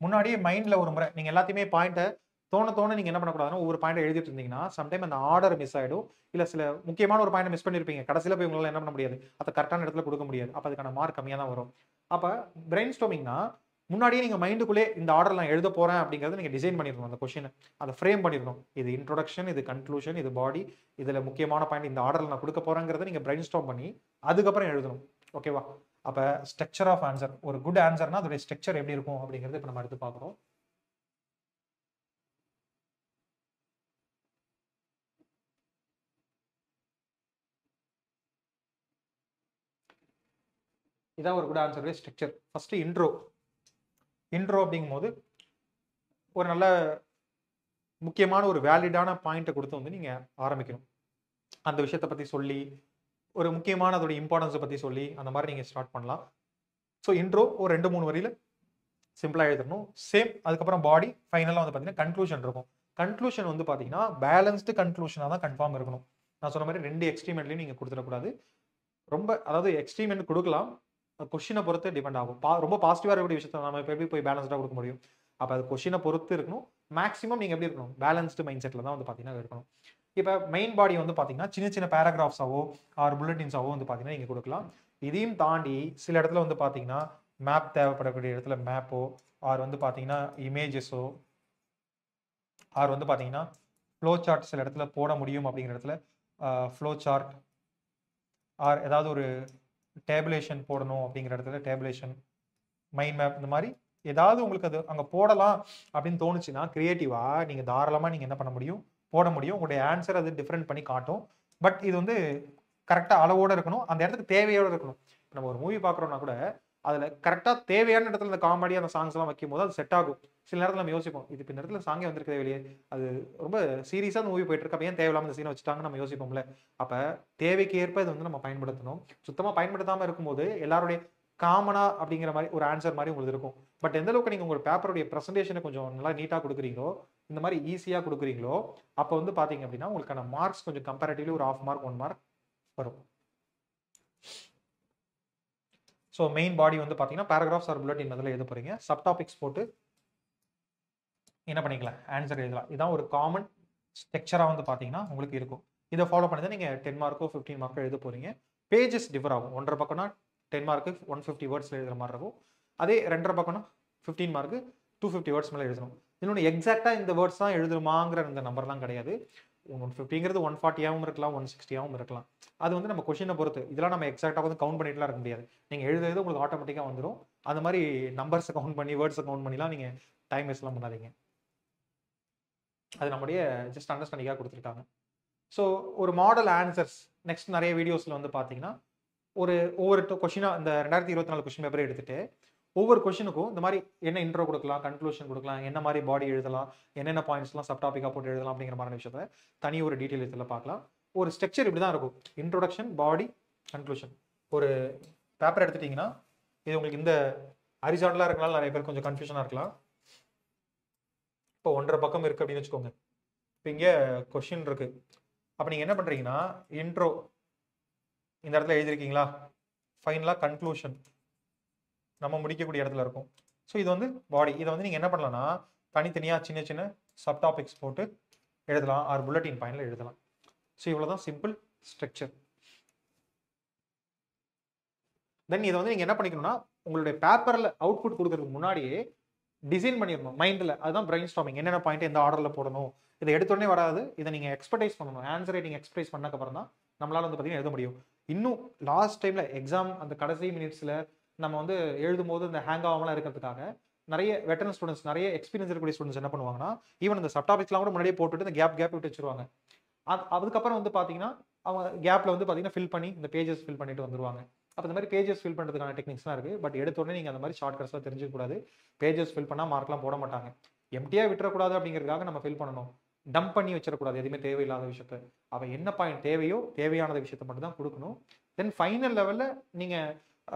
முன்னாடியே மைண்டில் ஒரு முறை நீங்கள் எல்லாத்தையுமே பாயிண்ட்டை தோண நீங்கள் என்ன பண்ணக்கூடாதுன்னா ஒவ்வொரு பாயிண்ட் எழுதிட்டு இருந்தீங்கன்னா சம்டைம் அந்த ஆர்டர் மிஸ் ஆகிடும். இல்லை சில முக்கியமான ஒரு பாயிண்ட் மிஸ் பண்ணியிருப்பீங்க, கடைசியில் போய் உங்களால் என்ன பண்ண முடியாது, அதை கரெக்டான இடத்துல கொடுக்க முடியாது. அப்போ அதுக்கான மார்க் கம்மியாக தான் வரும். அப்போ பிரெயின் ஸ்டார்மிங்னா முன்னாடியே நீங்கள் மைண்டுக்குள்ளே இந்த ஆர்டர் நான் எழுத போகிறேன் அப்படிங்கிறத நீங்கள் டிசைன் பண்ணிடணும். அந்த கொஷினை அதை ஃப்ரேம் பண்ணிடணும். இது இன்ட்ரோடக்ஷன், இது கன்க்ளூஷன், இது பாடி, இதில் முக்கியமான பாயிண்ட் இந்த ஆர்டரில் நான் கொடுக்க போகிறேங்கிறத நீங்கள் பிரெயின் ஸ்டார்ம் பண்ணி அதுக்கப்புறம் எழுதணும். ஓகேவா? அப்போ ஸ்ட்ரக்சர் ஆஃப் ஆன்சர், ஒரு குட் ஆன்சர்னா அதோடைய ஸ்ட்ரக்சர் எப்படி இருக்கும் அப்படிங்கிறது இப்போ நம்ம எடுத்து பார்க்குறோம். இதான் ஒரு குட் ஆன்சருடைய ஸ்ட்ரக்சர். ஃபஸ்ட்டு இன்ட்ரோ அப்படிங்கும் போது ஒரு நல்ல முக்கியமான ஒரு வேலிடான பாயிண்ட்டை கொடுத்து வந்து நீங்கள் ஆரம்பிக்கணும். அந்த விஷயத்தை பற்றி சொல்லி ஒரு முக்கியமான அதோட இம்பார்ட்டன்ஸை பற்றி சொல்லி அந்த மாதிரி நீங்கள் ஸ்டார்ட் பண்ணலாம். ஸோ இன்ட்ரோ ஒரு 2-3 வரியில் சிம்பிளாக எழுதணும். சேம் அதுக்கப்புறம் பாடி, ஃபைனலாக வந்து பார்த்தீங்கன்னா கன்க்ளூஷன் இருக்கும். கன்க்ளூஷன் வந்து பார்த்தீங்கன்னா பேலன்ஸ்டு கன்க்ளூஷனாக தான் கன்ஃபார்ம் இருக்கணும். நான் சொன்ன மாதிரி 2 எக்ஸ்ட்ரீமெண்ட்லையும் நீங்கள் கொடுத்துடக்கூடாது. ரொம்ப அதாவது எக்ஸ்ட்ரீமெண்ட் கொடுக்கலாம், கொஷினை பொறுத்து டிபெண்ட் ஆகும். ரொம்ப பாசிட்டிவாக இருக்கக்கூடிய விஷயத்தை நம்ம இப்போ எப்படி போய் பேலன்ஸ்டாக கொடுக்க முடியும்? அப்போ அது கொஷினை பொறுத்து இருக்கணும். மேக்ஸிமம் நீங்கள் எப்படி இருக்கணும், பேலன்ஸ்டு மைண்ட் செட்டில் தான் வந்து பார்த்தீங்கன்னா இருக்கணும். இப்போ மெயின் பாடி வந்து பார்த்தீங்கன்னா சின்ன சின்ன பேராகிராஃப்ஸாவோ ஆர் புல்லட்டின்ஸாவோ வந்து பார்த்தீங்கன்னா நீங்கள் கொடுக்கலாம். இதையும் தாண்டி சில இடத்துல வந்து பார்த்தீங்கன்னா மேப் தேவைப்படக்கூடிய இடத்துல மேப்போ ஆர் வந்து பார்த்தீங்கன்னா இமேஜஸோ ஆர் வந்து பார்த்தீங்கன்னா ஃப்ளோ சார்ட் சில இடத்துல போட முடியும். அப்படிங்கிற இடத்துல ஃப்ளோ சார்ட் ஆர் ஏதாவது ஒரு டேபுலேஷன் போடணும் அப்படிங்கிற இடத்துல டேபுலேஷன், மைண்ட் மேப், இந்த மாதிரி ஏதாவது உங்களுக்கு அது அங்கே போடலாம் அப்படின்னு தோணுச்சுன்னா கிரியேட்டிவாக நீங்கள் தாராளமாக நீங்கள் என்ன பண்ண முடியும், போட முடியும். உங்களுடைய ஆன்சர் அது டிஃப்ரெண்ட் பண்ணி காட்டும். பட் இது வந்து கரெக்டாக அளவோடு இருக்கணும், அந்த இடத்துக்கு தேவையோடு இருக்கணும். இப்போ நம்ம ஒரு மூவி பார்க்குறோம்னா கூட அதில் கரெக்டாக தேவையான இடத்துல இந்த காமெடி அந்த சாங்ஸ் எல்லாம் வைக்கும் போது அது செட் ஆகும். சில நேரத்தில் நம்ம யோசிப்போம், இது இப்போ இந்த இடத்துல சாங்கே வந்திருக்கு தேவையில்லையே, அது ரொம்ப சீரியஸாக அந்த மூவி போயிட்டு இருக்கு, அப்போ ஏன் தேவையில்லாமல் இந்த சீனை வச்சுட்டாங்கன்னு நம்ம யோசிப்போம்ல. அப்போ தேவைக்கு ஏற்ப இதை வந்து நம்ம பயன்படுத்தணும். சுத்தமாக பயன்படுத்தாமல் இருக்கும்போது எல்லாருடைய காமனா அப்படிங்கிற மாதிரி ஒரு ஆன்சர் மாதிரி உங்களுக்கு இருக்கும். பட் எந்த அளவுக்கு நீங்க உங்க பேப்பருடைய ப்ரெசன்டேஷனை கொஞ்சம் நல்லா நீட்டா கொடுக்குறீங்களோ, இந்த மாதிரி ஈஸியா கொடுக்குறீங்களோ, அப்போ வந்து பாத்தீங்க அப்படின்னா உங்களுக்கான மார்க்ஸ் கொஞ்சம் கம்பேரிட்டிவ்லி ஒரு 1/2 மார்க் 1 மார்க் வரும். ஸோ மெயின் பாடி வந்து பாத்தீங்கன்னா பேராகிராஃப்ஸ் ஆர் புல்லட்டின் அதில் எழுத போறீங்க. சப் டாபிக்ஸ் போட்டு என்ன பண்ணிக்கலாம், ஆன்சர் எழுதலாம். இதான் ஒரு காமன் ஸ்ட்ரக்சரா வந்து பாத்தீங்கன்னா உங்களுக்கு இருக்கும். இதை ஃபாலோ பண்ணி தான் நீங்க 10 மார்க்கோ 15 மார்க்கோ எழுத போறீங்க. பேஜஸ் டிஃபர் ஆகும். 1.5 பக்கம்னா 10 மார்க்கு 150 வேர்ட்ஸ்ல எழுதுற மாதிரி இருக்கும். அதே 2.5 பக்கம்னா 15 மார்க்கு 250 வேர்ட்ஸ் மேலே எழுதணும். இன்னொன்று எக்ஸாக்டா இந்த வேர்ட்ஸ் தான் எழுதணுமாங்கிற இந்த நம்பர்லாம் கிடையாது. 150ங்கிறது 140ஆகவும் இருக்கலாம், 160ஆகவும் இருக்கலாம். அது வந்து நம்ம கொஷினை பொறுத்து. இதெல்லாம் நம்ம எக்ஸாக்டாக வந்து கவுண்ட் பண்ணிட்டுலாம் இருக்க முடியாது. நீங்க எழுதுறது உங்களுக்கு ஆட்டோமேட்டிக்காக வந்துடும். அந்த மாதிரி நம்பர்ஸை கவுண்ட் பண்ணி வேர்ட்ஸை கவுண்ட் பண்ணிலாம் நீங்க டைம் வேஸ்ட்லாம் பண்ணாதீங்க. அது நம்முடைய ஜஸ்ட் அண்டர்ஸ்டாண்டிங்காக கொடுத்துருக்காங்க. ஸோ ஒரு மாடல் ஆன்சர்ஸ் நெக்ஸ்ட் நிறைய வீடியோஸில் வந்து பார்த்தீங்கன்னா ஒவ்வொரு கொஷினா இந்த 2024 கொஷின் பேப்பரை எடுத்துட்டு ஒவ்வொரு கொஷினுக்கும் இந்த மாதிரி என்ன இன்ட்ரோ கொடுக்கலாம், கன்க்ளூஷன் கொடுக்கலாம், என்ன மாதிரி பாடி எழுதலாம், என்னென்ன பாயிண்ட்ஸ்லாம் சப் டாப்பிக்காக போட்டு எழுதலாம் அப்படிங்கிற மாதிரி விஷயத்த தனி ஒரு டீட்டெயில் இதில் பார்க்கலாம். ஒரு ஸ்ட்ரக்சர் இப்படி தான் இருக்கும். இன்ட்ரோடக்ஷன், பாடி, கன்க்ளூஷன். ஒரு பேப்பர் எடுத்துட்டிங்கன்னா இது உங்களுக்கு இந்த ஹரிசாண்டலாக இருக்கனால நிறைய பேர் கொஞ்சம் கன்ஃபியூஷனாக இருக்கலாம். இப்போ 1.5 பக்கம் இருக்குது அப்படின்னு வச்சுக்கோங்க. இப்போ இங்கே கொஷின் இருக்குது. அப்போ நீங்கள் என்ன பண்ணுறீங்கன்னா இன்ட்ரோ இந்த இடத்துல எழுதிருக்கீங்களா, ஃபைனலாக கன்க்ளூஷன் நம்ம முடிக்கக்கூடிய இடத்துல இருக்கும். ஸோ இது வந்து பாடி. இதை வந்து நீங்கள் என்ன பண்ணலாம்னா தனித்தனியாக சின்ன சின்ன சப் டாபிக்ஸ் போட்டு எழுதலாம், ஆர் புல்லட்டின் பாயிண்ட்ல எழுதலாம். ஸோ இவ்வளோதான் சிம்பிள் ஸ்ட்ரக்சர். தென் இதை வந்து நீங்கள் என்ன பண்ணிக்கணும்னா உங்களுடைய பேப்பரில் அவுட்புட் கொடுக்கறதுக்கு முன்னாடியே டிசைன் பண்ணிடணும் மைண்டில். அதுதான் பிரெயின் ஸ்டார்மிங். என்னென்ன பாயிண்ட் எந்த ஆர்டரில் போடணும், இதை எடுத்தோடனே வராது. இதை நீங்கள் எக்ஸ்பர்டைஸ் பண்ணணும். ஆன்சர் ரைட்டிங் எக்ஸ்பர்டைஸ் பண்ணக்கப்புறம் தான் நம்மளால வந்து பார்த்தீங்கன்னா எழுத முடியும். இன்னும் லாஸ்ட் டைம்ல எக்ஸாம் அந்த கடைசி மினிட்ஸ்ல நம்ம வந்து எழுதும் போது இந்த ஹேங் ஆகாமலாம் இருக்கிறதுக்காக நிறைய வெட்டரன் ஸ்டூடெண்ட்ஸ், நிறைய எக்ஸ்பீரியன்ஸ் இருக்கக்கூடிய ஸ்டூடெண்ட்ஸ் என்ன பண்ணுவாங்கன்னா ஈவன் இந்த சப் டாபிக்ஸ்லாம் கூட முன்னாடியே போட்டுட்டு இந்த கேப் விட்டு வச்சிருவாங்க. அதுக்கப்புறம் வந்து பார்த்தீங்கன்னா அவங்க கேப்ல வந்து பார்த்தீங்கன்னா ஃபில் பண்ணி இந்த பேஜஸ் ஃபில் பண்ணிட்டு வந்துருவாங்க. அப்போ இந்த மாதிரி பேஜஸ் ஃபில் பண்ணுறதுக்கான டெக்னிக்ஸ்லாம் இருக்குது. பட் எடுத்த உடனே நீங்கள் அந்த மாதிரி ஷார்ட் கட்ஸ்லாம் தெரிஞ்சுக்கூடாது. பேஜஸ் ஃபில் பண்ணால் மார்க்லாம் போட மாட்டாங்க. எம்டியாக விட்டுறக்கூடாது அப்படிங்கிறதுக்காக நம்ம ஃபில் பண்ணணும். டம்ப் பண்ணி வச்சிடக்கூடாது எதுவுமே தேவையில்லாத விஷயத்த. அவள் என்ன பாயிண்ட் தேவையோ தேவையானத விஷயத்த மட்டும் தான் கொடுக்கணும். தென் ஃபைனல் லெவலில் நீங்கள்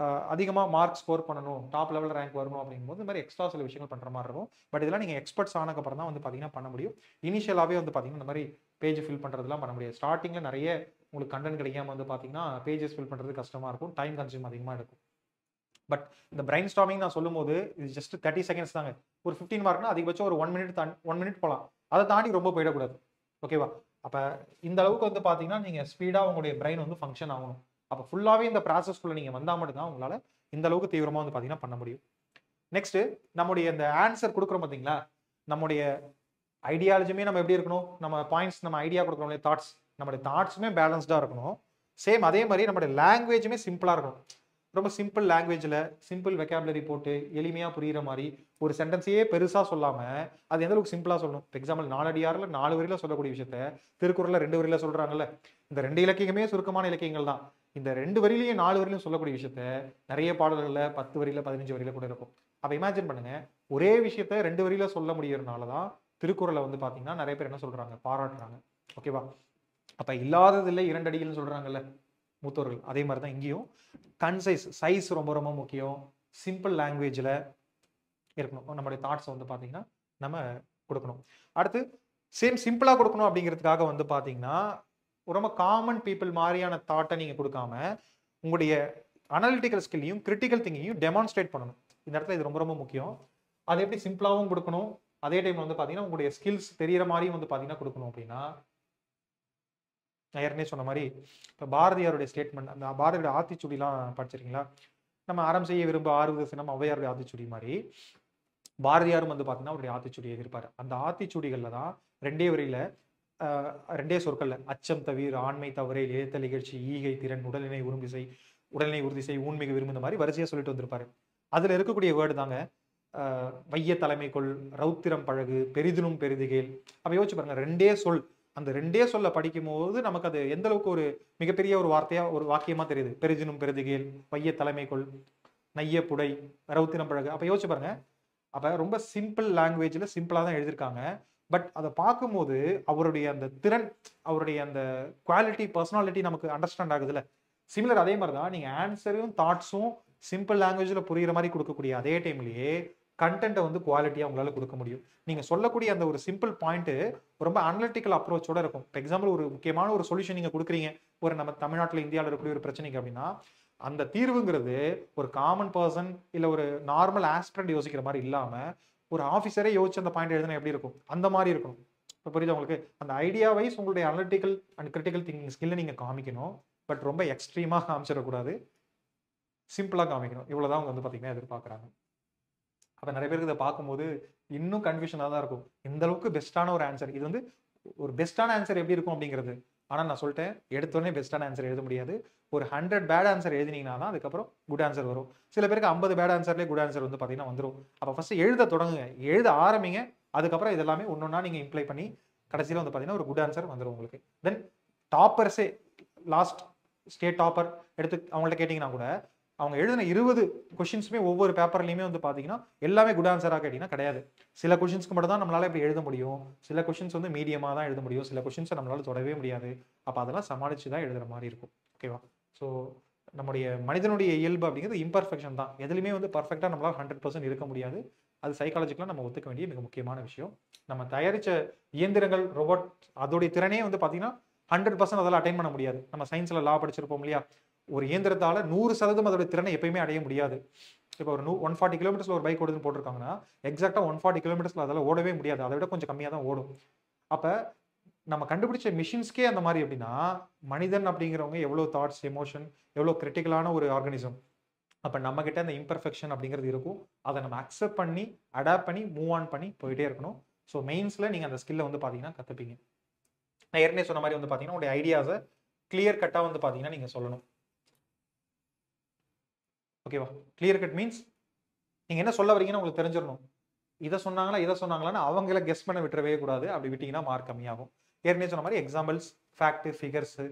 அதிகமாக மார்க் ஸ்கோர் பண்ணணும், டாப் லெவலில் ரேங்க் வரணும் அப்படிங்கும்போது இந்த மாதிரி எக்ஸ்ட்ரா சில விஷயங்கள் பண்ணுற மாதிரி இருக்கும். பட் இதெல்லாம் நீங்கள் எக்ஸ்பர்ட்ஸ் ஆனதுக்கப்புறம் தான் வந்து பார்த்தீங்கன்னா பண்ண முடியும். இனிஷியலாகவே வந்து பார்த்தீங்கன்னா இந்த மாதிரி பேஜ் ஃபில் பண்ணுறதுலாம் பண்ண முடியாது. ஸ்டார்டிங்கில் நிறைய உங்களுக்கு கண்டென்ட் கிடைக்காம வந்து பார்த்தீங்கன்னா பேஜஸ் ஃபில் பண்ணுறது கஷ்டமாக இருக்கும், டைம் கன்சியூம் அதிகமாக இருக்கும். பட் இந்த பிரைன் ஸ்டார்மிங் நான் சொல்லும் போது இது ஜஸ்ட் 30 செகண்ட்ஸ் தாங்க. ஒரு 15 மார்க்னா அதிகபட்சம் ஒரு 1 மினிட் போகலாம். அதை தாண்டி ரொம்ப போயிடக்கூடாது. ஓகேவா? அப்போ இந்த அளவுக்கு வந்து பார்த்தீங்கன்னா நீங்கள் ஸ்பீடாக உங்களுடைய பிரைன் வந்து ஃபங்க்ஷன் ஆகணும். அப்போ ஃபுல்லாகவே இந்த ப்ராசஸ்க்குள்ளே நீங்கள் வந்தால் மட்டும்தான் உங்களால் இந்த அளவுக்கு தீவிரமாக வந்து பார்த்தீங்கன்னா பண்ண முடியும். நெக்ஸ்ட் நம்முடைய இந்த ஆன்சர் கொடுக்குறோம் பார்த்தீங்களா, நம்முடைய ஐடியாலஜியுமே நம்ம எப்படி இருக்கணும், நம்ம பாயிண்ட்ஸ் நம்ம ஐடியா கொடுக்குறோம், தாட்ஸ், நம்மளுடைய தாட்ஸுமே பேலன்ஸ்டாக இருக்கணும். சேம் அதே மாதிரி நம்மளுடைய லாங்குவேஜுமே சிம்பிளாக இருக்கணும். ரொம்ப சிம்பிள் லாங்குவேஜில் சிம்பிள் வெக்காபுலரி போட்டு எளிமையாக புரிகிற மாதிரி ஒரு சென்டென்ஸையே பெருசாக சொல்லாமல் அது எந்த அளவுக்கு சிம்பிளாக சொல்லணும். ஃபார் எக்ஸாம்பிள் 4 அடியாரில் 4 வரியில் சொல்லக்கூடிய விஷயத்த திருக்குறளில் 2 வரியில் சொல்கிறாங்கல்ல. இந்த 2 இலக்கியமே சுருக்கமான இலக்கியங்கள் தான். இந்த 2 வரியிலையும் 4 வரியிலும் சொல்லக்கூடிய விஷயத்த நிறைய பாடல்களில் 10 வரியில் 15 வரியில் கூட இருக்கும். அப்போ இமேஜின் பண்ணுங்க, ஒரே விஷயத்த 2 வரியில் சொல்ல முடியறதுனால தான் திருக்குறளை வந்து பார்த்தீங்கன்னா நிறைய பேர் என்ன சொல்கிறாங்க, பாராட்டுறாங்க. ஓகேவா? அப்போ இல்லாதது இல்லை 2 அடிகள்னு சொல்கிறாங்கல்ல மூத்தோர்கள். அதே மாதிரி தான் இங்கேயும் கன்சைஸ் சைஸ் ரொம்ப ரொம்ப முக்கியம். சிம்பிள் லாங்குவேஜில் இருக்கணும். நம்மளுடைய தாட்ஸை வந்து பார்த்தீங்கன்னா நம்ம கொடுக்கணும். அடுத்து சேம் சிம்பிளாக கொடுக்கணும் அப்படிங்கிறதுக்காக வந்து பார்த்தீங்கன்னா ரொம்ப காமன் பீப்புள் மாதிரியான தாட்டை நீங்கள் கொடுக்காம உங்களுடைய அனலிட்டிக்கல் ஸ்கில்லையும் கிரிட்டிக்கல் திங்கிங்கையும் டெமான்ஸ்ட்ரேட் பண்ணணும். இந்த இடத்துல இது ரொம்ப ரொம்ப முக்கியம். அதை எப்படி சிம்பிளாகவும் கொடுக்கணும், அதே டைம் வந்து பார்த்தீங்கன்னா உங்களுடைய ஸ்கில்ஸ் தெரிகிற மாதிரியும் வந்து பார்த்தீங்கன்னா கொடுக்கணும். அப்படின்னா நான் ஏற்கனவே சொன்ன மாதிரி இப்போ பாரதியாருடைய ஸ்டேட்மெண்ட், அந்த பாரதியோட ஆத்திச்சூடிலாம் படிச்சிருக்கீங்களா? நம்ம அறம் செய்ய விரும்ப ஆறுவது சினம் ஔவையாருடைய ஆத்திச்சூடி மாதிரி பாரதியாரும் வந்து பார்த்தீங்கன்னா அவருடைய ஆத்திச்சூடியை இருப்பார். அந்த ஆத்திச்சூடிகளில் தான் 2 வரியில 2 சொற்கள்ல அச்சம் தவிர ஆண்மை தவறை ஏத்த நிகழ்ச்சி ஈகை திறன் உடல்நிலை உறுதி செய் ஊன்மிகு விரும்பும் இந்த மாதிரி வரிசையாக சொல்லிட்டு வந்திருப்பாரு. அதில் இருக்கக்கூடிய வேர்டு தாங்க வைய தலைமைக்குள் ரௌத்திரம் பழகு பெரிதினும் பெரிதுகேள். அப்போ யோசிச்சு பாருங்க, 2 சொல். அந்த 2 சொல்ல படிக்கும் போது நமக்கு அது எந்த அளவுக்கு ஒரு மிகப்பெரிய ஒரு வார்த்தையா ஒரு வாக்கியமா தெரியுது. பெரிதினும் பெரிதுகேள், வைய தலைமைக்குள், நைய புடை, ரௌத்திரம் பழகு. அப்போ யோசிச்சு பாருங்க, அப்போ ரொம்ப சிம்பிள் லாங்குவேஜில் சிம்பிளாக தான் எழுதியிருக்காங்க. பட் அதை பார்க்கும்போது அவருடைய அந்த திறன், அவருடைய அந்த குவாலிட்டி, பர்சனாலிட்டி நமக்கு அண்டர்ஸ்டாண்ட் ஆகுதுல்ல. சிமிலர் அதே மாதிரி தான் நீங்கள் ஆன்சரும் தாட்ஸும் சிம்பிள் லாங்குவேஜில் புரியுற மாதிரி கொடுக்கக்கூடிய அதே டைம்லேயே கண்டென்ட்டை வந்து குவாலிட்டியாக உங்களால் கொடுக்க முடியும். நீங்கள் சொல்லக்கூடிய அந்த ஒரு சிம்பிள் பாயிண்ட்டு ரொம்ப அனலிட்டிக்கல் அப்ரோச்சோட இருக்கும். இப்போ எக்ஸாம்பிள் ஒரு முக்கியமான ஒரு சொல்யூஷன் நீங்கள் கொடுக்குறீங்க ஒரு நம்ம தமிழ்நாட்டில் இந்தியாவில் இருக்கக்கூடிய ஒரு பிரச்சனைக்கு அப்படின்னா, அந்த தீர்வுங்கிறது ஒரு காமன் பர்சன் இல்லை ஒரு நார்மல் ஆஸ்பிரண்ட் யோசிக்கிற மாதிரி இல்லாமல் ஒரு ஆஃபீஸரே யோசிச்சு அந்த பாயிண்ட் எழுதுனா எப்படி இருக்கும், அந்த மாதிரி இருக்கணும். இப்போ புரியுது உங்களுக்கு? அந்த ஐடியா வைஸ் உங்களுடைய அனலிட்டிக்கல் அண்ட் கிரிட்டிக்கல் திங்கிங் ஸ்கில்லை நீங்கள் காமிக்கணும். பட் ரொம்ப எக்ஸ்ட்ரீமாக காமிச்சிடக்கூடாது, சிம்பிளாக காமிக்கணும். இவ்வளோதான் அவங்க வந்து பார்த்தீங்கன்னா எதிர்பார்க்குறாங்க. அப்போ நிறைய பேருக்கு இதை பார்க்கும்போது இன்னும் கன்ஃபியூஷனாக தான் இருக்கும். இந்த அளவுக்கு பெஸ்ட்டான ஒரு ஆன்சர் இது வந்து ஒரு பெஸ்ட்டான ஆன்சர் எப்படி இருக்கும் அப்படிங்கிறது. ஆனால் நான் சொல்லிட்டேன், எடுத்தோடனே பெஸ்ட்டான ஆன்சர் எழுத முடியாது. ஒரு 100 பேட் ஆன்சர் எழுதினீங்கன்னா தான் அதுக்கப்புறம் குட் ஆன்சர் வரும். சில பேருக்கு 50 பேட் ஆன்சர்லேயே குட் ஆன்சர் வந்து பார்த்தீங்கன்னா வந்துடும். அப்போ ஃபஸ்ட்டு எழுத தொடங்குங்க, எழுத ஆரம்பிங்க. அதுக்கப்புறம் இதெல்லாமே ஒன்றொன்னா நீங்கள் இம்ப்ளை பண்ணி கடைசியில் வந்து பார்த்தீங்கன்னா ஒரு குட் ஆன்சர் வந்துடும் உங்களுக்கு. தென் டாப்பர்ஸே லாஸ்ட் ஸ்டேட் டாப்பர் எடுத்து அவங்கள்ட்ட கேட்டிங்கன்னா கூட அவங்க எழுதின 20 கொஷின்ஸுமே ஒவ்வொரு பேப்பர்லையுமே வந்து பார்த்தீங்கன்னா எல்லாமே குட் ஆன்சராக கேட்டிங்கன்னா கிடையாது. சில கொஷின்ஸ்க்கு மட்டும் தான் நம்மளால் இப்படி எழுத முடியும், சில கொஷின்ஸ் வந்து மீடியமாக தான் எழுத முடியும், சில கொஷின்ஸை நம்மளால் தொடவே முடியாது. அப்போ அதெல்லாம் சமாளித்து தான் எழுதுகிற மாதிரி இருக்கும். ஓகேவா? ஸோ நம்முடைய மனிதனுடைய இயல்பு அப்படிங்கிறது இம்பர்ஃபெக்ஷன் தான். எதுலையுமே வந்து பர்ஃபெக்டாக நம்மளால் 100% இருக்க முடியாது. அது சைக்காலஜிக்கலாக நம்ம ஒத்துக்க வேண்டிய மிக முக்கியமான விஷயம். நம்ம தயாரித்த இயந்திரங்கள் ரோபோட் அதோடைய திறனே வந்து பார்த்தீங்கன்னா 100% அதெல்லாம் அட்டைன் பண்ண முடியாது. நம்ம சயின்ஸில் லா படிச்சிருப்போம் இல்லையா, ஒரு இயந்திரத்தால் 100% அதோட திறனை எப்பயுமே அடைய முடியாது. இப்போ ஒரு 140 கிலோமீட்டர்ஸில் ஒரு பைக் ஓடுதுன்னு போட்டிருக்காங்கன்னா எக்ஸாக்டாக 140 கிலோமீட்டர்ஸில் அதெல்லாம் ஓடவே முடியாது, அதை விட கொஞ்சம் கம்மியாக தான் ஓடும். அப்போ நம்ம கண்டுபிடிச்ச மிஷின்ஸ்க்கே அந்த மாதிரி அப்படின்னா மனிதன் அப்படிங்கிறவங்க எவ்வளோ தாட்ஸ், எமோஷன், எவ்வளோ கிரிட்டிக்கலான ஒரு ஆர்கனிசம். அப்போ நம்மக்கிட்ட அந்த இம்பர்ஃபெக்ஷன் அப்படிங்கிறது இருக்கும். அதை நம்ம அக்செப்ட் பண்ணி அடாப்ட் பண்ணி மூவ் ஆன் பண்ணி போயிட்டே இருக்கணும். ஸோ மெயின்ஸில் நீங்கள் அந்த ஸ்கில்லை வந்து பார்த்தீங்கன்னா கற்றுப்பீங்க. நான் ஏற்கனவே சொன்ன மாதிரி வந்து பார்த்தீங்கன்னா உங்களுடைய ஐடியாஸை கிளியர் கட்டாக வந்து பார்த்தீங்கன்னா நீங்கள் சொல்லணும். ஓகேவா? கிளியர் கட் மீன்ஸ் நீங்கள் என்ன சொல்ல வரீங்கன்னு உங்களுக்கு தெரிஞ்சிடணும். இதை சொன்னாங்களான்னு அவங்கள கெஸ் பண்ண விட்டுறவே கூடாது. அப்படி விட்டிங்கன்னா மார்க் கம்மியாகும். ஏற்கனவே சொன்ன மாதிரி எக்ஸாம்பிள்ஸ், ஃபேக்ட், ஃபிகர்ஸு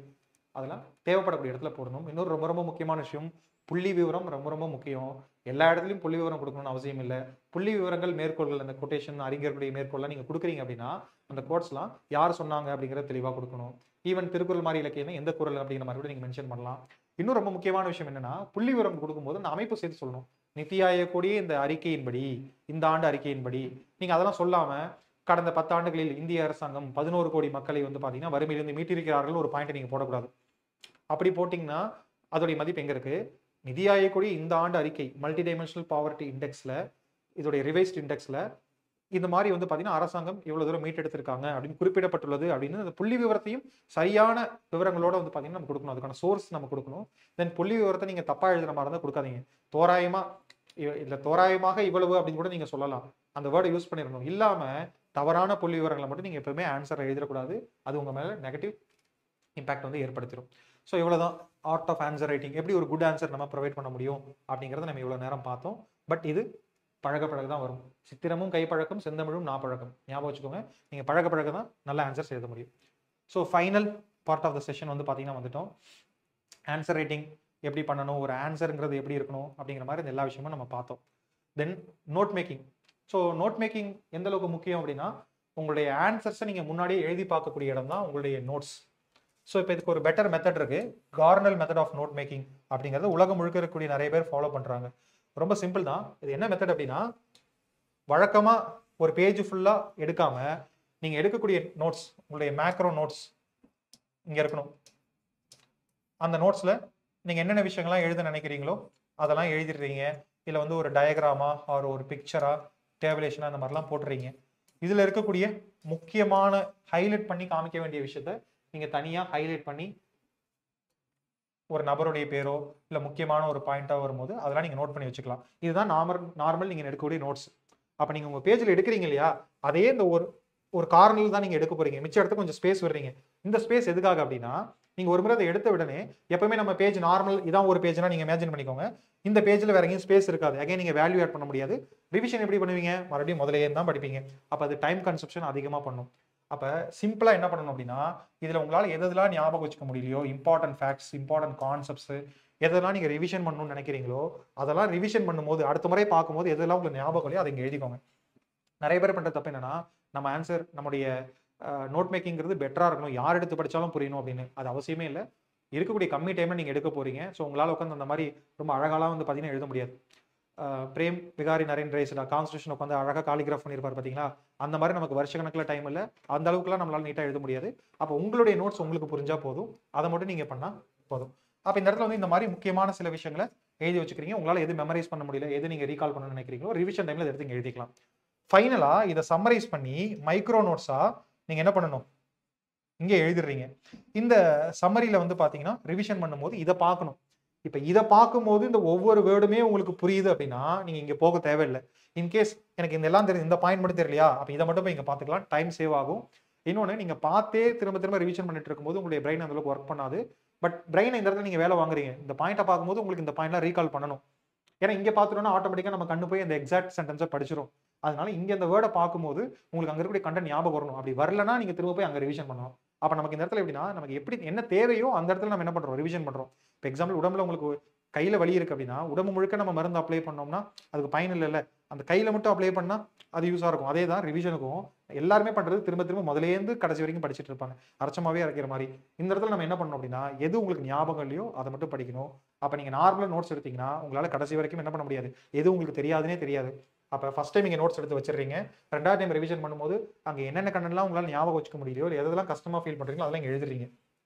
அதெல்லாம் தேவைப்படக்கூடிய இடத்துல போடணும். இன்னொரு ரொம்ப ரொம்ப முக்கியமான விஷயம், புள்ளி விவரம் ரொம்ப ரொம்ப முக்கியம். எல்லா இடத்துலையும் புள்ளி விவரம் கொடுக்கணும்னு அவசியம் இல்லை. புள்ளி விவரங்கள், மேற்கோள்கள், அந்த கொட்டேஷன், அறிஞர்களுடைய மேற்கோள்லாம் நீங்கள் கொடுக்குறீங்க அப்படின்னா அந்த கோட்ஸ்லாம் யார் சொன்னாங்க அப்படிங்கிறத தெளிவாக கொடுக்கணும். ஈவன் திருக்குறள் மாதிரி இலக்கியம் எந்த குறள் அப்படிங்கிற மாதிரி கூட நீங்கள் மென்ஷன் பண்ணலாம். இன்னும் ரொம்ப முக்கியமான விஷயம் என்னன்னா, புள்ளி விவரம் கொடுக்கும்போது அந்த அமைப்பு சேர்த்து சொல்லணும். நித்தி ஆயோக் கூடிய இந்த அறிக்கையின்படி, இந்த ஆண்டு அறிக்கையின்படி நீங்கள் அதெல்லாம் சொல்லாமல் கடந்த 10 ஆண்டுகளில் இந்திய அரசாங்கம் 11 கோடி மக்களை வந்து பார்த்தீங்கன்னா வறுமையிலிருந்து மீட்டிருக்கிறார்கள் ஒரு பாயிண்ட் நீங்கள் போடக்கூடாது. அப்படி போட்டிங்கன்னா அதோடைய மதிப்பு எங்கே இருக்குது? நிதி ஆயோக் கூடிய இந்த ஆண்டு அறிக்கை மல்டி டைமென்ஷனல் பாவர்ட்டி இண்டெக்ஸில், இதோடைய ரிவைஸ்ட் இண்டெக்ஸில் இந்த மாதிரி வந்து பார்த்தீங்கன்னா அரசாங்கம் இவ்வளோ தூரம் மீட்டெடுத்திருக்காங்க அப்படின்னு குறிப்பிடப்பட்டுள்ளது அப்படின்னு அந்த புள்ளி விவரத்தையும் சரியான விவரங்களோட வந்து பார்த்தீங்கன்னா நம்ம கொடுக்கணும். அதுக்கான சோர்ஸ் நம்ம கொடுக்கணும். தென் புள்ளி விவரத்தை நீங்கள் தப்பாக எழுதுகிற மாதிரி இருந்தால் கொடுக்காதீங்க. தோராயமாக இவ்வளவு அப்படின்னு கூட நீங்கள் சொல்லலாம். அந்த வேர்டை யூஸ் பண்ணிடணும். இல்லாமல் தவறான புள்ளி விவரங்களை மட்டும் நீங்கள் எப்பவுமே ஆன்சரை எழுதிடக்கூடாது. அது உங்கள் மேலே நெகட்டிவ் இம்பாக்ட் வந்து ஏற்படுத்திடும். ஸோ இவ்வளோதான் ஆர்ட் ஆஃப் ஆன்சர் ரைட்டிங். எப்படி ஒரு குட் ஆன்சர் நம்ம ப்ரொவைட் பண்ண முடியும் அப்படிங்கிறத நம்ம இவ்வளோ நேரம் பார்த்தோம். பட் இது பழக தான் வரும். சித்திரமும் கைப்பழக்கம், செந்தமிழும் நாப்பழக்கம். ஞாபகம் வச்சுக்கோங்க. நீங்கள் பழக தான் நல்ல ஆன்சர்ஸ் எழுத முடியும். So final part of the session வந்து பார்த்தீங்கன்னா வந்துட்டோம். ஆன்சர் ரைட்டிங் எப்படி பண்ணணும், ஒரு ஆன்சருங்கிறது எப்படி இருக்கணும் அப்படிங்கிற மாதிரி இந்த எல்லா விஷயமும் நம்ம பார்த்தோம். Then note making. So note making எந்த அளவுக்கு முக்கியம் அப்படின்னா, உங்களுடைய ஆன்சர்ஸை நீங்கள் முன்னாடியே எழுதி பார்க்கக்கூடிய இடம் தான் உங்களுடைய நோட்ஸ். ஸோ இப்போ இதுக்கு ஒரு பெட்டர் மெத்தட் இருக்குது, Cornell method of note making அப்படிங்கிறது உலகம் முழுக்க இருக்கக்கூடிய நிறைய பேர் ஃபாலோ பண்ணுறாங்க. ரொம்ப சிம்பிள் தான். இது என்ன மெத்தட் அப்படின்னா, வழக்கமாக ஒரு பேஜ் ஃபுல்லாக எடுக்காமல் நீங்கள் எடுக்கக்கூடிய நோட்ஸ், உங்களுடைய மேக்ரோ நோட்ஸ் இங்கே இருக்கணும். அந்த நோட்ஸில் நீங்கள் என்னென்ன விஷயங்கள்லாம் எழுத நினைக்கிறீங்களோ அதெல்லாம் எழுதிடுறீங்க. இல்லை வந்து ஒரு டயக்ராமா ஆர் ஒரு பிக்சரா டேபிளேஷனாக அந்த மாதிரிலாம் போட்டுறீங்க. இதில் இருக்கக்கூடிய முக்கியமான ஹைலைட் பண்ணி காமிக்க வேண்டிய விஷயத்த நீங்கள் தனியாக ஹைலைட் பண்ணி ஒரு நபருடைய பேரோ இல்லை முக்கியமான ஒரு பாயிண்ட்டாக வரும்போது அதெல்லாம் நீங்கள் நோட் பண்ணி வச்சுக்கலாம். இதுதான் நார்மல் நீங்கள் எடுக்கக்கூடிய நோட்ஸ். அப்போ நீங்கள் உங்கள் பேஜில் எடுக்கிறீங்க இல்லையா, அதே இந்த ஒரு கார்னரில் தான் நீங்கள் எடுக்க போகிறீங்க. மிச்ச இடத்துக்கு கொஞ்சம் ஸ்பேஸ் விடுறீங்க. இந்த ஸ்பேஸ் எதுக்காக அப்படின்னா, நீங்கள் ஒரு முறை அதை எடுத்த உடனே எப்பவுமே நம்ம பேஜ் நார்மல் இதான் ஒரு பேஜ்னா நீங்கள் இமேஜின் பண்ணிக்கோங்க. இந்த பேஜில் வேற எங்கேயும் ஸ்பேஸ் இருக்காது. அகைன் நீங்கள் வேல்யூ ஆட் பண்ண முடியாது. ரிவிஷன் எப்படி பண்ணுவீங்க? மறுபடியும் முதலே தான் படிப்பீங்க. அப்போ அது டைம் கன்சப்ஷன் அதிகமாக பண்ணும். அப்போ சிம்பிளாக என்ன பண்ணணும் அப்படின்னா, இதில் உங்களால் எதெல்லாம் ஞாபகம் வச்சுக்க முடியலையோ, இம்பார்ட்டன்ட் ஃபேக்ட்ஸ், இம்பார்ட்டன்ட் கான்செப்ட்ஸ், எதெல்லாம் நீங்கள் ரிவிஷன் பண்ணணும்னு நினைக்கிறீங்களோ அதெல்லாம் ரிவிஷன் பண்ணும்போது அடுத்த முறை பார்க்கும்போது எதெல்லாம் உங்களுக்கு ஞாபகம் இல்லையோ அதை இங்கே எழுதிக்கோங்க. நிறைய பேர் பண்ணுற தப்பு என்னன்னா, நம்ம ஆன்சர் நம்முடைய நோட் மேக்கிங்கிறது பெட்டராக இருக்கணும், யார் எடுத்து படித்தாலும் புரியணும் அப்படின்னு. அது அவசியமே இல்லை. இருக்கக்கூடிய கம்மி டைமில் நீங்கள் எடுக்க போகிறீங்க. ஸோ உங்களால் உட்காந்து அந்த மாதிரி ரொம்ப அழகாலாம் வந்து பார்த்தீங்கன்னா எழுத முடியாது. பிரேம் விகாரி நரேன் ரேஸ்டா கான்ஸ்டியூஷன் உட்காந்து அழகாக காலிகிராஃப் பண்ணியிருப்பார் பார்த்தீங்களா, அந்த மாதிரி நமக்கு வருஷக்கணக்கில் டைம் இல்லை, அந்த அளவுக்குலாம் நம்மளால் நீட்டாக எழுத முடியாது. அப்போ உங்களுடைய நோட்ஸ் உங்களுக்கு புரிஞ்சால் போதும், அதை மட்டும் நீங்கள் பண்ணால் போதும். அப்போ இந்த இடத்துல வந்து இந்த மாதிரி முக்கியமான சில விஷயங்களை எழுதி வச்சுக்கிறீங்க. உங்களால் எது மெமரைஸ் பண்ண முடியல, எது நீங்கள் ரீகால் பண்ணணும்னு நினைக்கிறீங்களோ ரிவிஷன் டைமில் எடுத்து நீங்கள் எழுதிக்கலாம். ஃபைனலாக இதை சம்மரைஸ் பண்ணி மைக்ரோ நோட்ஸாக நீங்கள் என்ன பண்ணணும், இங்கே எழுதிடுறீங்க. இந்த சம்மரியில் வந்து பார்த்தீங்கன்னா ரிவிஷன் பண்ணும்போது இதை பார்க்கணும். இப்போ இதை பார்க்கும்போது இந்த ஒவ்வொரு வேர்டுமே உங்களுக்கு புரியுது அப்படின்னா நீங்கள் இங்கே போக தேவையில்லை. இன்கேஸ் எனக்கு இந்த எல்லாம் தெரியும், இந்த பாயிண்ட் மட்டும் தெரியலையா, அப்போ இதை மட்டும் போய் இங்கே பார்த்துக்கலாம், டைம் சேவ் ஆகும். இன்னொன்று, நீங்கள் பார்த்தே திரும்ப திரும்ப ரிவிஷன் பண்ணிட்டு இருக்கும்போது உங்களுடைய பிரெயின் அந்த அளவுக்கு ஒர்க் பண்ணாது. பட் பிரெயினை இந்த இடத்துல நீங்கள் வேலை வாங்குறீங்க, இந்த பாயிண்ட்டை பார்க்கும்போது உங்களுக்கு இந்த பாயிண்ட்லாம் ரீகால் பண்ணணும். ஏன்னா இங்கே பார்த்துட்டோம்னா ஆட்டோமேட்டிக்காக நம்ம கண்ணு போய் அந்த எக்ஸாக்ட் சென்டென்ஸை படிச்சிடும். அதனால இங்கே அந்த வேர்டை பார்க்கும்போது உங்களுக்கு அங்கே இருக்கக்கூடிய கண்டென்ட் ஞாபகம் வரணும். அப்படி வரலன்னா நீங்கள் திரும்ப போய் அங்கே ரிவிஷன் பண்ணணும். அப்போ நமக்கு இந்த இடத்துல எப்படின்னா, நமக்கு எப்படி என்ன தேவையோ அந்த இடத்துல நம்ம என்ன பண்ணுறோம், ரிவிஷன் பண்ணுறோம். இப்போ எக்ஸாம்பிள் உடம்புல உங்களுக்கு கையில் வலி இருக்குது அப்படின்னா உடம்பு முழுக்க நம்ம மருந்து அப்ளை பண்ணோம்னா அதுக்கு பயன் இல்லைல்ல, அந்த கையில் மட்டும் அப்ளை பண்ணால் அது யூஸாக இருக்கும். அதே தான் ரிவிஷனுக்கும் எல்லாருமே பண்ணுறது, திரும்ப திரும்ப முதலேருந்து கடைசி வரைக்கும் படிச்சுட்டு இருப்பாங்க, அரைச்சமாவே அரைக்கிற மாதிரி. இந்த இடத்துல நம்ம என்ன பண்ணணும் அப்படின்னா, எது உங்களுக்கு ஞாபகம் இல்லையோ அதை மட்டும் படிக்கணும். அப்போ நீங்கள் நார்மலாக நோட்ஸ் எடுத்தீங்கன்னா உங்களால் கடைசி வரைக்கும் என்ன பண்ண முடியாது, எது உங்களுக்கு தெரியாதுன்னே தெரியாது. அப்போ ஃபஸ்ட் டைம் நீங்கள் நோட்ஸ் எடுத்து வச்சிடுறீங்க, ரெண்டாவது டைம் ரிவிஷன் பண்ணும்போது அங்கே என்னென்ன கண்டென்ட்லாம் உங்களால் ஞாபகம் வச்சுக்க முடியலையோ, இல்லை எதெல்லாம் கஷ்டமாக ஃபீல் பண்ணுறீங்களோ அதெல்லாம் இங்கே எழுதுறீங்க.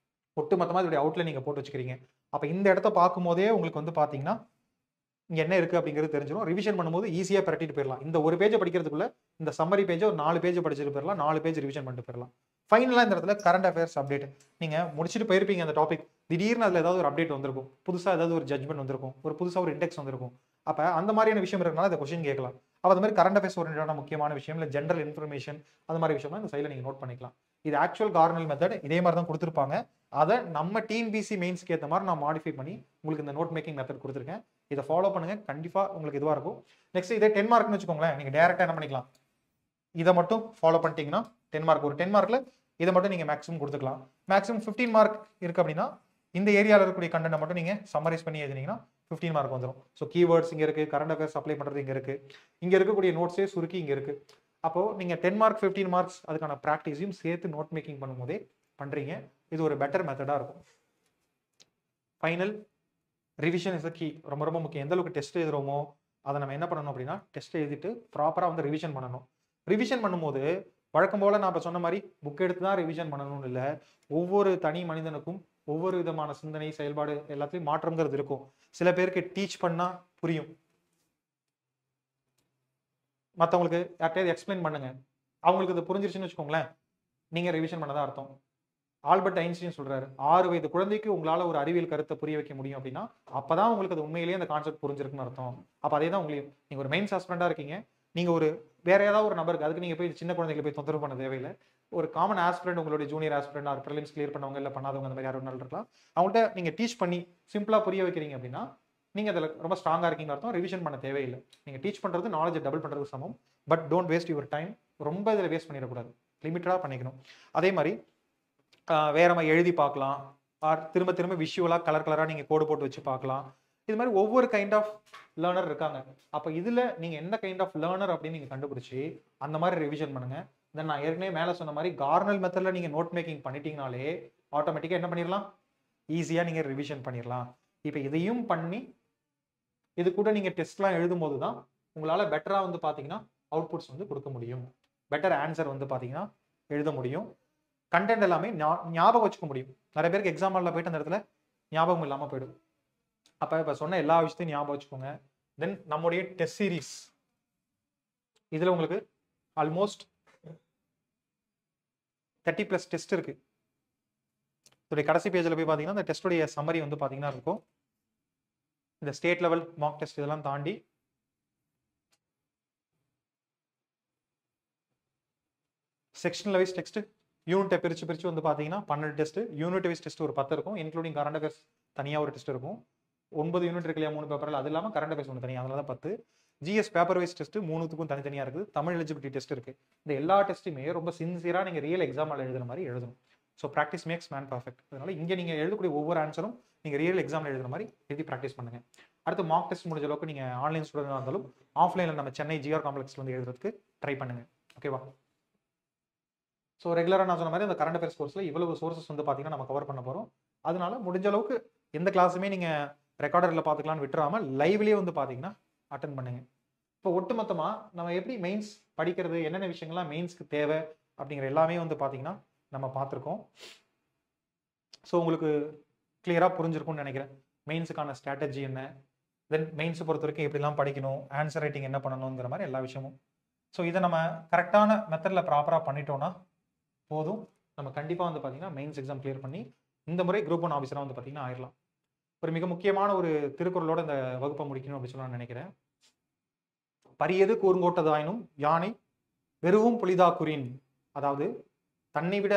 ஒட்டு மொத்தமாக இதோடைய அவுட்லைன் நீங்கள் போட்டு வச்சுக்கிறீங்க. அப்போ இந்த இடத்த பார்க்கும்போதே உங்களுக்கு வந்து பார்த்தீங்கன்னா இங்கே என்ன இருக்குது அப்படிங்கிறது தெரிஞ்சிடும். ரிவிஷன் பண்ணும்போது ஈஸியாக பிரட்டிட்டு போயிடலாம். இந்த ஒரு பேஜை படிக்கிறதுக்குள்ள இந்த சம்மரி பேஜை ஒரு 4 பேஜ் படிச்சுட்டு போயிடலாம், 4 பேஜ் ரிவிஷன் பண்ணிட்டு போயிடலாம். ஃபைனலாக இந்த இடத்துல கரண்ட் அஃபேர்ஸ் அப்டேட் நீங்கள் முடிச்சுட்டு போயிருப்பீங்க அந்த டாபிக், திடீர்னு அதில் ஏதாவது ஒரு அப்டேட் வந்திருக்கும், புதுசாக ஏதாவது ஒரு ஜட்மெண்ட் வந்திருக்கும், ஒரு புதுசாக ஒரு இண்டெக்ஸ் வந்திருக்கும். அப்போ அந்த மாதிரியான விஷயம் இருக்கிறனால இந்த கொஸ்டின் கேட்கலாம். அப்போ அந்த மாதிரி கரண்ட் அஃபேர்ஸ் ஓரியன்டான முக்கியமான விஷயம், இல்லை ஜென்ரல் இன்ஃபர்மேஷன், அந்த மாதிரி விஷயம்லாம் இந்த சைடில் நீங்கள் நோட் பண்ணிக்கலாம். இது ஆக்சுவல் கார்னல் மெத்தட், இதே மாதிரி தான் கொடுத்துருப்பாங்க. அதை நம்ம டிஎன்பிஎஸ்சி மெயின்ஸ்க்கு ஏற்ற மாதிரி நான் மாடிஃபை பண்ணி உங்களுக்கு இந்த நோட் மேக்கிங் மெத்தட் கொடுத்துருக்கேன். இதை ஃபாலோ பண்ணுங்க, கண்டிப்பாக உங்களுக்கு இதுவாக இருக்கும். நெக்ஸ்ட் இதே 10 மார்க்னு வச்சுக்கோங்களேன், நீங்கள் டேரெக்டாக என்ன பண்ணிக்கலாம், இதை மட்டும் ஃபாலோ பண்ணிட்டீங்கன்னா 10 மார்க். ஒரு 10 மார்க்கில் இதை மட்டும் நீங்கள் மேக்ஸிமம் கொடுத்துக்கலாம். மேக்ஸிமம் 15 மார்க் இருக்குது அப்படின்னா இந்த ஏரியாவில் இருக்கக்கூடிய கண்டென்ட்டை மட்டும் நீங்கள் சம்மரைஸ் பண்ணி எழுதினீங்கன்னா 15 மார்க் வந்துடும். ஸோ கீவேர்ட்ஸ் இங்கே இருக்குது, கரண்ட் அஃபேர்ஸ் அப்ளை பண்ணுறது இங்கே இருக்குது, இங்கே இருக்கக்கூடிய நோட்ஸே சுருக்கி இங்கே இருக்குது. அப்போது நீங்கள் 10 மார்க் 15 மார்க்ஸ் அதுக்கான ப்ராக்டிஸையும் சேர்த்து நோட் மேக்கிங் பண்ணும்போதே பண்ணுறீங்க. இது ஒரு பெட்டர் மெத்தடாக இருக்கும். Final revision is the key, ரொம்ப ரொம்ப முக்கியம். எந்த அளவுக்கு டெஸ்ட் எழுதுறோமோ அதை நம்ம என்ன பண்ணணும் அப்படின்னா டெஸ்ட் எழுதிட்டு ப்ராப்பராக வந்து ரிவிஷன் பண்ணணும். ரிவிஷன் பண்ணும்போது வழக்கம் போல் நான் இப்போ சொன்ன மாதிரி புக் எடுத்து தான் ரிவிஷன் பண்ணணும்னு இல்லை, ஒவ்வொரு தனி மனிதனுக்கும் ஒவ்வொரு விதமான சிந்தனை செயல்பாடு எல்லாத்துலையும் மாற்றம்ங்கிறது இருக்கும். சில பேருக்கு டீச் பண்ணால் புரியும், மற்றவங்களுக்கு யார்கிட்டயாவது எக்ஸ்பிளைன் பண்ணுங்க, அவங்களுக்கு இது புரிஞ்சிருச்சுன்னு வச்சுக்கோங்களேன், நீங்கள் ரிவிஷன் பண்ணதான் அர்த்தம். ஆல்பர்ட் ஐன்ஸ்டீன் சொல்றாரு, 6 வயது குழந்தைக்கு உங்களால் ஒரு அறிவியல் கருத்தை புரிய வைக்க முடியும் அப்படின்னா அப்பதான் உங்களுக்கு அது உண்மையிலேயே அந்த கான்செப்ட் புரிஞ்சிருக்குன்னு அர்த்தம். அப்போ அதே தான் உங்களுக்கு, நீங்கள் ஒரு மெயின்ஸ் ஆஸ்பிரண்டா இருக்கீங்க, நீங்கள் ஒரு வேற ஏதாவது ஒரு நபருக்கு, அதுக்கு நீங்கள் போய் சின்ன குழந்தைகளை போய் தொந்தரவு பண்ண தேவையில்லை. ஒரு காமன் ஆஸ்பிரண்ட், உங்களுடைய junior aspirant or prelims clear பண்ணவங்க இல்லை பண்ணாதவங்க அந்த மாதிரி யாரும் நாள் இருக்கலாம், அவங்கள்ட்ட நீங்கள் டீச் பண்ணி சிம்பிளாக புரிய வைக்கிறீங்க அப்படின்னா நீங்கள் அதில் ரொம்ப ஸ்ட்ராங்காக இருக்கீங்கன்னு அர்த்தம். ரிவிஷன் பண்ண தேவையில்லை. நீங்கள் டீச் பண்ணுறது நாலேஜை டபுள் பண்ணுறது சமம். But don't waste your time, ரொம்ப இதில் வேஸ்ட் பண்ணிடக்கூடாது, லிமிட்டடாக பண்ணிக்கணும். அதே மாதிரி வேற மாதிரி எழுதி பார்க்கலாம், ஆர் திரும்ப திரும்ப விஷுவலாக கலர் கலராக நீங்கள் கோடு போட்டு வச்சு பார்க்கலாம். இது மாதிரி ஒவ்வொரு கைண்ட் ஆஃப் லேர்னர் இருக்காங்க. அப்போ இதில் நீங்கள் எந்த கைண்ட் ஆஃப் லேர்னர் அப்படின்னு நீங்கள் கண்டுபிடிச்சி அந்த மாதிரி ரிவிஷன் பண்ணுங்க. தென் நான் ஏற்கனவே மேலே சொன்ன மாதிரி கார்னல் மெத்தடில் நீங்கள் நோட் மேக்கிங் பண்ணிட்டீங்கனாலே ஆட்டோமேட்டிக்காக என்ன பண்ணிடலாம், ஈஸியாக நீங்கள் ரிவிஷன் பண்ணிடலாம். இப்போ இதையும் பண்ணி இது கூட நீங்கள் டெஸ்ட்லாம் எழுதும் போது தான் உங்களால் பெட்டராக வந்து பார்த்தீங்கன்னா அவுட்புட்ஸ் வந்து கொடுக்க முடியும், பெட்டர் ஆன்சர் வந்து பார்த்தீங்கன்னா எழுத முடியும், கண்டென்ட் எல்லாமே ஞாபகம் வச்சுக்க முடியும். நிறைய பேருக்கு எக்ஸாம் ஹாலில் போயிட்டு அந்த இடத்துல ஞாபகம் இல்லாமல் போயிடும். அப்போ இப்போ சொன்ன எல்லா விஷயத்தையும் ஞாபகம் வச்சுக்கோங்க. தென் நம்முடைய டெஸ்ட் சீரீஸ் இதில் உங்களுக்கு ஆல்மோஸ்ட் 30+ டெஸ்ட் இருக்கு. இதோடைய கடைசி பேஜில் போய் பார்த்தீங்கன்னா இந்த டெஸ்ட்டுடைய சம்மரி வந்து பார்த்தீங்கன்னா இருக்கும். இந்த ஸ்டேட் லெவல் மார்க் டெஸ்ட் இதெல்லாம் தாண்டி செக்ஷனல் வைஸ் டெஸ்ட், யூனிட்டை பிரித்து வந்து பார்த்தீங்கன்னா 12 டெஸ்ட், யூனிட் வைஸ் டெஸ்ட் ஒரு 10 இருக்கும், இன்க்ளூடிங் கரண்ட் அஃபேர்ஸ் தனியாக ஒரு டெஸ்ட் இருக்கும். 9 யூனிட் இருக்கு இல்லையா, 3 பேப்பரில், அது இல்லாமல் கரண்ட் அஃபேர்ஸ் ஒன்று தனியாக, அதனால தான் 10. ஜிஎஸ் பேப்பர் வைஸ் டெஸ்ட் 3த்துக்கும் தனித்தனியாக இருக்குது. தமிழ் எலிஜிபிலிட்டி டெஸ்ட் இருக்குது. இந்த எல்லா டெஸ்ட்டுமே ரொம்ப சின்சியராக நீங்கள் ரியல் எக்ஸாமில் எழுதுற மாதிரி எழுதணும். So practice makes man perfect. அதனால இங்கே நீங்கள் எழுதக்கூடிய ஒவ்வொரு ஆன்சரும் நீங்கள் ரியல் எக்ஸாமில் எழுதுற மாதிரி எழுதி ப்ராக்டிஸ் பண்ணுங்க. அடுத்து மார்க் டெஸ்ட் முடிஞ்ச அளவுக்கு நீங்கள் ஆன்லைன் ஸ்டூடெண்டாக இருந்தாலும் ஆஃப்லைனில் நம்ம சென்னை ஜிஆர் காம்ப்ளெக்ஸில் வந்து எழுதுறதுக்கு ட்ரை பண்ணுங்க. ஓகேவா? ஸோ ரெகுலராக நான் சொன்ன மாதிரி அந்த கரண்ட் அஃபேர்ஸ் கோர்ஸில் இவ்வளவு சோர்சஸ் வந்து பார்த்தீங்கன்னா நம்ம கவர் பண்ண போகிறோம். அதனால முடிஞ்ச அளவுக்கு எந்த கிளாஸுமே நீங்கள் ரெக்கார்டரில் பார்த்துக்கலான்னு விட்டுறாமல் லைவ்லேயே வந்து பார்த்தீங்கன்னா அட்டன் பண்ணுங்க. இப்போ ஒட்டுமொத்தமாக நம்ம எப்படி மெயின்ஸ் படிக்கிறது, என்னென்ன விஷயங்கள்லாம் மெயின்ஸ்க்கு தேவை அப்படிங்கிற எல்லாமே வந்து பார்த்தீங்கன்னா நம்ம பார்த்துருக்கோம். ஸோ உங்களுக்கு கிளியராக புரிஞ்சிருக்கும்னு நினைக்கிறேன். மெயின்ஸுக்கான ஸ்ட்ராட்டஜி என்ன, தென் மெயின்ஸை பொறுத்த வரைக்கும் எப்படிலாம் படிக்கணும், ஆன்சர் ரைட்டிங் என்ன பண்ணணுங்கிற மாதிரி எல்லா விஷயமும். ஸோ இதை நம்ம கரெக்டான மெத்தடில் ப்ராப்பராக பண்ணிட்டோம்னா போதும், நம்ம கண்டிப்பாக வந்து பார்த்தீங்கன்னா மெயின்ஸ் எக்ஸாம் கிளியர் பண்ணி இந்த முறை குரூப் 1 ஆஃபீஸராக வந்து பார்த்தீங்கன்னா ஆயிடலாம். ஒரு மிக முக்கியமான ஒரு திருக்குறளோட இந்த வகுப்பை முடிக்கணும் அப்படின்னு சொல்லி நான் நினைக்கிறேன். பரியது கூர்ங்கோட்டதாயினும் யானை வெறுவும் புலிதாக்குறின். அதாவது தன்னை விட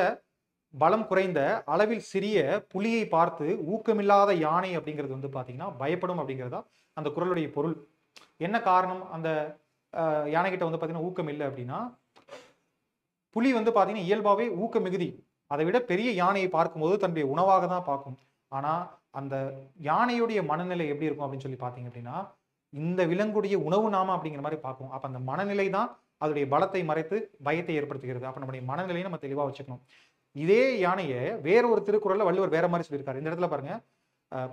பலம் குறைந்த அளவில் சிறிய புலியை பார்த்து ஊக்கமில்லாத யானை அப்படிங்கிறது வந்து பார்த்தீங்கன்னா பயப்படும் அப்படிங்கிறதா அந்த குறளுடைய பொருள். என்ன காரணம் அந்த யானைகிட்ட வந்து பார்த்தீங்கன்னா ஊக்கம் இல்லை அப்படின்னா, புலி வந்து பார்த்தீங்கன்னா இயல்பாகவே ஊக்க மிகுதி. அதை விட பெரிய யானையை பார்க்கும்போது தன்னுடைய உணவாக தான் பார்க்கும். ஆனால் அந்த யானையுடைய மனநிலை எப்படி இருக்கும் அப்படின்னு சொல்லி பார்த்தீங்க அப்படின்னா, இந்த விலங்குடைய உணவு நாம அப்படிங்கிற மாதிரி பார்க்கும். அப்போ அந்த மனநிலை தான் அதோடைய பலத்தை மறைத்து பயத்தை ஏற்படுத்துகிறது. அப்போ நம்முடைய மனநிலையை நம்ம தெளிவாக வச்சுக்கணும். இதே யானையை வேற ஒரு திருக்குறள்ல வள்ளுவர் வேற மாதிரி சொல்லியிருக்காரு. இந்த இடத்துல பாருங்க,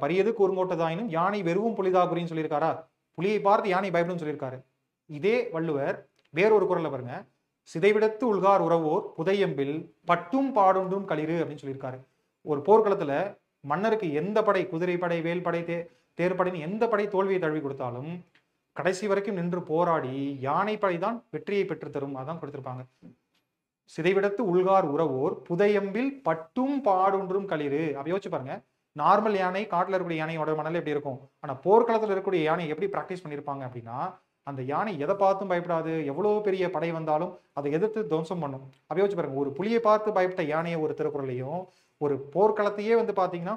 பரியது கூர்ங்கோட்டதாயினும் யானை வெறுவும் புலிதாகுறின்னு சொல்லியிருக்காரா, புலியை பார்த்து யானை பயப்படும் சொல்லியிருக்காரு. இதே வள்ளுவர் வேறொரு குறள்ல பாருங்க, சிதைவிடத்து உள்கார் உறவோர் புதையம்பில் பட்டும் பாடுண்டும் களிறு அப்படின்னு சொல்லியிருக்காரு. ஒரு போர்க்களத்துல மன்னருக்கு எந்த படை, குதிரை படை, வேல் படை, தேர்ப்படைன்னு எந்த படை தோல்வியை தழுவி கொடுத்தாலும் கடைசி வரைக்கும் நின்று போராடி யானை படை தான் வெற்றியை பெற்று தரும். அதான் கொடுத்திருப்பாங்க. சிதைவிடத்து உள்கார் உறவோர் புதையம்பில் பட்டும் பாடொன்றும் களிறு. அப்ப யோசிச்சு பாருங்க, நார்மல் யானை, காட்டுல இருக்கக்கூடிய யானையோட மணல் எப்படி இருக்கும், ஆனா போர்க்களத்தில் இருக்கக்கூடிய யானை எப்படி பிராக்டிஸ் பண்ணியிருப்பாங்க அப்படின்னா, அந்த யானை எதை பார்த்தும் பயப்படாது. எவ்வளவு பெரிய படை வந்தாலும் அதை எதிர்த்து துவம்சம் பண்ணும். அப்ப யோசிச்சு பாருங்க, ஒரு புலியை பார்த்து பயப்பட்ட யானையை ஒரு திருக்குறளையும், ஒரு போர்க்களத்தையே வந்து பாத்தீங்கன்னா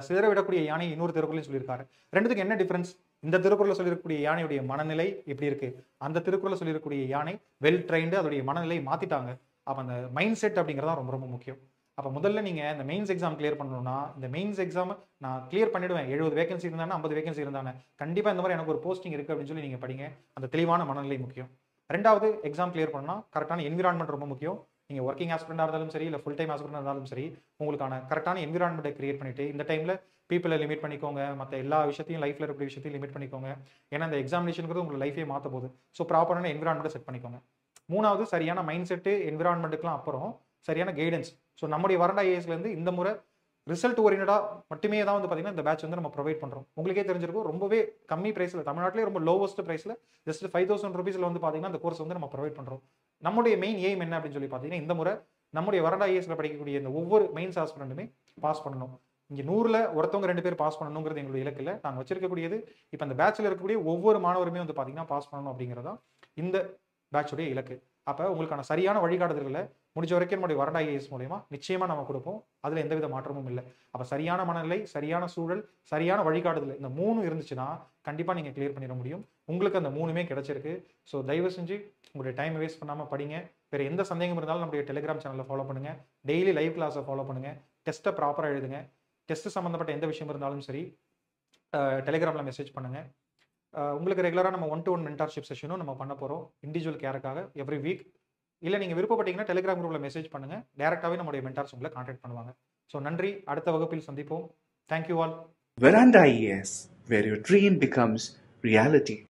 சிதற விடக்கூடிய யானை இன்னொரு திருக்குறளையும் சொல்லியிருக்காரு. ரெண்டுத்துக்கு என்ன டிஃபரன்ஸ்? இந்த திருக்குறளை சொல்லியிருக்கக்கூடிய யானையுடைய மனநிலை எப்படி இருக்கு, அந்த திருக்குறளை சொல்லியிருக்கக்கூடிய யானை வெல் ட்ரைன்டு, அதோடைய மனநிலை மாத்திட்டாங்க. அப்ப அந்த மைண்ட் செட் அப்படிங்கிறதா ரொம்ப ரொம்ப முக்கியம். அப்போ முதல்ல நீங்க இந்த மெயின்ஸ் எக்ஸாம் கிளியர் பண்ணணும்னா, இந்த மெயின்ஸ் எக்ஸாம் நான் கிளியர் பண்ணிடுவேன், 70 வேகன்சி இருந்தானே 50 வேகன்சி இருந்தானே கண்டிப்பா இந்த மாதிரி எனக்கு ஒரு போஸ்டிங் இருக்கு அப்படின்னு சொல்லி நீங்க படிங்க. அந்த தெளிவான மனநிலை முக்கியம். ரெண்டாவது, எக்ஸாம் கிளியர் பண்ணா கரெக்டான என்விரான்மெண்ட் ரொம்ப முக்கியம். நீங்க ஒர்க்கிங் ஆஸ்பிரண்டா இருந்தாலும் சரி, இல்லை ஃபுல் டைம் ஆஸ்பிரண்டா இருந்தாலும் சரி, உங்களுக்கான கரெக்டான என்விரான்மெண்ட்டை கிரியேட் பண்ணிட்டு இந்த டைம்ல பீப்பிளை லிமிட் பண்ணிக்கோங்க, மற்ற எல்லா விஷயத்தையும் லைஃப்ல இருக்கிற விஷயத்தையும் லிமிட் பண்ணிக்கோங்க. ஏன்னா இந்த எக்ஸாமினேஷனுங்கிறது உங்களுக்கு லைஃபே மாற்ற போகுது. ஸோ ப்ராப்பரான என்விரான்மெண்ட்டை செட் பண்ணிக்கோங்க. மூணாவது, சரியான மைண்ட் செட்டு என்விரான்மெண்ட்டுக்குலாம் அப்புறம் சரியான கைடன்ஸ். ஸோ நம்முடைய வரண்டா ஐஏஎஸ்லேருந்து இந்த முறை ரிசல்ட் ஓரியன்டாக மட்டுமே தான் வந்து பார்த்தீங்கன்னா இந்த பேட்ச் வந்து நம்ம ப்ரொவைட் பண்ணுறோம். உங்களுக்கே தெரிஞ்சிருக்கும், ரொம்பவே கம்மி ப்ரைஸில், தமிழ்நாட்டிலே ரொம்ப லோவஸ்ட் ப்ரைஸில் ஜஸ்ட் 5000 rupees வந்து பார்த்தீங்கன்னா இந்த கோர்ஸ் வந்து நம்ம ப்ரொவைட் பண்ணுறோம். நம்முடைய மெயின் எய்ம் என்ன அப்படின்னு சொல்லி பார்த்தீங்கன்னா, இந்த முறை நம்முடைய வரண்டா ஐஏஎஸ்ல படிக்கக்கூடிய இந்த ஒவ்வொரு மெயின்ஸ் ஆஸ்பிரண்ட்டுமே பாஸ் பண்ணணும். இங்கே 100ல் ஒருத்தவங்க 2 பேர் பாஸ் பண்ணணுங்கிறது எங்களுடைய இலக்கு இல்லை. நாங்கள் வச்சிருக்கக்கூடியது இப்போ அந்த பேட்சில் இருக்கக்கூடிய ஒவ்வொரு மாணவருமே வந்து பார்த்தீங்கன்னா பாஸ் பண்ணணும் அப்படிங்கிறதா இந்த பேட்சுடைய இலக்கு. அப்போ உங்களுக்கான சரியான வழிகாட்டுதல்களை முடிஞ்ச வரைக்கும் நம்முடைய வரண்டா ஐஏஎஸ் மூலமா நிச்சயமாக நம்ம கொடுப்போம். அதில் எந்தவித மாற்றமும் இல்லை. அப்போ சரியான மனநிலை, சரியான சூழல், சரியான வழிகாட்டுதல், இந்த 3 இருந்துச்சுன்னா கண்டிப்பாக நீங்கள் கிளியர் பண்ணிட முடியும். உங்களுக்கு அந்த 3மே கிடைச்சிருக்கு. ஸோ தயவு செஞ்சு உங்களுடைய டைம் வேஸ்ட் பண்ணாமல் படிங்க. வேறு எந்த சந்தேகம் இருந்தாலும் நம்முடைய டெலிகிராம் சேனலில் ஃபாலோ பண்ணுங்க. டெய்லி லைவ் கிளாஸை ஃபாலோ பண்ணுங்க. டெஸ்ட்டை ப்ராப்பராக எழுதுங்க. டெஸ்ட் சம்மந்தப்பட்ட எந்த விஷயம் இருந்தாலும் சரி டெலிகிராமில் மெசேஜ் பண்ணுங்க. உங்களுக்கு ரெகுலராக நம்ம 1-to-1 மென்டார்ஷிப் செஷனும் நம்ம பண்ண போகிறோம், இண்டிவிஜுவல் கேருக்காக எவ்ரி வீக். இல்லை நீங்கள் விருப்பப்பட்டீங்கன்னா டெலிகிராம் குரூப்பில் மெசேஜ் பண்ணுங்கள், டேரெக்டாகவே நம்முடைய மென்டார்ஸ் உங்களை கான்டாக்ட் பண்ணுவாங்க. ஸோ நன்றி, அடுத்த வகுப்பில் சந்திப்போம். Thank you all. Veranda IAS, where your dream becomes reality.